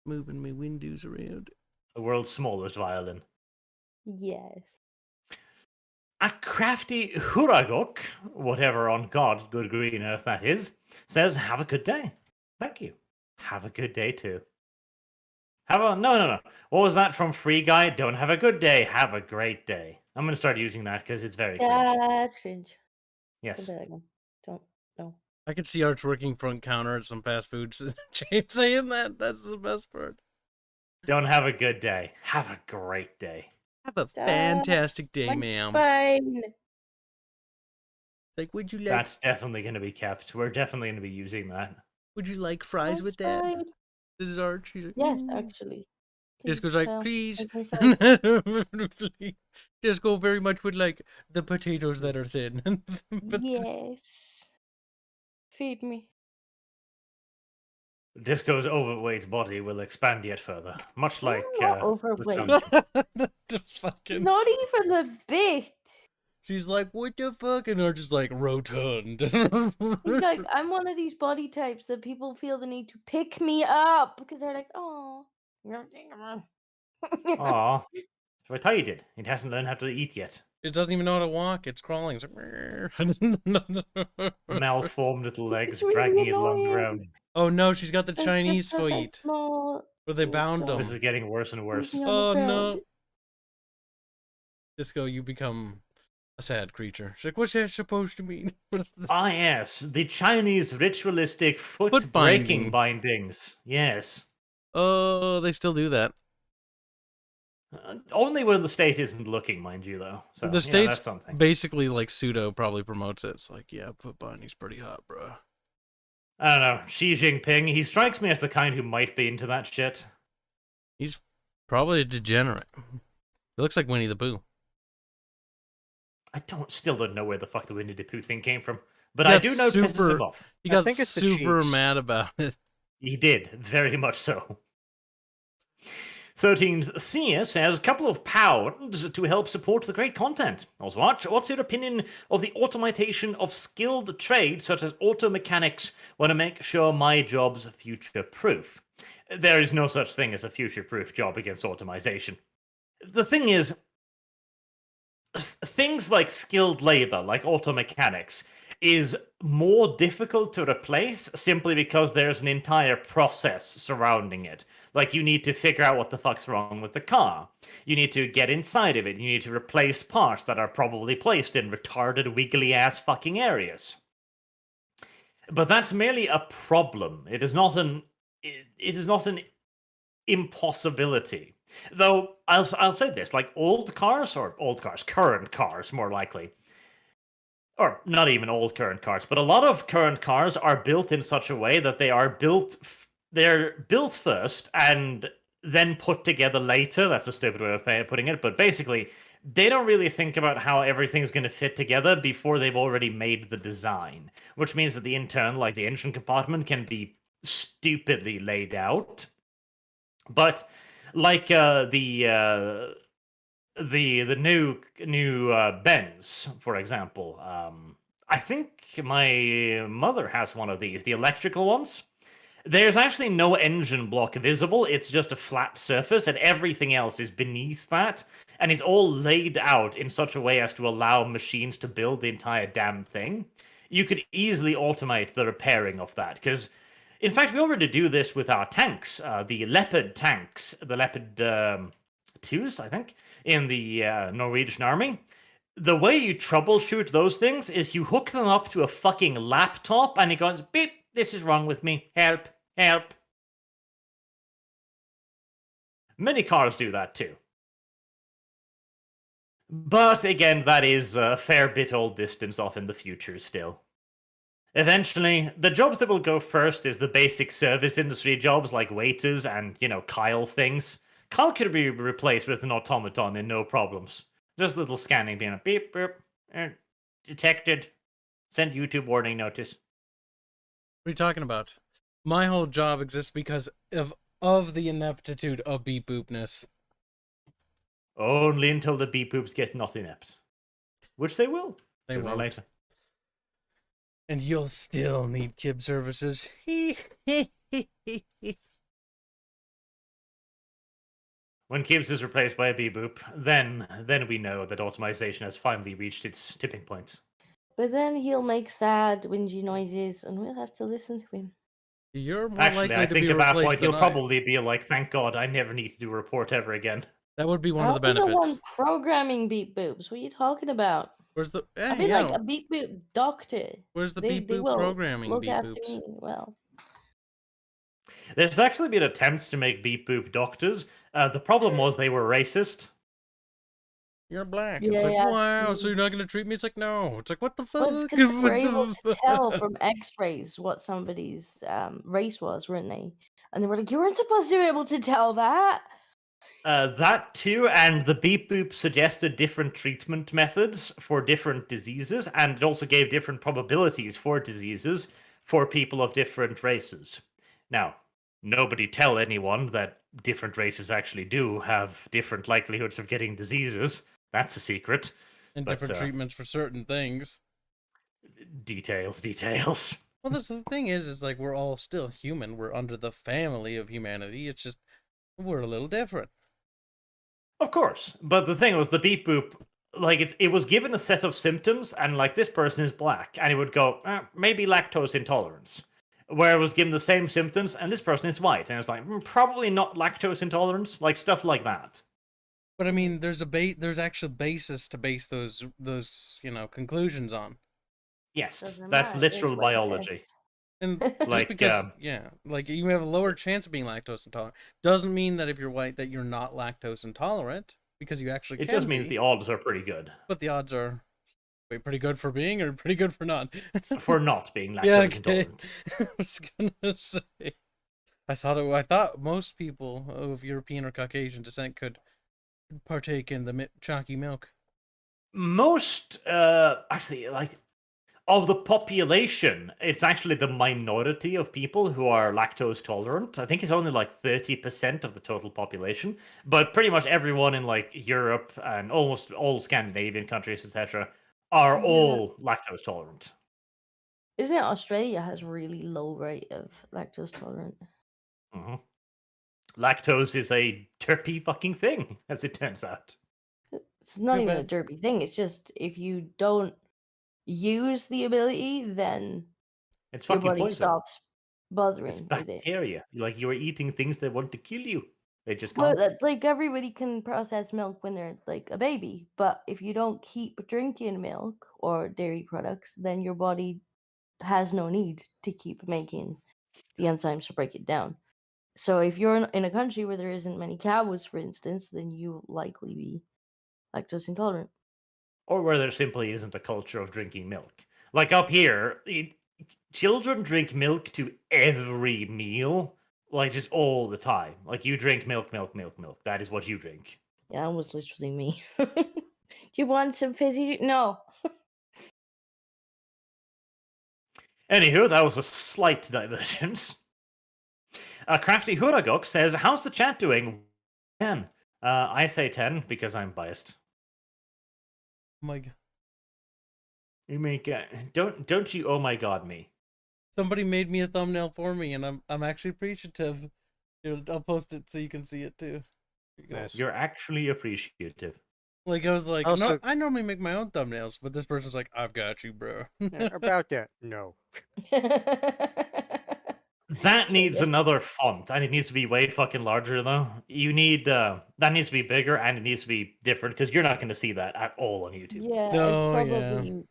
[SPEAKER 1] Moving my windows around.
[SPEAKER 2] The world's smallest violin.
[SPEAKER 3] Yes.
[SPEAKER 2] A crafty Huragok, whatever on God, good green earth that is, says, have a good day. Thank you. Have a good day too. No. What was that from Free Guy? Don't have a good day. Have a great day. I'm going to start using that because it's very cringe.
[SPEAKER 3] That's cringe.
[SPEAKER 2] Yes.
[SPEAKER 3] Don't no.
[SPEAKER 1] I could see Arch working front counter at some fast food chain saying that. That's the best part.
[SPEAKER 2] Don't have a good day. Have a great day.
[SPEAKER 1] Have a fantastic day,
[SPEAKER 3] That's
[SPEAKER 1] ma'am.
[SPEAKER 3] fine.
[SPEAKER 1] Like, would you like?
[SPEAKER 2] That's definitely going to be kept. We're definitely going to be using that.
[SPEAKER 1] Would you like fries with that?
[SPEAKER 3] Fine.
[SPEAKER 1] This is Arch. He's like,
[SPEAKER 3] Yes,
[SPEAKER 1] "Mm."
[SPEAKER 3] actually.
[SPEAKER 1] Disco's
[SPEAKER 3] Please,
[SPEAKER 1] like,
[SPEAKER 3] Kyle,
[SPEAKER 1] please.
[SPEAKER 3] make me fries.
[SPEAKER 1] Please. Disco very much would like the potatoes that are thin. But
[SPEAKER 3] Yes. Feed me.
[SPEAKER 2] Disco's overweight body will expand yet further, much like
[SPEAKER 3] not
[SPEAKER 2] the
[SPEAKER 3] overweight.
[SPEAKER 2] sun.
[SPEAKER 1] the fucking...
[SPEAKER 3] Not even a bit.
[SPEAKER 1] She's like, what the fuck? And Arch is like, rotund.
[SPEAKER 3] It's like I'm one of these body types that people feel the need to pick me up because they're like, oh.
[SPEAKER 2] Aw. So I tell you did. It hasn't learned how to eat yet.
[SPEAKER 1] It doesn't even know how to walk. It's crawling. It's like...
[SPEAKER 2] Malformed little legs
[SPEAKER 3] It's really
[SPEAKER 2] dragging it along the
[SPEAKER 3] annoying.
[SPEAKER 2] ground.
[SPEAKER 1] Oh no, she's got the
[SPEAKER 3] Like,
[SPEAKER 1] Chinese
[SPEAKER 3] just 'cause I'm
[SPEAKER 1] feet.
[SPEAKER 3] small,
[SPEAKER 1] Where they bound
[SPEAKER 3] This
[SPEAKER 2] This
[SPEAKER 1] them.
[SPEAKER 2] is getting worse and worse.
[SPEAKER 3] me on the
[SPEAKER 1] Oh
[SPEAKER 3] ground.
[SPEAKER 1] no. Disco, you become a sad creature. She's like, what's that supposed to mean?
[SPEAKER 2] Ah, yes, the Chinese ritualistic
[SPEAKER 1] Foot
[SPEAKER 2] foot-breaking
[SPEAKER 1] binding.
[SPEAKER 2] bindings. Yes.
[SPEAKER 1] Oh, they still do that.
[SPEAKER 2] Only when the state isn't looking, mind you, though. So,
[SPEAKER 1] The state's
[SPEAKER 2] that's something.
[SPEAKER 1] basically like pseudo probably promotes it. It's like, yeah, foot binding's pretty hot, bro.
[SPEAKER 2] I don't know. Xi Jinping, he strikes me as the kind who might be into that shit.
[SPEAKER 1] He's probably a degenerate. He looks like Winnie the Pooh.
[SPEAKER 2] I still don't know where the fuck the Winnie the Pooh thing came from. But
[SPEAKER 1] He
[SPEAKER 2] I
[SPEAKER 1] got
[SPEAKER 2] do know it pisses
[SPEAKER 1] super-
[SPEAKER 2] him off.
[SPEAKER 1] He
[SPEAKER 4] I
[SPEAKER 1] got
[SPEAKER 4] think it's the
[SPEAKER 1] super
[SPEAKER 4] cheeks.
[SPEAKER 1] mad about it.
[SPEAKER 2] He did, very much so. 13th Seer says, couple of pounds to help support the great content. Also, what's your opinion of the automation of skilled trades such as auto mechanics want to make sure my job's future-proof? There is no such thing as a future-proof job against automation. The thing is, things like skilled labor, like auto mechanics, is more difficult to replace simply because there's an entire process surrounding it. Like, you need to figure out what the fuck's wrong with the car. You need to get inside of it. You need to replace parts that are probably placed in retarded, wiggly-ass fucking areas. But that's merely a problem. It is not an impossibility. Though, I'll say this, like, current cars, more likely, or not even old current cars, but a lot of current cars are built in such a way that they're built first and then put together later. That's a stupid way of putting it, but basically, they don't really think about how everything's going to fit together before they've already made the design, which means that the internal, like the engine compartment, can be stupidly laid out. But like the new Benz, for example. I think my mother has one of these, the electrical ones. There's actually no engine block visible. It's just a flat surface, and everything else is beneath that. And it's all laid out in such a way as to allow machines to build the entire damn thing. you could easily automate the repairing of that. Because, in fact, we already do this with our tanks, the Leopard tanks, the Leopard 2s, I think, in the Norwegian army. The way you troubleshoot those things is you hook them up to a fucking laptop and it goes, beep, this is wrong with me. Help, help. Many cars do that too. But again, that is a fair bit old distance off in the future still. Eventually, the jobs that will go first is the basic service industry jobs like waiters and, Kyle things. Kyle could be replaced with an automaton and no problems. Just a little scanning being like, beep, beep, detected. Send YouTube warning notice.
[SPEAKER 1] What are you talking about? My whole job exists because of the ineptitude of beep boopness.
[SPEAKER 2] Only until the beep boops get not inept. Which they will.
[SPEAKER 1] They
[SPEAKER 2] Sooner or
[SPEAKER 1] won't.
[SPEAKER 2] later.
[SPEAKER 1] And you'll still need kib services.
[SPEAKER 2] When Kibbs is replaced by a beep boop, then we know that automation has finally reached its tipping point.
[SPEAKER 3] But then he'll make sad, whingy noises, and we'll have to listen to him.
[SPEAKER 1] You're more
[SPEAKER 2] Actually,
[SPEAKER 1] likely
[SPEAKER 2] I
[SPEAKER 1] to
[SPEAKER 2] think
[SPEAKER 1] be
[SPEAKER 2] at that
[SPEAKER 1] replaced
[SPEAKER 2] point
[SPEAKER 1] than
[SPEAKER 2] you'll
[SPEAKER 1] I.
[SPEAKER 2] probably be like, thank God, I never need to do a report ever again.
[SPEAKER 1] That would be one
[SPEAKER 3] I'll
[SPEAKER 1] of the
[SPEAKER 3] be the
[SPEAKER 1] benefits.
[SPEAKER 3] one programming beep boops. What are you talking about?
[SPEAKER 1] Where's the?
[SPEAKER 3] I'll
[SPEAKER 1] Hey,
[SPEAKER 3] be like
[SPEAKER 1] yo,
[SPEAKER 3] a beep boop doctor.
[SPEAKER 1] where's the
[SPEAKER 3] They
[SPEAKER 1] beep boop
[SPEAKER 3] will
[SPEAKER 1] programming
[SPEAKER 3] look
[SPEAKER 1] beep
[SPEAKER 3] after
[SPEAKER 1] boops?
[SPEAKER 3] me well.
[SPEAKER 2] There's actually been attempts to make beep boop doctors. The problem was they were racist.
[SPEAKER 1] You're black.
[SPEAKER 3] Yeah,
[SPEAKER 1] It's like,
[SPEAKER 3] yeah,
[SPEAKER 1] wow,
[SPEAKER 3] I've
[SPEAKER 1] so you're not gonna treat me? It's like, no. It's like, what the fuck?
[SPEAKER 3] Well, it's because they were able to tell from X-rays what somebody's race was, weren't they? And they were like, "You weren't supposed to be able to tell that."
[SPEAKER 2] That too, and the beep boop suggested different treatment methods for different diseases, and it also gave different probabilities for diseases for people of different races. Now, nobody tell anyone that different races actually do have different likelihoods of getting diseases. That's a secret.
[SPEAKER 1] And
[SPEAKER 2] But,
[SPEAKER 1] different treatments for certain things.
[SPEAKER 2] Details.
[SPEAKER 1] Well, that's the thing is like we're all still human. We're under the family of humanity. It's just we're a little different.
[SPEAKER 2] Of course, but the thing was the beep boop, like it was given a set of symptoms, and like this person is black, and it would go maybe lactose intolerance. Where it was given the same symptoms, and this person is white, and it's like probably not lactose intolerance, like stuff like that.
[SPEAKER 1] But I mean, there's actual basis to base those conclusions on.
[SPEAKER 2] Yes,
[SPEAKER 3] Doesn't
[SPEAKER 2] that's
[SPEAKER 3] matter, it's
[SPEAKER 2] literal
[SPEAKER 3] what it
[SPEAKER 2] biology.
[SPEAKER 3] says.
[SPEAKER 1] And just
[SPEAKER 2] Like,
[SPEAKER 1] because, like you have a lower chance of being lactose intolerant doesn't mean that if you're white that you're not lactose intolerant, because you actually
[SPEAKER 2] It
[SPEAKER 1] can
[SPEAKER 2] just means
[SPEAKER 1] be,
[SPEAKER 2] the odds are pretty good
[SPEAKER 1] but the odds are pretty good for being or pretty good for not.
[SPEAKER 2] for not being lactose
[SPEAKER 1] Yeah, okay.
[SPEAKER 2] intolerant.
[SPEAKER 1] I was gonna say, I thought most people of European or Caucasian descent could partake in the chalky milk.
[SPEAKER 2] Most, actually, like of the population, it's actually the minority of people who are lactose tolerant. I think it's only like 30% of the total population, but pretty much everyone in like Europe and almost all Scandinavian countries, etc., are
[SPEAKER 3] Yeah.
[SPEAKER 2] all lactose tolerant.
[SPEAKER 3] Isn't it Australia has really low rate of lactose tolerant?
[SPEAKER 2] hmm Lactose is a terpy fucking thing, as it turns out.
[SPEAKER 3] It's not
[SPEAKER 1] Too
[SPEAKER 3] even a
[SPEAKER 1] bad.
[SPEAKER 3] derpy thing. It's just if you don't use the ability, then
[SPEAKER 2] It's
[SPEAKER 3] your
[SPEAKER 2] fucking
[SPEAKER 3] body
[SPEAKER 2] poison.
[SPEAKER 3] stops bothering
[SPEAKER 2] It's
[SPEAKER 3] with it.
[SPEAKER 2] bacteria. Like you are eating things that want to kill you. They just
[SPEAKER 3] Well,
[SPEAKER 2] can't.
[SPEAKER 3] that's like everybody can process milk when they're like a baby, but if you don't keep drinking milk or dairy products, then your body has no need to keep making the enzymes to break it down. So if you're in a country where there isn't many cows, for instance, then you likely be lactose intolerant.
[SPEAKER 2] Or where there simply isn't a culture of drinking milk. Like up here, children drink milk to every meal, like just all the time. Like you drink milk. That is what you drink.
[SPEAKER 3] Yeah, that was literally me. Do you want some fizzy? No.
[SPEAKER 2] Anywho, that was a slight divergence. Crafty Huragok says, "How's the chat doing?" 10. I say 10 because I'm biased.
[SPEAKER 1] Oh my god!
[SPEAKER 2] You make don't you? Oh my god, me.
[SPEAKER 1] Somebody made me a thumbnail for me, and I'm actually appreciative. I'll post it so you can see it too. Here you go.
[SPEAKER 4] Nice.
[SPEAKER 2] You're actually appreciative.
[SPEAKER 1] Like, I was like,
[SPEAKER 4] Also-
[SPEAKER 1] no, I normally make my own thumbnails, but this person's like, I've got you, bro.
[SPEAKER 4] Yeah, about that, no.
[SPEAKER 2] That needs another font, and it needs to be way fucking larger though. You need that needs to be bigger, and it needs to be different because you're not going to see that at all on YouTube.
[SPEAKER 3] Yeah,
[SPEAKER 1] No,
[SPEAKER 3] I'd
[SPEAKER 1] yeah.
[SPEAKER 3] probably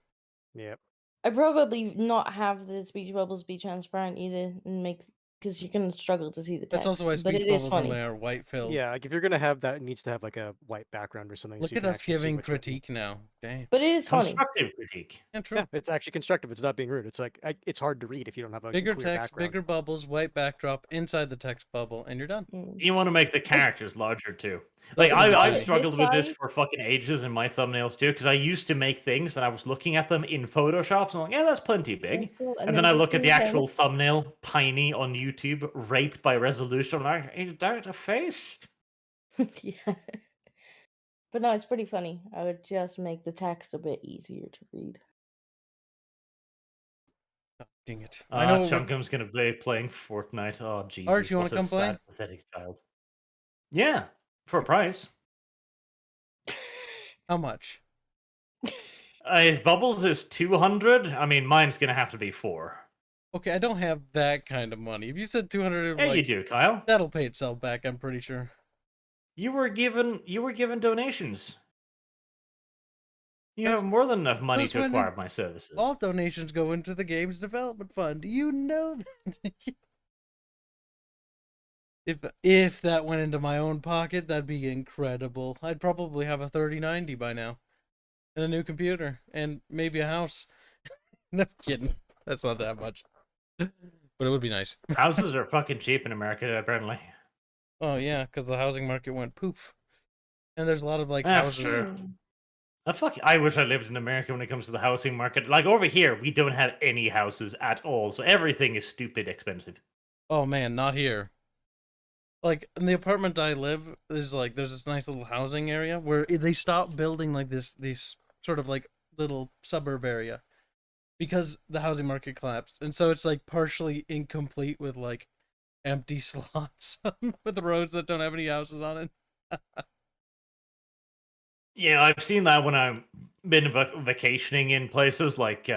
[SPEAKER 4] Yep.
[SPEAKER 3] I'd probably not have the speech bubbles be transparent either, and make because you're gonna struggle to see the text.
[SPEAKER 1] That's also why
[SPEAKER 3] but
[SPEAKER 1] speech
[SPEAKER 3] it is
[SPEAKER 1] bubbles
[SPEAKER 3] funny.
[SPEAKER 1] only are white filled.
[SPEAKER 4] Yeah, like if you're gonna have that, it needs to have like a white background or something.
[SPEAKER 1] Look
[SPEAKER 4] so you
[SPEAKER 1] at
[SPEAKER 4] can
[SPEAKER 1] us
[SPEAKER 4] actually see
[SPEAKER 1] giving
[SPEAKER 4] what's written.
[SPEAKER 1] critique now. Dang.
[SPEAKER 3] But it is funny.
[SPEAKER 2] Constructive critique.
[SPEAKER 1] Yeah, true.
[SPEAKER 4] Yeah, it's actually constructive. It's not being rude. It's like it's hard to read if you don't have a
[SPEAKER 1] Bigger
[SPEAKER 4] clear
[SPEAKER 1] text,
[SPEAKER 4] background.
[SPEAKER 1] bigger bubbles, white backdrop inside the text bubble, and you're done.
[SPEAKER 3] Mm.
[SPEAKER 2] You want to make the characters larger too. Like
[SPEAKER 1] Also,
[SPEAKER 2] I've
[SPEAKER 3] this
[SPEAKER 2] struggled with this
[SPEAKER 3] size-
[SPEAKER 2] for fucking ages in my thumbnails too, because I used to make things and I was looking at them in Photoshop, and I'm like, yeah, that's plenty big. And then I
[SPEAKER 3] just
[SPEAKER 2] look at
[SPEAKER 3] do
[SPEAKER 2] the
[SPEAKER 3] that.
[SPEAKER 2] actual thumbnail, tiny on YouTube, raped by resolution. I'm like, is that a face?
[SPEAKER 3] Yeah. But no, it's pretty funny. I would just make the text a bit easier to read.
[SPEAKER 1] Oh, dang it. I know. what we're-
[SPEAKER 2] Chunkum's gonna be playing Fortnite. Oh Jesus!
[SPEAKER 1] Arch, you wanna
[SPEAKER 2] what a
[SPEAKER 1] come play?
[SPEAKER 2] sad, pathetic child. Yeah, for a price.
[SPEAKER 1] How much?
[SPEAKER 2] If Bubbles is 200, I mean, mine's gonna have to be 4.
[SPEAKER 1] Okay, I don't have that kind of money. If you said 200,
[SPEAKER 2] Yeah,
[SPEAKER 1] like,
[SPEAKER 2] you do, Kyle.
[SPEAKER 1] that'll pay itself back. I'm pretty sure.
[SPEAKER 2] You were given donations. You
[SPEAKER 1] That's-
[SPEAKER 2] have more than enough money
[SPEAKER 1] that's
[SPEAKER 2] to
[SPEAKER 1] when
[SPEAKER 2] acquire my services.
[SPEAKER 1] All donations go into the game's development fund. You know that. If that went into my own pocket, that'd be incredible. I'd probably have a 3090 by now, and a new computer, and maybe a house. No kidding. That's not that much, but it would be nice.
[SPEAKER 2] Houses are fucking cheap in America, apparently.
[SPEAKER 1] Oh yeah, because the housing market went poof, and there's a lot of like
[SPEAKER 2] That's
[SPEAKER 1] houses.
[SPEAKER 2] true. I wish I lived in America when it comes to the housing market. Like over here, we don't have any houses at all, so everything is stupid expensive.
[SPEAKER 1] Oh man, not here. Like in the apartment I live is like there's this nice little housing area where they stopped building like this sort of like little suburb area because the housing market collapsed, and so it's like partially incomplete with like empty slots with roads that don't have any houses on it.
[SPEAKER 2] Yeah, I've seen that when I've been vacationing in places like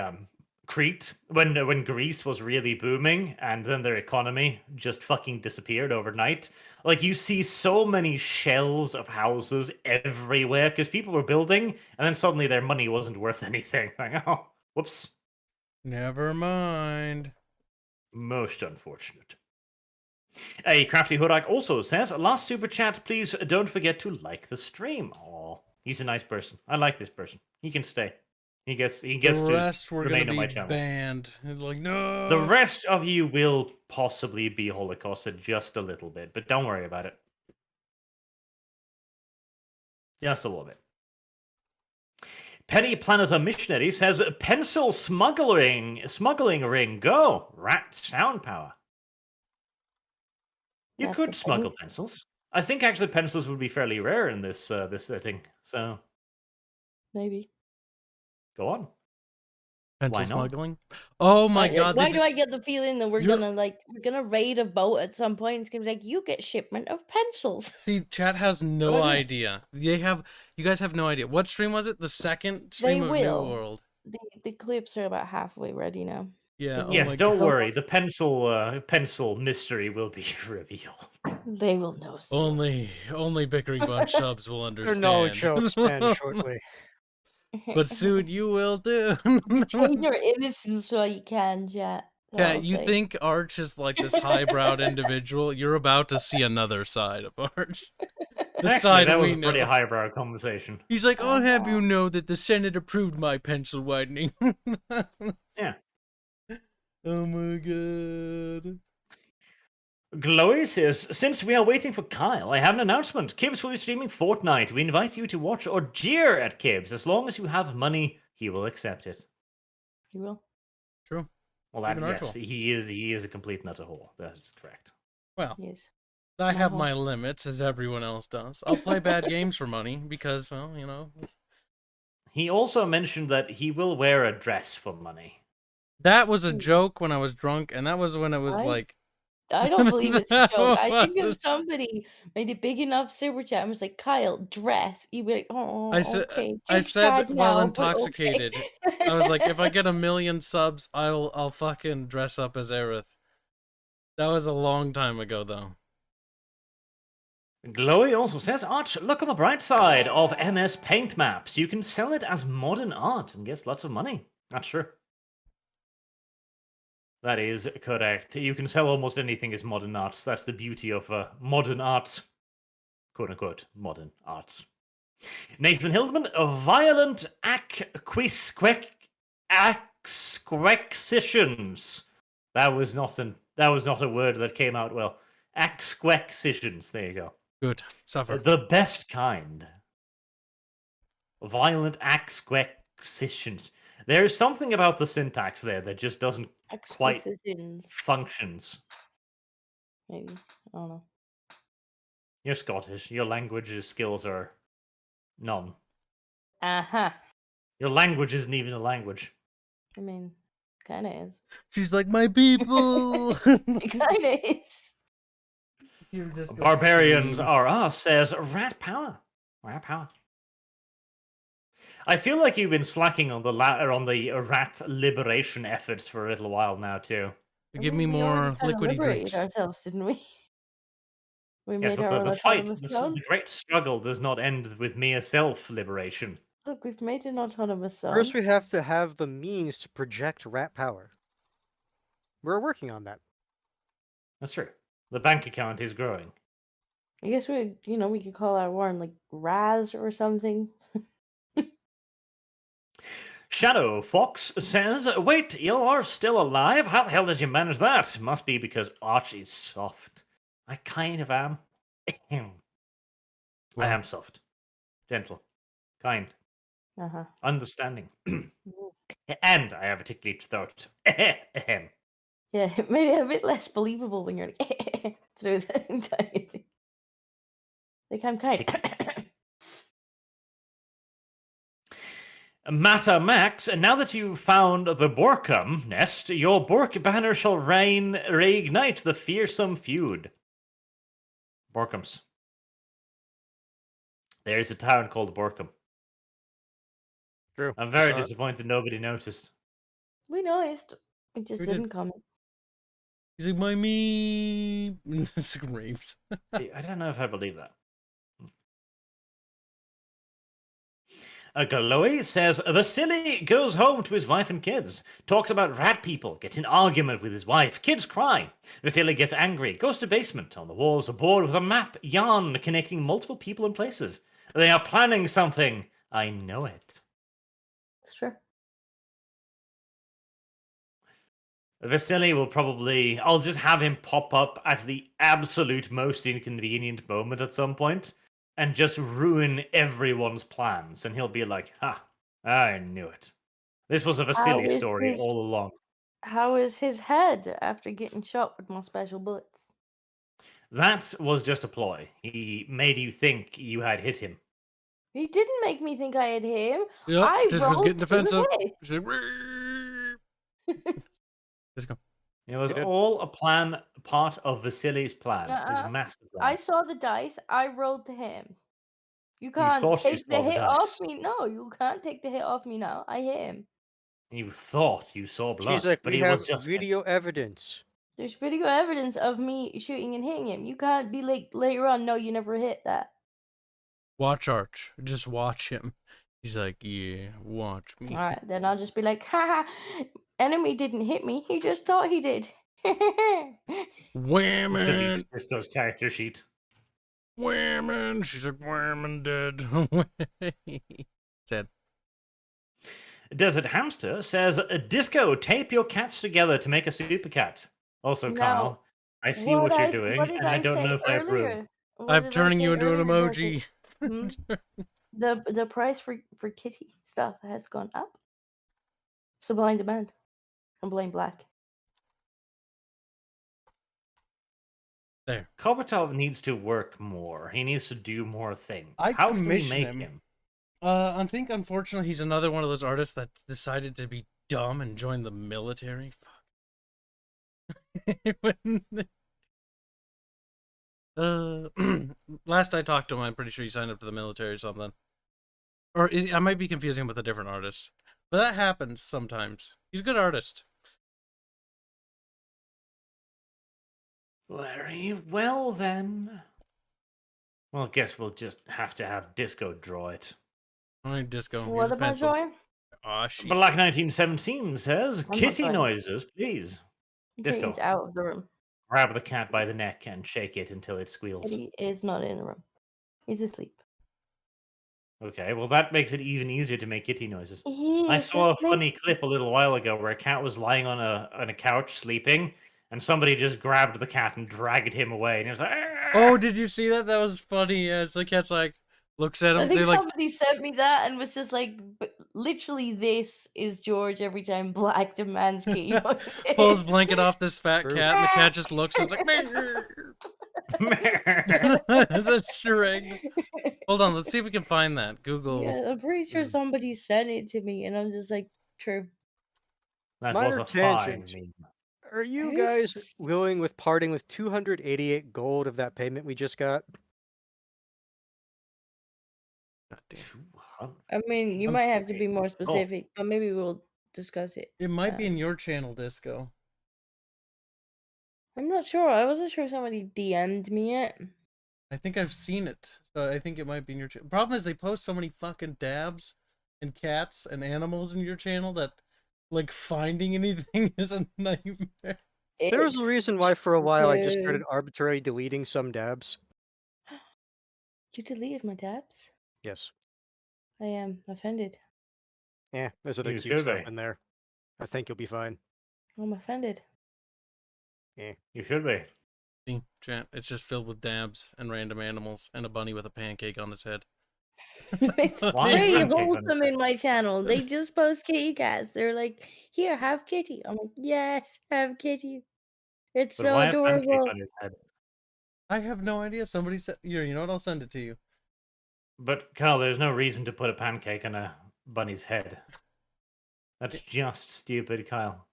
[SPEAKER 2] Crete, when Greece was really booming, and then their economy just fucking disappeared overnight. Like you see so many shells of houses everywhere because people were building, and then suddenly their money wasn't worth anything. Like, oh, whoops.
[SPEAKER 1] Never mind.
[SPEAKER 2] Most unfortunate. A Crafty Hudak also says, last super chat, please don't forget to like the stream. Oh, he's a nice person. I like this person. He can stay. He gets
[SPEAKER 1] The
[SPEAKER 2] to
[SPEAKER 1] rest were
[SPEAKER 2] remain
[SPEAKER 1] gonna
[SPEAKER 2] on my
[SPEAKER 1] be
[SPEAKER 2] channel.
[SPEAKER 1] banned. And like no.
[SPEAKER 2] The rest of you will possibly be holocausted just a little bit, but don't worry about it. Just a little bit. Petty Planeter Missionary says, pencil smuggling ring, go! Rat sound power. You
[SPEAKER 3] That's
[SPEAKER 2] could
[SPEAKER 3] a
[SPEAKER 2] smuggle
[SPEAKER 3] thing.
[SPEAKER 2] pencils. I think actually pencils would be fairly rare in this setting, so
[SPEAKER 3] Maybe.
[SPEAKER 2] go on.
[SPEAKER 1] Pencil
[SPEAKER 2] Why not?
[SPEAKER 1] smuggling. Oh my god!
[SPEAKER 3] Why
[SPEAKER 1] they
[SPEAKER 3] do I get the feeling that we're
[SPEAKER 1] You're-
[SPEAKER 3] gonna raid a boat at some point? It's gonna be like, you get shipment of pencils.
[SPEAKER 1] See, chat has no
[SPEAKER 3] Oh, yeah.
[SPEAKER 1] idea. You guys have no idea. What stream was it? The second stream of New
[SPEAKER 3] will.
[SPEAKER 1] World.
[SPEAKER 3] The clips are about halfway ready now.
[SPEAKER 1] Yeah. Oh
[SPEAKER 2] Yes,
[SPEAKER 1] my
[SPEAKER 2] don't
[SPEAKER 1] God.
[SPEAKER 2] worry. The pencil mystery will be revealed.
[SPEAKER 3] They will know soon.
[SPEAKER 1] Only Bickering Bunch subs will
[SPEAKER 4] Their
[SPEAKER 1] understand.
[SPEAKER 4] knowledge shall expand shortly.
[SPEAKER 1] But soon you will do.
[SPEAKER 3] Retain your innocence while you can, chat. That's
[SPEAKER 1] Yeah,
[SPEAKER 3] all I'll
[SPEAKER 1] you
[SPEAKER 3] say.
[SPEAKER 1] think Arch is like this highbrowed individual? You're about to see another side of Arch. The
[SPEAKER 2] Actually,
[SPEAKER 1] side
[SPEAKER 2] that was
[SPEAKER 1] we
[SPEAKER 2] a pretty
[SPEAKER 1] know.
[SPEAKER 2] highbrow conversation.
[SPEAKER 1] He's like, I'll have you
[SPEAKER 3] Uh-huh.
[SPEAKER 1] know that the Senate approved my pencil whitening.
[SPEAKER 2] Yeah.
[SPEAKER 1] Oh my god.
[SPEAKER 2] Chloe says, since we are waiting for Kyle, I have an announcement. Kibbs will be streaming Fortnite. We invite you to watch or jeer at Kibbs. As long as you have money, he will accept it.
[SPEAKER 3] You will.
[SPEAKER 1] True.
[SPEAKER 2] Well, that,
[SPEAKER 1] Even
[SPEAKER 2] yes,
[SPEAKER 1] Archel.
[SPEAKER 2] he is a complete nut of hole. That is correct.
[SPEAKER 1] Well,
[SPEAKER 3] Yes.
[SPEAKER 1] I have
[SPEAKER 3] Uh-huh.
[SPEAKER 1] my limits, as everyone else does. I'll play bad games for money because, well, you know.
[SPEAKER 2] He also mentioned that he will wear a dress for money.
[SPEAKER 1] That was a joke when I was drunk, and that was when it was
[SPEAKER 3] Why?
[SPEAKER 1] like
[SPEAKER 3] I don't believe it's a joke. I think if somebody made a big enough super chat and was like, "Kyle, dress," you'd be like, "Oh, okay."
[SPEAKER 1] I
[SPEAKER 3] Jokes
[SPEAKER 1] said
[SPEAKER 3] sad
[SPEAKER 1] while
[SPEAKER 3] now, but okay.
[SPEAKER 1] intoxicated. I was like, if I get 1,000,000 subs, I'll fucking dress up as Aerith. That was a long time ago, though.
[SPEAKER 2] Glowy also says, Arch, look on the bright side of MS Paint maps. You can sell it as modern art and get lots of money. That's true. That is correct. You can sell almost anything as modern arts. That's the beauty of modern arts. Quote unquote, modern arts. Nathan Hildman, a violent acquisitions. That was not a word that came out well. Acquisitions. There you go.
[SPEAKER 1] Good. Suffer.
[SPEAKER 2] The best kind. Violent acquisitions. There's something about the syntax there that just doesn't quite
[SPEAKER 3] Exquisitions.
[SPEAKER 2] functions.
[SPEAKER 3] Maybe. I don't know.
[SPEAKER 2] You're Scottish. Your language skills are none.
[SPEAKER 3] Uh-huh.
[SPEAKER 2] Your language isn't even a language.
[SPEAKER 3] I mean, kind of is.
[SPEAKER 1] She's like, my people.
[SPEAKER 3] It kind of is.
[SPEAKER 1] You're just a
[SPEAKER 2] Barbarians
[SPEAKER 1] slave.
[SPEAKER 2] are us, says Rat Power. Rat Power. I feel like you've been slacking on the rat liberation efforts for a little while now too.
[SPEAKER 1] Give me
[SPEAKER 3] We
[SPEAKER 1] more
[SPEAKER 3] already kinda
[SPEAKER 1] liquidy
[SPEAKER 3] liberated
[SPEAKER 1] drinks.
[SPEAKER 3] ourselves, didn't we? We
[SPEAKER 2] Yes,
[SPEAKER 3] made
[SPEAKER 2] but
[SPEAKER 3] our own
[SPEAKER 2] the fight,
[SPEAKER 3] autonomous
[SPEAKER 2] the
[SPEAKER 3] zone.
[SPEAKER 2] great struggle does not end with mere self-liberation.
[SPEAKER 3] Look, we've made an autonomous zone.
[SPEAKER 4] First, we have to have the means to project rat power. We're working on that.
[SPEAKER 2] That's true. The bank account is growing.
[SPEAKER 3] I guess we could call our Warren like Raz or something.
[SPEAKER 2] Shadow Fox says, wait, you are still alive? How the hell did you manage that? Must be because Arch is soft. I kind of am. I am soft. Gentle. Kind.
[SPEAKER 3] Uh-huh.
[SPEAKER 2] Understanding. And I have a tickly throat.
[SPEAKER 3] Yeah, it made it a bit less believable when you're like through the entire thing. Like I'm kind.
[SPEAKER 2] Mata Max, now that you've found the Borkum nest, your Bork banner shall reignite the fearsome feud. Borkums. There's a town called Borkum.
[SPEAKER 4] True.
[SPEAKER 2] I'm very
[SPEAKER 4] Saw it.
[SPEAKER 2] disappointed nobody noticed.
[SPEAKER 3] We noticed. It just
[SPEAKER 1] We did.
[SPEAKER 3] didn't comment.
[SPEAKER 1] He's like, my me screams.
[SPEAKER 2] I don't know if I believe that. Galoy says, Vasily goes home to his wife and kids. Talks about rat people. Gets in argument with his wife. Kids cry. Vasily gets angry. Goes to basement. On the walls a board with a map. Yarn connecting multiple people and places. They are planning something. I know it.
[SPEAKER 3] It's true.
[SPEAKER 2] Vasily will probably... I'll just have him pop up at the absolute most inconvenient moment at some point. And just ruin everyone's plans. And he'll be like, ha, I knew it. This was a Vasily
[SPEAKER 3] is
[SPEAKER 2] story
[SPEAKER 3] his-
[SPEAKER 2] all along.
[SPEAKER 3] How is his head after getting shot with more special bullets?
[SPEAKER 2] That was just a ploy. He made you think you had hit him.
[SPEAKER 3] He didn't make me think I had him.
[SPEAKER 1] Yep,
[SPEAKER 3] I
[SPEAKER 1] Disco's
[SPEAKER 3] rolled
[SPEAKER 1] getting
[SPEAKER 3] to
[SPEAKER 1] defensive.
[SPEAKER 3] hit.
[SPEAKER 1] She's like, "Rrrr." Disco.
[SPEAKER 2] It was
[SPEAKER 4] He did.
[SPEAKER 2] all a plan, part of Vasily's plan. It was
[SPEAKER 3] Uh-uh.
[SPEAKER 2] a massive
[SPEAKER 3] I
[SPEAKER 2] plan.
[SPEAKER 3] saw the dice. I rolled to him. You can't
[SPEAKER 2] thought you
[SPEAKER 3] take
[SPEAKER 2] saw
[SPEAKER 3] the
[SPEAKER 2] the
[SPEAKER 3] hit
[SPEAKER 2] dice.
[SPEAKER 3] off me. No, you can't take the hit off me now. I hit him.
[SPEAKER 2] You thought you saw blood,
[SPEAKER 4] She's like,
[SPEAKER 2] but
[SPEAKER 4] we
[SPEAKER 2] it
[SPEAKER 4] have
[SPEAKER 2] was just
[SPEAKER 4] video evidence.
[SPEAKER 3] There's video evidence of me shooting and hitting him. You can't be like later on, no, you never hit that.
[SPEAKER 1] Watch Arch. Just watch him. He's like, yeah, watch me.
[SPEAKER 3] Alright, then I'll just be like, haha, enemy didn't hit me. He just thought he did.
[SPEAKER 1] Whammon.
[SPEAKER 2] deletes Disco's character sheet.
[SPEAKER 1] Whammon. She's like, whammon dead. Sad.
[SPEAKER 2] Desert Hamster says, Disco, tape your cats together to make a super cat. Also,
[SPEAKER 3] No.
[SPEAKER 2] Kyle, I see what you're doing,
[SPEAKER 3] What did
[SPEAKER 2] and I don't
[SPEAKER 3] say
[SPEAKER 2] know if I approve.
[SPEAKER 3] earlier? What
[SPEAKER 1] I'm
[SPEAKER 3] did I
[SPEAKER 1] turning you
[SPEAKER 3] say
[SPEAKER 1] into an
[SPEAKER 3] earlier? Did I say-
[SPEAKER 1] emoji.
[SPEAKER 3] The price for kitty stuff has gone up. Supply and demand. I'm blame black.
[SPEAKER 1] There.
[SPEAKER 2] Kobatov needs to work more. He needs to do more things.
[SPEAKER 1] I
[SPEAKER 2] How can we
[SPEAKER 1] commission
[SPEAKER 2] make
[SPEAKER 1] him.
[SPEAKER 2] him?
[SPEAKER 1] I think, unfortunately, he's another one of those artists that decided to be dumb and join the military. Fuck. Last I talked to him, I'm pretty sure he signed up to the military or something. Or I might be confusing him with a different artist. But that happens sometimes. He's a good artist.
[SPEAKER 2] Very well then. Well, I guess we'll just have to have Disco draw it.
[SPEAKER 1] All right, Disco. Here's
[SPEAKER 3] What
[SPEAKER 1] a
[SPEAKER 3] am I
[SPEAKER 1] pencil.
[SPEAKER 3] drawing?
[SPEAKER 1] Aw, shit.
[SPEAKER 2] Black 1917 says,
[SPEAKER 3] I'm not
[SPEAKER 2] kitty
[SPEAKER 3] drawing.
[SPEAKER 2] noises, please.
[SPEAKER 3] Kitty's
[SPEAKER 2] Disco.
[SPEAKER 3] out of the room.
[SPEAKER 2] Grab the cat by the neck and shake it until it squeals.
[SPEAKER 3] Kitty is not in the room. He's asleep.
[SPEAKER 2] Okay, well that makes it even easier to make kitty noises.
[SPEAKER 3] He
[SPEAKER 2] I
[SPEAKER 3] is
[SPEAKER 2] saw a
[SPEAKER 3] asleep.
[SPEAKER 2] funny clip a little while ago where a cat was lying on a couch sleeping, and somebody just grabbed the cat and dragged him away, and he was like,
[SPEAKER 1] Oh, did you see that? That was funny. Yeah, it's the cat's like, looks at him.
[SPEAKER 3] I think
[SPEAKER 1] They like,
[SPEAKER 3] somebody sent me that and was just like, literally, this is George every time Black demands kitty
[SPEAKER 1] pulls
[SPEAKER 3] noises.
[SPEAKER 1] blanket off this fat
[SPEAKER 4] True.
[SPEAKER 1] cat, and the cat just looks and it's like, is that string? Hold on, let's see if we can find that. Google.
[SPEAKER 3] Yeah, I'm pretty sure somebody sent it to me, and I'm just like, true.
[SPEAKER 2] that was
[SPEAKER 4] Minor
[SPEAKER 2] a fine
[SPEAKER 4] tangent.
[SPEAKER 2] meme.
[SPEAKER 4] Are you
[SPEAKER 3] Who's-
[SPEAKER 4] guys willing with parting with 288 gold of that payment we just got?
[SPEAKER 1] God damn.
[SPEAKER 3] I mean, you
[SPEAKER 1] I'm-
[SPEAKER 3] might have to be more
[SPEAKER 2] Oh.
[SPEAKER 3] specific, but maybe we'll discuss it.
[SPEAKER 1] It might be in your channel, Disco.
[SPEAKER 3] I'm not sure. I wasn't sure if somebody DM'd me yet.
[SPEAKER 1] I think I've seen it, so I think it might be in your channel. Problem is, they post so many fucking dabs and cats and animals in your channel that, like, finding anything is a nightmare.
[SPEAKER 4] There was a
[SPEAKER 3] It's
[SPEAKER 4] reason why for a while I just
[SPEAKER 3] true.
[SPEAKER 4] started arbitrarily deleting some dabs.
[SPEAKER 3] You deleted my tabs?
[SPEAKER 4] Yes.
[SPEAKER 3] I am offended.
[SPEAKER 4] Yeah, there's other
[SPEAKER 2] You
[SPEAKER 4] cute
[SPEAKER 2] should
[SPEAKER 4] stuff
[SPEAKER 2] be.
[SPEAKER 4] in there. I think you'll be fine.
[SPEAKER 3] I'm offended.
[SPEAKER 2] You should be.
[SPEAKER 1] See, chat, it's just filled with dabs and random animals and a bunny with a pancake on its head.
[SPEAKER 3] It's
[SPEAKER 2] Why
[SPEAKER 3] pretty
[SPEAKER 2] pancake on
[SPEAKER 3] wholesome
[SPEAKER 2] the
[SPEAKER 3] in my channel. They just post kitty cats. They're like, here, have kitty. I'm like, yes, have kitty. It's
[SPEAKER 2] But
[SPEAKER 3] so
[SPEAKER 2] why a pancake
[SPEAKER 3] adorable.
[SPEAKER 2] on his head?
[SPEAKER 1] I have no idea. Somebody said, you know what? I'll send it to you.
[SPEAKER 2] But Carl, there's no reason to put a pancake on a bunny's head. That's just stupid, Kyle.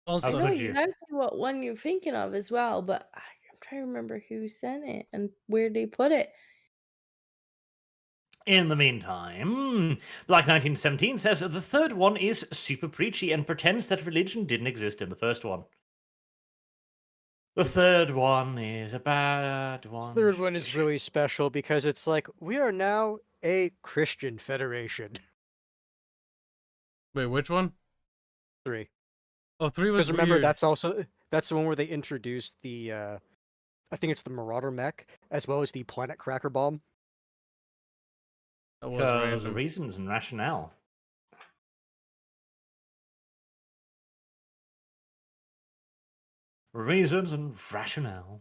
[SPEAKER 3] I
[SPEAKER 1] Also,
[SPEAKER 3] know
[SPEAKER 2] could you?
[SPEAKER 3] exactly what one you're thinking of as well, but I'm trying to remember who sent it and where they put it.
[SPEAKER 2] In the meantime, Black 1917 says the third one is super preachy and pretends that religion didn't exist in the first one. The third one is a bad one.
[SPEAKER 4] Third one is really special because it's like we are now a Christian federation.
[SPEAKER 1] wait, which one?
[SPEAKER 4] 3.
[SPEAKER 1] Oh, 3 was
[SPEAKER 4] Because remember,
[SPEAKER 1] weird.
[SPEAKER 4] that's the one where they introduced the I think it's the Marauder mech as well as the Planet Cracker bomb.
[SPEAKER 1] That was
[SPEAKER 2] Because
[SPEAKER 1] random.
[SPEAKER 2] reasons and rationale. Reasons and rationale.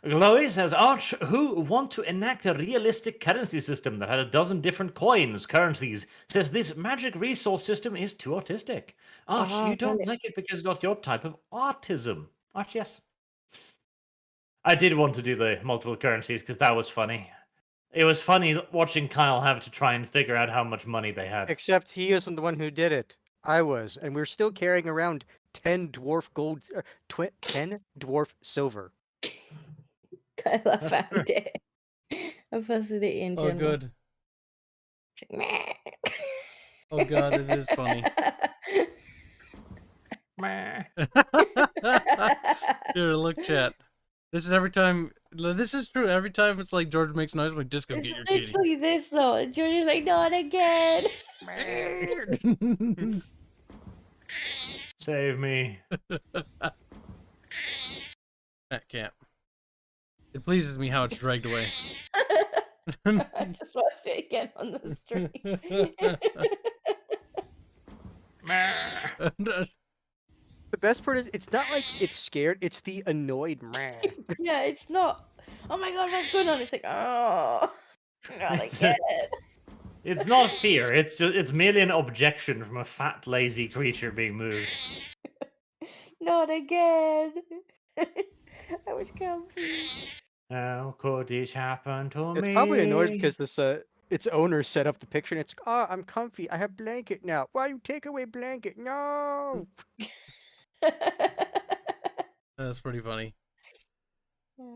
[SPEAKER 2] Chloe says, Arch, who want to enact a realistic currency system that had a dozen different currencies, says this magic resource system is too artistic. Arch,
[SPEAKER 3] Ah,
[SPEAKER 2] you don't
[SPEAKER 3] found it.
[SPEAKER 2] like it because it's not your type of artism. Arch, yes. I did want to do the multiple currencies because that was funny. It was funny watching Kyle have to try and figure out how much money they had.
[SPEAKER 4] Except he isn't the one who did it. I was, and we're still carrying around 10 dwarf gold, 10 dwarf silver.
[SPEAKER 3] Kyla found it. I posted it in
[SPEAKER 1] Oh,
[SPEAKER 3] general.
[SPEAKER 1] good. Oh, God, it is funny.
[SPEAKER 2] Meh.
[SPEAKER 1] Here, look, chat. This is every time. This is true. Every time it's like George makes noise, I'm like, just go
[SPEAKER 3] It's
[SPEAKER 1] get your kitty.
[SPEAKER 3] literally this though. And George's like, not again.
[SPEAKER 2] Save me.
[SPEAKER 1] That cat. It pleases me how it's dragged away.
[SPEAKER 3] I just watched it again on the stream.
[SPEAKER 4] The best part is it's not like it's scared, it's the annoyed meh.
[SPEAKER 3] Yeah, it's not. Oh my god, what's going on? It's like, oh, not
[SPEAKER 2] It's-
[SPEAKER 3] again.
[SPEAKER 2] It's not fear. It's merely an objection from a fat, lazy creature being moved.
[SPEAKER 3] Not again. I was confused.
[SPEAKER 2] How could this happen to
[SPEAKER 4] It's
[SPEAKER 2] me?
[SPEAKER 4] probably annoyed because this its owner set up the picture and it's like, oh, I'm comfy, I have blanket now. Why you take away blanket? No.
[SPEAKER 1] That's pretty funny.
[SPEAKER 3] Yeah.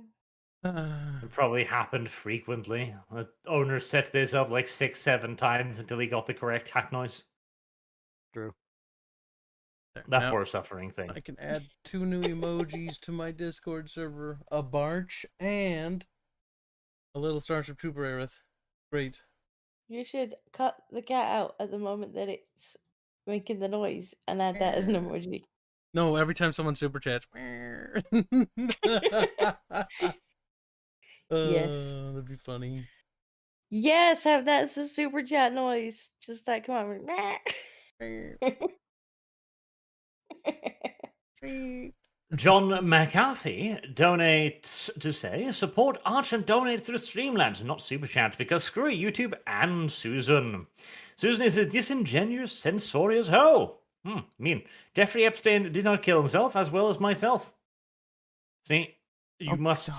[SPEAKER 2] It probably happened frequently. The owner set this up like 6-7 times until he got the correct hack noise.
[SPEAKER 4] True.
[SPEAKER 1] There,
[SPEAKER 2] That
[SPEAKER 1] now
[SPEAKER 2] poor suffering thing.
[SPEAKER 1] I can add 2 new emojis to my Discord server: a barch and a little Starship Trooper Aerith. Great.
[SPEAKER 3] You should cut the cat out at the moment that it's making the noise and add that as an emoji.
[SPEAKER 1] No, every time someone super chats.
[SPEAKER 3] Yes.
[SPEAKER 1] That'd be funny.
[SPEAKER 3] Yes, have that as a super chat noise. Just that, come on.
[SPEAKER 2] John McCarthy donates to say, support Arch and donate through Streamlabs, not Super Chat, because screw YouTube and Susan. Susan is a disingenuous, censorious hoe. Mean. Jeffrey Epstein did not kill himself, as well as myself. See, you must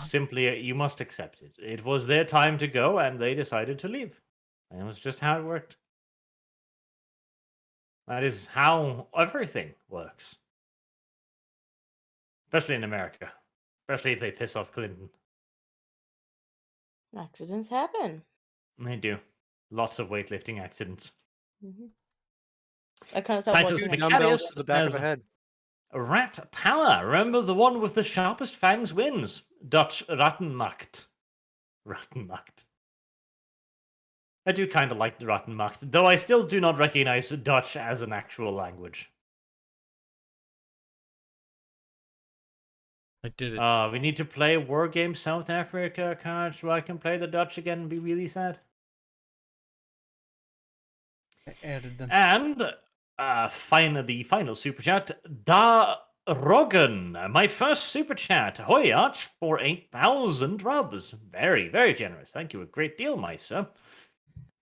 [SPEAKER 2] accept it. It was their time to go, and they decided to leave. And it was just how it worked. That is how everything works. Especially in America. Especially if they piss off Clinton.
[SPEAKER 3] Accidents happen.
[SPEAKER 2] They do. Lots of weightlifting accidents.
[SPEAKER 3] I can't stop
[SPEAKER 2] Titus
[SPEAKER 3] watching it.
[SPEAKER 4] Dumbbells
[SPEAKER 2] Macarius
[SPEAKER 4] to the back of the
[SPEAKER 2] says,
[SPEAKER 4] head.
[SPEAKER 2] Rat power. Remember the one with the sharpest fangs wins. Dutch Rattenmacht. Rattenmacht. I do kind of like the Rattenmacht, though I still do not recognize Dutch as an actual language.
[SPEAKER 1] I did it.
[SPEAKER 2] We need to play War Games South Africa card so I can play the Dutch again and be really sad.
[SPEAKER 1] I added them.
[SPEAKER 2] And the final super chat, Da Rogan, my first super chat. Hoy Arch for 8,000 rubs. Very, very generous. Thank you a great deal, my sir.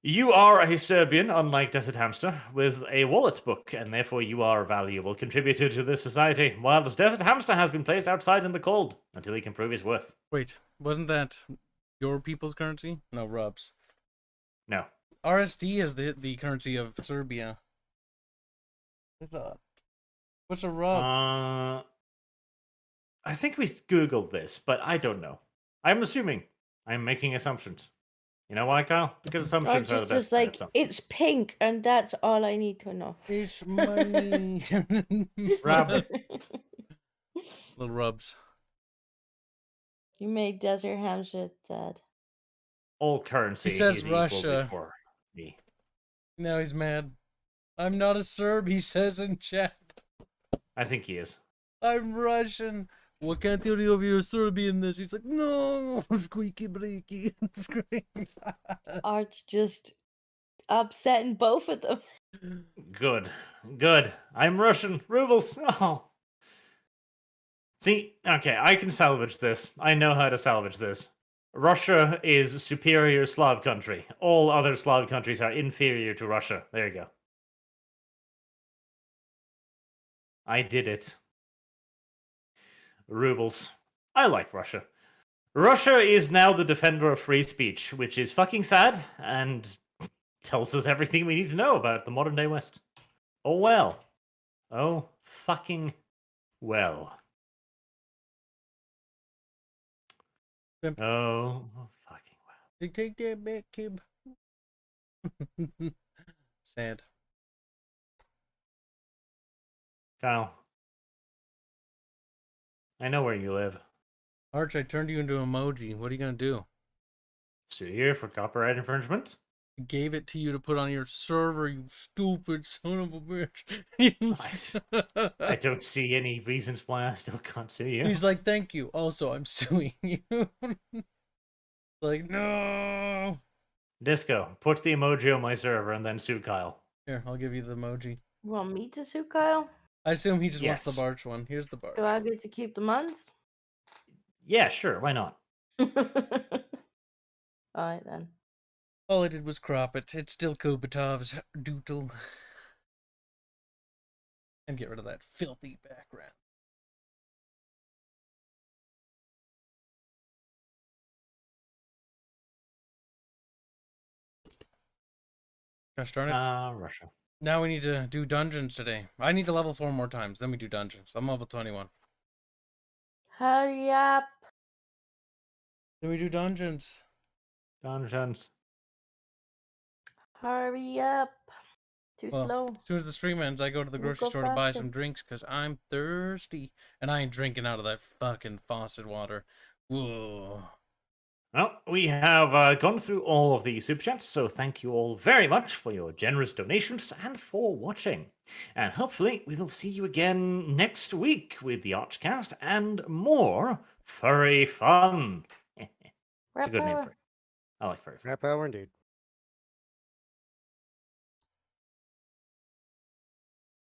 [SPEAKER 2] You are a Serbian, unlike Desert Hamster, with a wallet book, and therefore you are a valuable contributor to this society, whilst Desert Hamster has been placed outside in the cold until he can prove his worth.
[SPEAKER 1] Wait, wasn't that your people's currency? No, rubs.
[SPEAKER 2] No.
[SPEAKER 1] RSD is the currency of Serbia. I thought. What's a rub?
[SPEAKER 2] I think we Googled this, but I don't know. I'm assuming. I'm making assumptions. You know why, Kyle? Because assumptions are the best
[SPEAKER 3] Just
[SPEAKER 2] kind of
[SPEAKER 3] like,
[SPEAKER 2] assumptions.
[SPEAKER 3] it's pink, and that's all I need to know.
[SPEAKER 1] It's money.
[SPEAKER 2] Rub.
[SPEAKER 1] Little rubs.
[SPEAKER 3] You made Desert Hamster sad.
[SPEAKER 2] All currency
[SPEAKER 1] He says
[SPEAKER 2] is equal
[SPEAKER 1] Russia.
[SPEAKER 2] before me.
[SPEAKER 1] Now he's mad. I'm not a Serb, he says in chat.
[SPEAKER 2] I think he is.
[SPEAKER 1] I'm Russian. What can't you do if you're Serbian this? He's like, no, squeaky breaky.
[SPEAKER 3] Art's just upsetting both of them.
[SPEAKER 2] Good. Good. I'm Russian. Rubles. Oh. See, okay, I can salvage this. I know how to salvage this. Russia is superior Slav country. All other Slav countries are inferior to Russia. There you go. I did it. Rubles. I like Russia. Russia is now the defender of free speech, which is fucking sad and tells us everything we need to know about the modern day West. Oh well. Oh fucking well. Oh fucking well.
[SPEAKER 1] They take that back, kid. Sad.
[SPEAKER 2] Kyle. I know where you live.
[SPEAKER 1] Arch, I turned you into emoji. What are you gonna do?
[SPEAKER 2] Sue here for copyright infringement?
[SPEAKER 1] I gave it to you to put on your server, you stupid son of a bitch.
[SPEAKER 2] I don't see any reasons why I still can't sue you.
[SPEAKER 1] He's like, thank you. Also, I'm suing you. Like, no.
[SPEAKER 2] Disco, put the emoji on my server and then sue Kyle.
[SPEAKER 1] Here, I'll give you the emoji.
[SPEAKER 3] You want me to sue Kyle?
[SPEAKER 1] I assume he just wants the
[SPEAKER 2] Yes.
[SPEAKER 1] barch one. Here's the barch.
[SPEAKER 3] Do I get to keep the months?
[SPEAKER 2] Yeah, sure, why not?
[SPEAKER 3] Alright then.
[SPEAKER 1] All I did was crop it. It's still Kubatov's doodle. And get rid of that filthy background. Gosh darn it.
[SPEAKER 2] Russia.
[SPEAKER 1] Now we need to do dungeons today. I need to level 4 more times, then we do dungeons. I'm level 21.
[SPEAKER 3] Hurry up.
[SPEAKER 1] Then we do dungeons.
[SPEAKER 2] Dungeons.
[SPEAKER 3] Hurry up. Too
[SPEAKER 1] Well,
[SPEAKER 3] slow.
[SPEAKER 1] as soon as the stream ends, I go to the
[SPEAKER 3] We'll
[SPEAKER 1] grocery
[SPEAKER 3] go
[SPEAKER 1] store to buy
[SPEAKER 3] faster.
[SPEAKER 1] some drinks because I'm thirsty. And I ain't drinking out of that fucking faucet water. Whoa.
[SPEAKER 2] Well, we have gone through all of the super chats, so thank you all very much for your generous donations and for watching. And hopefully, we will see you again next week with the Archcast and more furry fun. It's a good name for it. I like furry fun.
[SPEAKER 4] Crap hour indeed.